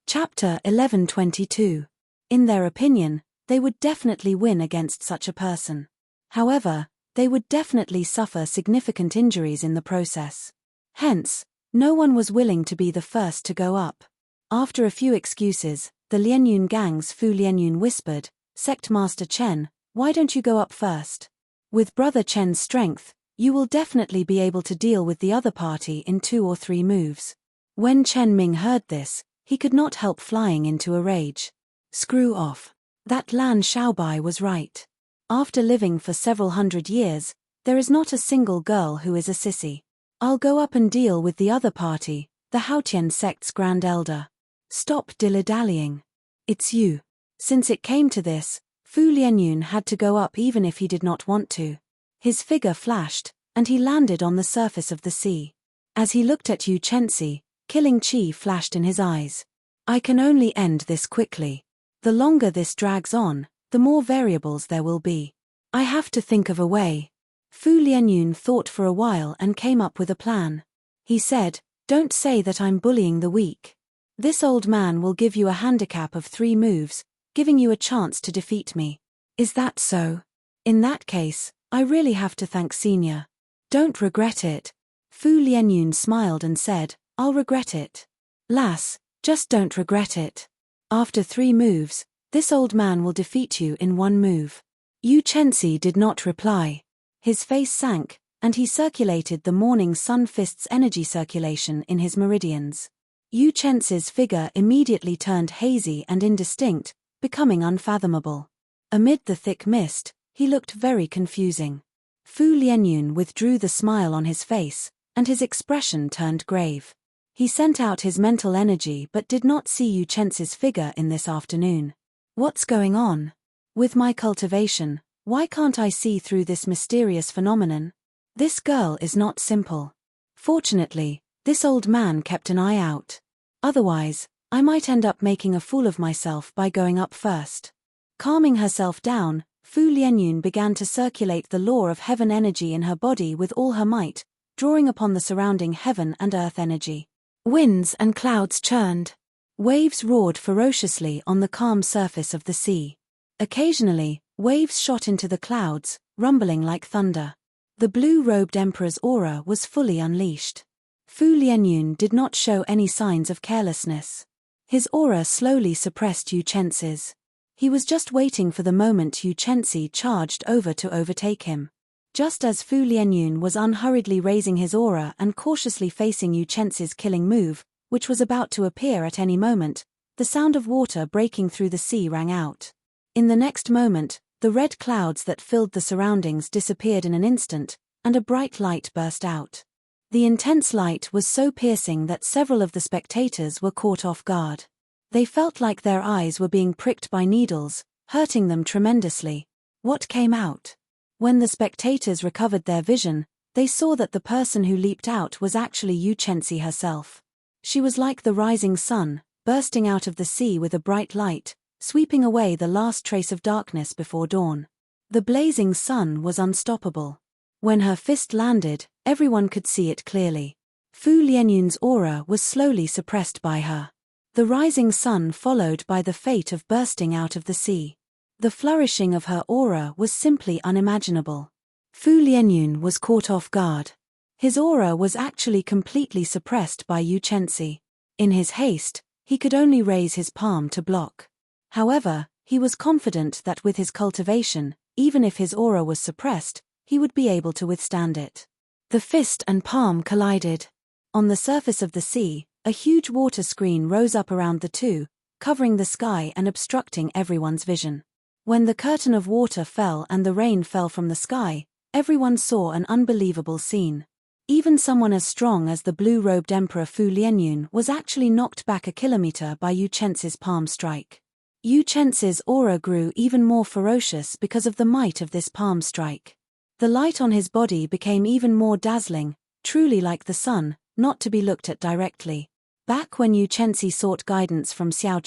Chapter 11:22. In their opinion, they would definitely win against such a person. However, they would definitely suffer significant injuries in the process. Hence, no one was willing to be the first to go up. After a few excuses, the Lianyun gang's Fu Lianyun whispered, "Sect Master Chen, why don't you go up first? With Brother Chen's strength, you will definitely be able to deal with the other party in 2 or 3 moves." When Chen Ming heard this, he could not help flying into a rage. Screw off. That Lan Xiaobai was right. After living for several hundred years, there is not a single girl who is a sissy. I'll go up and deal with the other party, the Haotian sect's Grand Elder. Stop dilly-dallying. It's you. Since it came to this, Fu Lianyun had to go up even if he did not want to. His figure flashed, and he landed on the surface of the sea. As he looked at Yu Chenzi, killing chi flashed in his eyes. I can only end this quickly. The longer this drags on, the more variables there will be. I have to think of a way. Fu Lianyun thought for a while and came up with a plan. He said, "Don't say that I'm bullying the weak. This old man will give you a handicap of 3 moves, giving you a chance to defeat me. Is that so? In that case, I really have to thank Senior. Don't regret it." Fu Lianyun smiled and said, "I'll regret it. Lass, just don't regret it. After 3 moves, this old man will defeat you in 1 move." Yu Chenzi did not reply. His face sank, and he circulated the morning sun fist's energy circulation in his meridians. Yu Chenzi's figure immediately turned hazy and indistinct, becoming unfathomable. Amid the thick mist, he looked very confusing. Fu Lianyun withdrew the smile on his face, and his expression turned grave. He sent out his mental energy but did not see Yu Chenzi's figure in this afternoon. What's going on? With my cultivation, why can't I see through this mysterious phenomenon? This girl is not simple. Fortunately, this old man kept an eye out. Otherwise, I might end up making a fool of myself by going up first. Calming herself down, Fu Lianyun began to circulate the law of heaven energy in her body with all her might, drawing upon the surrounding heaven and earth energy. Winds and clouds churned. Waves roared ferociously on the calm surface of the sea. Occasionally, waves shot into the clouds, rumbling like thunder. The blue-robed emperor's aura was fully unleashed. Fu Lianyun did not show any signs of carelessness. His aura slowly suppressed Yu Chenzi's. He was just waiting for the moment Yu Chenzi charged over to overtake him. Just as Fu Lianyun was unhurriedly raising his aura and cautiously facing Yu Chenzi's killing move, which was about to appear at any moment, the sound of water breaking through the sea rang out. In the next moment, the red clouds that filled the surroundings disappeared in an instant, and a bright light burst out. The intense light was so piercing that several of the spectators were caught off guard. They felt like their eyes were being pricked by needles, hurting them tremendously. What came out? When the spectators recovered their vision, they saw that the person who leaped out was actually Yu Chenzi herself. She was like the rising sun, bursting out of the sea with a bright light, sweeping away the last trace of darkness before dawn. The blazing sun was unstoppable. When her fist landed, everyone could see it clearly. Fu Lianyun's aura was slowly suppressed by her. The rising sun followed by the fate of bursting out of the sea. The flourishing of her aura was simply unimaginable. Fu Lianyun was caught off guard. His aura was actually completely suppressed by Yu Chenzi. In his haste, he could only raise his palm to block. However, he was confident that with his cultivation, even if his aura was suppressed, he would be able to withstand it. The fist and palm collided. On the surface of the sea, a huge water screen rose up around the two, covering the sky and obstructing everyone's vision. When the curtain of water fell and the rain fell from the sky, everyone saw an unbelievable scene. Even someone as strong as the blue-robed Emperor Fu Lianyun was actually knocked back a kilometer by Yu Chenzi's palm strike. Yu Chenzi's aura grew even more ferocious because of the might of this palm strike. The light on his body became even more dazzling, truly like the sun, not to be looked at directly. Back when Yu Chenzi sought guidance from Xiao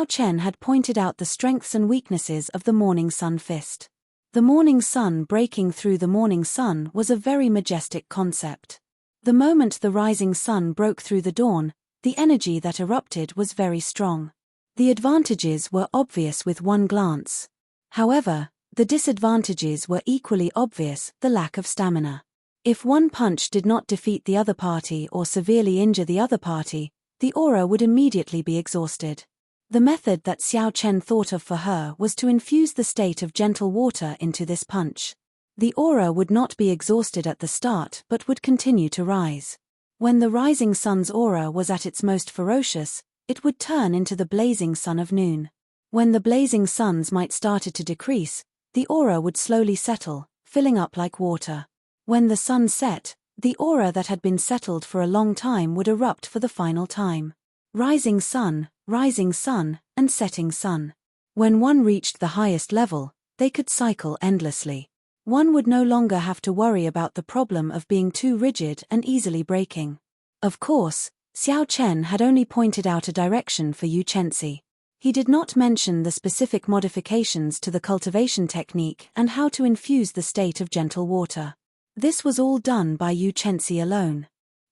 Chen had pointed out the strengths and weaknesses of the morning sun fist. The morning sun breaking through the morning sun was a very majestic concept. The moment the rising sun broke through the dawn, the energy that erupted was very strong. The advantages were obvious with one glance. However, the disadvantages were equally obvious: the lack of stamina. If one punch did not defeat the other party or severely injure the other party, the aura would immediately be exhausted. The method that Xiao Chen thought of for her was to infuse the state of gentle water into this punch. The aura would not be exhausted at the start but would continue to rise. When the rising sun's aura was at its most ferocious, it would turn into the blazing sun of noon. When the blazing sun's might started to decrease, the aura would slowly settle, filling up like water. When the sun set, the aura that had been settled for a long time would erupt for the final time. Rising sun, and setting sun. When one reached the highest level, they could cycle endlessly. One would no longer have to worry about the problem of being too rigid and easily breaking. Of course, Xiao Chen had only pointed out a direction for Yu Chenzi. He did not mention the specific modifications to the cultivation technique and how to infuse the state of gentle water. This was all done by Yu Chenzi alone.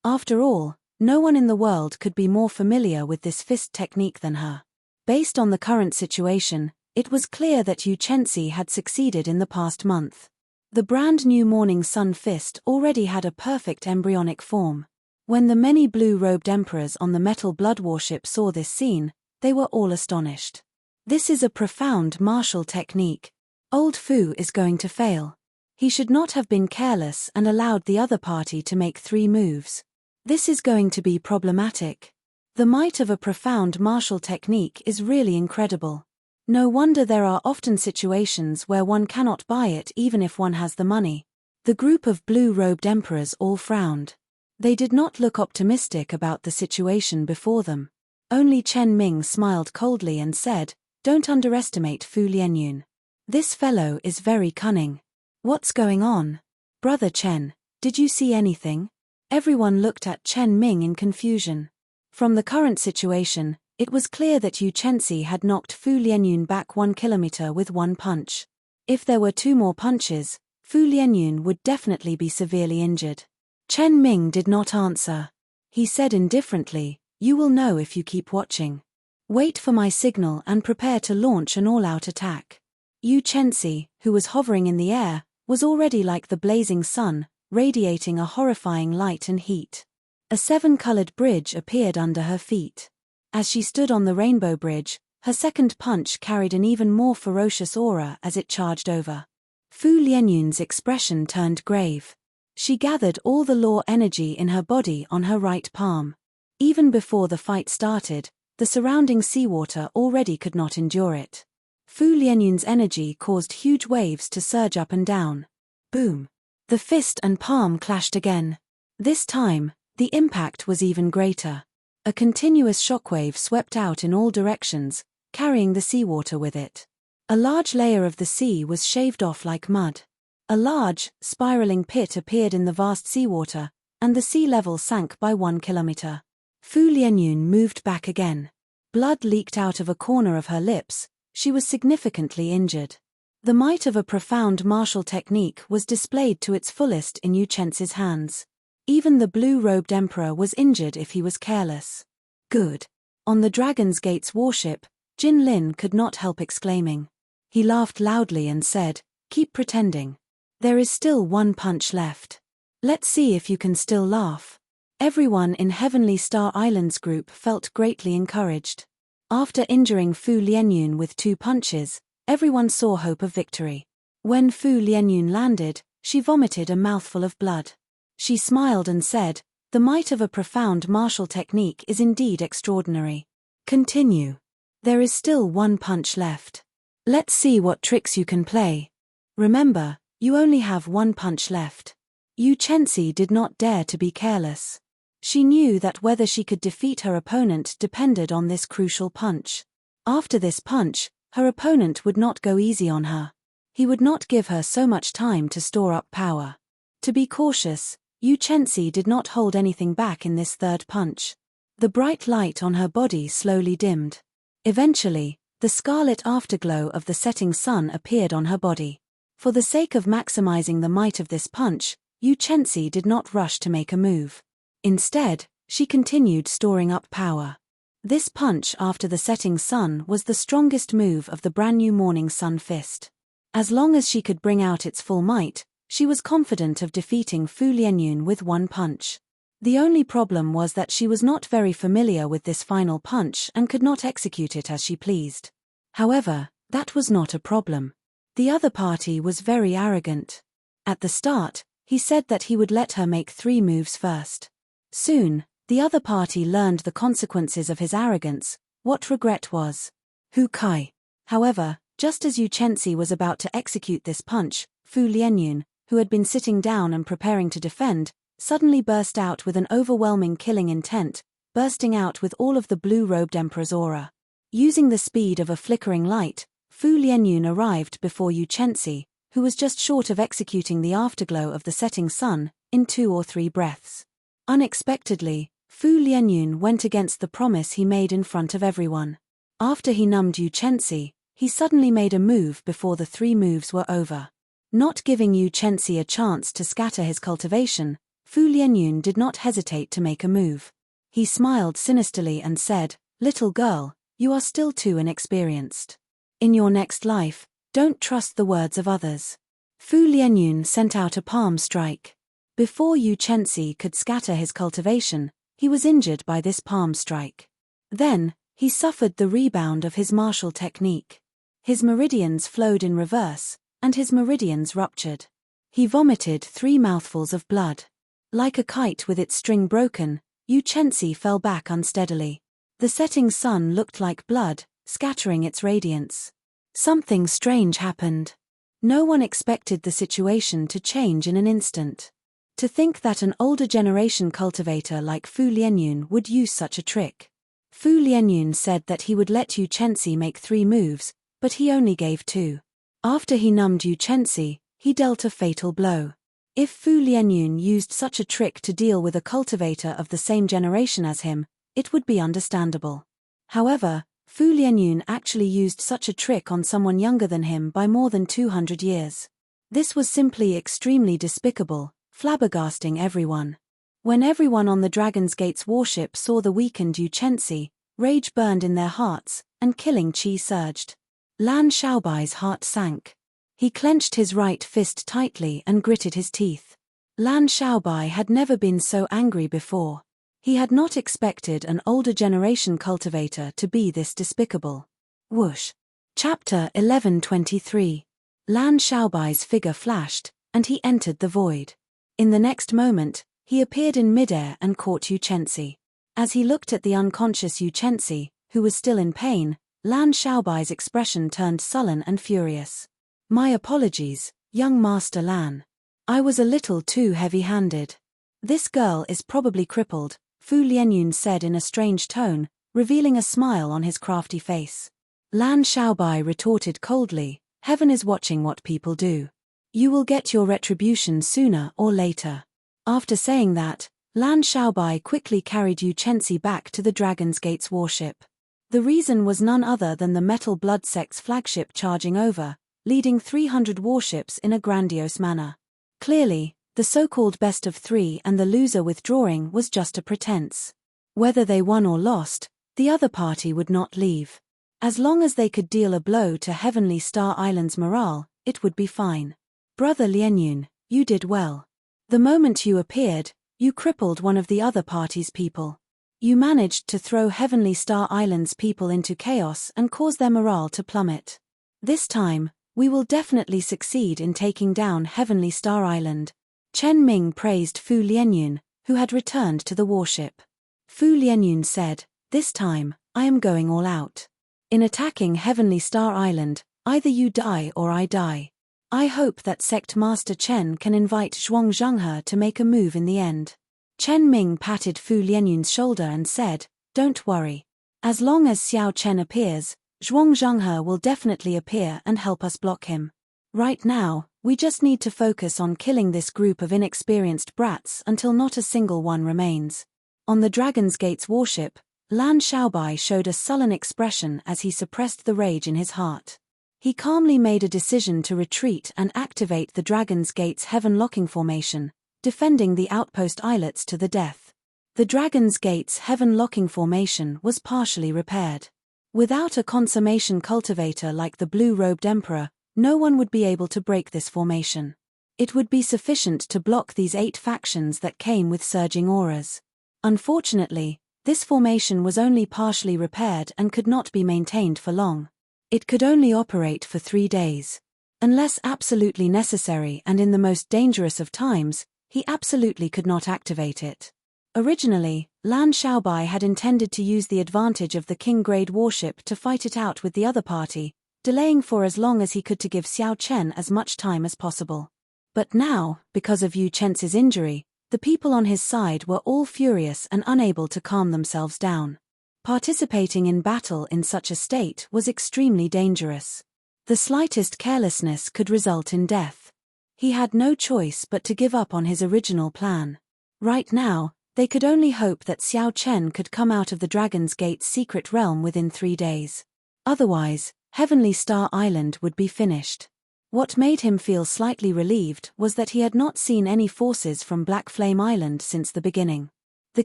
After all, no one in the world could be more familiar with this fist technique than her. Based on the current situation, it was clear that Yu Chenzi had succeeded in the past month. The brand new morning sun fist already had a perfect embryonic form. When the many blue-robed emperors on the metal blood warship saw this scene, they were all astonished. This is a profound martial technique. Old Fu is going to fail. He should not have been careless and allowed the other party to make 3 moves. This is going to be problematic. The might of a profound martial technique is really incredible. No wonder there are often situations where one cannot buy it even if one has the money. The group of blue-robed emperors all frowned. They did not look optimistic about the situation before them. Only Chen Ming smiled coldly and said, "Don't underestimate Fu Lianyun. This fellow is very cunning." "What's going on? Brother Chen, did you see anything?" Everyone looked at Chen Ming in confusion. From the current situation, it was clear that Yu Chenzi had knocked Fu Lianyun back 1 kilometer with one punch. If there were 2 more punches, Fu Lianyun would definitely be severely injured. Chen Ming did not answer. He said indifferently, "You will know if you keep watching. Wait for my signal and prepare to launch an all-out attack." Yu Chenzi, who was hovering in the air, was already like the blazing sun, radiating a horrifying light and heat. A 7-colored bridge appeared under her feet. As she stood on the rainbow bridge, her second punch carried an even more ferocious aura as it charged over. Fu Lianyun's expression turned grave. She gathered all the law energy in her body on her right palm. Even before the fight started, the surrounding seawater already could not endure it. Fu Lianyun's energy caused huge waves to surge up and down. Boom! The fist and palm clashed again. This time, the impact was even greater. A continuous shockwave swept out in all directions, carrying the seawater with it. A large layer of the sea was shaved off like mud. A large, spiraling pit appeared in the vast seawater, and the sea level sank by 1 kilometer. Fu Lianyun moved back again. Blood leaked out of a corner of her lips. She was significantly injured. The might of a profound martial technique was displayed to its fullest in Yu Chen's hands. Even the blue-robed emperor was injured if he was careless. Good. On the Dragon's Gate's warship, Jin Lin could not help exclaiming. He laughed loudly and said, "Keep pretending. There is still one punch left. Let's see if you can still laugh." Everyone in Heavenly Star Islands group felt greatly encouraged. After injuring Fu Lianyun with 2 punches, everyone saw hope of victory. When Fu Lianyun landed, she vomited a mouthful of blood. She smiled and said, "The might of a profound martial technique is indeed extraordinary. Continue. There is still one punch left. Let's see what tricks you can play. Remember, you only have one punch left." Yu Chenzi did not dare to be careless. She knew that whether she could defeat her opponent depended on this crucial punch. After this punch, her opponent would not go easy on her. He would not give her so much time to store up power. To be cautious, Yu Chenzi did not hold anything back in this third punch. The bright light on her body slowly dimmed. Eventually, the scarlet afterglow of the setting sun appeared on her body. For the sake of maximizing the might of this punch, Yu Chenzi did not rush to make a move. Instead, she continued storing up power. This punch after the setting sun was the strongest move of the brand new morning sun fist. As long as she could bring out its full might, she was confident of defeating Fu Lianyun with one punch. The only problem was that she was not very familiar with this final punch and could not execute it as she pleased. However, that was not a problem. The other party was very arrogant. At the start, he said that he would let her make 3 moves first. Soon, the other party learned the consequences of his arrogance. What regret was. Hu Kai. However, just as Yu Chenzi was about to execute this punch, Fu Lianyun, who had been sitting down and preparing to defend, suddenly burst out with an overwhelming killing intent, bursting out with all of the blue-robed emperor's aura. Using the speed of a flickering light, Fu Lianyun arrived before Yu Chenzi, who was just short of executing the afterglow of the setting sun, in 2 or 3 breaths. Unexpectedly, Fu Lianyun went against the promise he made in front of everyone. After he numbed Yu Chenzi, he suddenly made a move before the 3 moves were over. Not giving Yu Chenzi a chance to scatter his cultivation, Fu Lianyun did not hesitate to make a move. He smiled sinisterly and said, "Little girl, you are still too inexperienced. In your next life, don't trust the words of others." Fu Lianyun sent out a palm strike. Before Yu Chenzi could scatter his cultivation, he was injured by this palm strike. Then, he suffered the rebound of his martial technique. His meridians flowed in reverse, and his meridians ruptured. He vomited 3 mouthfuls of blood. Like a kite with its string broken, Yu Chenzi fell back unsteadily. The setting sun looked like blood, scattering its radiance. Something strange happened. No one expected the situation to change in an instant. To think that an older generation cultivator like Fu Lianyun would use such a trick. Fu Lianyun said that he would let Yu Chenzi make 3 moves, but he only gave 2. After he numbed Yu Chenzi, he dealt a fatal blow. If Fu Lianyun used such a trick to deal with a cultivator of the same generation as him, it would be understandable. However, Fu Lianyun actually used such a trick on someone younger than him by more than 200 years. This was simply extremely despicable, flabbergasting everyone. When everyone on the Dragon's Gate's warship saw the weakened Yu Chenzi, rage burned in their hearts, and killing chi surged. Lan Xiaobai's heart sank. He clenched his right fist tightly and gritted his teeth. Lan Xiaobai had never been so angry before. He had not expected an older generation cultivator to be this despicable. Whoosh. Chapter 11:23. Lan Xiaobai's figure flashed, and he entered the void. In the next moment, he appeared in midair and caught Yu Chenzi. As he looked at the unconscious Yu Chenzi, who was still in pain, Lan Xiaobai's expression turned sullen and furious. "My apologies, young Master Lan. I was a little too heavy-handed. This girl is probably crippled," Fu Lianyun said in a strange tone, revealing a smile on his crafty face. Lan Xiaobai retorted coldly, "Heaven is watching what people do. You will get your retribution sooner or later." After saying that, Lan Shaobai quickly carried Yu Chenzi back to the Dragon's Gate's warship. The reason was none other than the Metal Blood Sect's flagship charging over, leading 300 warships in a grandiose manner. Clearly, the so-called best of three and the loser withdrawing was just a pretense. Whether they won or lost, the other party would not leave. As long as they could deal a blow to Heavenly Star Island's morale, it would be fine. Brother Lianyun, you did well. The moment you appeared, you crippled one of the other party's people. You managed to throw Heavenly Star Island's people into chaos and cause their morale to plummet. This time, we will definitely succeed in taking down Heavenly Star Island. Chen Ming praised Fu Lianyun, who had returned to the warship. Fu Lianyun said, "This time, I am going all out. In attacking Heavenly Star Island, either you die or I die. I hope that Sect Master Chen can invite Zhuang Zhenghe to make a move in the end." Chen Ming patted Fu Lianyun's shoulder and said, "Don't worry. As long as Xiao Chen appears, Zhuang Zhenghe will definitely appear and help us block him. Right now, we just need to focus on killing this group of inexperienced brats until not a single one remains." On the Dragon's Gate's warship, Lan Shaobai showed a sullen expression as he suppressed the rage in his heart. He calmly made a decision to retreat and activate the Dragon's Gate's heaven-locking formation, defending the outpost islets to the death. The Dragon's Gate's heaven-locking formation was partially repaired. Without a consummation cultivator like the blue-robed emperor, no one would be able to break this formation. It would be sufficient to block these 8 factions that came with surging auras. Unfortunately, this formation was only partially repaired and could not be maintained for long. It could only operate for 3 days. Unless absolutely necessary and in the most dangerous of times, he absolutely could not activate it. Originally, Lan Shaobai had intended to use the advantage of the King-grade warship to fight it out with the other party, delaying for as long as he could to give Xiao Chen as much time as possible. But now, because of Yu Chenzi's injury, the people on his side were all furious and unable to calm themselves down. Participating in battle in such a state was extremely dangerous. The slightest carelessness could result in death. He had no choice but to give up on his original plan. Right now, they could only hope that Xiao Chen could come out of the Dragon's Gate's secret realm within 3 days. Otherwise, Heavenly Star Island would be finished. What made him feel slightly relieved was that he had not seen any forces from Black Flame Island since the beginning. The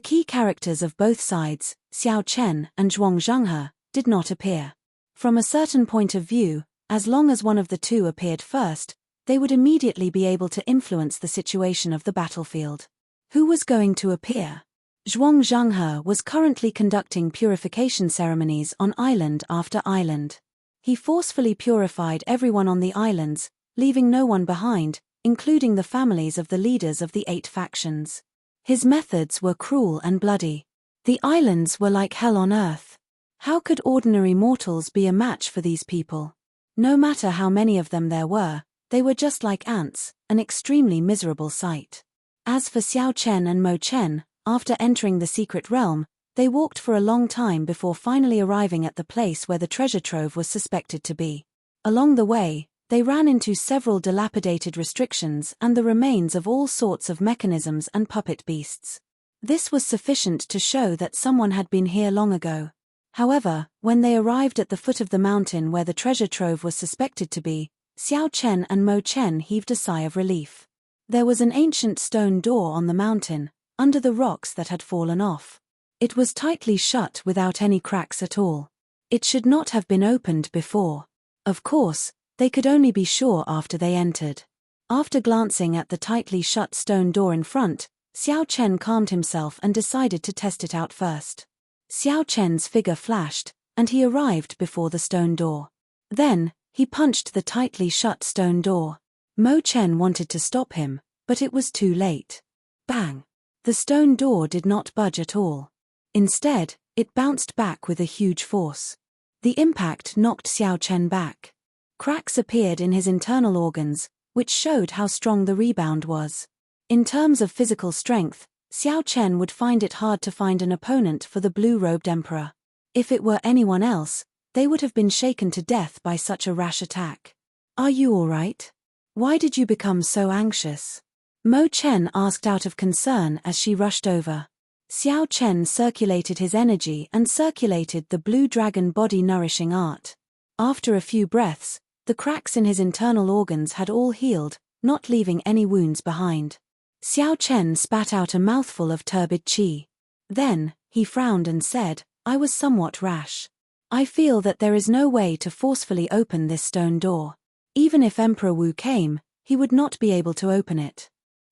key characters of both sides, Xiao Chen and Zhuang Zhenghe, did not appear. From a certain point of view, as long as one of the two appeared first, they would immediately be able to influence the situation of the battlefield. Who was going to appear? Zhuang Zhenghe was currently conducting purification ceremonies on island after island. He forcefully purified everyone on the islands, leaving no one behind, including the families of the leaders of the 8 factions. His methods were cruel and bloody. The islands were like hell on earth. How could ordinary mortals be a match for these people? No matter how many of them there were, they were just like ants, an extremely miserable sight. As for Xiao Chen and Mo Chen, after entering the secret realm, they walked for a long time before finally arriving at the place where the treasure trove was suspected to be. Along the way, they ran into several dilapidated restrictions and the remains of all sorts of mechanisms and puppet beasts. This was sufficient to show that someone had been here long ago. However, when they arrived at the foot of the mountain where the treasure trove was suspected to be, Xiao Chen and Mo Chen heaved a sigh of relief. There was an ancient stone door on the mountain, under the rocks that had fallen off. It was tightly shut without any cracks at all. It should not have been opened before. Of course, they could only be sure after they entered. After glancing at the tightly shut stone door in front, Xiao Chen calmed himself and decided to test it out first. Xiao Chen's figure flashed, and he arrived before the stone door. Then, he punched the tightly shut stone door. Mo Chen wanted to stop him, but it was too late. Bang! The stone door did not budge at all. Instead, it bounced back with a huge force. The impact knocked Xiao Chen back. Cracks appeared in his internal organs, which showed how strong the rebound was. In terms of physical strength, Xiao Chen would find it hard to find an opponent for the blue-robed emperor. If it were anyone else, they would have been shaken to death by such a rash attack. "Are you all right? Why did you become so anxious?" Mo Chen asked out of concern as she rushed over. Xiao Chen circulated his energy and circulated the blue dragon body nourishing art. After a few breaths, the cracks in his internal organs had all healed, not leaving any wounds behind. Xiao Chen spat out a mouthful of turbid qi. Then, he frowned and said, I was somewhat rash. I feel that there is no way to forcefully open this stone door. Even if Emperor Wu came, he would not be able to open it.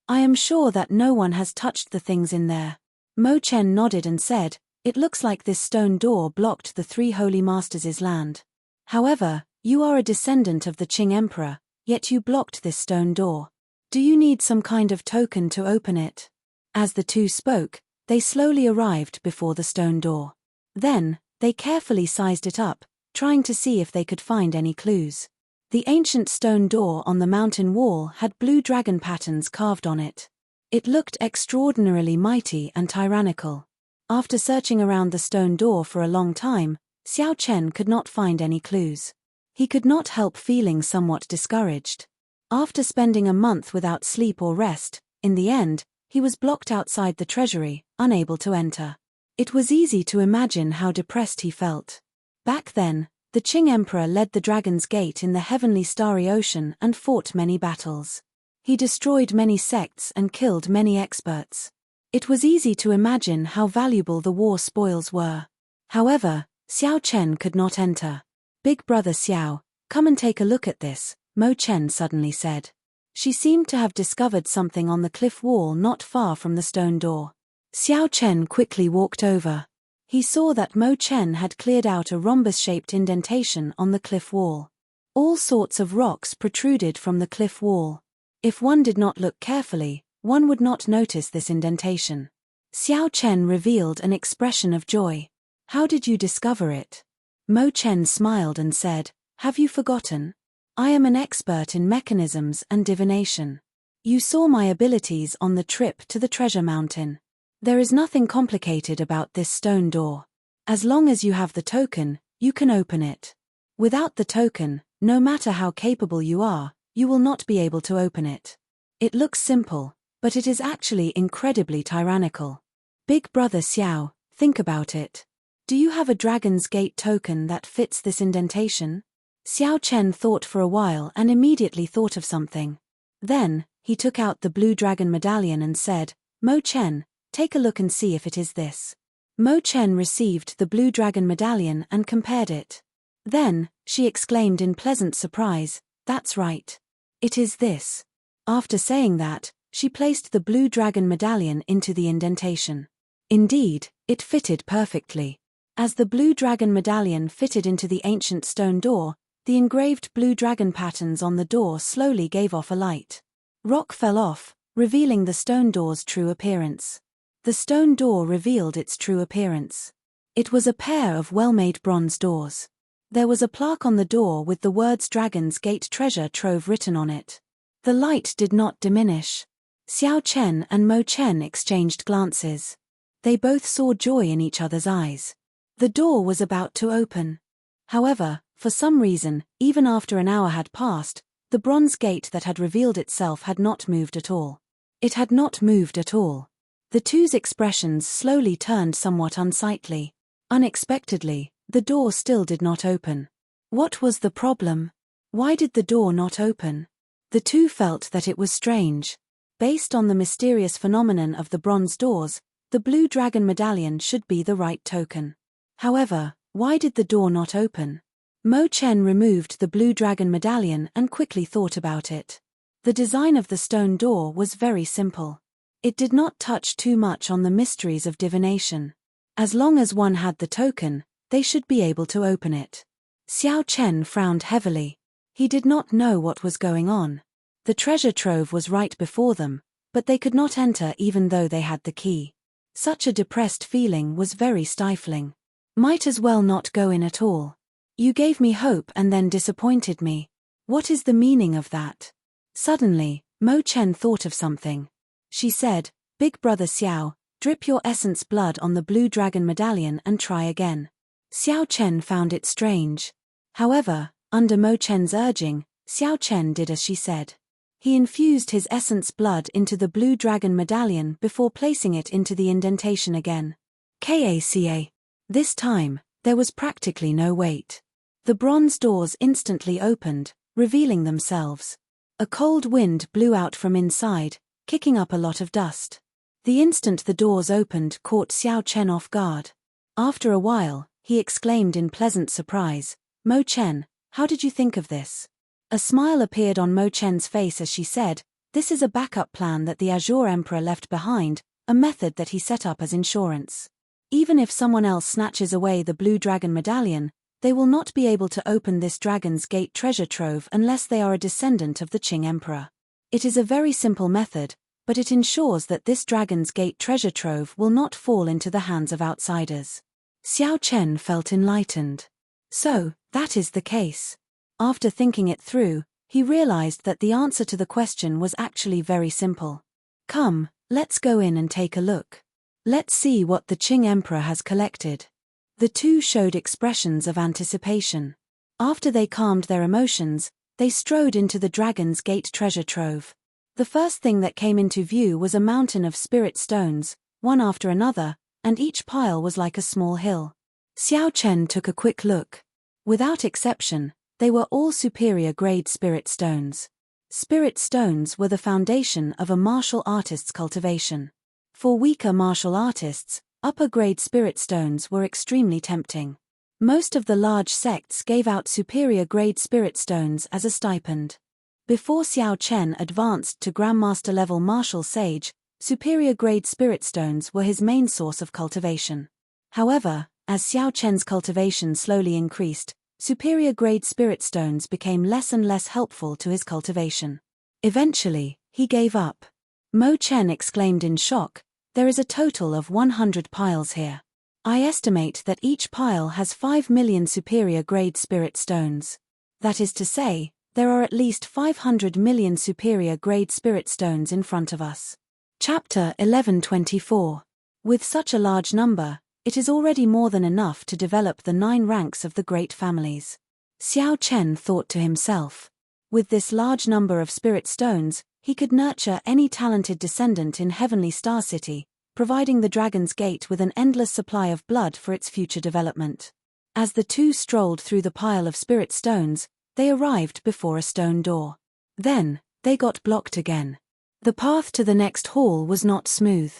I am sure that no one has touched the things in there. Mo Chen nodded and said, it looks like this stone door blocked the three holy masters' land. However, you are a descendant of the Qing Emperor, yet you blocked this stone door. Do you need some kind of token to open it? As the two spoke, they slowly arrived before the stone door. Then, they carefully sized it up, trying to see if they could find any clues. The ancient stone door on the mountain wall had blue dragon patterns carved on it. It looked extraordinarily mighty and tyrannical. After searching around the stone door for a long time, Xiao Chen could not find any clues. He could not help feeling somewhat discouraged. After spending a month without sleep or rest, in the end, he was blocked outside the treasury, unable to enter. It was easy to imagine how depressed he felt. Back then, the Qing Emperor led the Dragon's Gate in the heavenly starry ocean and fought many battles. He destroyed many sects and killed many experts. It was easy to imagine how valuable the war spoils were. However, Xiao Chen could not enter. Big brother Xiao, come and take a look at this, Mo Chen suddenly said. She seemed to have discovered something on the cliff wall not far from the stone door. Xiao Chen quickly walked over. He saw that Mo Chen had cleared out a rhombus-shaped indentation on the cliff wall. All sorts of rocks protruded from the cliff wall. If one did not look carefully, one would not notice this indentation. Xiao Chen revealed an expression of joy. How did you discover it? Mo Chen smiled and said, have you forgotten? I am an expert in mechanisms and divination. You saw my abilities on the trip to the treasure mountain. There is nothing complicated about this stone door. As long as you have the token, you can open it. Without the token, no matter how capable you are, you will not be able to open it. It looks simple, but it is actually incredibly tyrannical. Big brother Xiao, think about it. Do you have a Dragon's Gate token that fits this indentation? Xiao Chen thought for a while and immediately thought of something. Then, he took out the blue dragon medallion and said, Mo Chen, take a look and see if it is this. Mo Chen received the blue dragon medallion and compared it. Then, she exclaimed in pleasant surprise, that's right. It is this. After saying that, she placed the blue dragon medallion into the indentation. Indeed, it fitted perfectly. As the blue dragon medallion fitted into the ancient stone door, the engraved blue dragon patterns on the door slowly gave off a light. Rock fell off, revealing the stone door's true appearance. The stone door revealed its true appearance. It was a pair of well-made bronze doors. There was a plaque on the door with the words Dragon's Gate Treasure Trove written on it. The light did not diminish. Xiao Chen and Mo Chen exchanged glances. They both saw joy in each other's eyes. The door was about to open. However, for some reason, even after an hour had passed, the bronze gate that had revealed itself had not moved at all. It had not moved at all. The two's expressions slowly turned somewhat unsightly. Unexpectedly, the door still did not open. What was the problem? Why did the door not open? The two felt that it was strange. Based on the mysterious phenomenon of the bronze doors, the blue dragon medallion should be the right token. However, why did the door not open? Mo Chen removed the blue dragon medallion and quickly thought about it. The design of the stone door was very simple. It did not touch too much on the mysteries of divination. As long as one had the token, they should be able to open it. Xiao Chen frowned heavily. He did not know what was going on. The treasure trove was right before them, but they could not enter even though they had the key. Such a depressed feeling was very stifling. Might as well not go in at all. You gave me hope and then disappointed me. What is the meaning of that? Suddenly, Mo Chen thought of something. She said, Big brother Xiao, drip your essence blood on the blue dragon medallion and try again. Xiao Chen found it strange. However, under Mo Chen's urging, Xiao Chen did as she said. He infused his essence blood into the blue dragon medallion before placing it into the indentation again. KACA. This time, there was practically no wait. The bronze doors instantly opened, revealing themselves. A cold wind blew out from inside, kicking up a lot of dust. The instant the doors opened caught Xiao Chen off guard. After a while, he exclaimed in pleasant surprise, "Mo Chen, how did you think of this?" A smile appeared on Mo Chen's face as she said, "This is a backup plan that the Azure Emperor left behind, a method that he set up as insurance. Even if someone else snatches away the blue dragon medallion, they will not be able to open this Dragon's Gate treasure trove unless they are a descendant of the Qing Emperor. It is a very simple method, but it ensures that this Dragon's Gate treasure trove will not fall into the hands of outsiders." Xiao Chen felt enlightened. So, that is the case. After thinking it through, he realized that the answer to the question was actually very simple. "Come, let's go in and take a look. Let's see what the Qing Emperor has collected." The two showed expressions of anticipation. After they calmed their emotions, they strode into the Dragon's Gate treasure trove. The first thing that came into view was a mountain of spirit stones, one after another, and each pile was like a small hill. Xiao Chen took a quick look. Without exception, they were all superior-grade spirit stones. Spirit stones were the foundation of a martial artist's cultivation. For weaker martial artists, upper-grade spirit stones were extremely tempting. Most of the large sects gave out superior-grade spirit stones as a stipend. Before Xiao Chen advanced to Grandmaster-level martial sage, superior-grade spirit stones were his main source of cultivation. However, as Xiao Chen's cultivation slowly increased, superior-grade spirit stones became less and less helpful to his cultivation. Eventually, he gave up. Mo Chen exclaimed in shock, "There is a total of 100 piles here. I estimate that each pile has 5 million superior-grade spirit stones. That is to say, there are at least 500 million superior-grade spirit stones in front of us." Chapter 1124. With such a large number, it is already more than enough to develop the 9 ranks of the great families. Xiao Chen thought to himself. With this large number of spirit stones, he could nurture any talented descendant in Heavenly Star City, providing the Dragon's Gate with an endless supply of blood for its future development. As the two strolled through the pile of spirit stones, they arrived before a stone door. Then, they got blocked again. The path to the next hall was not smooth.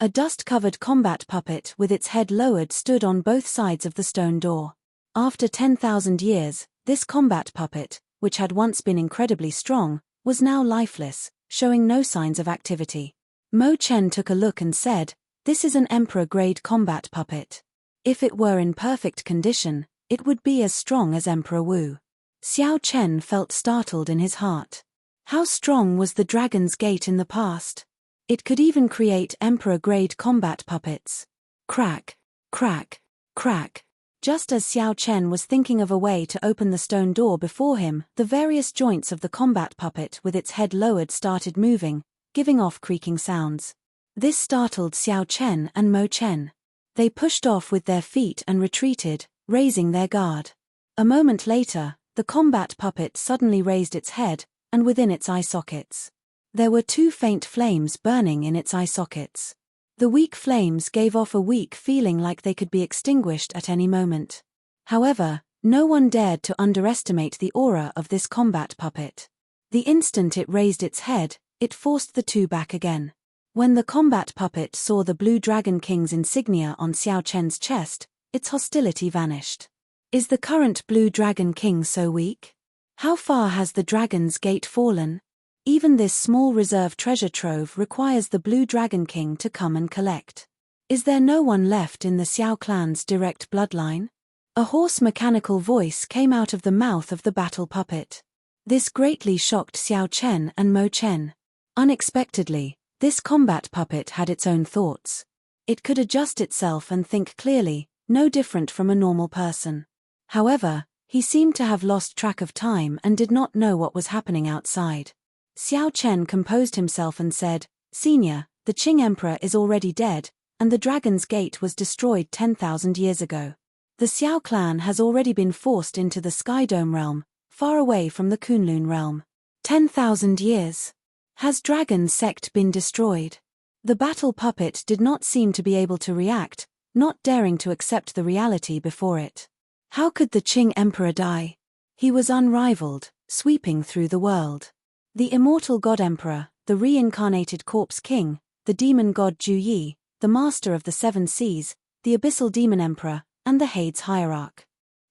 A dust-covered combat puppet with its head lowered stood on both sides of the stone door. After 10,000 years, this combat puppet, which had once been incredibly strong, was now lifeless, showing no signs of activity. Mo Chen took a look and said, "This is an Emperor-grade combat puppet. If it were in perfect condition, it would be as strong as Emperor Wu." Xiao Chen felt startled in his heart. How strong was the Dragon's Gate in the past? It could even create Emperor-grade combat puppets. Crack, crack, crack. Just as Xiao Chen was thinking of a way to open the stone door before him, the various joints of the combat puppet with its head lowered started moving, giving off creaking sounds. This startled Xiao Chen and Mo Chen. They pushed off with their feet and retreated, raising their guard. A moment later, the combat puppet suddenly raised its head, and within its eye sockets. There were 2 faint flames burning in its eye sockets. The weak flames gave off a weak feeling like they could be extinguished at any moment. However, no one dared to underestimate the aura of this combat puppet. The instant it raised its head, it forced the 2 back again. When the combat puppet saw the Blue Dragon King's insignia on Xiao Chen's chest, its hostility vanished. Is the current Blue Dragon King so weak? How far has the Dragon's Gate fallen? Even this small reserve treasure trove requires the Blue Dragon King to come and collect. Is there no one left in the Xiao clan's direct bloodline? A hoarse mechanical voice came out of the mouth of the battle puppet. This greatly shocked Xiao Chen and Mo Chen. Unexpectedly, this combat puppet had its own thoughts. It could adjust itself and think clearly, no different from a normal person. However, he seemed to have lost track of time and did not know what was happening outside. Xiao Chen composed himself and said, "Senior, the Qing Emperor is already dead, and the Dragon's Gate was destroyed 10,000 years ago. The Xiao clan has already been forced into the Sky Dome realm, far away from the Kunlun realm. 10,000 years. Has Dragon's sect been destroyed? The battle puppet did not seem to be able to react, not daring to accept the reality before it. How could the Qing Emperor die? He was unrivaled, sweeping through the world. The immortal God Emperor, the reincarnated Corpse King, the demon god Ju Yi, the master of the Seven Seas, the abyssal demon emperor, and the Hades hierarch.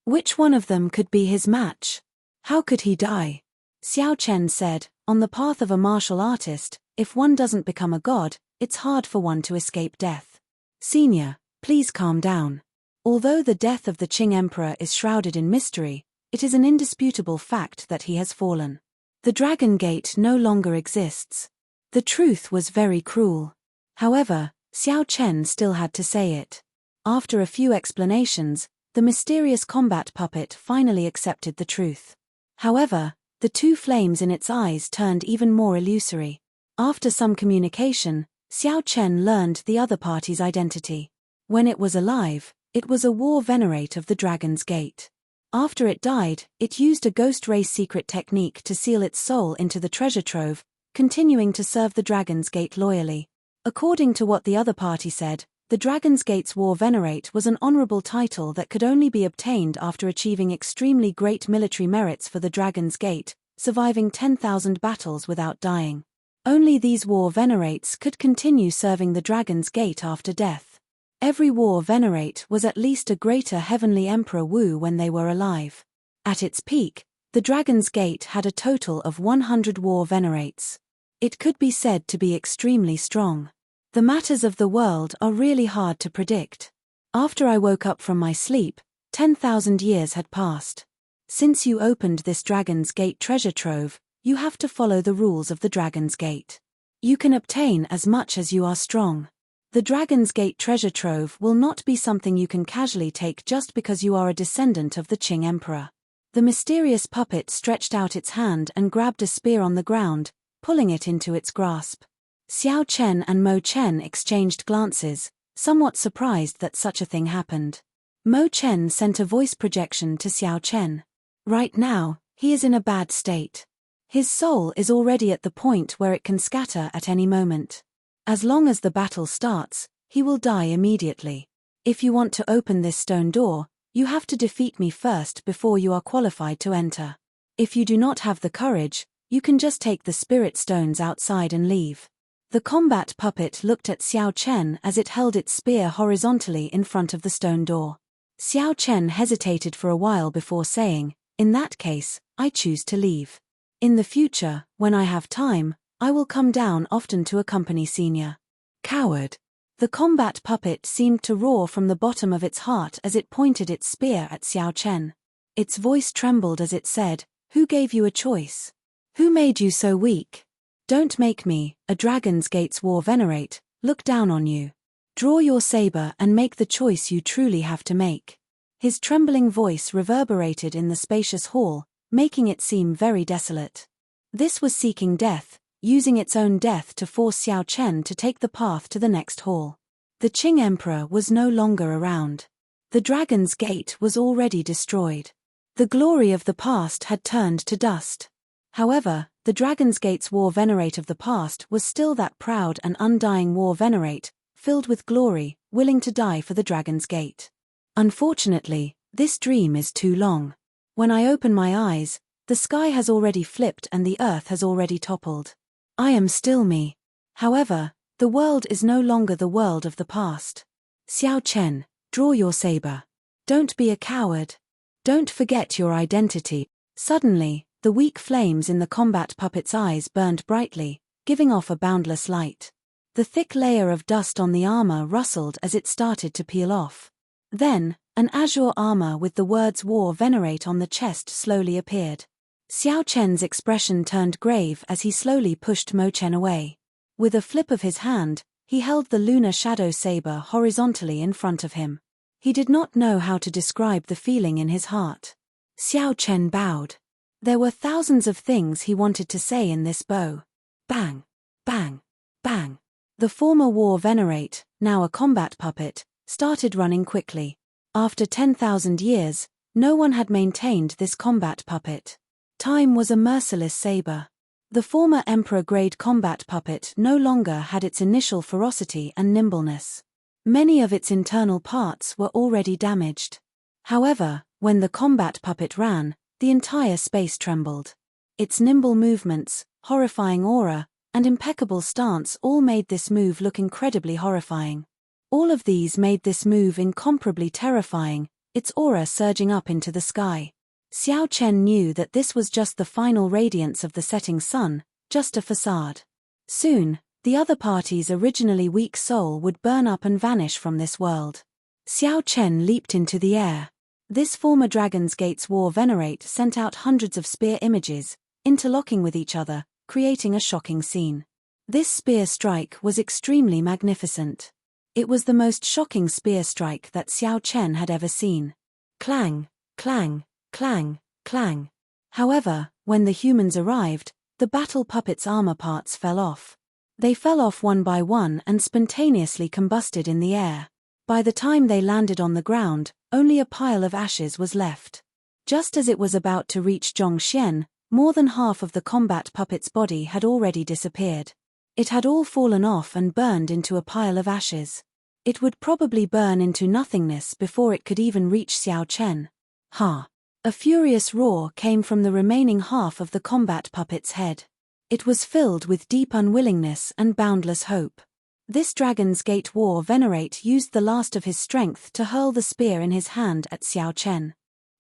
Which one of them could be his match? How could he die? Xiao Chen said, on the path of a martial artist, if one doesn't become a god, it's hard for one to escape death. Senior, please calm down. Although the death of the Qing Emperor is shrouded in mystery, it is an indisputable fact that he has fallen. The Dragon Gate no longer exists. The truth was very cruel. However, Xiao Chen still had to say it. After a few explanations, the mysterious combat puppet finally accepted the truth. However, the two flames in its eyes turned even more illusory. After some communication, Xiao Chen learned the other party's identity. When it was alive, it was a war venerate of the Dragon's Gate. After it died, it used a ghost race secret technique to seal its soul into the treasure trove, continuing to serve the Dragon's Gate loyally. According to what the other party said, the Dragon's Gate's War Venerate was an honorable title that could only be obtained after achieving extremely great military merits for the Dragon's Gate, surviving 10,000 battles without dying. Only these War Venerates could continue serving the Dragon's Gate after death. Every War Venerate was at least a greater Heavenly Emperor Wu when they were alive. At its peak, the Dragon's Gate had a total of 100 War Venerates. It could be said to be extremely strong. The matters of the world are really hard to predict. After I woke up from my sleep, 10,000 years had passed. Since you opened this Dragon's Gate treasure trove, you have to follow the rules of the Dragon's Gate. You can obtain as much as you are strong. The Dragon's Gate treasure trove will not be something you can casually take just because you are a descendant of the Qing Emperor. The mysterious puppet stretched out its hand and grabbed a spear on the ground, pulling it into its grasp. Xiao Chen and Mo Chen exchanged glances, somewhat surprised that such a thing happened. Mo Chen sent a voice projection to Xiao Chen. Right now, he is in a bad state. His soul is already at the point where it can scatter at any moment. As long as the battle starts, he will die immediately. If you want to open this stone door, you have to defeat me first before you are qualified to enter. If you do not have the courage, you can just take the spirit stones outside and leave. The combat puppet looked at Xiao Chen as it held its spear horizontally in front of the stone door. Xiao Chen hesitated for a while before saying, "In that case, I choose to leave. In the future, when I have time, I will come down often to accompany Senior." Coward. The combat puppet seemed to roar from the bottom of its heart as it pointed its spear at Xiao Chen. Its voice trembled as it said, "Who gave you a choice? Who made you so weak? Don't make me, a Dragon's Gate's War Venerate, look down on you. Draw your saber and make the choice you truly have to make." His trembling voice reverberated in the spacious hall, making it seem very desolate. This was seeking death, using its own death to force Xiao Chen to take the path to the next hall. The Qing Emperor was no longer around. The Dragon's Gate was already destroyed. The glory of the past had turned to dust. However, the Dragon's Gate's War Venerate of the past was still that proud and undying War Venerate, filled with glory, willing to die for the Dragon's Gate. Unfortunately, this dream is too long. When I open my eyes, the sky has already flipped and the earth has already toppled. I am still me. However, the world is no longer the world of the past. Xiao Chen, draw your saber. Don't be a coward. Don't forget your identity. Suddenly, the weak flames in the combat puppet's eyes burned brightly, giving off a boundless light. The thick layer of dust on the armor rustled as it started to peel off. Then, an azure armor with the words War Venerate on the chest slowly appeared. Xiao Chen's expression turned grave as he slowly pushed Mo Chen away. With a flip of his hand, he held the lunar shadow saber horizontally in front of him. He did not know how to describe the feeling in his heart. Xiao Chen bowed. There were thousands of things he wanted to say in this bow. Bang! Bang! Bang! The former War Venerate, now a combat puppet, started running quickly. After 10,000 years, no one had maintained this combat puppet. Time was a merciless saber. The former Emperor-grade combat puppet no longer had its initial ferocity and nimbleness. Many of its internal parts were already damaged. However, when the combat puppet ran, the entire space trembled. Its nimble movements, horrifying aura, and impeccable stance all made this move look incredibly horrifying. All of these made this move incomparably terrifying, its aura surging up into the sky. Xiao Chen knew that this was just the final radiance of the setting sun, just a facade. Soon, the other party's originally weak soul would burn up and vanish from this world. Xiao Chen leaped into the air. This former Dragon's Gate's War Venerate sent out hundreds of spear images, interlocking with each other, creating a shocking scene. This spear strike was extremely magnificent. It was the most shocking spear strike that Xiao Chen had ever seen. Clang, clang, clang, clang. However, when the humans arrived, the battle puppet's armor parts fell off. They fell off one by one and spontaneously combusted in the air. By the time they landed on the ground, only a pile of ashes was left. Just as it was about to reach Zhongxian, more than half of the combat puppet's body had already disappeared. It had all fallen off and burned into a pile of ashes. It would probably burn into nothingness before it could even reach Xiao Chen. Ha! A furious roar came from the remaining half of the combat puppet's head. It was filled with deep unwillingness and boundless hope. This Dragon's Gate War Venerate used the last of his strength to hurl the spear in his hand at Xiao Chen.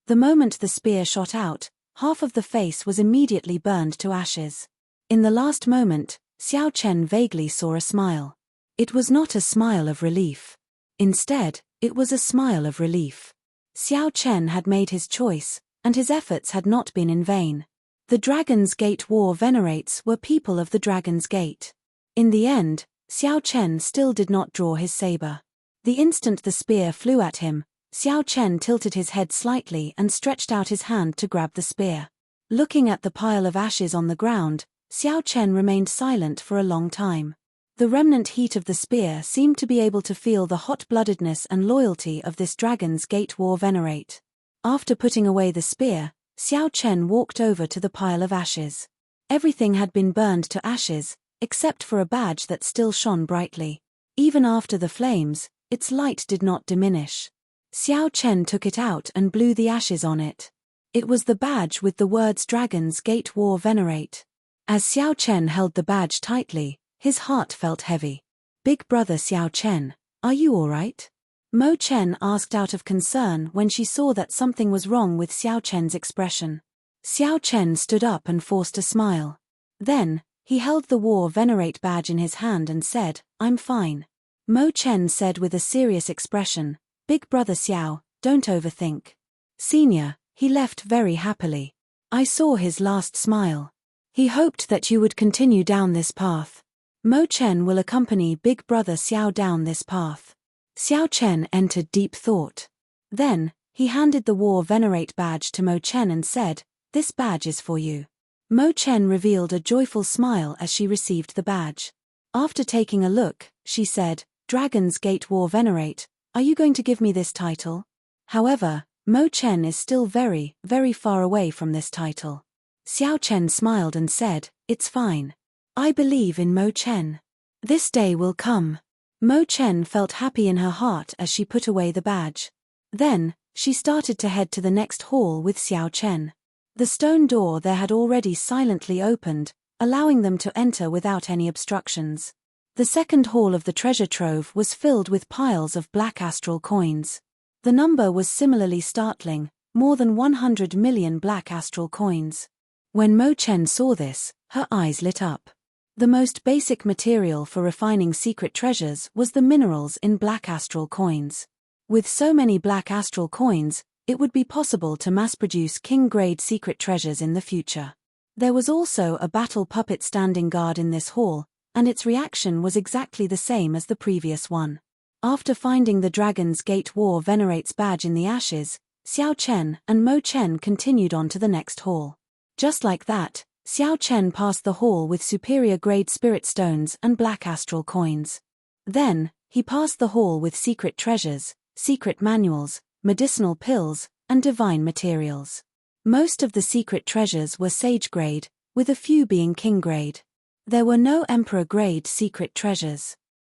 The moment the spear shot out, half of the face was immediately burned to ashes. In the last moment, Xiao Chen vaguely saw a smile. It was not a smile of relief. Instead, it was a smile of relief. Xiao Chen had made his choice, and his efforts had not been in vain. The Dragon's Gate War Venerates were people of the Dragon's Gate. In the end, Xiao Chen still did not draw his saber. The instant the spear flew at him, Xiao Chen tilted his head slightly and stretched out his hand to grab the spear. Looking at the pile of ashes on the ground, Xiao Chen remained silent for a long time. The remnant heat of the spear seemed to be able to feel the hot-bloodedness and loyalty of this Dragon's Gate War Venerate. After putting away the spear, Xiao Chen walked over to the pile of ashes. Everything had been burned to ashes, except for a badge that still shone brightly. Even after the flames, its light did not diminish. Xiao Chen took it out and blew the ashes on it. It was the badge with the words Dragon's Gate War Venerate. As Xiao Chen held the badge tightly, his heart felt heavy. Big brother Xiao Chen, are you all right? Mo Chen asked out of concern when she saw that something was wrong with Xiao Chen's expression. Xiao Chen stood up and forced a smile. Then, he held the War Venerate badge in his hand and said, I'm fine. Mo Chen said with a serious expression, Big brother Xiao, don't overthink. Senior, he left very happily. I saw his last smile. He hoped that you would continue down this path. Mo Chen will accompany Big brother Xiao down this path. Xiao Chen entered deep thought. Then, he handed the War Venerate badge to Mo Chen and said, This badge is for you. Mo Chen revealed a joyful smile as she received the badge. After taking a look, she said, Dragon's Gate War Venerate, are you going to give me this title? However, Mo Chen is still very, very far away from this title. Xiao Chen smiled and said, It's fine. I believe in Mo Chen. This day will come. Mo Chen felt happy in her heart as she put away the badge. Then, she started to head to the next hall with Xiao Chen. The stone door there had already silently opened, allowing them to enter without any obstructions. The second hall of the treasure trove was filled with piles of black astral coins. The number was similarly startling, more than 100 million black astral coins. When Mo Chen saw this, her eyes lit up. The most basic material for refining secret treasures was the minerals in black astral coins. With so many black astral coins, it would be possible to mass-produce king-grade secret treasures in the future. There was also a battle puppet standing guard in this hall, and its reaction was exactly the same as the previous one. After finding the Dragon's Gate War Venerate's badge in the ashes, Xiao Chen and Mo Chen continued on to the next hall. Just like that, Xiao Chen passed the hall with superior-grade spirit stones and black astral coins. Then, he passed the hall with secret treasures, secret manuals, medicinal pills, and divine materials. Most of the secret treasures were sage-grade, with a few being king-grade. There were no emperor-grade secret treasures.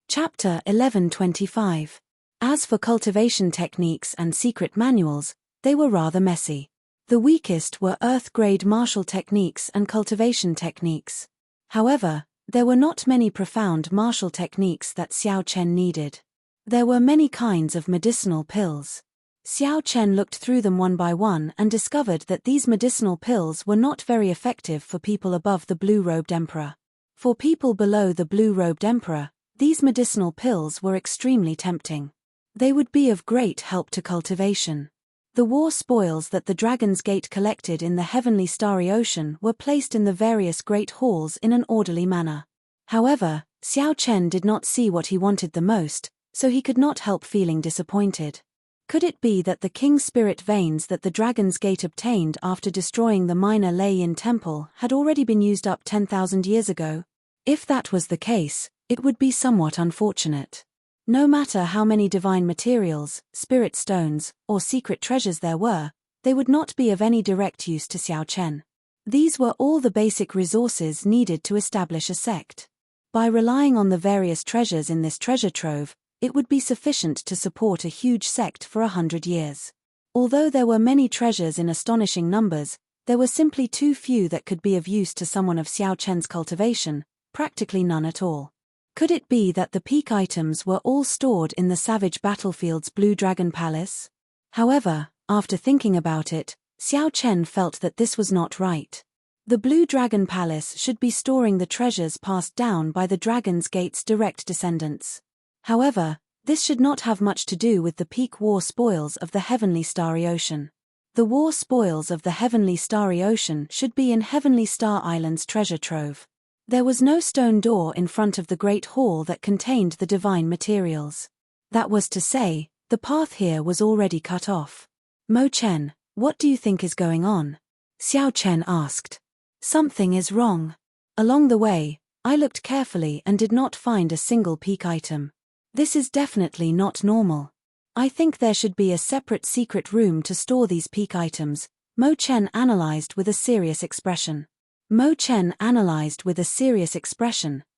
Chapter 11:25. As for cultivation techniques and secret manuals, they were rather messy. The weakest were earth-grade martial techniques and cultivation techniques. However, there were not many profound martial techniques that Xiao Chen needed. There were many kinds of medicinal pills. Xiao Chen looked through them one by one and discovered that these medicinal pills were not very effective for people above the blue-robed emperor. For people below the blue-robed emperor, these medicinal pills were extremely tempting. They would be of great help to cultivation. The war spoils that the Dragon's Gate collected in the heavenly starry ocean were placed in the various great halls in an orderly manner. However, Xiao Chen did not see what he wanted the most, so he could not help feeling disappointed. Could it be that the king's spirit veins that the Dragon's Gate obtained after destroying the minor Lei-Yin temple had already been used up 10,000 years ago? If that was the case, it would be somewhat unfortunate. No matter how many divine materials, spirit stones, or secret treasures there were, they would not be of any direct use to Xiao Chen. These were all the basic resources needed to establish a sect. By relying on the various treasures in this treasure trove, it would be sufficient to support a huge sect for 100 years. Although there were many treasures in astonishing numbers, there were simply too few that could be of use to someone of Xiao Chen's cultivation, practically none at all. Could it be that the peak items were all stored in the Savage Battlefield's Blue Dragon Palace? However, after thinking about it, Xiao Chen felt that this was not right. The Blue Dragon Palace should be storing the treasures passed down by the Dragon's Gate's direct descendants. However, this should not have much to do with the peak war spoils of the Heavenly Starry Ocean. The war spoils of the Heavenly Starry Ocean should be in Heavenly Star Island's treasure trove. There was no stone door in front of the great hall that contained the divine materials. That was to say, the path here was already cut off. Mo Chen, what do you think is going on? Xiao Chen asked. Something is wrong. Along the way, I looked carefully and did not find a single peak item. This is definitely not normal. I think there should be a separate secret room to store these peak items, Mo Chen analyzed with a serious expression.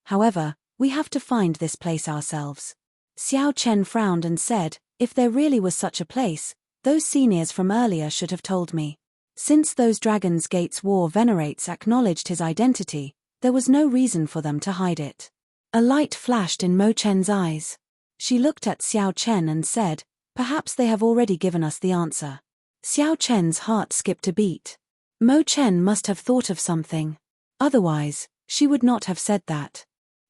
However, we have to find this place ourselves. Xiao Chen frowned and said, if there really was such a place, those seniors from earlier should have told me. Since those Dragon's Gate's war venerates acknowledged his identity, there was no reason for them to hide it. A light flashed in Mo Chen's eyes. She looked at Xiao Chen and said, perhaps they have already given us the answer. Xiao Chen's heart skipped a beat. Mo Chen must have thought of something. Otherwise, she would not have said that.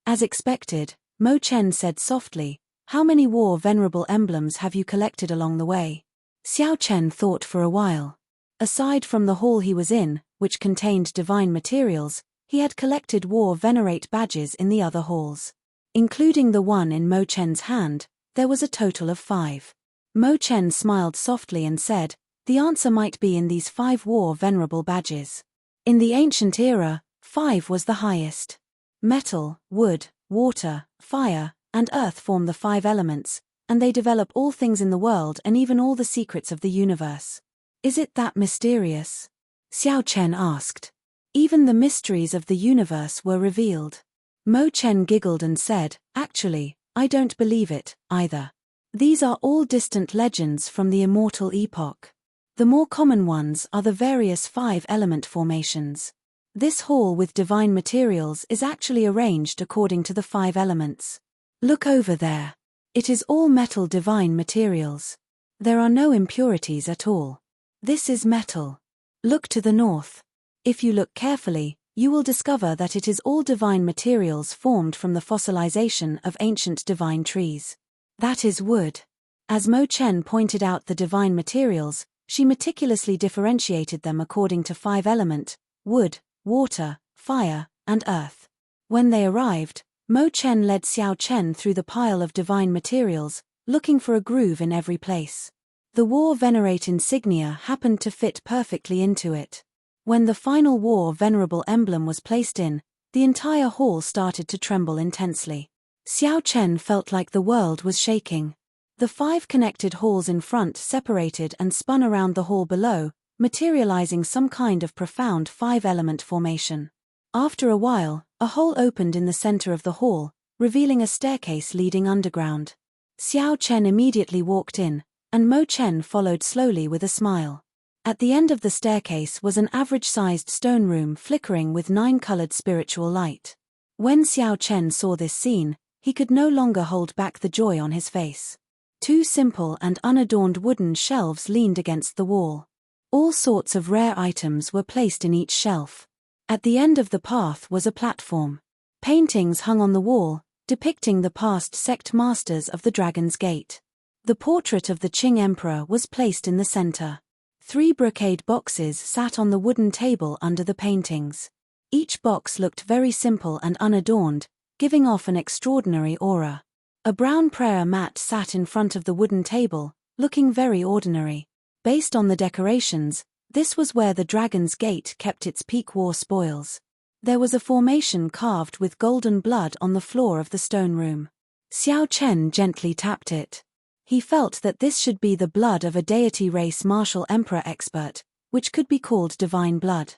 As expected, Mo Chen said softly, how many war venerable emblems have you collected along the way? Xiao Chen thought for a while. Aside from the hall he was in, which contained divine materials, he had collected war venerate badges in the other halls. Including the one in Mo Chen's hand, there was a total of 5. Mo Chen smiled softly and said, the answer might be in these 5 war venerable badges. In the ancient era, 5 was the highest. Metal, wood, water, fire, and earth form the 5 elements, and they develop all things in the world and even all the secrets of the universe. Is it that mysterious? Xiao Chen asked. Even the mysteries of the universe were revealed. Mo Chen giggled and said, actually, I don't believe it, either. These are all distant legends from the Immortal epoch. The more common ones are the various 5-element formations. This hall with divine materials is actually arranged according to the 5 elements. Look over there. It is all metal divine materials. There are no impurities at all. This is metal. Look to the north. If you look carefully, you will discover that it is all divine materials formed from the fossilization of ancient divine trees. That is wood. As Mo Chen pointed out the divine materials, she meticulously differentiated them according to 5-element, wood, water, fire, and earth. When they arrived, Mo Chen led Xiao Chen through the pile of divine materials, looking for a groove in every place. The war venerate insignia happened to fit perfectly into it. When the final war venerable emblem was placed in, the entire hall started to tremble intensely. Xiao Chen felt like the world was shaking. The 5 connected halls in front separated and spun around the hall below, materializing some kind of profound 5-element formation. After a while, a hole opened in the center of the hall, revealing a staircase leading underground. Xiao Chen immediately walked in, and Mo Chen followed slowly with a smile. At the end of the staircase was an average-sized stone room flickering with 9-colored spiritual light. When Xiao Chen saw this scene, he could no longer hold back the joy on his face. 2 simple and unadorned wooden shelves leaned against the wall. All sorts of rare items were placed in each shelf. At the end of the path was a platform. Paintings hung on the wall, depicting the past sect masters of the Dragon's Gate. The portrait of the Qing Emperor was placed in the center. 3 brocade boxes sat on the wooden table under the paintings. Each box looked very simple and unadorned, giving off an extraordinary aura. A brown prayer mat sat in front of the wooden table, looking very ordinary. Based on the decorations, this was where the Dragon's Gate kept its peak war spoils. There was a formation carved with golden blood on the floor of the stone room. Xiao Chen gently tapped it. He felt that this should be the blood of a deity race martial emperor expert, which could be called divine blood.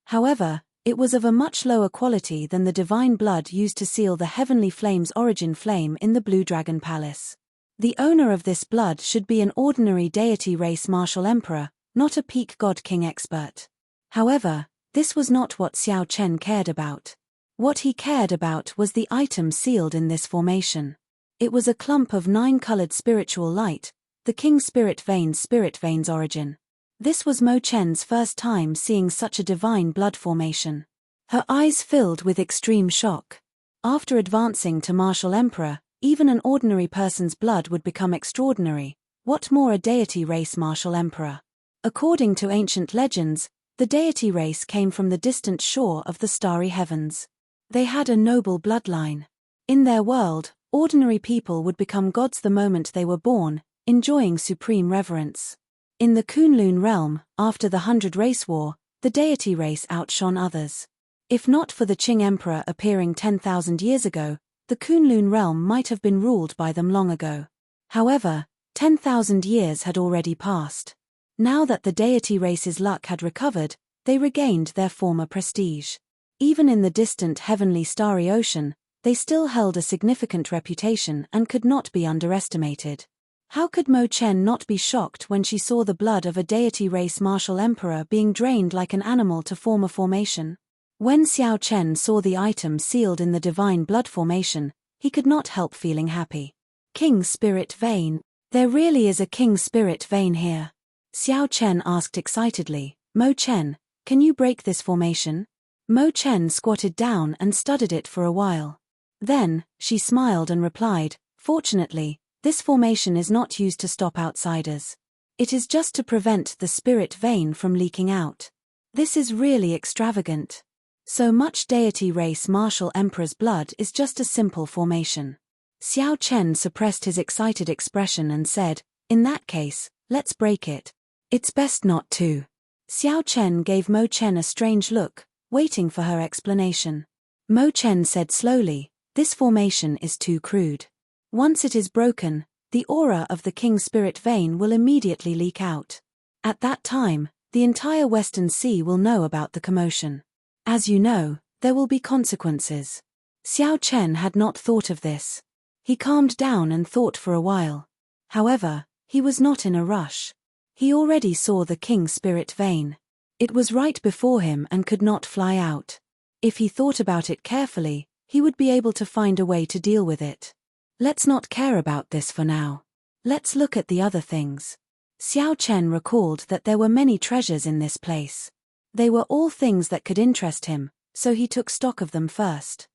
However, it was of a much lower quality than the divine blood used to seal the heavenly flame's origin flame in the Blue Dragon Palace. The owner of this blood should be an ordinary deity race martial emperor, not a peak god king expert. However, this was not what Xiao Chen cared about. What he cared about was the item sealed in this formation. It was a clump of 9-colored spiritual light, the King Spirit Veins' origin. This was Mo Chen's first time seeing such a divine blood formation. Her eyes filled with extreme shock. After advancing to martial emperor, even an ordinary person's blood would become extraordinary. What more a deity race martial emperor? According to ancient legends, the deity race came from the distant shore of the starry heavens. They had a noble bloodline. In their world, ordinary people would become gods the moment they were born, enjoying supreme reverence. In the Kunlun realm, after the 100 Race War, the deity race outshone others. If not for the Qing Emperor appearing 10,000 years ago, the Kunlun realm might have been ruled by them long ago. However, 10,000 years had already passed. Now that the deity race's luck had recovered, they regained their former prestige. Even in the distant heavenly starry ocean, they still held a significant reputation and could not be underestimated. How could Mo Chen not be shocked when she saw the blood of a deity race martial emperor being drained like an animal to form a formation? When Xiao Chen saw the item sealed in the divine blood formation, he could not help feeling happy. King Spirit Vein. There really is a King Spirit Vein here. Xiao Chen asked excitedly, Mo Chen, can you break this formation? Mo Chen squatted down and studied it for a while. Then, she smiled and replied, fortunately, this formation is not used to stop outsiders. It is just to prevent the spirit vein from leaking out. This is really extravagant. So much deity race martial emperor's blood is just a simple formation. Xiao Chen suppressed his excited expression and said, in that case, let's break it. It's best not to. Xiao Chen gave Mo Chen a strange look, waiting for her explanation. Mo Chen said slowly, this formation is too crude. Once it is broken, the aura of the King Spirit Vein will immediately leak out. At that time, the entire Western Sea will know about the commotion. As you know, there will be consequences. Xiao Chen had not thought of this. He calmed down and thought for a while. However, he was not in a rush. He already saw the King Spirit Vein. It was right before him and could not fly out. If he thought about it carefully, he would be able to find a way to deal with it. Let's not care about this for now. Let's look at the other things. Xiao Chen recalled that there were many treasures in this place. They were all things that could interest him, so he took stock of them first.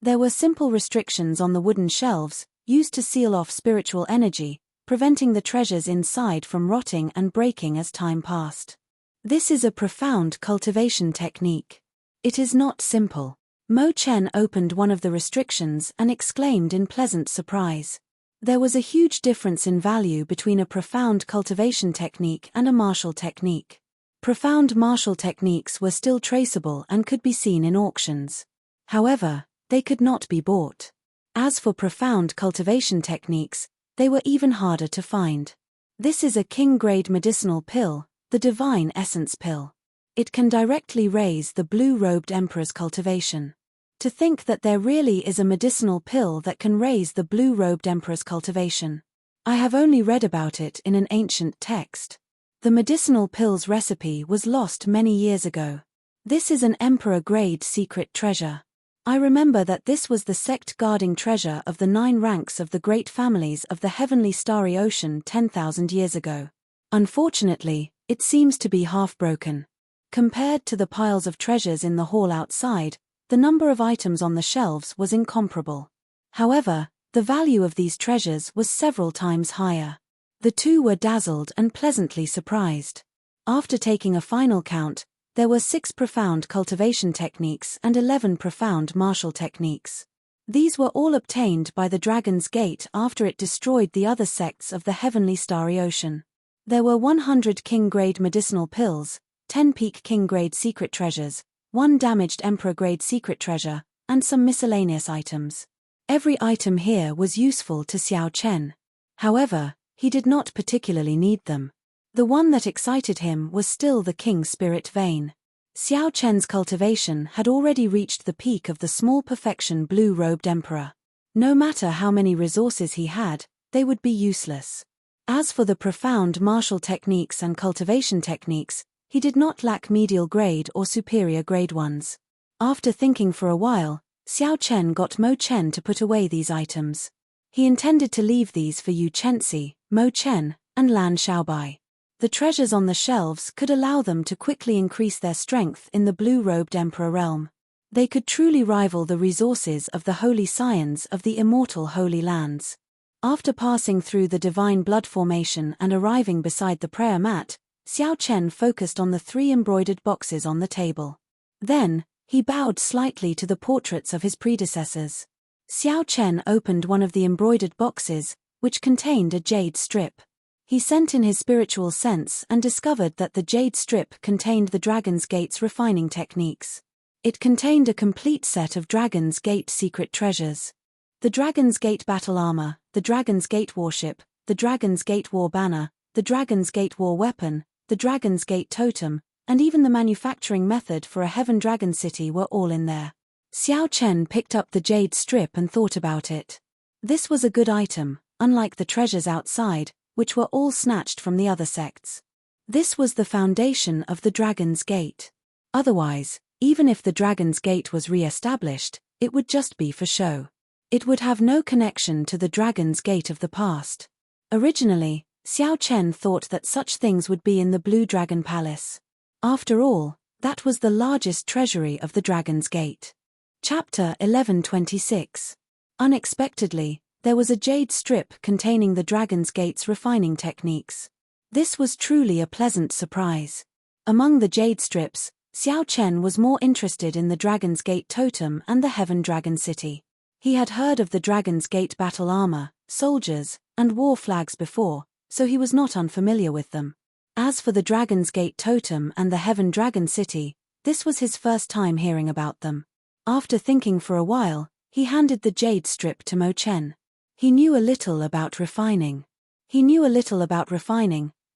There were simple restrictions on the wooden shelves, used to seal off spiritual energy, preventing the treasures inside from rotting and breaking as time passed. This is a profound cultivation technique. It is not simple. Mo Chen opened one of the restrictions and exclaimed in pleasant surprise. There was a huge difference in value between a profound cultivation technique and a martial technique. Profound martial techniques were still traceable and could be seen in auctions. However, they could not be bought. As for profound cultivation techniques, they were even harder to find. This is a king-grade medicinal pill, the Divine Essence Pill. It can directly raise the blue-robed emperor's cultivation. To think that there really is a medicinal pill that can raise the blue-robed emperor's cultivation. I have only read about it in an ancient text. The medicinal pill's recipe was lost many years ago. This is an emperor-grade secret treasure. I remember that this was the sect-guarding treasure of the 9 ranks of the great families of the heavenly starry ocean 10,000 years ago. Unfortunately, it seems to be half-broken. Compared to the piles of treasures in the hall outside, the number of items on the shelves was incomparable. However, the value of these treasures was several times higher. The two were dazzled and pleasantly surprised. After taking a final count, there were 6 profound cultivation techniques and 11 profound martial techniques. These were all obtained by the Dragon's Gate after it destroyed the other sects of the heavenly starry ocean. There were 100 king-grade medicinal pills, 10 peak king-grade secret treasures, 1 damaged emperor-grade secret treasure, and some miscellaneous items. Every item here was useful to Xiao Chen. However, he did not particularly need them. The one that excited him was still the King Spirit vein. Xiao Chen's cultivation had already reached the peak of the small perfection blue-robed emperor. No matter how many resources he had, they would be useless. As for the profound martial techniques and cultivation techniques, he did not lack medial grade or superior grade ones. After thinking for a while, Xiao Chen got Mo Chen to put away these items. He intended to leave these for Yu Chenxi, Mo Chen, and Lan Xiaobai. The treasures on the shelves could allow them to quickly increase their strength in the blue-robed emperor realm. They could truly rival the resources of the holy scions of the immortal holy lands. After passing through the divine blood formation and arriving beside the prayer mat, Xiao Chen focused on the 3 embroidered boxes on the table. Then, he bowed slightly to the portraits of his predecessors. Xiao Chen opened one of the embroidered boxes, which contained a jade strip. He sent in his spiritual sense and discovered that the jade strip contained the Dragon's Gate's refining techniques. It contained a complete set of Dragon's Gate secret treasures. The Dragon's Gate battle armor, the Dragon's Gate warship, the Dragon's Gate war banner, the Dragon's Gate war weapon, the Dragon's Gate totem, and even the manufacturing method for a Heaven Dragon city were all in there. Xiao Chen picked up the jade strip and thought about it. This was a good item, unlike the treasures outside, which were all snatched from the other sects. This was the foundation of the Dragon's Gate. Otherwise, even if the Dragon's Gate was re-established, it would just be for show. It would have no connection to the Dragon's Gate of the past. Originally, Xiao Chen thought that such things would be in the Blue Dragon Palace. After all, that was the largest treasury of the Dragon's Gate. Chapter 1126. Unexpectedly, there was a jade strip containing the Dragon's Gate's refining techniques. This was truly a pleasant surprise. Among the jade strips, Xiao Chen was more interested in the Dragon's Gate totem and the Heaven Dragon city. He had heard of the Dragon's Gate battle armor, soldiers, and war flags before, so he was not unfamiliar with them. As for the Dragon's Gate totem and the Heaven Dragon city, this was his first time hearing about them. After thinking for a while, he handed the jade strip to Mo Chen. He knew a little about refining.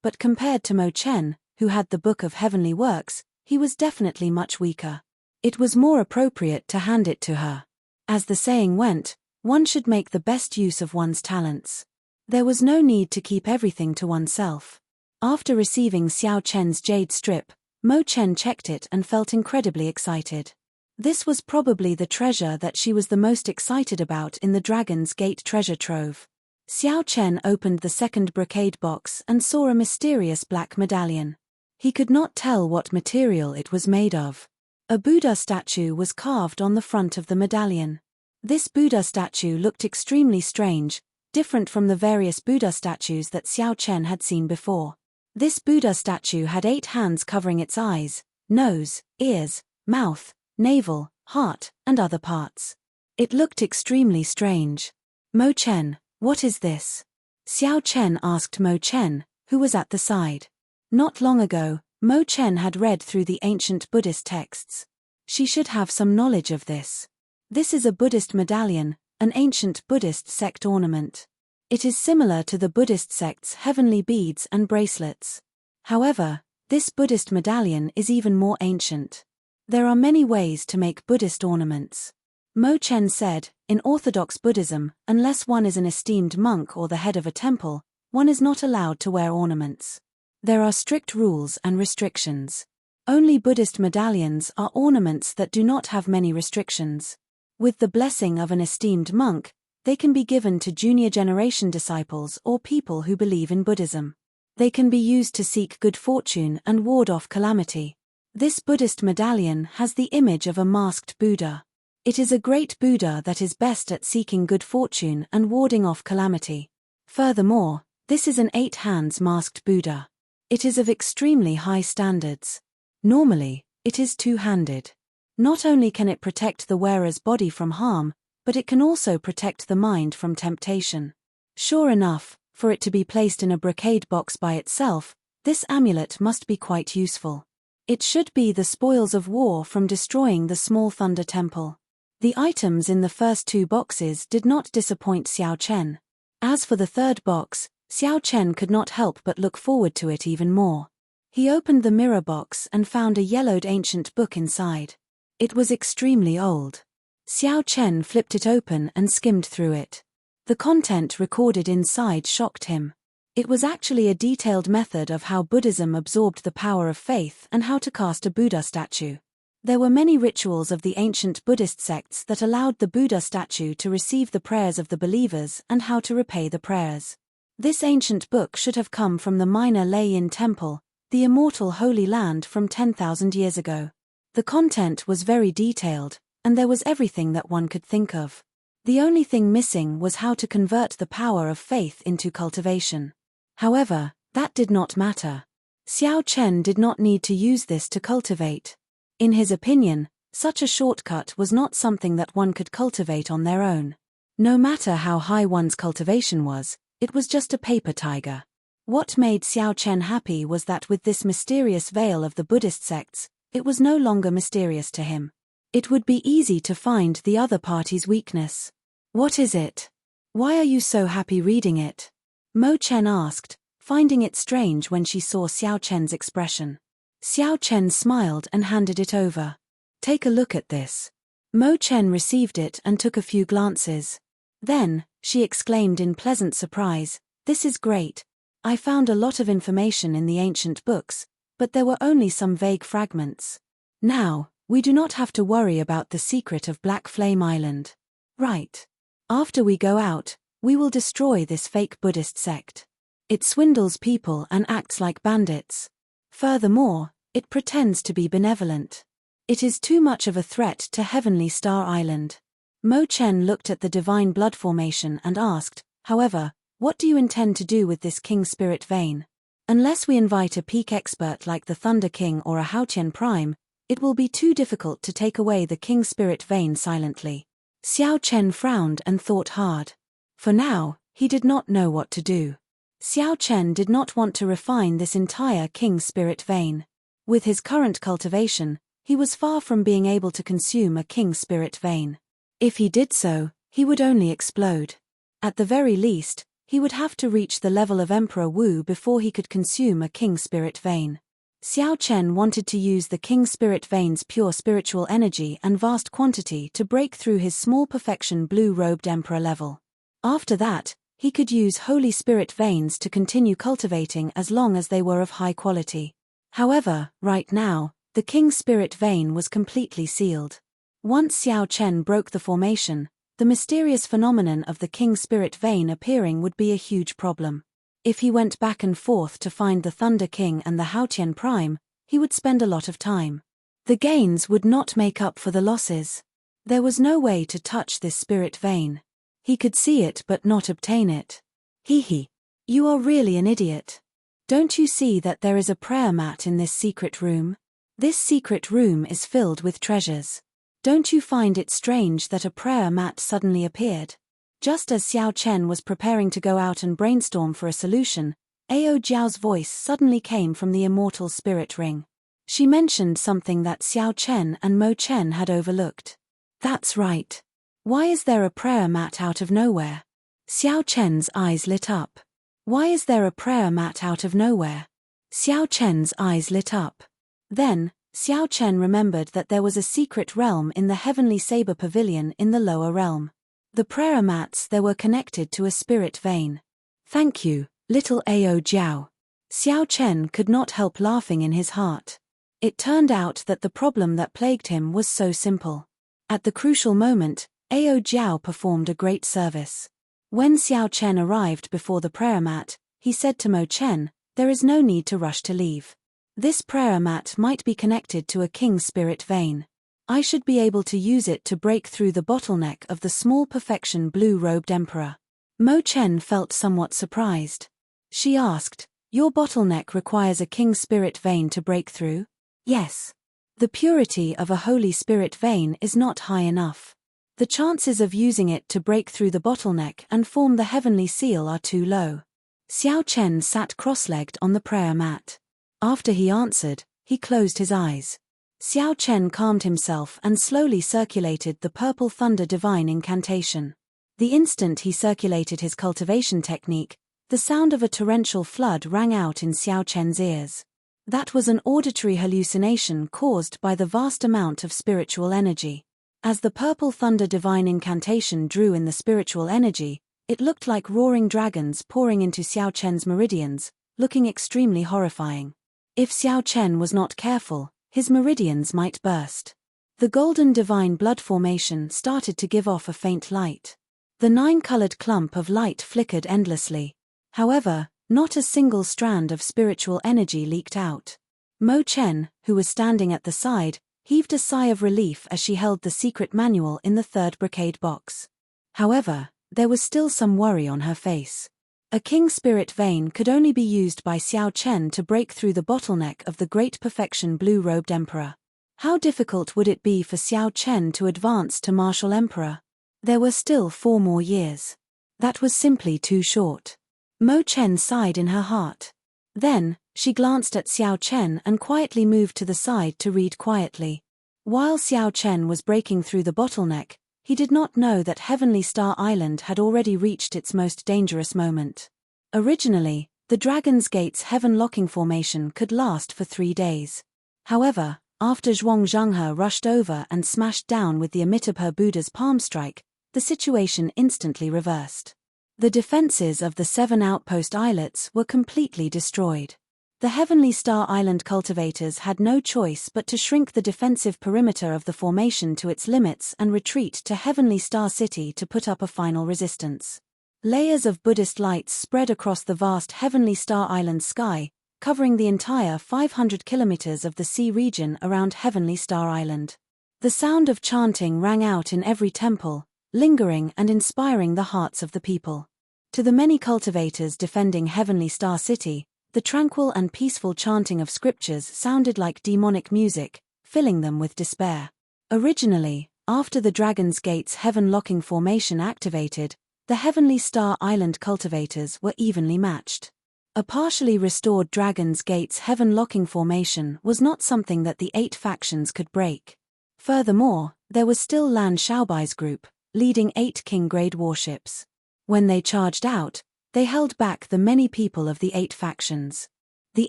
But compared to Mo Chen, who had the Book of Heavenly Works, he was definitely much weaker. It was more appropriate to hand it to her. As the saying went, one should make the best use of one's talents. There was no need to keep everything to oneself. After receiving Xiao Chen's jade strip, Mo Chen checked it and felt incredibly excited. This was probably the treasure that she was the most excited about in the Dragon's Gate treasure trove. Xiao Chen opened the second brocade box and saw a mysterious black medallion. He could not tell what material it was made of. A Buddha statue was carved on the front of the medallion. This Buddha statue looked extremely strange, different from the various Buddha statues that Xiao Chen had seen before. This Buddha statue had 8 hands covering its eyes, nose, ears, mouth, navel, heart, and other parts. It looked extremely strange. Mo Chen, what is this? Xiao Chen asked Mo Chen, who was at the side. Not long ago, Mo Chen had read through the ancient Buddhist texts. She should have some knowledge of this. This is a Buddhist medallion, an ancient Buddhist sect ornament. It is similar to the Buddhist sect's heavenly beads and bracelets. However, This Buddhist medallion is even more ancient. There are many ways to make Buddhist ornaments. Mo Chen said, in Orthodox Buddhism, unless one is an esteemed monk or the head of a temple, one is not allowed to wear ornaments. There are strict rules and restrictions. Only Buddhist medallions are ornaments that do not have many restrictions. With the blessing of an esteemed monk, they can be given to junior generation disciples or people who believe in Buddhism. They can be used to seek good fortune and ward off calamity. This Buddhist medallion has the image of a masked Buddha. It is a great Buddha that is best at seeking good fortune and warding off calamity. Furthermore, this is an 8 hands masked Buddha. It is of extremely high standards. Normally, it is 2-handed. Not only can it protect the wearer's body from harm, but it can also protect the mind from temptation. Sure enough, for it to be placed in a brocade box by itself, this amulet must be quite useful. It should be the spoils of war from destroying the small thunder temple. The items in the first 2 boxes did not disappoint Xiao Chen. As for the third box, Xiao Chen could not help but look forward to it even more. He opened the mirror box and found a yellowed ancient book inside. It was extremely old. Xiao Chen flipped it open and skimmed through it. The content recorded inside shocked him. It was actually a detailed method of how Buddhism absorbed the power of faith and how to cast a Buddha statue. There were many rituals of the ancient Buddhist sects that allowed the Buddha statue to receive the prayers of the believers and how to repay the prayers. This ancient book should have come from the minor Lei-Yin temple, the Immortal Holy Land from 10,000 years ago. The content was very detailed, and there was everything that one could think of. The only thing missing was how to convert the power of faith into cultivation. However, that did not matter. Xiao Chen did not need to use this to cultivate. In his opinion, such a shortcut was not something that one could cultivate on their own. No matter how high one's cultivation was, it was just a paper tiger. What made Xiao Chen happy was that with this mysterious veil of the Buddhist sects, it was no longer mysterious to him. It would be easy to find the other party's weakness. What is it? Why are you so happy reading it? Mo Chen asked, finding it strange when she saw Xiao Chen's expression. Xiao Chen smiled and handed it over. Take a look at this. Mo Chen received it and took a few glances. Then, she exclaimed in pleasant surprise, "This is great. I found a lot of information in the ancient books, but there were only some vague fragments. Now, we do not have to worry about the secret of Black Flame Island. Right. After we go out, we will destroy this fake Buddhist sect. It swindles people and acts like bandits. Furthermore, it pretends to be benevolent. It is too much of a threat to Heavenly Star Island." Mo Chen looked at the divine blood formation and asked, "However, what do you intend to do with this King Spirit Vein? Unless we invite a peak expert like the Thunder King or a Haotian Prime, it will be too difficult to take away the King Spirit Vein silently." Xiao Chen frowned and thought hard. For now, he did not know what to do. Xiao Chen did not want to refine this entire King Spirit Vein. With his current cultivation, he was far from being able to consume a King Spirit Vein. If he did so, he would only explode. At the very least, he would have to reach the level of Emperor Wu before he could consume a King Spirit Vein. Xiao Chen wanted to use the King Spirit Vein's pure spiritual energy and vast quantity to break through his small perfection blue-robed Emperor level. After that, he could use Holy Spirit Veins to continue cultivating as long as they were of high quality. However, right now, the King Spirit Vein was completely sealed. Once Xiao Chen broke the formation, the mysterious phenomenon of the King Spirit Vein appearing would be a huge problem. If he went back and forth to find the Thunder King and the Haotian Prime, he would spend a lot of time. The gains would not make up for the losses. There was no way to touch this spirit vein. He could see it but not obtain it. Hee. You are really an idiot. Don't you see that there is a prayer mat in this secret room? This secret room is filled with treasures. Don't you find it strange that a prayer mat suddenly appeared? Just as Xiao Chen was preparing to go out and brainstorm for a solution, Ao Jiao's voice suddenly came from the Immortal Spirit Ring. She mentioned something that Xiao Chen and Mo Chen had overlooked. That's right. Why is there a prayer mat out of nowhere? Xiao Chen's eyes lit up. Why is there a prayer mat out of nowhere? Xiao Chen's eyes lit up. Then, Xiao Chen remembered that there was a secret realm in the Heavenly Saber Pavilion in the lower realm. The prayer mats there were connected to a spirit vein. Thank you, little Ao Jiao. Xiao Chen could not help laughing in his heart. It turned out that the problem that plagued him was so simple. At the crucial moment, Ao Jiao performed a great service. When Xiao Chen arrived before the prayer mat, he said to Mo Chen, "There is no need to rush to leave. This prayer mat might be connected to a king spirit vein. I should be able to use it to break through the bottleneck of the small perfection blue-robed emperor." Mo Chen felt somewhat surprised. She asked, "Your bottleneck requires a king spirit vein to break through?" "Yes. The purity of a holy spirit vein is not high enough. The chances of using it to break through the bottleneck and form the heavenly seal are too low." Xiao Chen sat cross-legged on the prayer mat. After he answered, he closed his eyes. Xiao Chen calmed himself and slowly circulated the purple thunder divine incantation. The instant he circulated his cultivation technique, the sound of a torrential flood rang out in Xiao Chen's ears. That was an auditory hallucination caused by the vast amount of spiritual energy. As the purple thunder divine incantation drew in the spiritual energy, it looked like roaring dragons pouring into Xiao Chen's meridians, looking extremely horrifying. If Xiao Chen was not careful, his meridians might burst. The golden divine blood formation started to give off a faint light. The 9-colored clump of light flickered endlessly. However, not a single strand of spiritual energy leaked out. Mo Chen, who was standing at the side, heaved a sigh of relief as she held the secret manual in the third brocade box. However, there was still some worry on her face. A king spirit vein could only be used by Xiao Chen to break through the bottleneck of the great perfection blue-robed emperor. How difficult would it be for Xiao Chen to advance to martial emperor? There were still 4 more years. That was simply too short. Mo Chen sighed in her heart. Then, she glanced at Xiao Chen and quietly moved to the side to read quietly. While Xiao Chen was breaking through the bottleneck, he did not know that Heavenly Star Island had already reached its most dangerous moment. Originally, the Dragon's Gate's heaven-locking formation could last for 3 days. However, after Zhuang Zhenghe rushed over and smashed down with the Amitabha Buddha's palm strike, the situation instantly reversed. The defenses of the 7 outpost islets were completely destroyed. The Heavenly Star Island cultivators had no choice but to shrink the defensive perimeter of the formation to its limits and retreat to Heavenly Star City to put up a final resistance. Layers of Buddhist lights spread across the vast Heavenly Star Island sky, covering the entire 500 kilometers of the sea region around Heavenly Star Island. The sound of chanting rang out in every temple, lingering and inspiring the hearts of the people. To the many cultivators defending Heavenly Star City, the tranquil and peaceful chanting of scriptures sounded like demonic music, filling them with despair. Originally, after the Dragon's Gate's heaven-locking formation activated, the Heavenly Star Island cultivators were evenly matched. A partially restored Dragon's Gate's heaven-locking formation was not something that the 8 factions could break. Furthermore, there was still Lan Xiaobai's group, leading 8 king-grade warships. When they charged out, they held back the many people of the 8 factions. The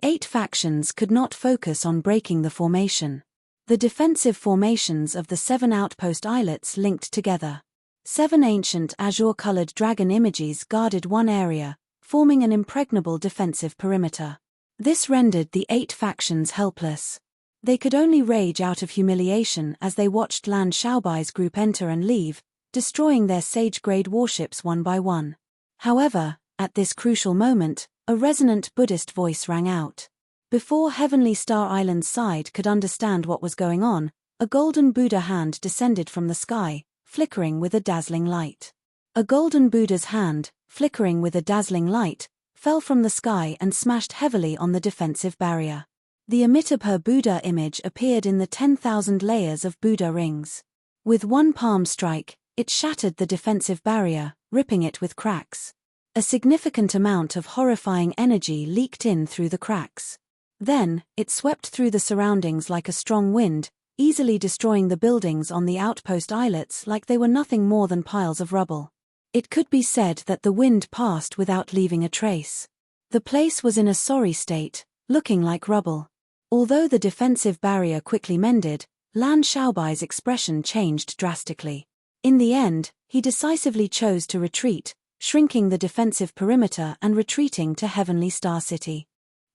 8 factions could not focus on breaking the formation. The defensive formations of the 7 outpost islets linked together. 7 ancient azure-colored dragon images guarded one area, forming an impregnable defensive perimeter. This rendered the 8 factions helpless. They could only rage out of humiliation as they watched Lan Xiaobai's group enter and leave, destroying their sage-grade warships one by one. However, at this crucial moment, a resonant Buddhist voice rang out. Before Heavenly Star Island's side could understand what was going on, a golden Buddha hand descended from the sky, flickering with a dazzling light. A golden Buddha's hand, flickering with a dazzling light, fell from the sky and smashed heavily on the defensive barrier. The Amitabha Buddha image appeared in the 10,000 layers of Buddha rings. With one palm strike, it shattered the defensive barrier, ripping it with cracks. A significant amount of horrifying energy leaked in through the cracks. Then, it swept through the surroundings like a strong wind, easily destroying the buildings on the outpost islets like they were nothing more than piles of rubble. It could be said that the wind passed without leaving a trace. The place was in a sorry state, looking like rubble. Although the defensive barrier quickly mended, Lan Xiaobai's expression changed drastically. In the end, he decisively chose to retreat, shrinking the defensive perimeter and retreating to Heavenly Star City.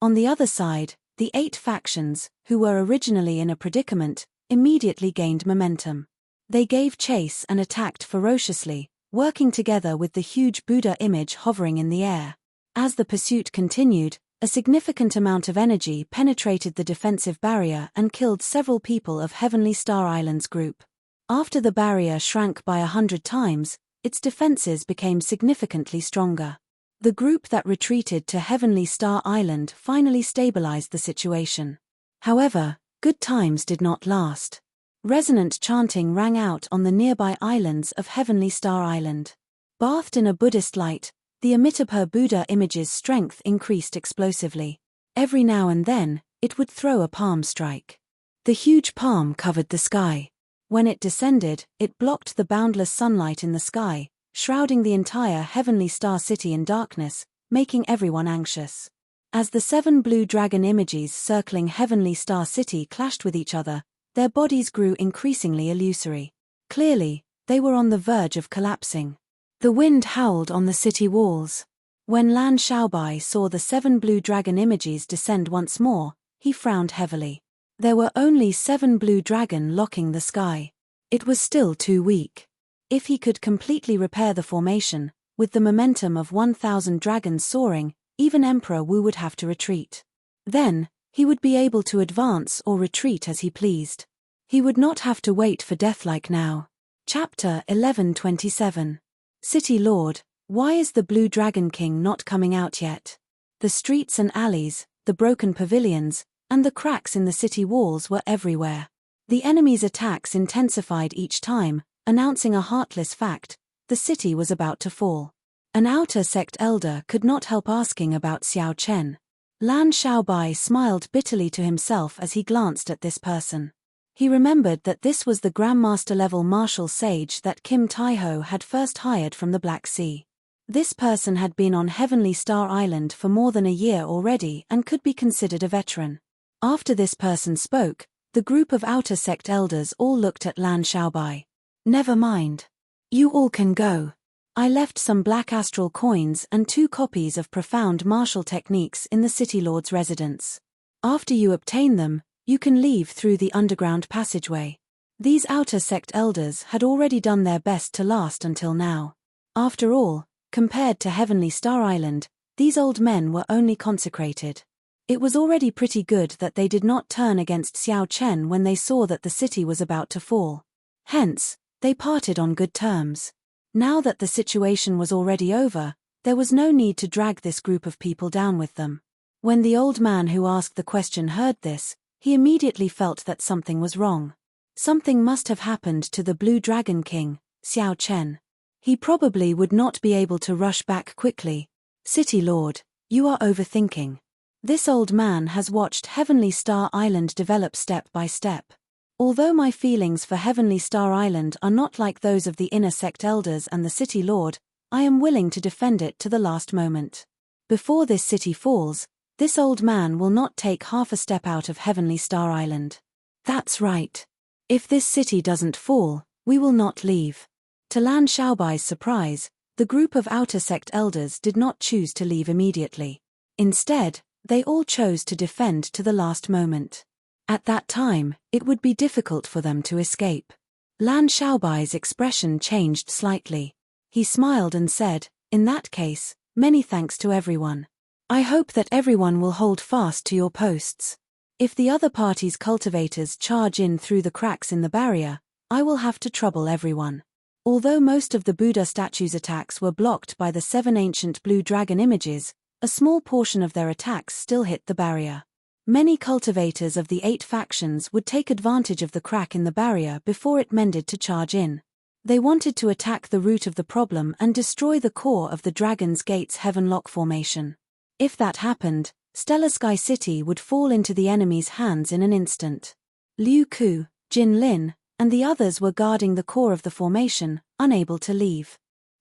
On the other side, the 8 factions, who were originally in a predicament, immediately gained momentum. They gave chase and attacked ferociously, working together with the huge Buddha image hovering in the air. As the pursuit continued, a significant amount of energy penetrated the defensive barrier and killed several people of Heavenly Star Island's group. After the barrier shrank by 100 times, its defenses became significantly stronger. The group that retreated to Heavenly Star Island finally stabilized the situation. However, good times did not last. Resonant chanting rang out on the nearby islands of Heavenly Star Island. Bathed in a Buddhist light, the Amitabha Buddha image's strength increased explosively. Every now and then, it would throw a palm strike. The huge palm covered the sky. When it descended, it blocked the boundless sunlight in the sky, shrouding the entire Heavenly Star City in darkness, making everyone anxious. As the 7 blue dragon images circling Heavenly Star City clashed with each other, their bodies grew increasingly illusory. Clearly, they were on the verge of collapsing. The wind howled on the city walls. When Lan Xiaobai saw the 7 blue dragon images descend once more, he frowned heavily. There were only 7 blue dragon locking the sky. It was still too weak. If he could completely repair the formation, with the momentum of 1,000 dragons soaring, even Emperor Wu would have to retreat. Then, he would be able to advance or retreat as he pleased. He would not have to wait for death like now. Chapter 11:27. City Lord, why is the Blue Dragon King not coming out yet? The streets and alleys, the broken pavilions, and the cracks in the city walls were everywhere. The enemy's attacks intensified each time, announcing a heartless fact: the city was about to fall. An outer sect elder could not help asking about Xiao Chen. Lan Xiaobai smiled bitterly to himself as he glanced at this person. He remembered that this was the Grandmaster-level martial sage that Kim Taiho had first hired from the Black Sea. This person had been on Heavenly Star Island for more than a year already and could be considered a veteran. After this person spoke, the group of outer sect elders all looked at Lan Xiaobai. Never mind. You all can go. I left some black astral coins and 2 copies of profound martial techniques in the City Lord's residence. After you obtain them, you can leave through the underground passageway. These outer sect elders had already done their best to last until now. After all, compared to Heavenly Star Island, these old men were only consecrated. It was already pretty good that they did not turn against Xiao Chen when they saw that the city was about to fall. Hence, they parted on good terms. Now that the situation was already over, there was no need to drag this group of people down with them. When the old man who asked the question heard this, he immediately felt that something was wrong. Something must have happened to the Blue Dragon King, Xiao Chen. He probably would not be able to rush back quickly. City Lord, you are overthinking. This old man has watched Heavenly Star Island develop step by step. Although my feelings for Heavenly Star Island are not like those of the inner sect elders and the City Lord, I am willing to defend it to the last moment. Before this city falls, this old man will not take half a step out of Heavenly Star Island. That's right. If this city doesn't fall, we will not leave. To Lan Xiaobai's surprise, the group of outer sect elders did not choose to leave immediately. Instead, they all chose to defend to the last moment. At that time, it would be difficult for them to escape. Lan Xiaobai's expression changed slightly. He smiled and said, "In that case, many thanks to everyone. I hope that everyone will hold fast to your posts. If the other party's cultivators charge in through the cracks in the barrier, I will have to trouble everyone." Although most of the Buddha statues' attacks were blocked by the 7 ancient blue dragon images, a small portion of their attacks still hit the barrier. Many cultivators of the 8 factions would take advantage of the crack in the barrier before it mended to charge in. They wanted to attack the root of the problem and destroy the core of the Dragon's Gate's Heavenlock formation. If that happened, Stellar Sky City would fall into the enemy's hands in an instant. Liu Ku, Jin Lin, and the others were guarding the core of the formation, unable to leave.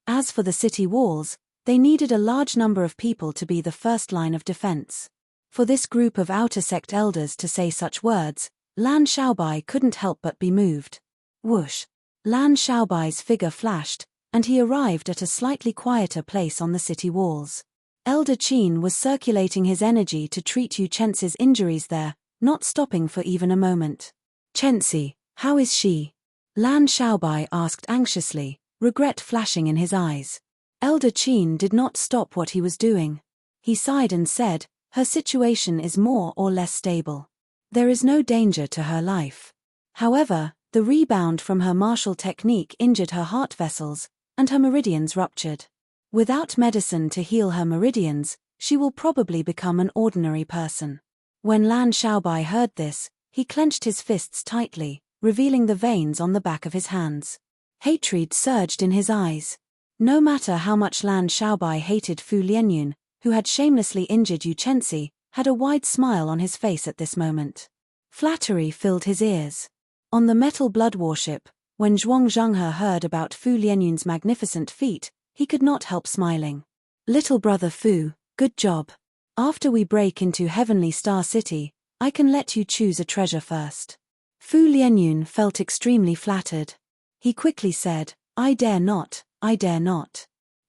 As for the city walls, they needed a large number of people to be the first line of defense. For this group of outer sect elders to say such words, Lan Shaobai couldn't help but be moved. Whoosh! Lan Shaobai's figure flashed, and he arrived at a slightly quieter place on the city walls. Elder Qin was circulating his energy to treat Yu Chen's injuries there, not stopping for even a moment. "Chenzi, how is she?" Lan Shaobai asked anxiously, regret flashing in his eyes. Elder Qin did not stop what he was doing. He sighed and said, "Her situation is more or less stable. There is no danger to her life. However, the rebound from her martial technique injured her heart vessels, and her meridians ruptured. Without medicine to heal her meridians, she will probably become an ordinary person." When Lan Shaobai heard this, he clenched his fists tightly, revealing the veins on the back of his hands. Hatred surged in his eyes. No matter how much Lan Shaobai hated Fu Lianyun, who had shamelessly injured Yu Chenzi, had a wide smile on his face at this moment. Flattery filled his ears. On the metal blood warship, when Zhuang Zhenghe heard about Fu Lianyun's magnificent feat, he could not help smiling. "Little brother Fu, good job. After we break into Heavenly Star City, I can let you choose a treasure first." Fu Lianyun felt extremely flattered. He quickly said, I dare not.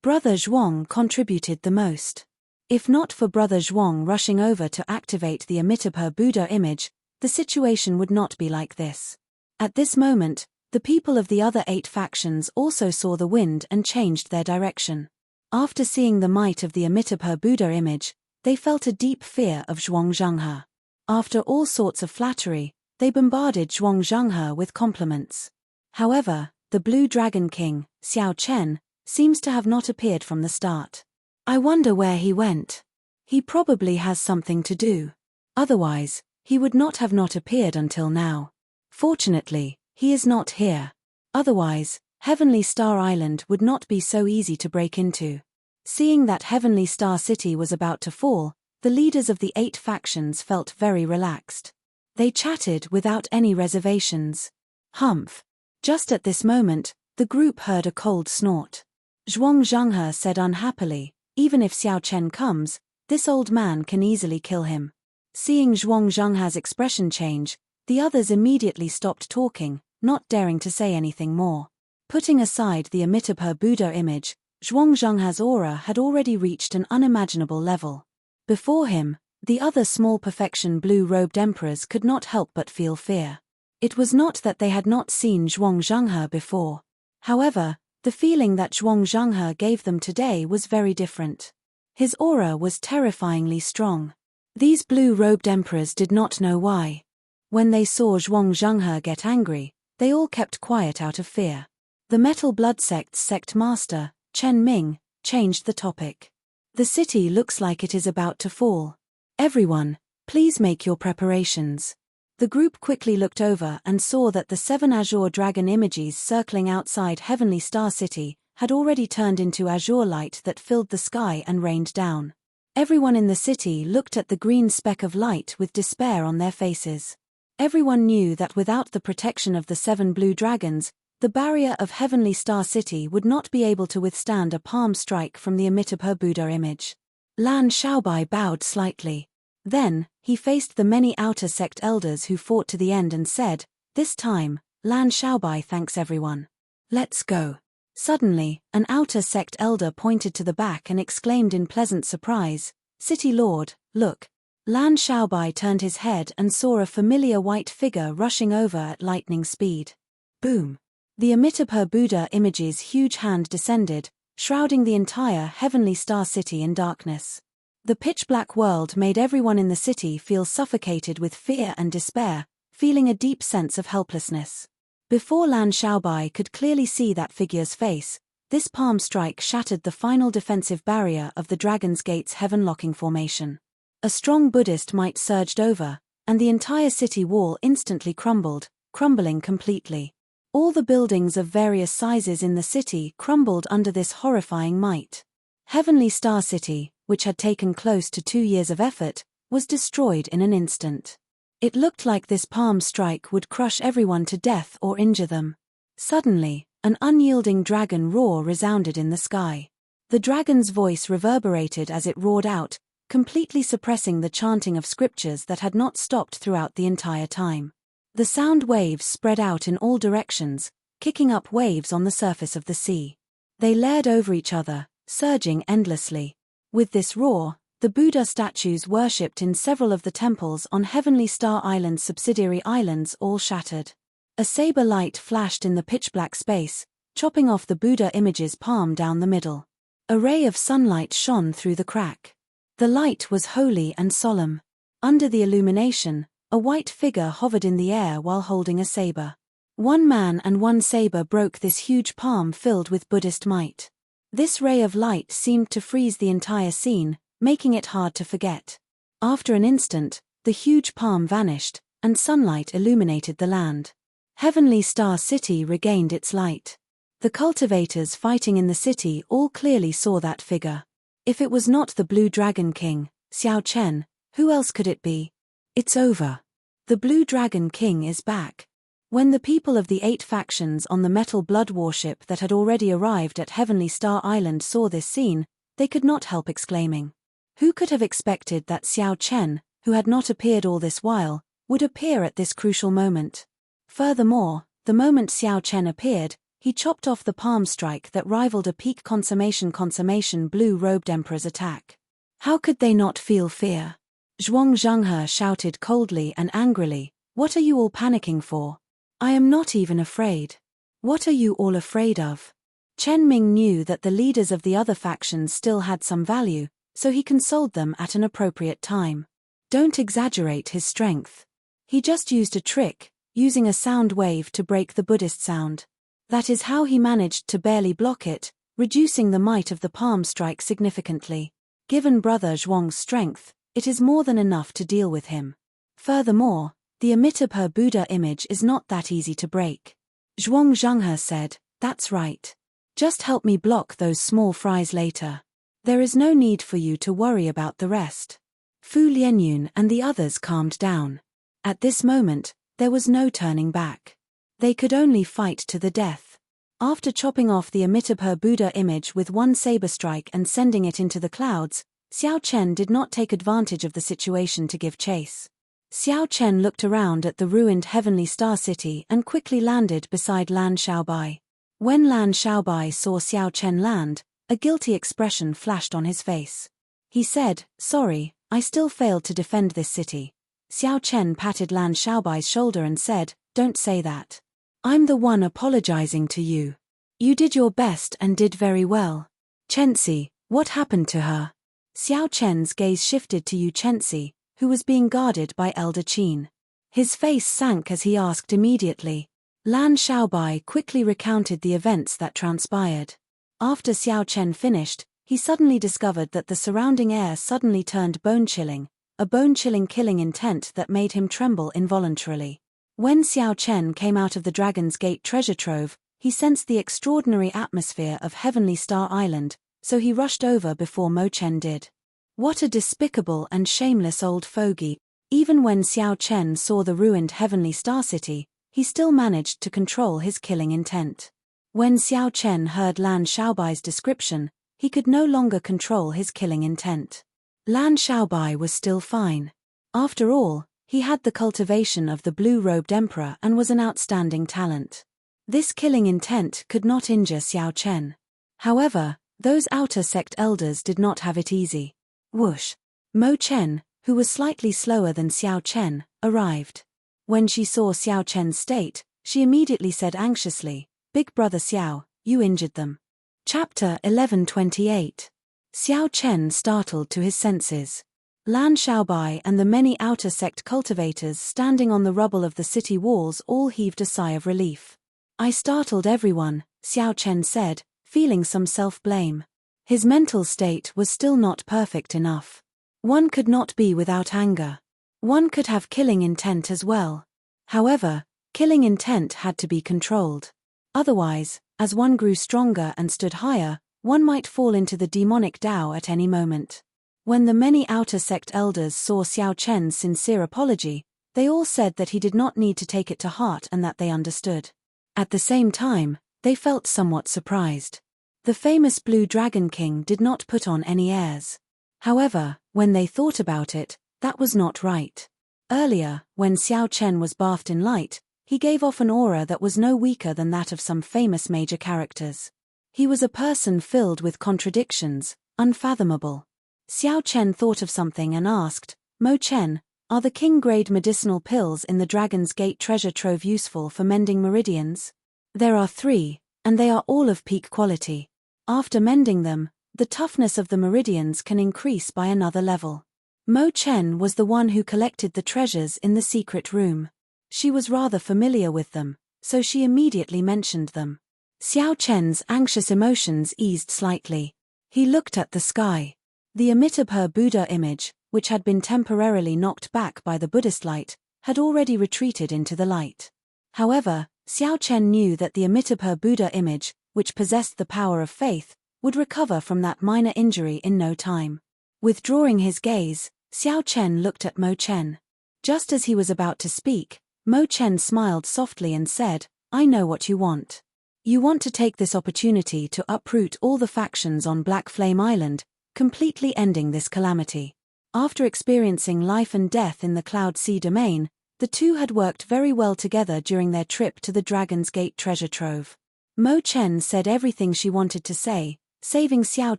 Brother Zhuang contributed the most. If not for Brother Zhuang rushing over to activate the Amitabha Buddha image, the situation would not be like this. At this moment, the people of the other 8 factions also saw the wind and changed their direction. After seeing the might of the Amitabha Buddha image, they felt a deep fear of Zhuang Zhenghe. After all sorts of flattery, they bombarded Zhuang Zhenghe with compliments. However, the Blue Dragon King, Xiao Chen, seems to have not appeared from the start. I wonder where he went. He probably has something to do. Otherwise, he would not have not appeared until now. Fortunately, he is not here. Otherwise, Heavenly Star Island would not be so easy to break into. Seeing that Heavenly Star City was about to fall, the leaders of the 8 factions felt very relaxed. They chatted without any reservations. Humph! Just at this moment, the group heard a cold snort. Zhuang Zhenghe said unhappily, "Even if Xiao Chen comes, this old man can easily kill him." Seeing Zhuang Zhenghe's expression change, the others immediately stopped talking, not daring to say anything more. Putting aside the Amitabha Buddha image, Zhuang Zhenghe's aura had already reached an unimaginable level. Before him, the other small perfection blue-robed emperors could not help but feel fear. It was not that they had not seen Zhuang Zhenghe before. However, the feeling that Zhuang Zhenghe gave them today was very different. His aura was terrifyingly strong. These blue-robed emperors did not know why. When they saw Zhuang Zhenghe get angry, they all kept quiet out of fear. The Metal Blood Sect's sect master, Chen Ming, changed the topic. "The city looks like it is about to fall. Everyone, please make your preparations." The group quickly looked over and saw that the 7 azure dragon images circling outside Heavenly Star City had already turned into azure light that filled the sky and rained down. Everyone in the city looked at the green speck of light with despair on their faces. Everyone knew that without the protection of the 7 blue dragons, the barrier of Heavenly Star City would not be able to withstand a palm strike from the Amitabha Buddha image. Lan Shaobai bowed slightly. Then, he faced the many outer sect elders who fought to the end and said, "This time, Lan Shaobai thanks everyone. Let's go." Suddenly, an outer sect elder pointed to the back and exclaimed in pleasant surprise, "City Lord, look." Lan Shaobai turned his head and saw a familiar white figure rushing over at lightning speed. Boom! The Amitabha Buddha image's huge hand descended, shrouding the entire Heavenly Star City in darkness. The pitch-black world made everyone in the city feel suffocated with fear and despair, feeling a deep sense of helplessness. Before Lan Shaobai could clearly see that figure's face, this palm strike shattered the final defensive barrier of the Dragon's Gate's heaven-locking formation. A strong Buddhist might surged over, and the entire city wall instantly crumbled, crumbling completely. All the buildings of various sizes in the city crumbled under this horrifying might. Heavenly Star City, which had taken close to 2 years of effort, was destroyed in an instant. It looked like this palm strike would crush everyone to death or injure them. Suddenly, an unyielding dragon roar resounded in the sky. The dragon's voice reverberated as it roared out, completely suppressing the chanting of scriptures that had not stopped throughout the entire time. The sound waves spread out in all directions, kicking up waves on the surface of the sea. They layered over each other, surging endlessly. With this roar, the Buddha statues worshipped in several of the temples on Heavenly Star Island's subsidiary islands all shattered. A saber light flashed in the pitch-black space, chopping off the Buddha image's palm down the middle. A ray of sunlight shone through the crack. The light was holy and solemn. Under the illumination, a white figure hovered in the air while holding a saber. One man and one saber broke this huge palm filled with Buddhist might. This ray of light seemed to freeze the entire scene, making it hard to forget. After an instant, the huge palm vanished, and sunlight illuminated the land. Heavenly Star City regained its light. The cultivators fighting in the city all clearly saw that figure. If it was not the Blue Dragon King, Xiao Chen, who else could it be? It's over. The Blue Dragon King is back. When the people of the 8 factions on the Metal Blood warship that had already arrived at Heavenly Star Island saw this scene, they could not help exclaiming. Who could have expected that Xiao Chen, who had not appeared all this while, would appear at this crucial moment? Furthermore, the moment Xiao Chen appeared, he chopped off the palm strike that rivaled a peak consummation blue-robed emperor's attack. How could they not feel fear? Zhuang Zhenghe shouted coldly and angrily, "What are you all panicking for? I am not even afraid. What are you all afraid of?" Chen Ming knew that the leaders of the other factions still had some value, so he consoled them at an appropriate time. Don't exaggerate his strength. He just used a trick, using a sound wave to break the Buddhist sound. That is how he managed to barely block it, reducing the might of the palm strike significantly. Given Brother Zhuang's strength, it is more than enough to deal with him. Furthermore, the Amitabha Buddha image is not that easy to break. Zhuang Zhenghe said, "That's right. Just help me block those small fries later. There is no need for you to worry about the rest." Fu Lianyun and the others calmed down. At this moment, there was no turning back. They could only fight to the death. After chopping off the Amitabha Buddha image with one saber strike and sending it into the clouds, Xiao Chen did not take advantage of the situation to give chase. Xiao Chen looked around at the ruined Heavenly Star City and quickly landed beside Lan Xiaobai. When Lan Xiaobai saw Xiao Chen land, a guilty expression flashed on his face. He said, "Sorry, I still failed to defend this city." Xiao Chen patted Lan Xiaobai's shoulder and said, "Don't say that. I'm the one apologizing to you. You did your best and did very well. Chenxi, what happened to her?" Xiao Chen's gaze shifted to Yu Chenxi, who was being guarded by Elder Qin. His face sank as he asked immediately. Lan Xiaobai quickly recounted the events that transpired. After Xiao Chen finished, he suddenly discovered that the surrounding air suddenly turned bone-chilling, a bone-chilling killing intent that made him tremble involuntarily. When Xiao Chen came out of the Dragon's Gate treasure trove, he sensed the extraordinary atmosphere of Heavenly Star Island, so he rushed over before Mo Chen did. What a despicable and shameless old fogey. Even when Xiao Chen saw the ruined Heavenly Star City, he still managed to control his killing intent. When Xiao Chen heard Lan Xiaobai's description, he could no longer control his killing intent. Lan Xiaobai was still fine. After all, he had the cultivation of the blue-robed emperor and was an outstanding talent. This killing intent could not injure Xiao Chen. However, those outer sect elders did not have it easy. Whoosh! Mo Chen, who was slightly slower than Xiao Chen, arrived. When she saw Xiao Chen's state, she immediately said anxiously, "Big brother Xiao, you injured them." Chapter 11:28. Xiao Chen startled to his senses. Lan Xiaobai and the many outer sect cultivators standing on the rubble of the city walls all heaved a sigh of relief. "I startled everyone," Xiao Chen said, feeling some self-blame. His mental state was still not perfect enough. One could not be without anger. One could have killing intent as well. However, killing intent had to be controlled. Otherwise, as one grew stronger and stood higher, one might fall into the demonic Tao at any moment. When the many outer sect elders saw Xiao Chen's sincere apology, they all said that he did not need to take it to heart and that they understood. At the same time, they felt somewhat surprised. The famous Blue Dragon King did not put on any airs. However, when they thought about it, that was not right. Earlier, when Xiao Chen was bathed in light, he gave off an aura that was no weaker than that of some famous major characters. He was a person filled with contradictions, unfathomable. Xiao Chen thought of something and asked, "Mo Chen, are the king-grade medicinal pills in the Dragon's Gate treasure trove useful for mending meridians?" "There are 3, and they are all of peak quality. After mending them, the toughness of the meridians can increase by another level." Mo Chen was the one who collected the treasures in the secret room. She was rather familiar with them, so she immediately mentioned them. Xiao Chen's anxious emotions eased slightly. He looked at the sky. The Amitabha Buddha image, which had been temporarily knocked back by the Buddhist light, had already retreated into the light. However, Xiao Chen knew that the Amitabha Buddha image, which possessed the power of faith, would recover from that minor injury in no time. Withdrawing his gaze, Xiao Chen looked at Mo Chen. Just as he was about to speak, Mo Chen smiled softly and said, "I know what you want. You want to take this opportunity to uproot all the factions on Black Flame Island, completely ending this calamity." After experiencing life and death in the Cloud Sea domain, the two had worked very well together during their trip to the Dragon's Gate treasure trove. Mo Chen said everything she wanted to say, saving Xiao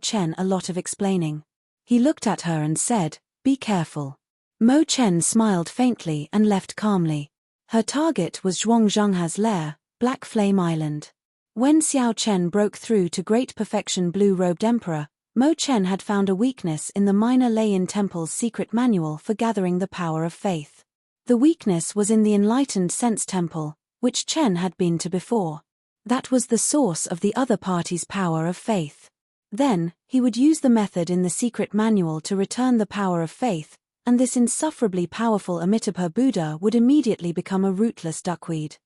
Chen a lot of explaining. He looked at her and said, "Be careful." Mo Chen smiled faintly and left calmly. Her target was Zhuang Zhenghe's lair, Black Flame Island. When Xiao Chen broke through to Great Perfection Blue-Robed Emperor, Mo Chen had found a weakness in the Minor Lei-Yin Temple's secret manual for gathering the power of faith. The weakness was in the Enlightened Sense Temple, which Chen had been to before. That was the source of the other party's power of faith. Then, he would use the method in the secret manual to return the power of faith, and this insufferably powerful Amitabha Buddha would immediately become a rootless duckweed.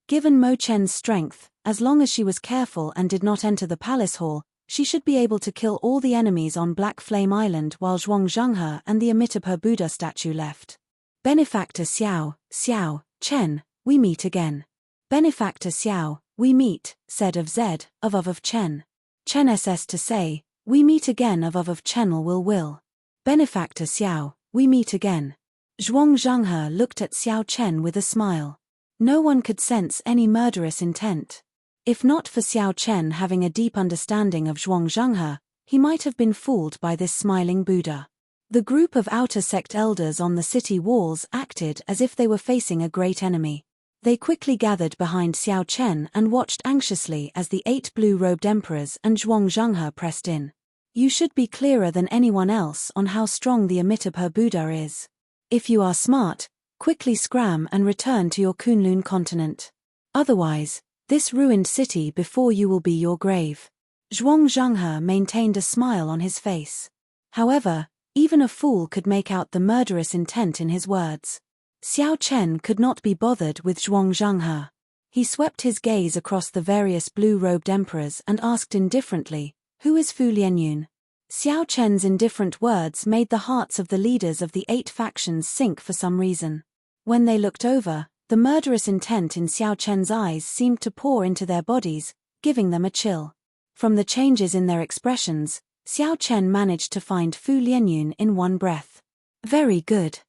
Given Mo Chen's strength, as long as she was careful and did not enter the palace hall, she should be able to kill all the enemies on Black Flame Island while Zhuang Zhenghe and the Amitabha Buddha statue left. Benefactor Xiao Chen, we meet again. Benefactor Xiao, we meet, said of Zed, of Chen. Chen SS to say, we meet again of Chenel will. Benefactor Xiao, we meet again. Zhuang Zhenghe looked at Xiao Chen with a smile. No one could sense any murderous intent. If not for Xiao Chen having a deep understanding of Zhuang Zhenghe, he might have been fooled by this smiling Buddha. The group of outer sect elders on the city walls acted as if they were facing a great enemy. They quickly gathered behind Xiao Chen and watched anxiously as the 8 blue-robed emperors and Zhuang Zhenghe pressed in. You should be clearer than anyone else on how strong the Amitabha Buddha is. If you are smart, quickly scram and return to your Kunlun continent. Otherwise, this ruined city before you will be your grave. Zhuang Zhenghe maintained a smile on his face. However, even a fool could make out the murderous intent in his words. Xiao Chen could not be bothered with Zhuang Zhenghe. He swept his gaze across the various blue-robed emperors and asked indifferently, "Who is Fu Lianyun?" Xiao Chen's indifferent words made the hearts of the leaders of the 8 factions sink for some reason. When they looked over, the murderous intent in Xiao Chen's eyes seemed to pour into their bodies, giving them a chill. From the changes in their expressions, Xiao Chen managed to find Fu Lianyun in one breath. "Very good.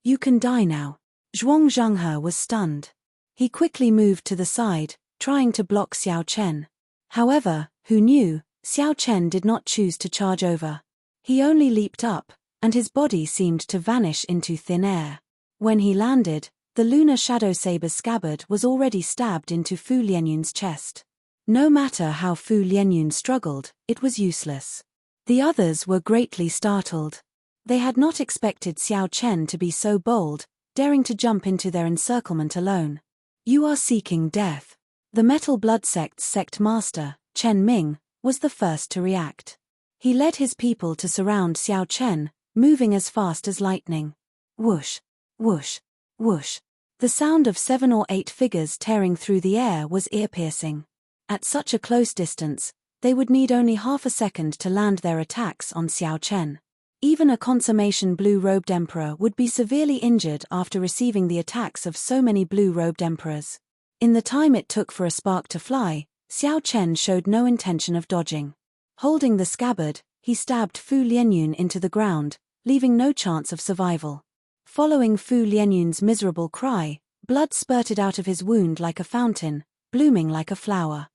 You can die now." Zhuang Zhenghe was stunned. He quickly moved to the side, trying to block Xiao Chen. However, who knew, Xiao Chen did not choose to charge over. He only leaped up, and his body seemed to vanish into thin air. When he landed, the lunar shadow saber's scabbard was already stabbed into Fu Lianyun's chest. No matter how Fu Lianyun struggled, it was useless. The others were greatly startled. They had not expected Xiao Chen to be so bold, daring to jump into their encirclement alone. "You are seeking death." The Metal Blood Sect's sect master, Chen Ming, was the first to react. He led his people to surround Xiao Chen, moving as fast as lightning. Whoosh, whoosh, whoosh. The sound of 7 or 8 figures tearing through the air was ear-piercing. At such a close distance, they would need only half a second to land their attacks on Xiao Chen. Even a consummation blue-robed emperor would be severely injured after receiving the attacks of so many blue-robed emperors. In the time it took for a spark to fly, Xiao Chen showed no intention of dodging. Holding the scabbard, he stabbed Fu Lianyun into the ground, leaving no chance of survival. Following Fu Lianyun's miserable cry, blood spurted out of his wound like a fountain, blooming like a flower.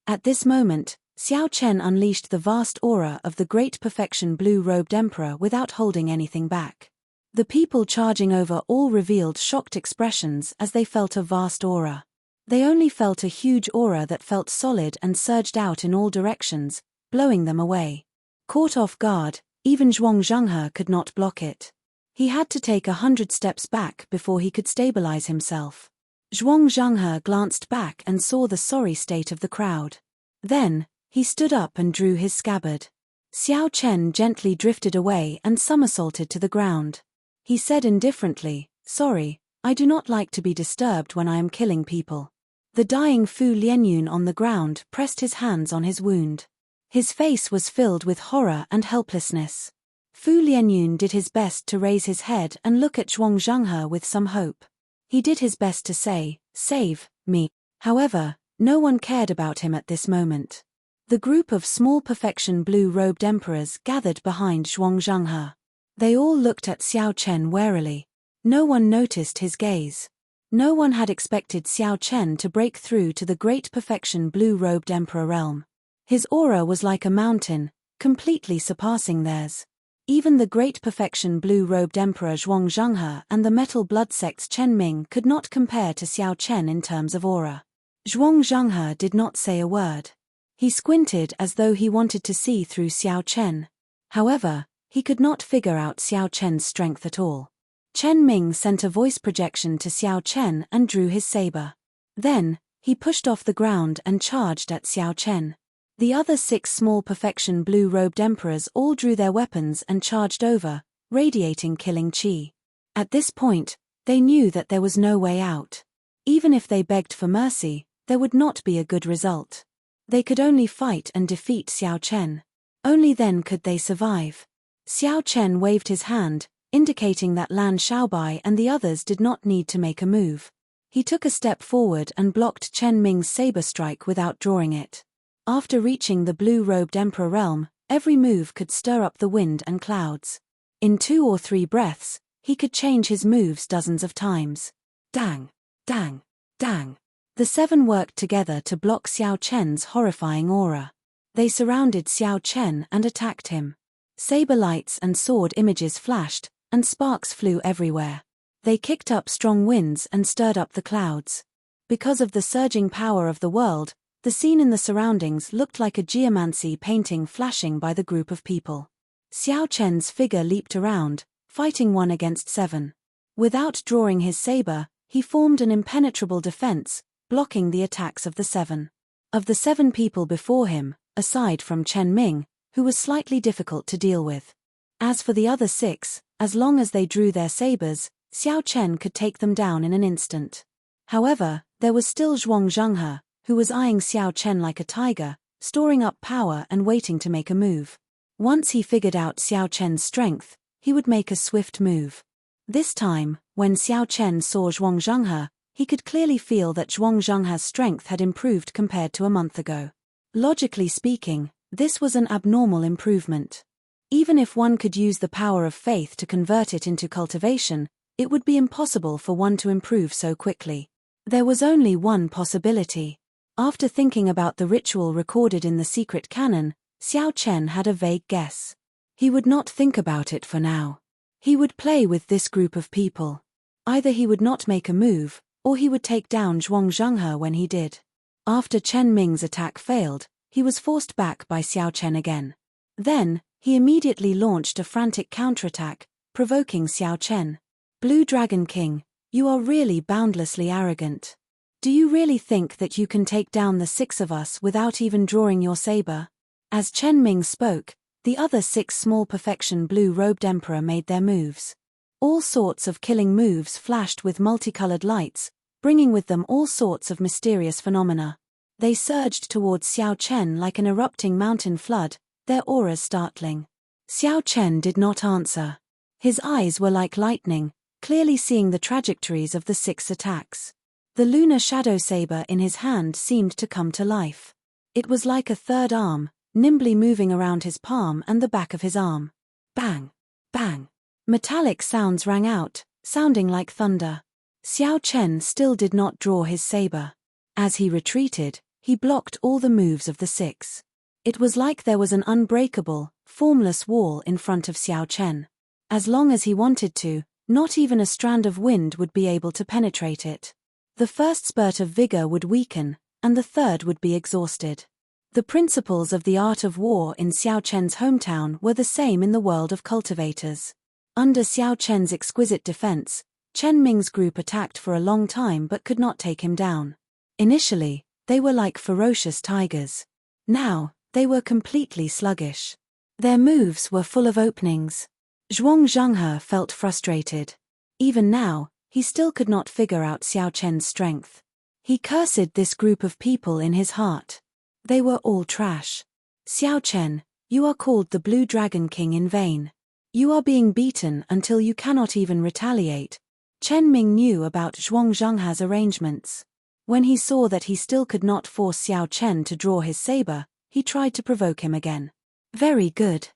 At this moment, Xiao Chen unleashed the vast aura of the Great Perfection Blue-Robed Emperor without holding anything back. The people charging over all revealed shocked expressions as they felt a vast aura. They only felt a huge aura that felt solid and surged out in all directions, blowing them away. Caught off guard, even Zhuang Zhenghe could not block it. He had to take 100 steps back before he could stabilize himself. Zhuang Zhenghe glanced back and saw the sorry state of the crowd. Then, he stood up and drew his scabbard. Xiao Chen gently drifted away and somersaulted to the ground. He said indifferently, "Sorry, I do not like to be disturbed when I am killing people." The dying Fu Lianyun on the ground pressed his hands on his wound. His face was filled with horror and helplessness. Fu Lianyun did his best to raise his head and look at Zhuang Zhenghe with some hope. He did his best to say, "Save me." However, no one cared about him at this moment. The group of small perfection blue-robed emperors gathered behind Zhuang Zhenghe. They all looked at Xiao Chen warily. No one noticed his gaze. No one had expected Xiao Chen to break through to the Great Perfection Blue-Robed Emperor realm. His aura was like a mountain, completely surpassing theirs. Even the Great Perfection Blue-Robed Emperor Zhuang Zhenghe and the Metal Blood Sect's Chen Ming could not compare to Xiao Chen in terms of aura. Zhuang Zhenghe did not say a word. He squinted as though he wanted to see through Xiao Chen. However, he could not figure out Xiao Chen's strength at all. Chen Ming sent a voice projection to Xiao Chen and drew his saber. Then, he pushed off the ground and charged at Xiao Chen. The other 6 small perfection blue-robed emperors all drew their weapons and charged over, radiating killing chi. At this point, they knew that there was no way out. Even if they begged for mercy, there would not be a good result. They could only fight and defeat Xiao Chen. Only then could they survive. Xiao Chen waved his hand, indicating that Lan Xiaobai and the others did not need to make a move. He took a step forward and blocked Chen Ming's saber strike without drawing it. After reaching the blue-robed emperor realm, every move could stir up the wind and clouds. In 2 or 3 breaths, he could change his moves dozens of times. Dang! Dang! Dang! The 7 worked together to block Xiao Chen's horrifying aura. They surrounded Xiao Chen and attacked him. Saber lights and sword images flashed, and sparks flew everywhere. They kicked up strong winds and stirred up the clouds. Because of the surging power of the world, the scene in the surroundings looked like a geomancy painting flashing by the group of people. Xiao Chen's figure leaped around, fighting 1 against 7. Without drawing his saber, he formed an impenetrable defense, blocking the attacks of the 7. Of the 7 people before him, aside from Chen Ming, who was slightly difficult to deal with. As for the other 6, as long as they drew their sabers, Xiao Chen could take them down in an instant. However, there was still Zhuang Zhenghe, who was eyeing Xiao Chen like a tiger, storing up power and waiting to make a move. Once he figured out Xiao Chen's strength, he would make a swift move. This time, when Xiao Chen saw Zhuang Zhenghe, he could clearly feel that Zhuang Zhenghe's strength had improved compared to a month ago. Logically speaking, this was an abnormal improvement. Even if one could use the power of faith to convert it into cultivation, it would be impossible for one to improve so quickly. There was only one possibility. After thinking about the ritual recorded in the secret canon, Xiao Chen had a vague guess. He would not think about it for now. He would play with this group of people. Either he would not make a move, or he would take down Zhuang Zhenghe when he did. After Chen Ming's attack failed, he was forced back by Xiao Chen again. Then, he immediately launched a frantic counterattack, provoking Xiao Chen. Blue Dragon King, you are really boundlessly arrogant. Do you really think that you can take down the 6 of us without even drawing your saber? As Chen Ming spoke, the other 6 small perfection blue-robed emperor made their moves. All sorts of killing moves flashed with multicolored lights, bringing with them all sorts of mysterious phenomena. They surged towards Xiao Chen like an erupting mountain flood, their auras startling. Xiao Chen did not answer. His eyes were like lightning, clearly seeing the trajectories of the 6 attacks. The lunar shadow saber in his hand seemed to come to life. It was like a third arm, nimbly moving around his palm and the back of his arm. Bang! Bang! Metallic sounds rang out, sounding like thunder. Xiao Chen still did not draw his saber. As he retreated, he blocked all the moves of the six. It was like there was an unbreakable, formless wall in front of Xiao Chen. As long as he wanted to, not even a strand of wind would be able to penetrate it. The first spurt of vigor would weaken, and the third would be exhausted. The principles of the art of war in Xiao Chen's hometown were the same in the world of cultivators. Under Xiao Chen's exquisite defense, Chen Ming's group attacked for a long time but could not take him down. Initially, they were like ferocious tigers. Now, they were completely sluggish. Their moves were full of openings. Zhuang Zhenghe felt frustrated. Even now, he still could not figure out Xiao Chen's strength. He cursed this group of people in his heart. They were all trash. Xiao Chen, you are called the Blue Dragon King in vain. You are being beaten until you cannot even retaliate. Chen Ming knew about Zhuang Zhenghe's arrangements. When he saw that he still could not force Xiao Chen to draw his saber, he tried to provoke him again. Very good.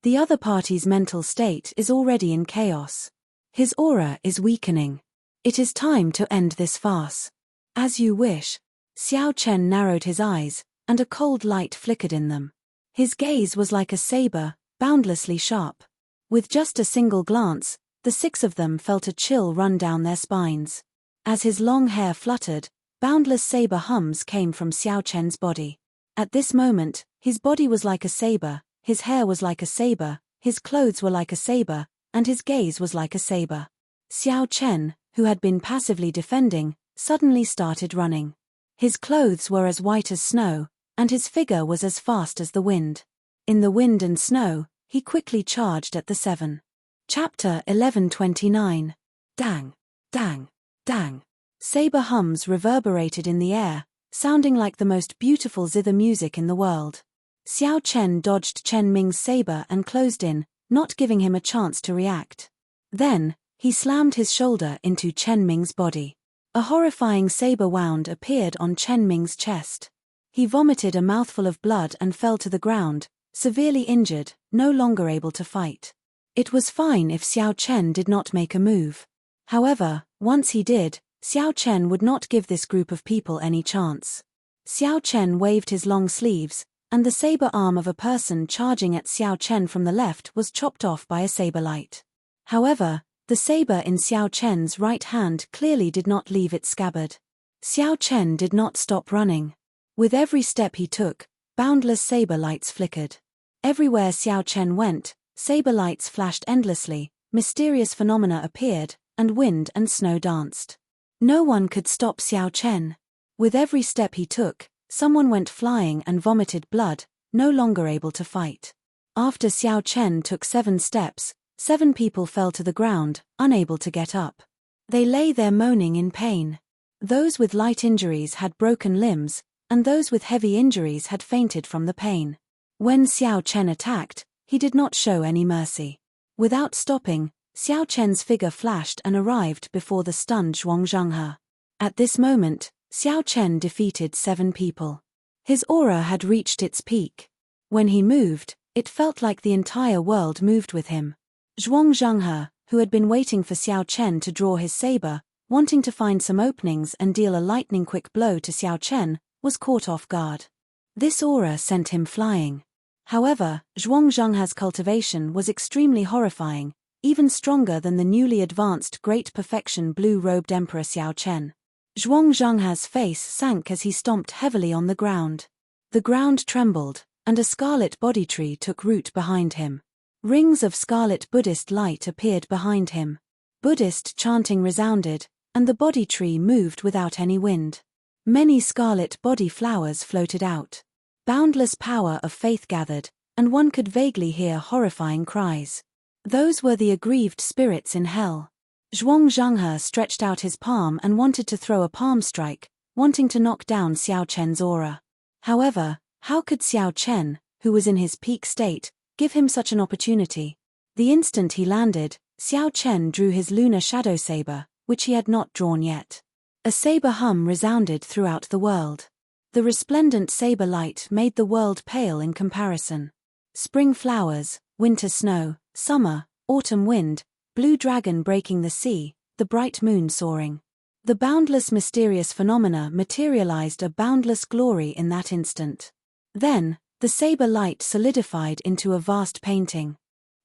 The other party's mental state is already in chaos. His aura is weakening. It is time to end this farce. As you wish. Xiao Chen narrowed his eyes, and a cold light flickered in them. His gaze was like a saber, boundlessly sharp. With just a single glance, the six of them felt a chill run down their spines. As his long hair fluttered, boundless saber hums came from Xiao Chen's body. At this moment, his body was like a saber, his hair was like a saber, his clothes were like a saber, and his gaze was like a saber. Xiao Chen, who had been passively defending, suddenly started running. His clothes were as white as snow, and his figure was as fast as the wind. In the wind and snow, he quickly charged at the seven. Chapter 11:29. Dang! Dang! Dang! Saber hums reverberated in the air, sounding like the most beautiful zither music in the world. Xiao Chen dodged Chen Ming's saber and closed in, not giving him a chance to react. Then, he slammed his shoulder into Chen Ming's body. A horrifying saber wound appeared on Chen Ming's chest. He vomited a mouthful of blood and fell to the ground, severely injured, no longer able to fight. It was fine if Xiao Chen did not make a move. However, once he did, Xiao Chen would not give this group of people any chance. Xiao Chen waved his long sleeves, and the saber arm of a person charging at Xiao Chen from the left was chopped off by a saber light. However, the saber in Xiao Chen's right hand clearly did not leave its scabbard. Xiao Chen did not stop running. With every step he took, boundless saber lights flickered. Everywhere Xiao Chen went, saber lights flashed endlessly, mysterious phenomena appeared, and wind and snow danced. No one could stop Xiao Chen. With every step he took, someone went flying and vomited blood, no longer able to fight. After Xiao Chen took 7 steps, 7 people fell to the ground, unable to get up. They lay there moaning in pain. Those with light injuries had broken limbs, and those with heavy injuries had fainted from the pain. When Xiao Chen attacked, he did not show any mercy. Without stopping, Xiao Chen's figure flashed and arrived before the stunned Zhuang Zhenghe. At this moment, Xiao Chen defeated 7 people. His aura had reached its peak. When he moved, it felt like the entire world moved with him. Zhuang Zhenghe, who had been waiting for Xiao Chen to draw his saber, wanting to find some openings and deal a lightning-quick blow to Xiao Chen, was caught off guard. This aura sent him flying. However, Zhuang Zhenghe's cultivation was extremely horrifying, even stronger than the newly advanced Great Perfection blue-robed Emperor Xiao Chen. Zhuang Zhenghe's face sank as he stomped heavily on the ground. The ground trembled, and a scarlet body tree took root behind him. Rings of scarlet Buddhist light appeared behind him. Buddhist chanting resounded, and the body tree moved without any wind. Many scarlet body flowers floated out. Boundless power of faith gathered, and one could vaguely hear horrifying cries. Those were the aggrieved spirits in hell. Zhuang Zhenghe stretched out his palm and wanted to throw a palm strike, wanting to knock down Xiao Chen's aura. However, how could Xiao Chen, who was in his peak state, give him such an opportunity? The instant he landed, Xiao Chen drew his lunar shadow saber, which he had not drawn yet. A saber hum resounded throughout the world. The resplendent saber light made the world pale in comparison. Spring flowers, winter snow, summer, autumn wind, blue dragon breaking the sea, the bright moon soaring. The boundless mysterious phenomena materialized a boundless glory in that instant. Then, the saber light solidified into a vast painting.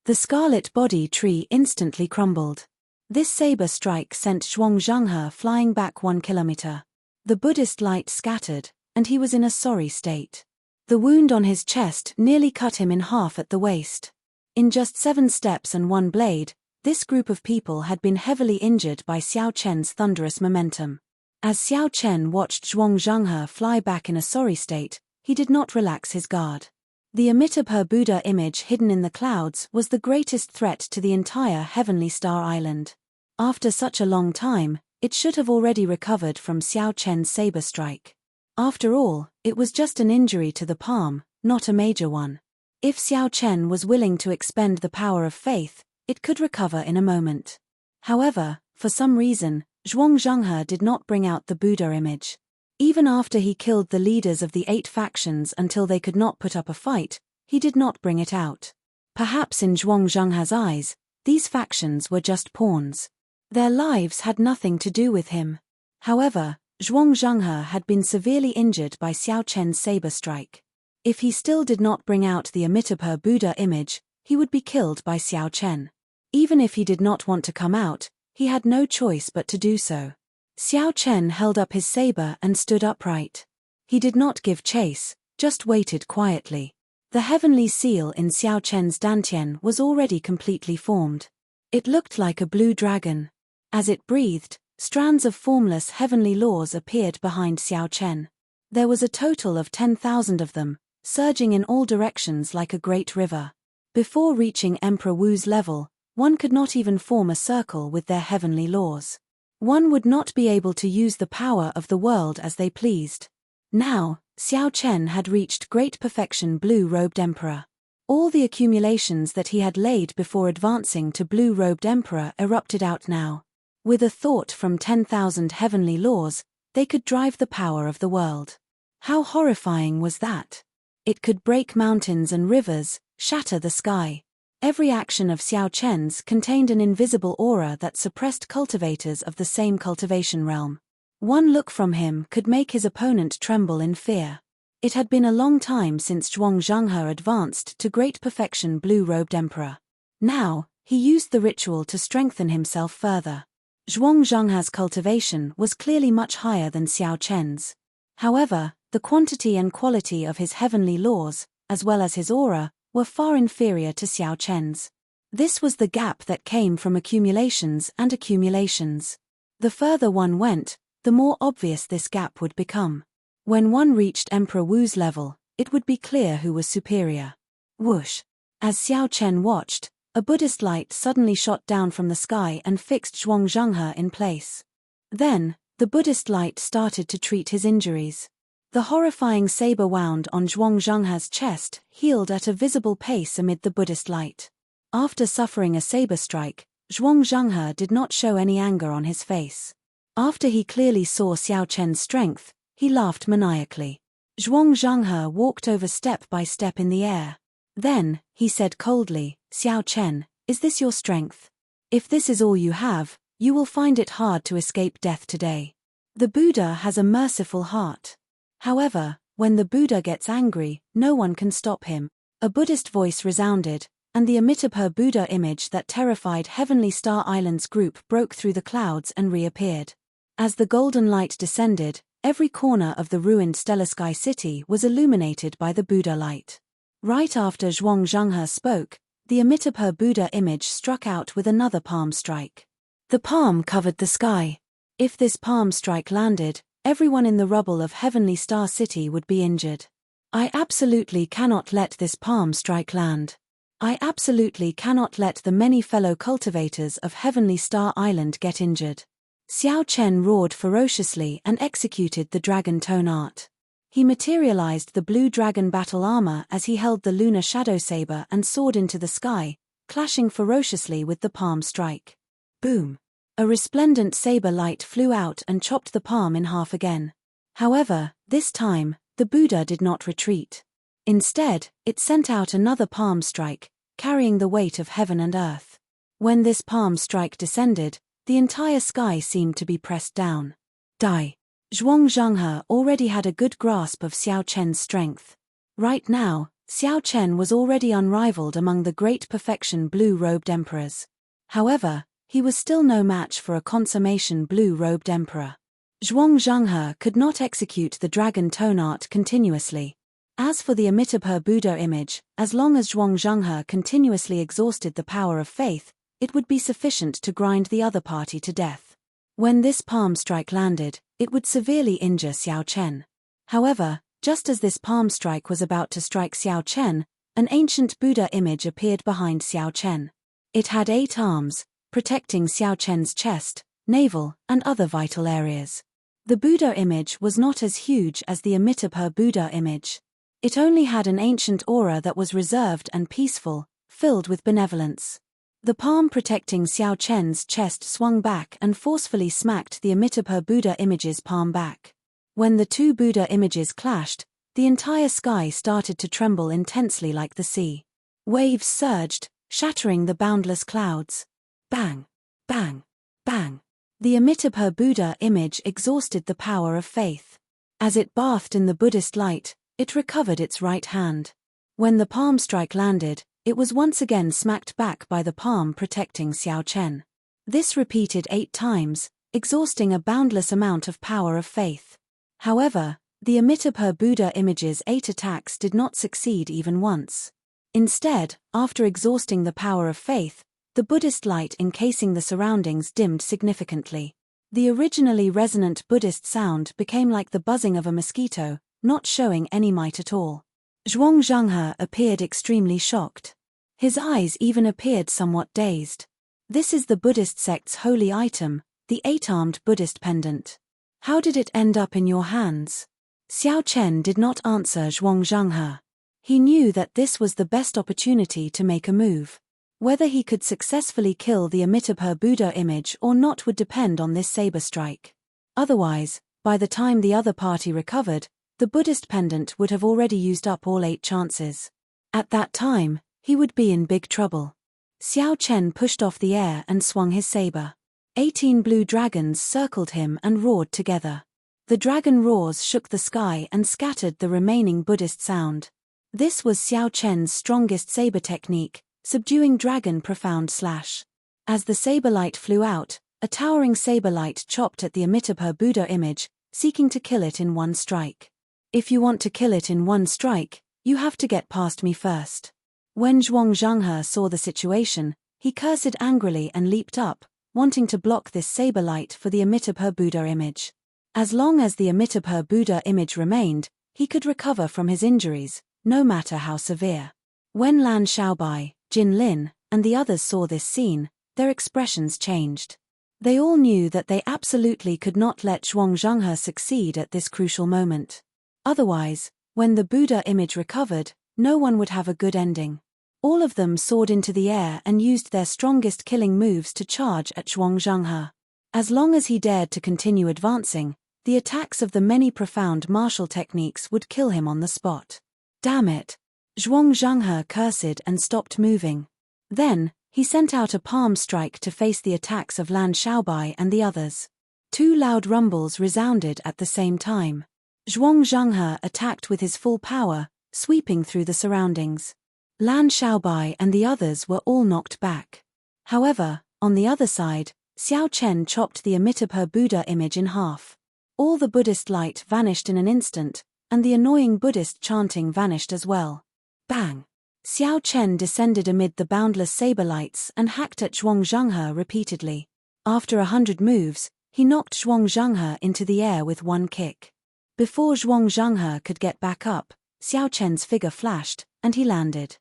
The scarlet body tree instantly crumbled. This saber strike sent Zhuangzhanghe flying back 1 kilometer. The Buddhist light scattered, and he was in a sorry state. The wound on his chest nearly cut him in half at the waist. In just 7 steps and 1 blade, this group of people had been heavily injured by Xiao Chen's thunderous momentum. As Xiao Chen watched Zhuangzhanghe fly back in a sorry state, he did not relax his guard. The Amitabha Buddha image hidden in the clouds was the greatest threat to the entire Heavenly Star Island. After such a long time, it should have already recovered from Xiao Chen's saber strike. After all, it was just an injury to the palm, not a major one. If Xiao Chen was willing to expend the power of faith, it could recover in a moment. However, for some reason, Zhuangzhanghe did not bring out the Buddha image. Even after he killed the leaders of the 8 factions until they could not put up a fight, he did not bring it out. Perhaps in Zhuangzhanghe's eyes, these factions were just pawns. Their lives had nothing to do with him. However, Zhuangzhanghe had been severely injured by Xiao Chen's saber strike. If he still did not bring out the Amitabha Buddha image, he would be killed by Xiao Chen. Even if he did not want to come out, he had no choice but to do so. Xiao Chen held up his saber and stood upright. He did not give chase, just waited quietly. The heavenly seal in Xiao Chen's dantian was already completely formed. It looked like a blue dragon. As it breathed, strands of formless heavenly laws appeared behind Xiao Chen. There was a total of 10,000 of them, surging in all directions like a great river. Before reaching Emperor Wu's level, one could not even form a circle with their heavenly laws. One would not be able to use the power of the world as they pleased. Now, Xiao Chen had reached great perfection blue-robed emperor. All the accumulations that he had laid before advancing to blue-robed emperor erupted out now. With a thought from 10,000 heavenly laws, they could drive the power of the world. How horrifying was that? It could break mountains and rivers, shatter the sky. Every action of Xiao Chen's contained an invisible aura that suppressed cultivators of the same cultivation realm. One look from him could make his opponent tremble in fear. It had been a long time since Zhuangzhanghe advanced to great perfection blue-robed emperor. Now, he used the ritual to strengthen himself further. Zhuangzhanghe's cultivation was clearly much higher than Xiao Chen's. However, the quantity and quality of his heavenly laws, as well as his aura, were far inferior to Xiao Chen's. This was the gap that came from accumulations and accumulations. The further one went, the more obvious this gap would become. When one reached Emperor Wu's level, it would be clear who was superior. Whoosh! As Xiao Chen watched, a Buddhist light suddenly shot down from the sky and fixed Zhuangzhanghe in place. Then, the Buddhist light started to treat his injuries. The horrifying saber wound on Zhuangzhanghe's chest healed at a visible pace amid the Buddhist light. After suffering a saber strike, Zhuangzhanghe did not show any anger on his face. After he clearly saw Xiao Chen's strength, he laughed maniacally. Zhuangzhanghe walked over step by step in the air. Then, he said coldly, "Xiao Chen, is this your strength? If this is all you have, you will find it hard to escape death today. The Buddha has a merciful heart. However, when the Buddha gets angry, no one can stop him." A Buddhist voice resounded, and the Amitabha Buddha image that terrified Heavenly Star Island's group broke through the clouds and reappeared. As the golden light descended, every corner of the ruined Stellar Sky City was illuminated by the Buddha light. Right after Zhuangzhanghe spoke, the Amitabha Buddha image struck out with another palm strike. The palm covered the sky. If this palm strike landed, everyone in the rubble of Heavenly Star City would be injured. I absolutely cannot let this palm strike land. I absolutely cannot let the many fellow cultivators of Heavenly Star Island get injured. Xiao Chen roared ferociously and executed the dragon tone art. He materialized the blue dragon battle armor as he held the lunar shadow saber and soared into the sky, clashing ferociously with the palm strike. Boom! A resplendent saber light flew out and chopped the palm in half again. However, this time, the Buddha did not retreat. Instead, it sent out another palm strike, carrying the weight of heaven and earth. When this palm strike descended, the entire sky seemed to be pressed down. Die. Zhuang Zhenghe already had a good grasp of Xiao Chen's strength. Right now, Xiao Chen was already unrivaled among the great perfection blue-robed emperors. However, he was still no match for a consummation blue-robed emperor. Zhuang Zhenghe could not execute the dragon tone art continuously. As for the Amitabha Buddha image, as long as Zhuang Zhenghe continuously exhausted the power of faith, it would be sufficient to grind the other party to death. When this palm strike landed, it would severely injure Xiao Chen. However, just as this palm strike was about to strike Xiao Chen, an ancient Buddha image appeared behind Xiao Chen. It had 8 arms, protecting Xiao Chen's chest, navel, and other vital areas. The Buddha image was not as huge as the Amitabha Buddha image. It only had an ancient aura that was reserved and peaceful, filled with benevolence. The palm protecting Xiao Chen's chest swung back and forcefully smacked the Amitabha Buddha image's palm back. When the two Buddha images clashed, the entire sky started to tremble intensely like the sea. Waves surged, shattering the boundless clouds. Bang! Bang! Bang! The Amitabha Buddha image exhausted the power of faith. As it bathed in the Buddhist light, it recovered its right hand. When the palm strike landed, it was once again smacked back by the palm protecting Xiao Chen. This repeated 8 times, exhausting a boundless amount of power of faith. However, the Amitabha Buddha image's 8 attacks did not succeed even once. Instead, after exhausting the power of faith, the Buddhist light encasing the surroundings dimmed significantly. The originally resonant Buddhist sound became like the buzzing of a mosquito, not showing any might at all. Zhuang Zhenghe appeared extremely shocked. His eyes even appeared somewhat dazed. This is the Buddhist sect's holy item, the 8-armed Buddhist pendant. How did it end up in your hands? Xiao Chen did not answer Zhuang Zhenghe. He knew that this was the best opportunity to make a move. Whether he could successfully kill the Amitabha Buddha image or not would depend on this saber strike. Otherwise, by the time the other party recovered, the Buddhist pendant would have already used up all 8 chances. At that time, he would be in big trouble. Xiao Chen pushed off the air and swung his saber. 18 blue dragons circled him and roared together. The dragon roars shook the sky and scattered the remaining Buddhist sound. This was Xiao Chen's strongest saber technique, subduing dragon profound slash. As the saber light flew out, a towering saber light chopped at the Amitabha Buddha image, seeking to kill it in one strike. If you want to kill it in one strike, you have to get past me first. When Zhuang Zhenghe saw the situation, he cursed angrily and leaped up, wanting to block this saber light for the Amitabha Buddha image. As long as the Amitabha Buddha image remained, he could recover from his injuries, no matter how severe. When Lan Xiaobai, Jin Lin, and the others saw this scene, their expressions changed. They all knew that they absolutely could not let Zhuang Zhenghe succeed at this crucial moment. Otherwise, when the Buddha image recovered, no one would have a good ending. All of them soared into the air and used their strongest killing moves to charge at Zhuang Zhenghe. As long as he dared to continue advancing, the attacks of the many profound martial techniques would kill him on the spot. Damn it! Zhuang Zhenghe cursed and stopped moving. Then, he sent out a palm strike to face the attacks of Lan Xiaobai and the others. 2 loud rumbles resounded at the same time. Zhuang Zhenghe attacked with his full power, sweeping through the surroundings. Lan Xiaobai and the others were all knocked back. However, on the other side, Xiao Chen chopped the Amitabha Buddha image in half. All the Buddhist light vanished in an instant, and the annoying Buddhist chanting vanished as well. Bang! Xiao Chen descended amid the boundless saber lights and hacked at Zhuang Zhenghe repeatedly. After 100 moves, he knocked Zhuang Zhenghe into the air with one kick. Before Zhuang Zhenghe could get back up, Xiao Chen's figure flashed, and he landed.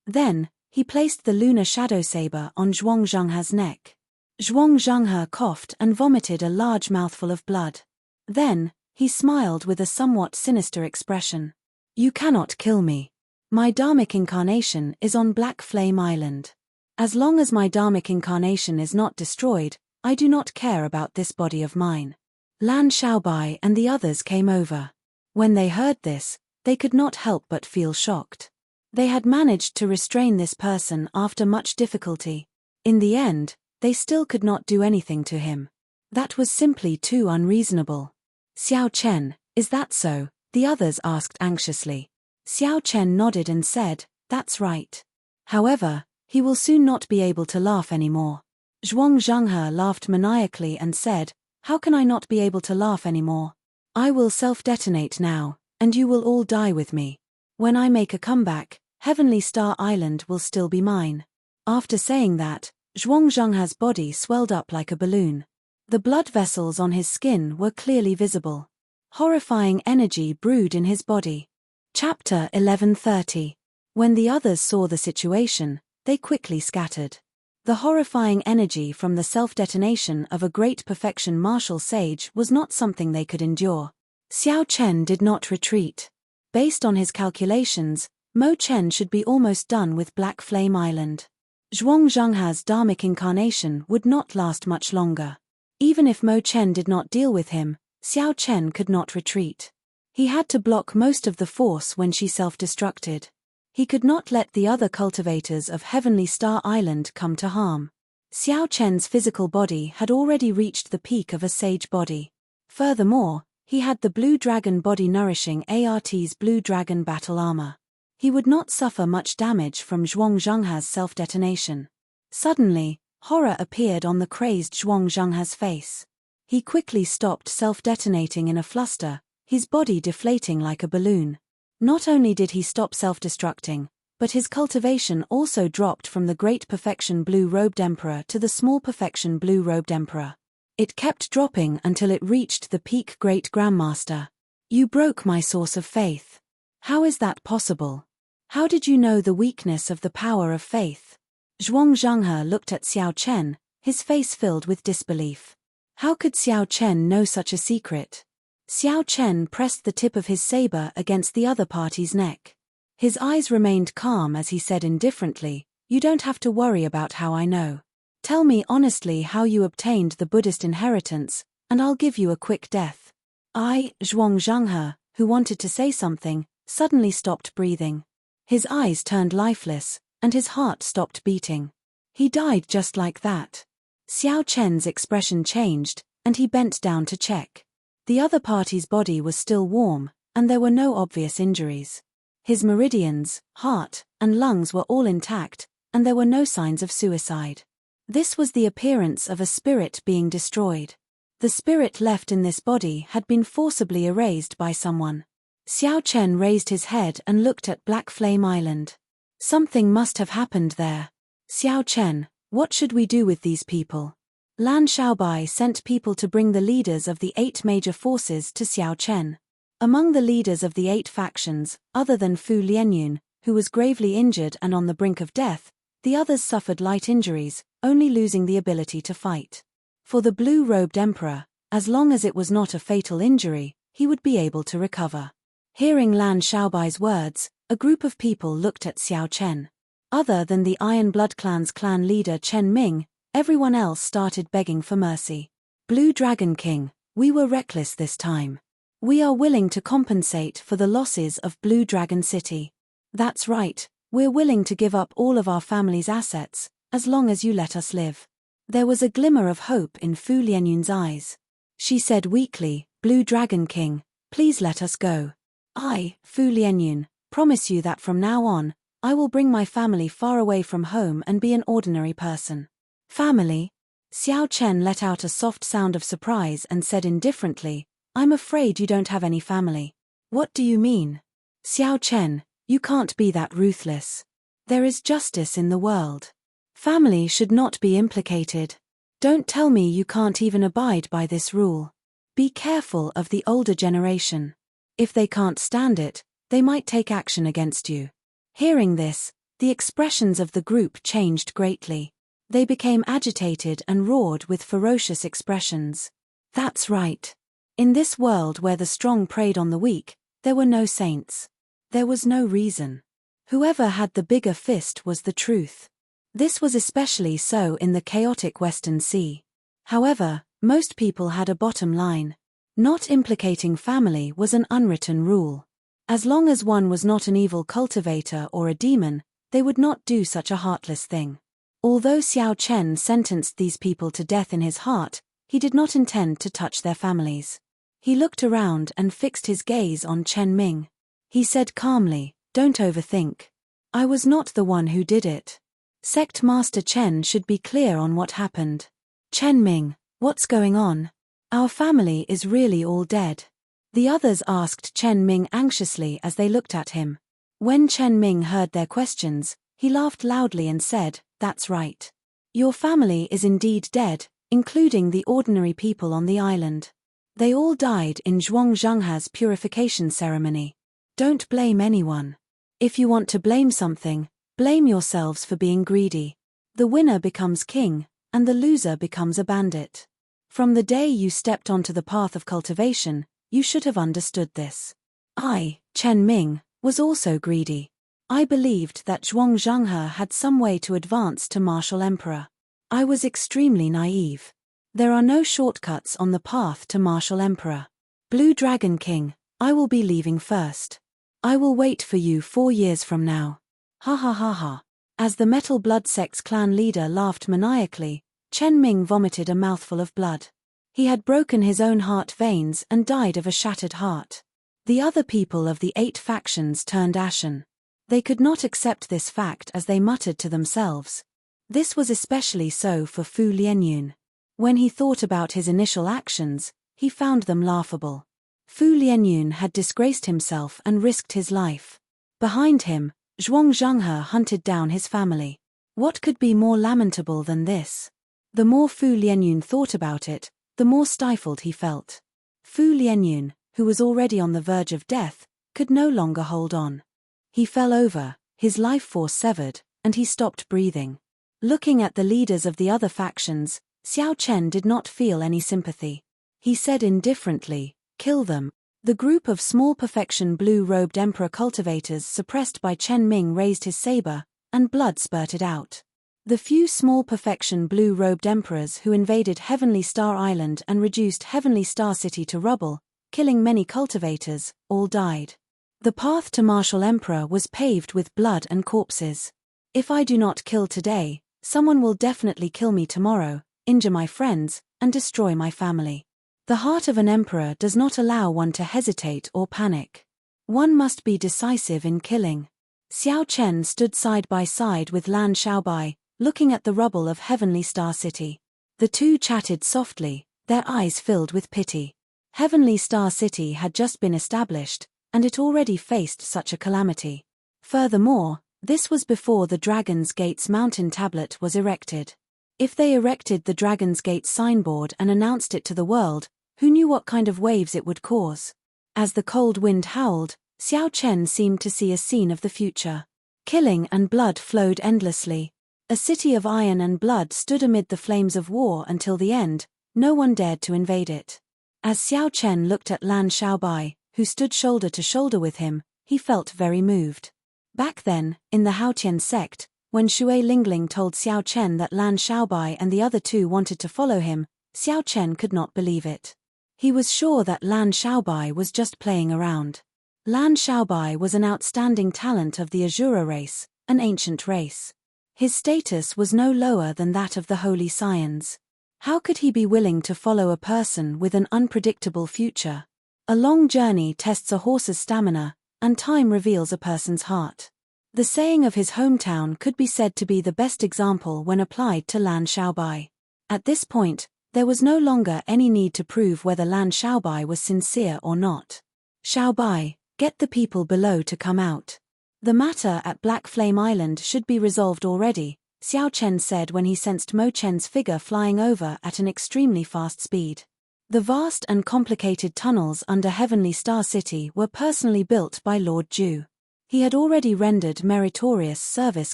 Then, he placed the lunar shadow saber on Zhuang Zhenghe's neck. Zhuang Zhenghe coughed and vomited a large mouthful of blood. Then, he smiled with a somewhat sinister expression. You cannot kill me. My Dharmic incarnation is on Black Flame Island. As long as my Dharmic incarnation is not destroyed, I do not care about this body of mine. Lan Xiaobai and the others came over. When they heard this, they could not help but feel shocked. They had managed to restrain this person after much difficulty. In the end, they still could not do anything to him. That was simply too unreasonable. Xiao Chen, is that so? The others asked anxiously. Xiao Chen nodded and said, that's right. However, he will soon not be able to laugh anymore. Zhuang Zhenghe laughed maniacally and said, how can I not be able to laugh anymore? I will self-detonate now, and you will all die with me. When I make a comeback, Heavenly Star Island will still be mine. After saying that, Zhuang Zhenghe's body swelled up like a balloon. The blood vessels on his skin were clearly visible. Horrifying energy brewed in his body. Chapter 1130. When the others saw the situation, they quickly scattered. The horrifying energy from the self-detonation of a great perfection martial sage was not something they could endure. Xiao Chen did not retreat. Based on his calculations, Mo Chen should be almost done with Black Flame Island. Zhuang Zhenghe's dharmic incarnation would not last much longer. Even if Mo Chen did not deal with him, Xiao Chen could not retreat. He had to block most of the force when she self-destructed. He could not let the other cultivators of Heavenly Star Island come to harm. Xiao Chen's physical body had already reached the peak of a sage body. Furthermore, he had the Blue Dragon body nourishing ART's Blue Dragon battle armor. He would not suffer much damage from Zhuang Zhenghe's self-detonation. Suddenly, horror appeared on the crazed Zhuang Zhenghe's face. He quickly stopped self-detonating in a fluster, his body deflating like a balloon. Not only did he stop self-destructing, but his cultivation also dropped from the Great Perfection Blue-Robed Emperor to the Small Perfection Blue-Robed Emperor. It kept dropping until it reached the peak Great Grandmaster. You broke my source of faith. How is that possible? How did you know the weakness of the power of faith? Zhuang Zhenghe looked at Xiao Chen, his face filled with disbelief. How could Xiao Chen know such a secret? Xiao Chen pressed the tip of his saber against the other party's neck. His eyes remained calm as he said indifferently, you don't have to worry about how I know. Tell me honestly how you obtained the Buddhist inheritance, and I'll give you a quick death. Zhuang Zhenghe, who wanted to say something, suddenly stopped breathing. His eyes turned lifeless, and his heart stopped beating. He died just like that. Xiao Chen's expression changed, and he bent down to check. The other party's body was still warm, and there were no obvious injuries. His meridians, heart, and lungs were all intact, and there were no signs of suicide. This was the appearance of a spirit being destroyed. The spirit left in this body had been forcibly erased by someone. Xiao Chen raised his head and looked at Black Flame Island. Something must have happened there. Xiao Chen, what should we do with these people? Lan Xiaobai sent people to bring the leaders of the 8 major forces to Xiao Chen. Among the leaders of the 8 factions, other than Fu Lianyun, who was gravely injured and on the brink of death, the others suffered light injuries, only losing the ability to fight. For the blue-robed emperor, as long as it was not a fatal injury, he would be able to recover. Hearing Lan Xiaobai's words, a group of people looked at Xiao Chen. Other than the Iron Blood Clan's clan leader Chen Ming, everyone else started begging for mercy. Blue Dragon King, we were reckless this time. We are willing to compensate for the losses of Blue Dragon City. That's right, we're willing to give up all of our family's assets, as long as you let us live. There was a glimmer of hope in Fu Lianyun's eyes. She said weakly, Blue Dragon King, please let us go. I, Fu Lianyun, promise you that from now on, I will bring my family far away from home and be an ordinary person. Family? Xiao Chen let out a soft sound of surprise and said indifferently, I'm afraid you don't have any family. What do you mean? Xiao Chen, you can't be that ruthless. There is justice in the world. Family should not be implicated. Don't tell me you can't even abide by this rule. Be careful of the older generation. If they can't stand it, they might take action against you. Hearing this, the expressions of the group changed greatly. They became agitated and roared with ferocious expressions. That's right. In this world where the strong preyed on the weak, there were no saints. There was no reason. Whoever had the bigger fist was the truth. This was especially so in the chaotic Western Sea. However, most people had a bottom line. Not implicating family was an unwritten rule. As long as one was not an evil cultivator or a demon, they would not do such a heartless thing. Although Xiao Chen sentenced these people to death in his heart, he did not intend to touch their families. He looked around and fixed his gaze on Chen Ming. He said calmly, "Don't overthink. I was not the one who did it. Sect Master Chen should be clear on what happened." "Chen Ming, what's going on? Our family is really all dead." The others asked Chen Ming anxiously as they looked at him. When Chen Ming heard their questions, he laughed loudly and said, "That's right. Your family is indeed dead, including the ordinary people on the island. They all died in Zhuang Zhengha's purification ceremony. Don't blame anyone. If you want to blame something, blame yourselves for being greedy. The winner becomes king, and the loser becomes a bandit. From the day you stepped onto the path of cultivation, you should have understood this. I, Chen Ming, was also greedy. I believed that Zhuang Zhenghe had some way to advance to martial emperor. I was extremely naive. There are no shortcuts on the path to martial emperor. Blue Dragon King, I will be leaving first. I will wait for you 4 years from now." Ha ha ha ha. As the Metal Blood Sect's clan leader laughed maniacally, Chen Ming vomited a mouthful of blood. He had broken his own heart veins and died of a shattered heart. The other people of the 8 factions turned ashen. They could not accept this fact as they muttered to themselves. This was especially so for Fu Lianyun. When he thought about his initial actions, he found them laughable. Fu Lianyun had disgraced himself and risked his life. Behind him, Zhuang Zhenghe hunted down his family. What could be more lamentable than this? The more Fu Lianyun thought about it, the more stifled he felt. Fu Lianyun, who was already on the verge of death, could no longer hold on. He fell over, his life force severed, and he stopped breathing. Looking at the leaders of the other factions, Xiao Chen did not feel any sympathy. He said indifferently, "Kill them." The group of small perfection blue-robed emperor cultivators suppressed by Chen Ming raised his saber, and blood spurted out. The few small perfection blue-robed emperors who invaded Heavenly Star Island and reduced Heavenly Star City to rubble, killing many cultivators, all died. The path to martial emperor was paved with blood and corpses. If I do not kill today, someone will definitely kill me tomorrow, injure my friends, and destroy my family. The heart of an emperor does not allow one to hesitate or panic. One must be decisive in killing. Xiao Chen stood side by side with Lan Xiaobai, looking at the rubble of Heavenly Star City. The two chatted softly, their eyes filled with pity. Heavenly Star City had just been established, and it already faced such a calamity. Furthermore, this was before the Dragon's Gate's mountain tablet was erected. If they erected the Dragon's Gate signboard and announced it to the world, who knew what kind of waves it would cause? As the cold wind howled, Xiao Chen seemed to see a scene of the future. Killing and blood flowed endlessly. A city of iron and blood stood amid the flames of war until the end. No one dared to invade it. As Xiao Chen looked at Lan Xiaobai, who stood shoulder to shoulder with him, he felt very moved. Back then, in the Haotian sect, when Shui Lingling told Xiao Chen that Lan Xiaobai and the other two wanted to follow him, Xiao Chen could not believe it. He was sure that Lan Xiaobai was just playing around. Lan Xiaobai was an outstanding talent of the Azura race, an ancient race. His status was no lower than that of the Holy Scions. How could he be willing to follow a person with an unpredictable future? A long journey tests a horse's stamina, and time reveals a person's heart. The saying of his hometown could be said to be the best example when applied to Lan Xiaobai. At this point, there was no longer any need to prove whether Lan Xiaobai was sincere or not. "Xiaobai, get the people below to come out. The matter at Black Flame Island should be resolved already," Xiao Chen said when he sensed Mo Chen's figure flying over at an extremely fast speed. The vast and complicated tunnels under Heavenly Star City were personally built by Lord Ju. He had already rendered meritorious service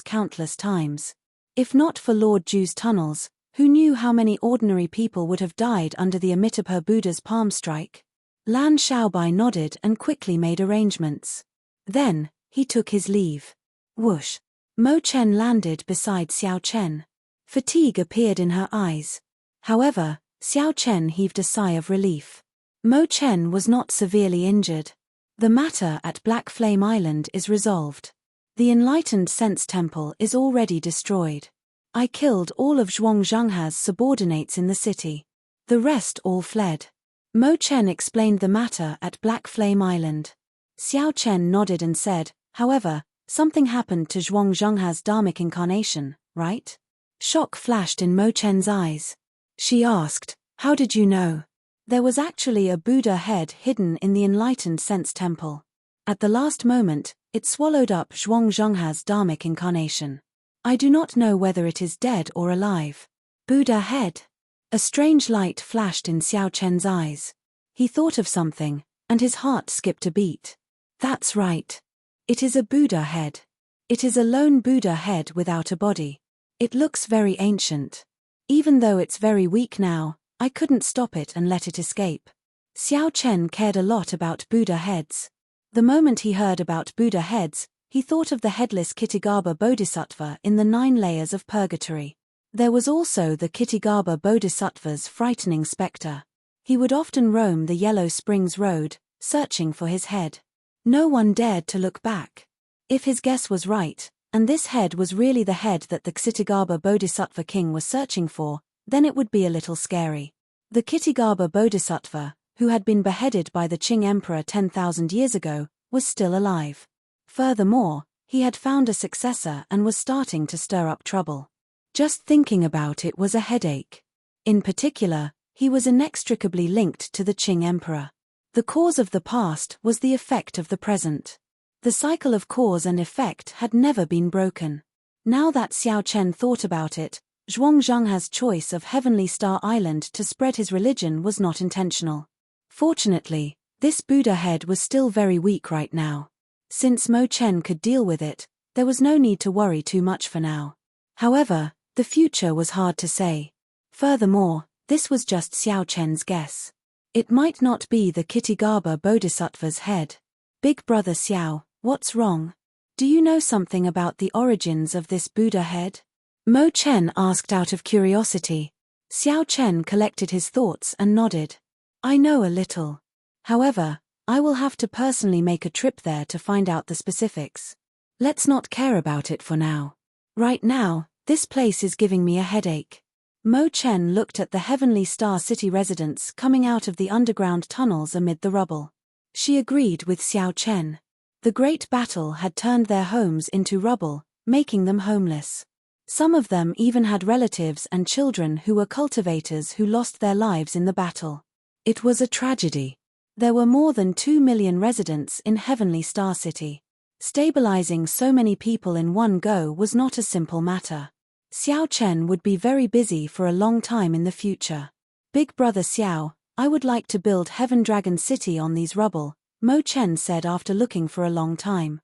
countless times. If not for Lord Ju's tunnels, who knew how many ordinary people would have died under the Amitabha Buddha's palm strike? Lan Xiaobai nodded and quickly made arrangements. Then, he took his leave. Whoosh! Mo Chen landed beside Xiao Chen. Fatigue appeared in her eyes. However, Xiao Chen heaved a sigh of relief. Mo Chen was not severely injured. The matter at Black Flame Island is resolved. The Enlightened Sense Temple is already destroyed. I killed all of Zhuang Zhangha's subordinates in the city. The rest all fled. Mo Chen explained the matter at Black Flame Island. Xiao Chen nodded and said, however, something happened to Zhuang Zhangha's dharmic incarnation, right? Shock flashed in Mo Chen's eyes. She asked, how did you know? There was actually a Buddha head hidden in the Enlightened Sense Temple. At the last moment, it swallowed up Zhuang Zhangha's dharmic incarnation. I do not know whether it is dead or alive. Buddha head. A strange light flashed in Xiao Chen's eyes. He thought of something, and his heart skipped a beat. That's right. It is a Buddha head. It is a lone Buddha head without a body. It looks very ancient. Even though it's very weak now, I couldn't stop it and let it escape. Xiao Chen cared a lot about Buddha heads. The moment he heard about Buddha heads, he thought of the headless Kitigarbha Bodhisattva in the 9 layers of purgatory. There was also the Kitigarbha Bodhisattva's frightening spectre. He would often roam the Yellow Springs Road, searching for his head. No one dared to look back. If his guess was right, and this head was really the head that the Kitigarbha Bodhisattva king was searching for, then it would be a little scary. The Kitigarbha Bodhisattva, who had been beheaded by the Qing Emperor 10,000 years ago, was still alive. Furthermore, he had found a successor and was starting to stir up trouble. Just thinking about it was a headache. In particular, he was inextricably linked to the Qing Emperor. The cause of the past was the effect of the present. The cycle of cause and effect had never been broken. Now that Xiao Chen thought about it, Zhuang Zhangha's choice of Heavenly Star Island to spread his religion was not intentional. Fortunately, this Buddha head was still very weak right now. Since Mo Chen could deal with it, there was no need to worry too much for now. However, the future was hard to say. Furthermore, this was just Xiao Chen's guess. It might not be the Kitigarbha Bodhisattva's head. Big brother Xiao, what's wrong? Do you know something about the origins of this Buddha head? Mo Chen asked out of curiosity. Xiao Chen collected his thoughts and nodded. I know a little. However, I will have to personally make a trip there to find out the specifics. Let's not care about it for now. Right now, this place is giving me a headache. Mo Chen looked at the Heavenly Star City residents coming out of the underground tunnels amid the rubble. She agreed with Xiao Chen. The great battle had turned their homes into rubble, making them homeless. Some of them even had relatives and children who were cultivators who lost their lives in the battle. It was a tragedy. There were more than 2 million residents in Heavenly Star City. Stabilizing so many people in one go was not a simple matter. Xiao Chen would be very busy for a long time in the future. Big brother Xiao, I would like to build Heaven Dragon City on these rubble, Mo Chen said after looking for a long time.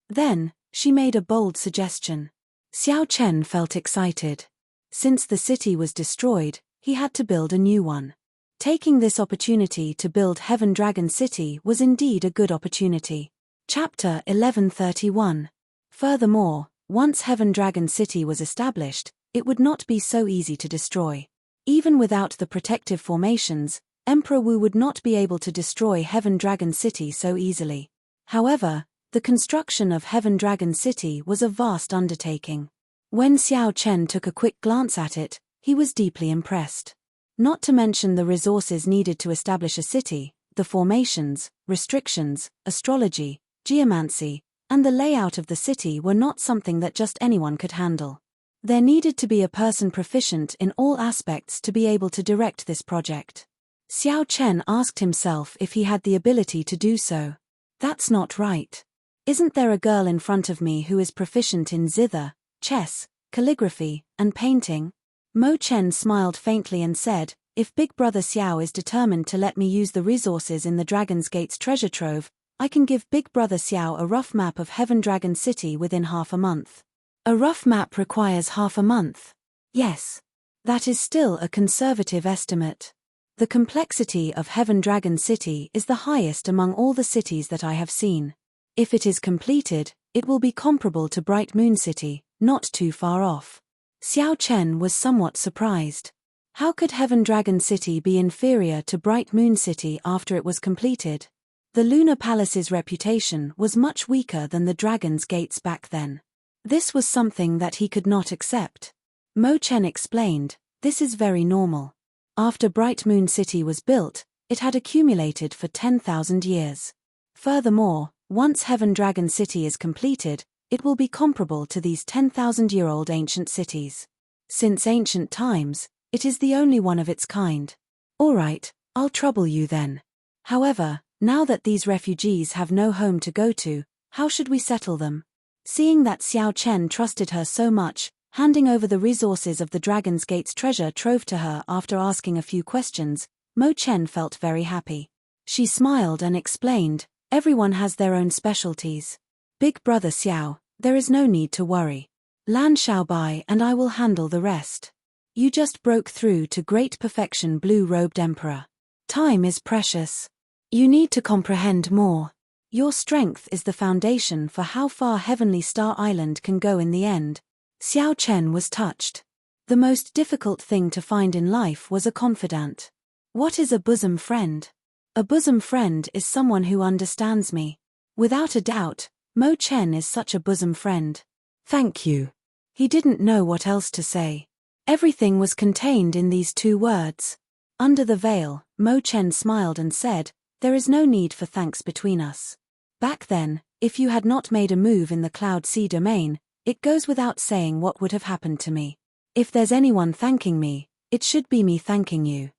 Then, she made a bold suggestion. Xiao Chen felt excited. Since the city was destroyed, he had to build a new one. Taking this opportunity to build Heaven Dragon City was indeed a good opportunity. Chapter 1131. Furthermore, once Heaven Dragon City was established, it would not be so easy to destroy. Even without the protective formations, Emperor Wu would not be able to destroy Heaven Dragon City so easily. However, the construction of Heaven Dragon City was a vast undertaking. When Xiao Chen took a quick glance at it, he was deeply impressed. Not to mention the resources needed to establish a city, the formations, restrictions, astrology, geomancy, and the layout of the city were not something that just anyone could handle. There needed to be a person proficient in all aspects to be able to direct this project. Xiao Chen asked himself if he had the ability to do so. That's not right. Isn't there a girl in front of me who is proficient in zither, chess, calligraphy, and painting? Mo Chen smiled faintly and said, if Big Brother Xiao is determined to let me use the resources in the Dragon's Gate's treasure trove, I can give Big Brother Xiao a rough map of Heaven Dragon City within half a month. A rough map requires half a month. Yes. That is still a conservative estimate. The complexity of Heaven Dragon City is the highest among all the cities that I have seen. If it is completed, it will be comparable to Bright Moon City, not too far off. Xiao Chen was somewhat surprised. How could Heaven Dragon City be inferior to Bright Moon City after it was completed? The Lunar Palace's reputation was much weaker than the Dragon's Gates back then. This was something that he could not accept. Mo Chen explained, "This is very normal. After Bright Moon City was built, it had accumulated for 10,000 years. Furthermore, once Heaven Dragon City is completed, it will be comparable to these 10,000-year-old ancient cities. Since ancient times, it is the only one of its kind. All right, I'll trouble you then. However, now that these refugees have no home to go to, how should we settle them?" Seeing that Xiao Chen trusted her so much, handing over the resources of the Dragon's Gate's treasure trove to her after asking a few questions, Mo Chen felt very happy. She smiled and explained, "Everyone has their own specialties. Big brother Xiao, there is no need to worry. Lan Xiaobai and I will handle the rest. You just broke through to great perfection, blue-robed emperor. Time is precious. You need to comprehend more. Your strength is the foundation for how far Heavenly Star Island can go in the end." Xiao Chen was touched. The most difficult thing to find in life was a confidant. What is a bosom friend? A bosom friend is someone who understands me. Without a doubt, Mo Chen is such a bosom friend. Thank you. He didn't know what else to say. Everything was contained in these two words. Under the veil, Mo Chen smiled and said, "There is no need for thanks between us. Back then, if you had not made a move in the Cloud Sea domain, it goes without saying what would have happened to me. If there's anyone thanking me, it should be me thanking you."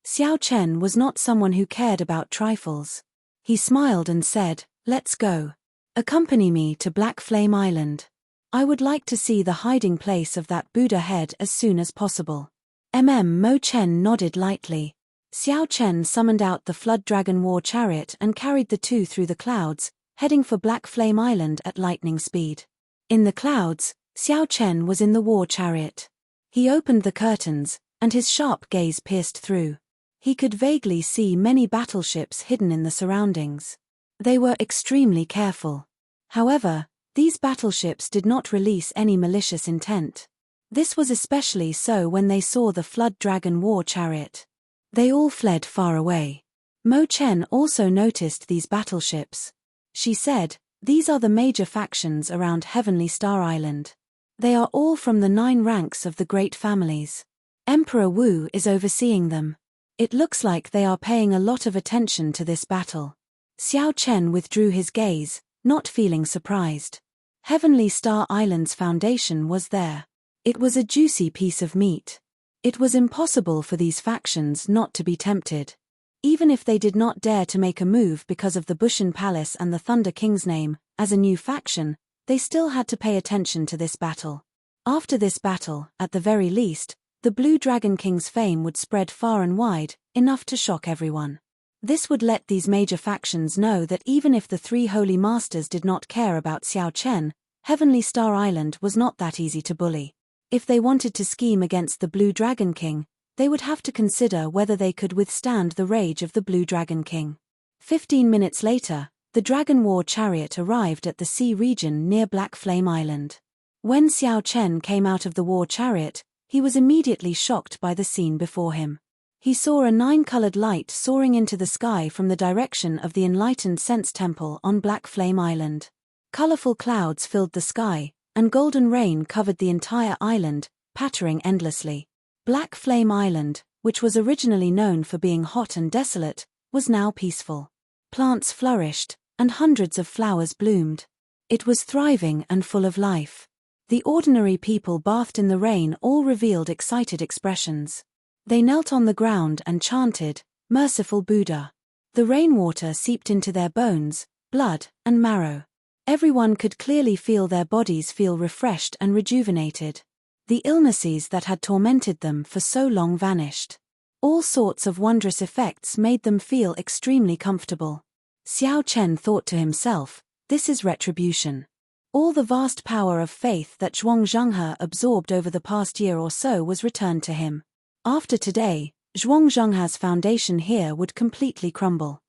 Xiao Chen was not someone who cared about trifles. He smiled and said, "Let's go. Accompany me to Black Flame Island. I would like to see the hiding place of that Buddha head as soon as possible." Mo Chen nodded lightly. Xiao Chen summoned out the Flood Dragon War Chariot and carried the two through the clouds, heading for Black Flame Island at lightning speed. In the clouds, Xiao Chen was in the war chariot. He opened the curtains, and his sharp gaze pierced through. He could vaguely see many battleships hidden in the surroundings. They were extremely careful. However, these battleships did not release any malicious intent. This was especially so when they saw the Flood Dragon War Chariot. They all fled far away. Mo Chen also noticed these battleships. She said, "These are the major factions around Heavenly Star Island. They are all from the 9 ranks of the great families. Emperor Wu is overseeing them. It looks like they are paying a lot of attention to this battle." Xiao Chen withdrew his gaze, not feeling surprised. Heavenly Star Island's foundation was there. It was a juicy piece of meat. It was impossible for these factions not to be tempted. Even if they did not dare to make a move because of the Bushan Palace and the Thunder King's name, as a new faction, they still had to pay attention to this battle. After this battle, at the very least, the Blue Dragon King's fame would spread far and wide, enough to shock everyone. This would let these major factions know that even if the 3 holy masters did not care about Xiao Chen, Heavenly Star Island was not that easy to bully. If they wanted to scheme against the Blue Dragon King, they would have to consider whether they could withstand the rage of the Blue Dragon King. 15 minutes later, the Dragon War Chariot arrived at the sea region near Black Flame Island. When Xiao Chen came out of the war chariot, he was immediately shocked by the scene before him. He saw a 9-colored light soaring into the sky from the direction of the Enlightened Sense Temple on Black Flame Island. Colorful clouds filled the sky, and golden rain covered the entire island, pattering endlessly. Black Flame Island, which was originally known for being hot and desolate, was now peaceful. Plants flourished, and hundreds of flowers bloomed. It was thriving and full of life. The ordinary people bathed in the rain all revealed excited expressions. They knelt on the ground and chanted, "Merciful Buddha." The rainwater seeped into their bones, blood, and marrow. Everyone could clearly feel their bodies feel refreshed and rejuvenated. The illnesses that had tormented them for so long vanished. All sorts of wondrous effects made them feel extremely comfortable. Xiao Chen thought to himself, "This is retribution." All the vast power of faith that Zhuang Zhenghe absorbed over the past year or so was returned to him. After today, Zhuang Zhenghe's foundation here would completely crumble.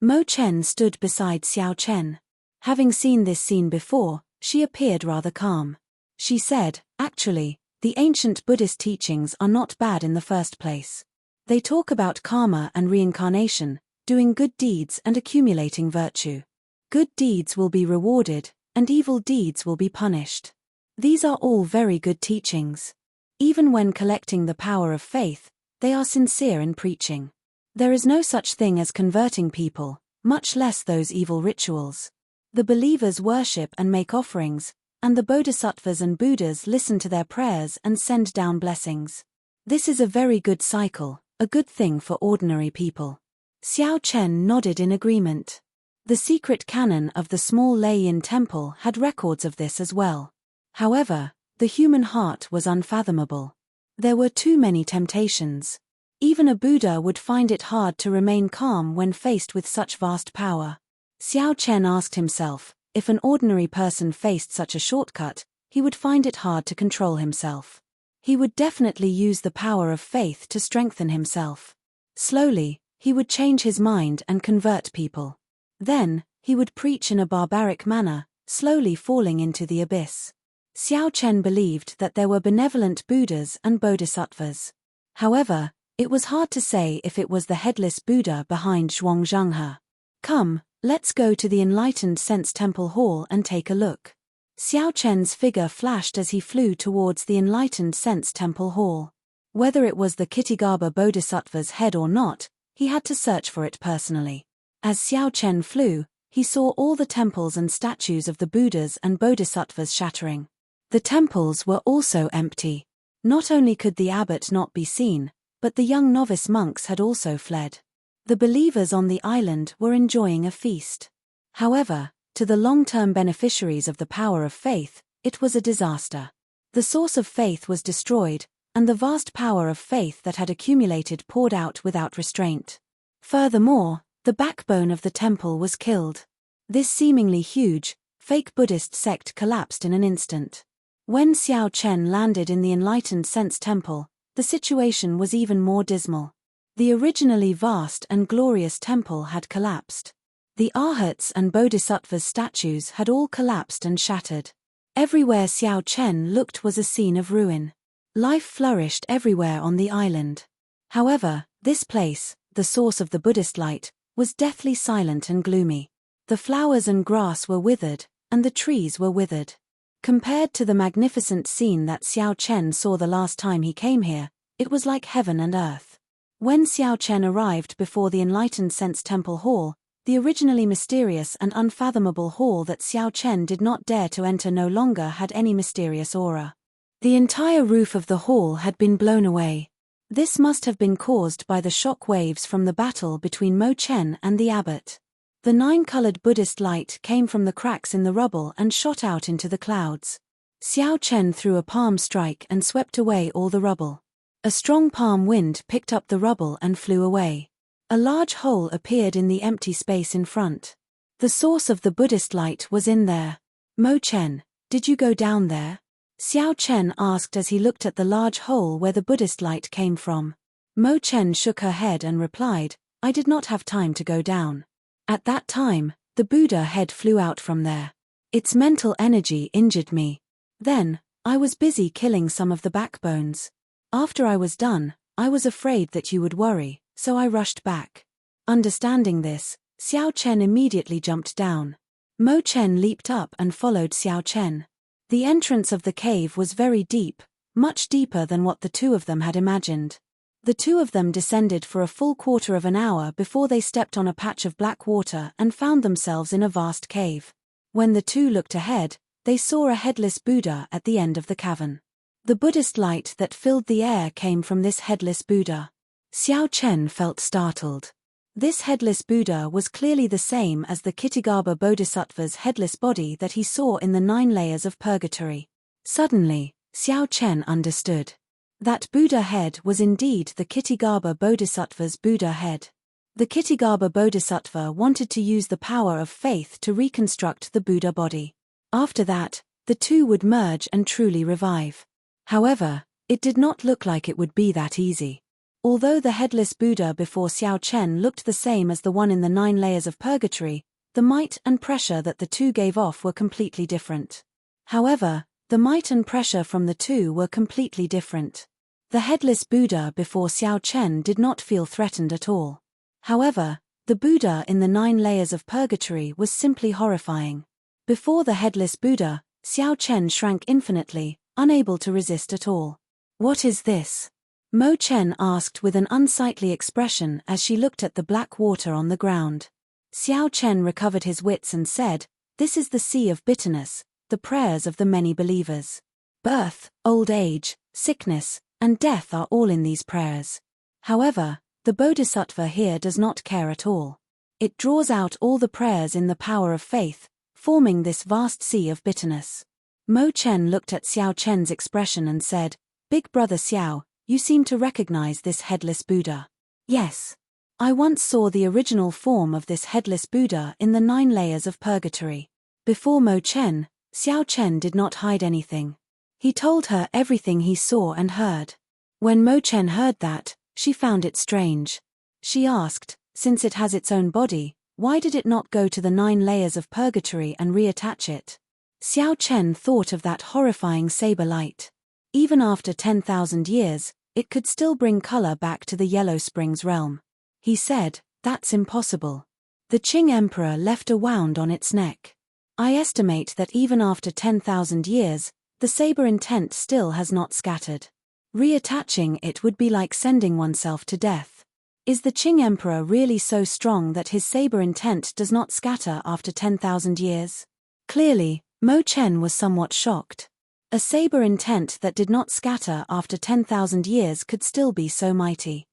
Mo Chen stood beside Xiao Chen. Having seen this scene before, she appeared rather calm. She said, "Actually, The ancient Buddhist teachings are not bad in the first place. They talk about karma and reincarnation, doing good deeds and accumulating virtue. Good deeds will be rewarded, and evil deeds will be punished. These are all very good teachings. Even when collecting the power of faith, they are sincere in preaching. There is no such thing as converting people, much less those evil rituals. The believers worship and make offerings, and the bodhisattvas and Buddhas listen to their prayers and send down blessings. This is a very good cycle, a good thing for ordinary people. Xiao Chen nodded in agreement. The secret canon of the small Lei-Yin temple had records of this as well. However, the human heart was unfathomable. There were too many temptations. Even a Buddha would find it hard to remain calm when faced with such vast power. Xiao Chen asked himself, if an ordinary person faced such a shortcut, he would find it hard to control himself. He would definitely use the power of faith to strengthen himself. Slowly, he would change his mind and convert people. Then, he would preach in a barbaric manner, slowly falling into the abyss. Xiao Chen believed that there were benevolent Buddhas and bodhisattvas. However, it was hard to say if it was the headless Buddha behind Zhuangzhanghe. Come, let's go to the Enlightened Sense Temple Hall and take a look. Xiao Chen's figure flashed as he flew towards the Enlightened Sense Temple Hall. Whether it was the Kitigaba Bodhisattva's head or not, he had to search for it personally. As Xiao Chen flew, he saw all the temples and statues of the Buddhas and Bodhisattvas shattering. The temples were also empty. Not only could the abbot not be seen, but the young novice monks had also fled. The believers on the island were enjoying a feast. However, to the long-term beneficiaries of the power of faith, it was a disaster. The source of faith was destroyed, and the vast power of faith that had accumulated poured out without restraint. Furthermore, the backbone of the temple was killed. This seemingly huge, fake Buddhist sect collapsed in an instant. When Xiao Chen landed in the Enlightened Sense Temple, the situation was even more dismal. The originally vast and glorious temple had collapsed. The arhats and bodhisattvas statues had all collapsed and shattered. Everywhere Xiao Chen looked was a scene of ruin. Life flourished everywhere on the island. However, this place, the source of the Buddhist light, was deathly silent and gloomy. The flowers and grass were withered, and the trees were withered. Compared to the magnificent scene that Xiao Chen saw the last time he came here, it was like heaven and earth. When Xiao Chen arrived before the Enlightened Sense Temple Hall, the originally mysterious and unfathomable hall that Xiao Chen did not dare to enter no longer had any mysterious aura. The entire roof of the hall had been blown away. This must have been caused by the shock waves from the battle between Mo Chen and the abbot. The 9-colored Buddhist light came from the cracks in the rubble and shot out into the clouds. Xiao Chen threw a palm strike and swept away all the rubble. A strong palm wind picked up the rubble and flew away. A large hole appeared in the empty space in front. The source of the Buddhist light was in there. Mo Chen, did you go down there? Xiao Chen asked as he looked at the large hole where the Buddhist light came from. Mo Chen shook her head and replied, I did not have time to go down. At that time, the Buddha head flew out from there. Its mental energy injured me. Then, I was busy killing some of the backbones. After I was done, I was afraid that you would worry, so I rushed back. Understanding this, Xiao Chen immediately jumped down. Mo Chen leaped up and followed Xiao Chen. The entrance of the cave was very deep, much deeper than what the two of them had imagined. The two of them descended for a full quarter of an hour before they stepped on a patch of black water and found themselves in a vast cave. When the two looked ahead, they saw a headless Buddha at the end of the cavern. The Buddhist light that filled the air came from this headless Buddha. Xiao Chen felt startled. This headless Buddha was clearly the same as the Kitigaba Bodhisattva's headless body that he saw in the 9 layers of purgatory. Suddenly, Xiao Chen understood. That Buddha head was indeed the Kitigaba Bodhisattva's Buddha head. The Kitigaba Bodhisattva wanted to use the power of faith to reconstruct the Buddha body. After that, the two would merge and truly revive. However, it did not look like it would be that easy. Although the headless Buddha before Xiao Chen looked the same as the one in the 9 layers of purgatory, the might and pressure that the two gave off were completely different. However, The might and pressure from the two were completely different. The headless Buddha before Xiao Chen did not feel threatened at all. However, the Buddha in the 9 layers of purgatory was simply horrifying. Before the headless Buddha, Xiao Chen shrank infinitely, unable to resist at all. "What is this?" Mo Chen asked with an unsightly expression as she looked at the black water on the ground. Xiao Chen recovered his wits and said, "This is the sea of bitterness, the prayers of the many believers. Birth, old age, sickness, and death are all in these prayers. However, the Bodhisattva here does not care at all. It draws out all the prayers in the power of faith, forming this vast sea of bitterness." Mo Chen looked at Xiao Chen's expression and said, "Big brother Xiao, you seem to recognize this headless Buddha." "Yes. I once saw the original form of this headless Buddha in the 9 layers of purgatory." Before Mo Chen, Xiao Chen did not hide anything. He told her everything he saw and heard. When Mo Chen heard that, she found it strange. She asked, "Since it has its own body, why did it not go to the 9 layers of purgatory and reattach it?" Xiao Chen thought of that horrifying saber light. Even after 10,000 years, it could still bring color back to the Yellow Springs realm. He said, "That's impossible." The Qing Emperor left a wound on its neck. "I estimate that even after 10,000 years, the saber intent still has not scattered. Reattaching it would be like sending oneself to death. Is the Qing Emperor really so strong that his saber intent does not scatter after 10,000 years? Clearly, Mo Chen was somewhat shocked. A saber intent that did not scatter after 10,000 years could still be so mighty.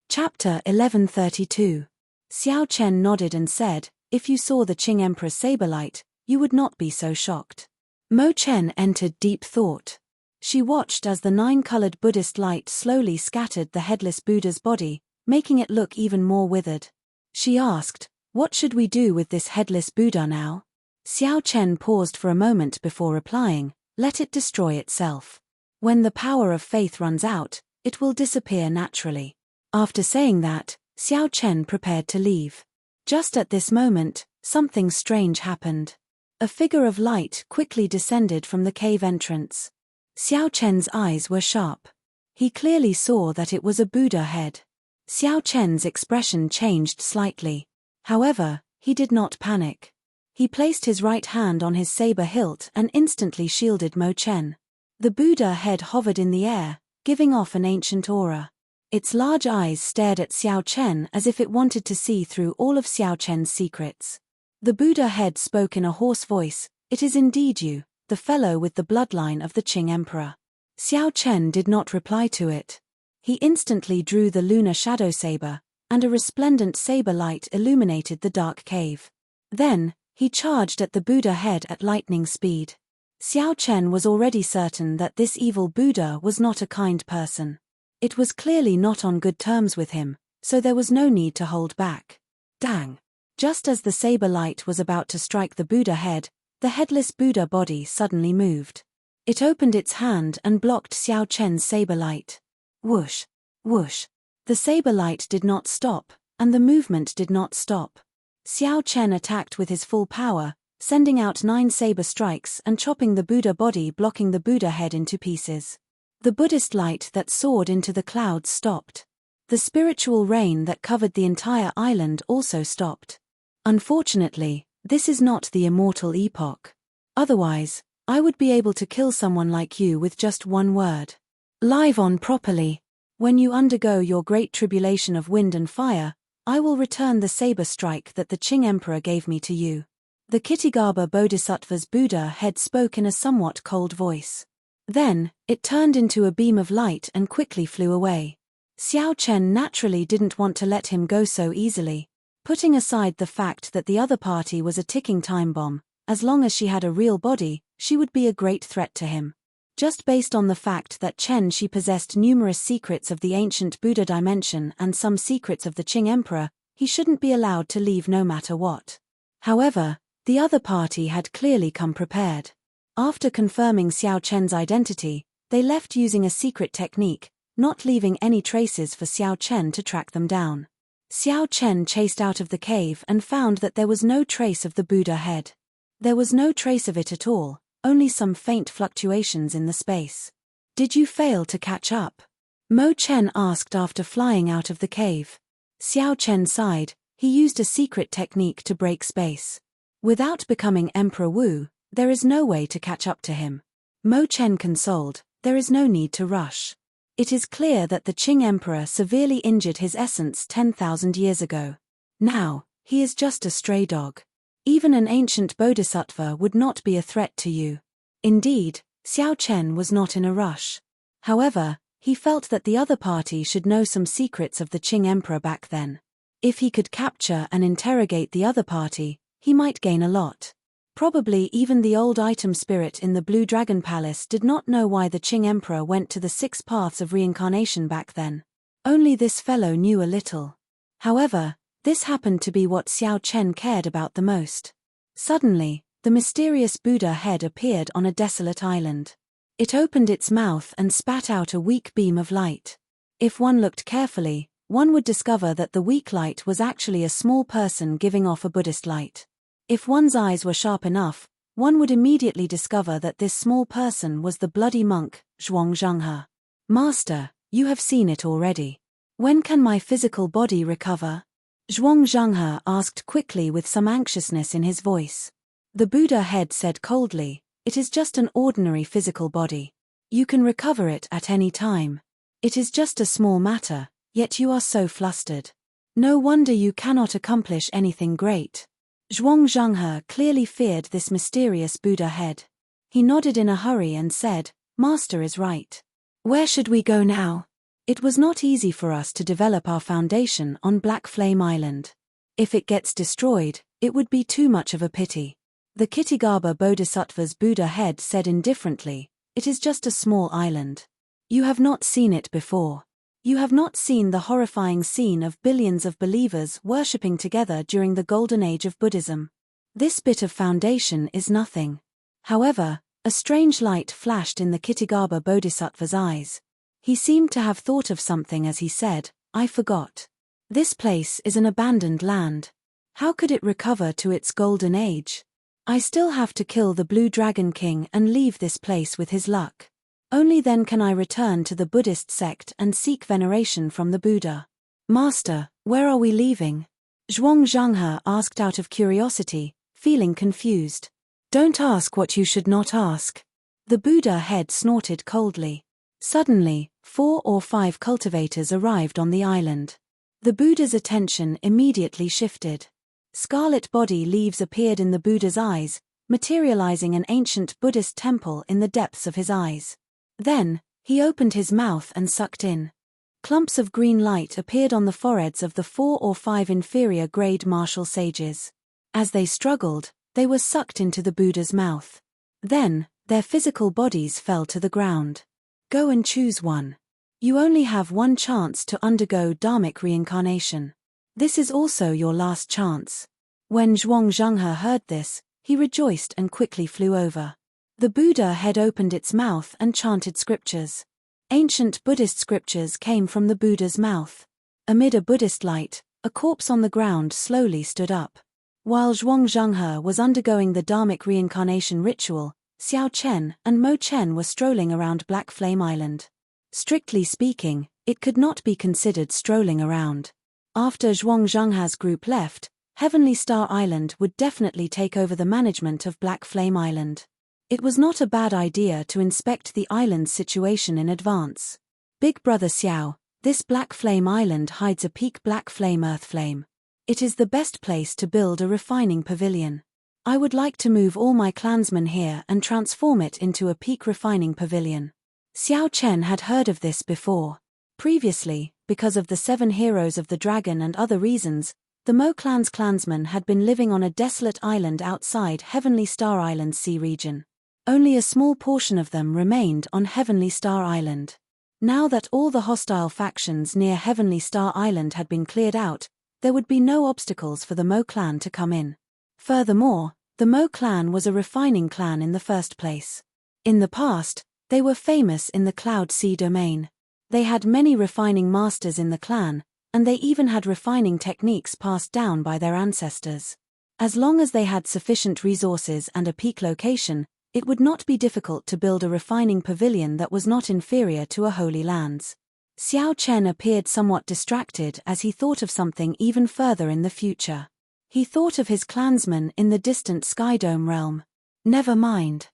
Chapter 1132. Xiao Chen nodded and said, "If you saw the Qing Emperor's saber light, you would not be so shocked." Mo Chen entered deep thought. She watched as the 9-colored Buddhist light slowly scattered the headless Buddha's body, making it look even more withered. She asked, "What should we do with this headless Buddha now?" Xiao Chen paused for a moment before replying, "Let it destroy itself. When the power of faith runs out, it will disappear naturally." After saying that, Xiao Chen prepared to leave. Just at this moment, something strange happened. A figure of light quickly descended from the cave entrance. Xiao Chen's eyes were sharp. He clearly saw that it was a Buddha head. Xiao Chen's expression changed slightly. However, he did not panic. He placed his right hand on his saber hilt and instantly shielded Mo Chen. The Buddha head hovered in the air, giving off an ancient aura. Its large eyes stared at Xiao Chen as if it wanted to see through all of Xiao Chen's secrets. The Buddha head spoke in a hoarse voice, "It is indeed you, the fellow with the bloodline of the Qing Emperor." Xiao Chen did not reply to it. He instantly drew the lunar shadow saber, and a resplendent saber light illuminated the dark cave. Then, he charged at the Buddha head at lightning speed. Xiao Chen was already certain that this evil Buddha was not a kind person. It was clearly not on good terms with him, so there was no need to hold back. Dang! Just as the saber light was about to strike the Buddha head, the headless Buddha body suddenly moved. It opened its hand and blocked Xiao Chen's saber light. Whoosh! Whoosh! The saber light did not stop, and the movement did not stop. Xiao Chen attacked with his full power, sending out 9 saber strikes and chopping the Buddha body, blocking the Buddha head into pieces. The Buddhist light that soared into the clouds stopped. The spiritual rain that covered the entire island also stopped. Unfortunately, this is not the immortal epoch. Otherwise, I would be able to kill someone like you with just one word. Live on properly. When you undergo your great tribulation of wind and fire, I will return the saber strike that the Qing Emperor gave me to you. The Kitigaba Bodhisattva's Buddha head spoke in a somewhat cold voice. Then, it turned into a beam of light and quickly flew away. Xiao Chen naturally didn't want to let him go so easily. Putting aside the fact that the other party was a ticking time bomb, as long as she had a real body, she would be a great threat to him. Just based on the fact that she possessed numerous secrets of the ancient Buddha dimension and some secrets of the Qing Emperor, he shouldn't be allowed to leave no matter what. However, the other party had clearly come prepared. After confirming Xiao Chen's identity, they left using a secret technique, not leaving any traces for Xiao Chen to track them down. Xiao Chen chased out of the cave and found that there was no trace of the Buddha head. There was no trace of it at all, only some faint fluctuations in the space. Did you fail to catch up? Mo Chen asked after flying out of the cave. Xiao Chen sighed. He used a secret technique to break space. Without becoming Emperor Wu, there is no way to catch up to him. Mo Chen consoled, there is no need to rush. It is clear that the Qing Emperor severely injured his essence 10,000 years ago. Now, he is just a stray dog. Even an ancient bodhisattva would not be a threat to you. Indeed, Xiao Chen was not in a rush. However, he felt that the other party should know some secrets of the Qing Emperor back then. If he could capture and interrogate the other party, he might gain a lot. Probably even the old item spirit in the Blue Dragon Palace did not know why the Qing Emperor went to the 6 paths of reincarnation back then. Only this fellow knew a little. However, this happened to be what Xiao Chen cared about the most. Suddenly, the mysterious Buddha head appeared on a desolate island. It opened its mouth and spat out a weak beam of light. If one looked carefully, one would discover that the weak light was actually a small person giving off a Buddhist light. If one's eyes were sharp enough, one would immediately discover that this small person was the bloody monk, Zhuang Zhenghe. Master, you have seen it already. When can my physical body recover? Zhuang Zhenghe asked quickly with some anxiousness in his voice. The Buddha head said coldly, it is just an ordinary physical body. You can recover it at any time. It is just a small matter, yet you are so flustered. No wonder you cannot accomplish anything great. Zhuang Zhenghe clearly feared this mysterious Buddha head. He nodded in a hurry and said, Master is right. Where should we go now? It was not easy for us to develop our foundation on Black Flame Island. If it gets destroyed, it would be too much of a pity. The Kittigaba Bodhisattva's Buddha head said indifferently, it is just a small island. You have not seen it before. You have not seen the horrifying scene of billions of believers worshipping together during the Golden Age of Buddhism. This bit of foundation is nothing. However, a strange light flashed in the Kittigaba Bodhisattva's eyes. He seemed to have thought of something as he said, I forgot. This place is an abandoned land. How could it recover to its golden age? I still have to kill the Blue Dragon King and leave this place with his luck. Only then can I return to the Buddhist sect and seek veneration from the Buddha. Master, where are we leaving? Zhuang Zhenghe asked out of curiosity, feeling confused. Don't ask what you should not ask. The Buddha head snorted coldly. Suddenly, 4 or 5 cultivators arrived on the island. The Buddha's attention immediately shifted. Scarlet body leaves appeared in the Buddha's eyes, materializing an ancient Buddhist temple in the depths of his eyes. Then, he opened his mouth and sucked in. Clumps of green light appeared on the foreheads of the 4 or 5 inferior grade martial sages. As they struggled, they were sucked into the Buddha's mouth. Then, their physical bodies fell to the ground. Go and choose one. You only have one chance to undergo dharmic reincarnation. This is also your last chance. When Zhuang Zhenghe heard this, he rejoiced and quickly flew over. The Buddha head opened its mouth and chanted scriptures. Ancient Buddhist scriptures came from the Buddha's mouth. Amid a Buddhist light, a corpse on the ground slowly stood up. While Zhuang Zhenghe was undergoing the dharmic reincarnation ritual, Xiao Chen and Mo Chen were strolling around Black Flame Island. Strictly speaking, it could not be considered strolling around. After Zhuang Zhenghe's group left, Heavenly Star Island would definitely take over the management of Black Flame Island. It was not a bad idea to inspect the island's situation in advance. Big Brother Xiao, this Black Flame Island hides a peak Black Flame Earth Flame. It is the best place to build a refining pavilion. I would like to move all my clansmen here and transform it into a peak refining pavilion. Xiao Chen had heard of this before. Previously, because of the 7 heroes of the dragon and other reasons, the Mo clan's clansmen had been living on a desolate island outside Heavenly Star Island's sea region. Only a small portion of them remained on Heavenly Star Island. Now that all the hostile factions near Heavenly Star Island had been cleared out, there would be no obstacles for the Mo clan to come in. Furthermore, the Mo clan was a refining clan in the first place. In the past, they were famous in the Cloud Sea domain. They had many refining masters in the clan, and they even had refining techniques passed down by their ancestors. As long as they had sufficient resources and a peak location, It would not be difficult to build a refining pavilion that was not inferior to a Holy Land's. Xiao Chen appeared somewhat distracted as he thought of something even further in the future. He thought of his clansmen in the distant Skydome realm. Never mind.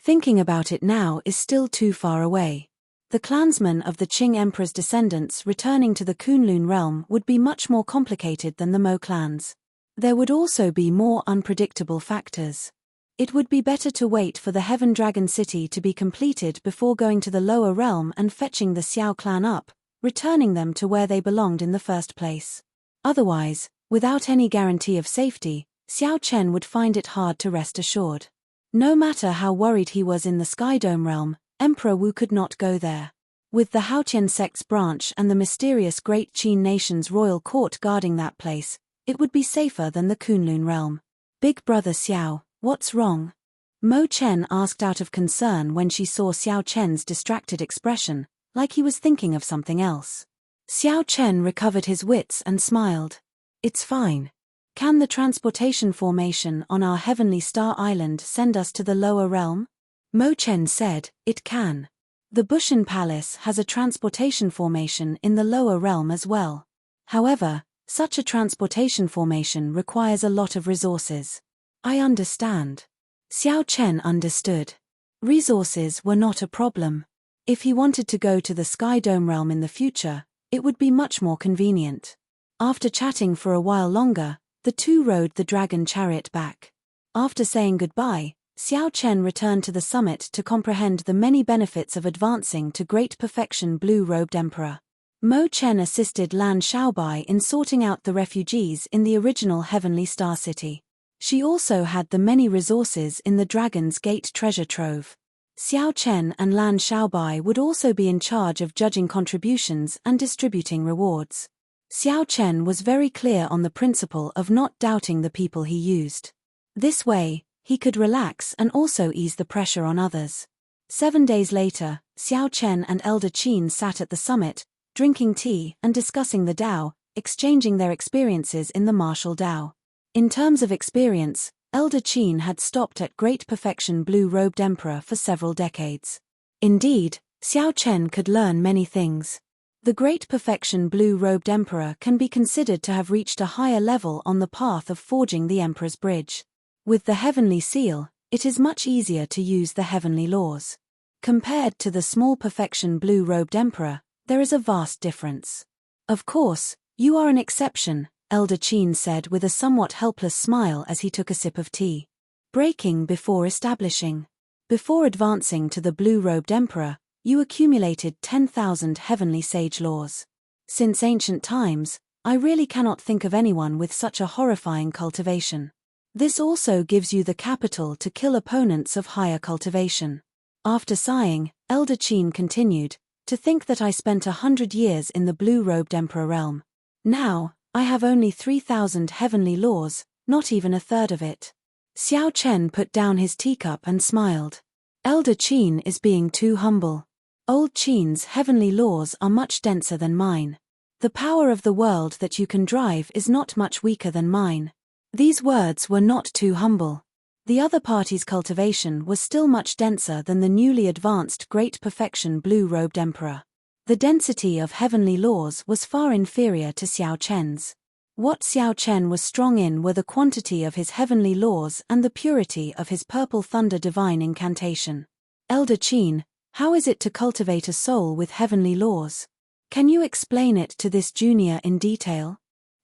Thinking about it now is still too far away. The clansmen of the Qing Emperor's descendants returning to the Kunlun realm would be much more complicated than the Mo clans. There would also be more unpredictable factors. It would be better to wait for the Heaven Dragon City to be completed before going to the lower realm and fetching the Xiao clan up, returning them to where they belonged in the first place. Otherwise, without any guarantee of safety, Xiao Chen would find it hard to rest assured. No matter how worried he was in the Skydome realm, Emperor Wu could not go there. With the Haotian sect's branch and the mysterious Great Qin nation's royal court guarding that place, it would be safer than the Kunlun realm. Big brother Xiao, what's wrong? Mo Chen asked out of concern when she saw Xiao Chen's distracted expression, like he was thinking of something else. Xiao Chen recovered his wits and smiled. It's fine. Can the transportation formation on our Heavenly Star Island send us to the lower realm? Mo Chen said, it can. The Bushin Palace has a transportation formation in the lower realm as well. However, such a transportation formation requires a lot of resources. I understand. Xiao Chen understood. Resources were not a problem. If he wanted to go to the Skydome realm in the future, it would be much more convenient. After chatting for a while longer, the two rode the dragon chariot back. After saying goodbye, Xiao Chen returned to the summit to comprehend the many benefits of advancing to great perfection blue-robed emperor. Mo Chen assisted Lan Xiaobai in sorting out the refugees in the original Heavenly Star City. She also had the many resources in the Dragon's Gate treasure trove. Xiao Chen and Lan Xiaobai would also be in charge of judging contributions and distributing rewards. Xiao Chen was very clear on the principle of not doubting the people he used. This way, he could relax and also ease the pressure on others. 7 days later, Xiao Chen and Elder Qin sat at the summit, drinking tea and discussing the Dao, exchanging their experiences in the martial Dao. In terms of experience, Elder Qin had stopped at Great Perfection Blue-Robed Emperor for several decades. Indeed, Xiao Chen could learn many things. The Great Perfection Blue-Robed Emperor can be considered to have reached a higher level on the path of forging the Emperor's Bridge. With the Heavenly Seal, it is much easier to use the heavenly laws. Compared to the small Perfection Blue-Robed Emperor, there is a vast difference. Of course, you are an exception, Elder Qin said with a somewhat helpless smile as he took a sip of tea. Breaking before establishing. Before advancing to the Blue-Robed Emperor, you accumulated 10,000 heavenly sage laws. Since ancient times, I really cannot think of anyone with such a horrifying cultivation. This also gives you the capital to kill opponents of higher cultivation. After sighing, Elder Qin continued, to think that I spent 100 years in the Blue-Robed Emperor realm. Now, I have only 3,000 heavenly laws, not even a third of it. Xiao Chen put down his teacup and smiled. Elder Qin is being too humble. Old Qin's heavenly laws are much denser than mine. The power of the world that you can drive is not much weaker than mine. These words were not too humble. The other party's cultivation was still much denser than the newly advanced Great Perfection Blue-Robed Emperor. The density of heavenly laws was far inferior to Xiao Chen's. What Xiao Chen was strong in were the quantity of his heavenly laws and the purity of his purple thunder divine incantation. Elder Qin, how is it to cultivate a soul with heavenly laws? Can you explain it to this junior in detail?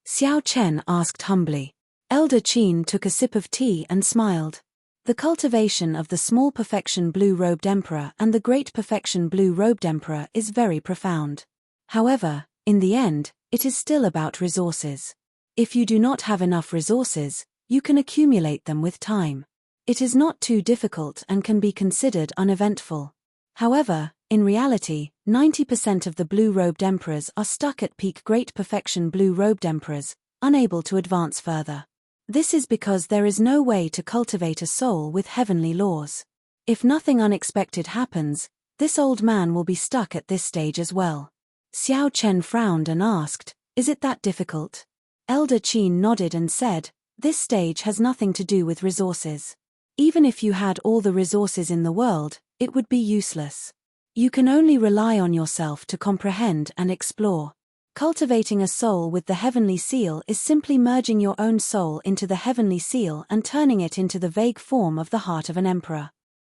Xiao Chen asked humbly. Elder Qin took a sip of tea and smiled. The cultivation of the small Perfection Blue-Robed Emperor and the Great Perfection Blue-Robed Emperor is very profound. However, in the end, it is still about resources. If you do not have enough resources, you can accumulate them with time. It is not too difficult and can be considered uneventful. However, in reality, 90% of the Blue-Robed Emperors are stuck at peak Great Perfection Blue-Robed Emperors, unable to advance further. This is because there is no way to cultivate a soul with heavenly laws. If nothing unexpected happens, this old man will be stuck at this stage as well. Xiao Chen frowned and asked, is it that difficult? Elder Qin nodded and said, this stage has nothing to do with resources. Even if you had all the resources in the world, it would be useless. You can only rely on yourself to comprehend and explore. Cultivating a soul with the heavenly seal is simply merging your own soul into the heavenly seal and turning it into the vague form of the heart of an emperor.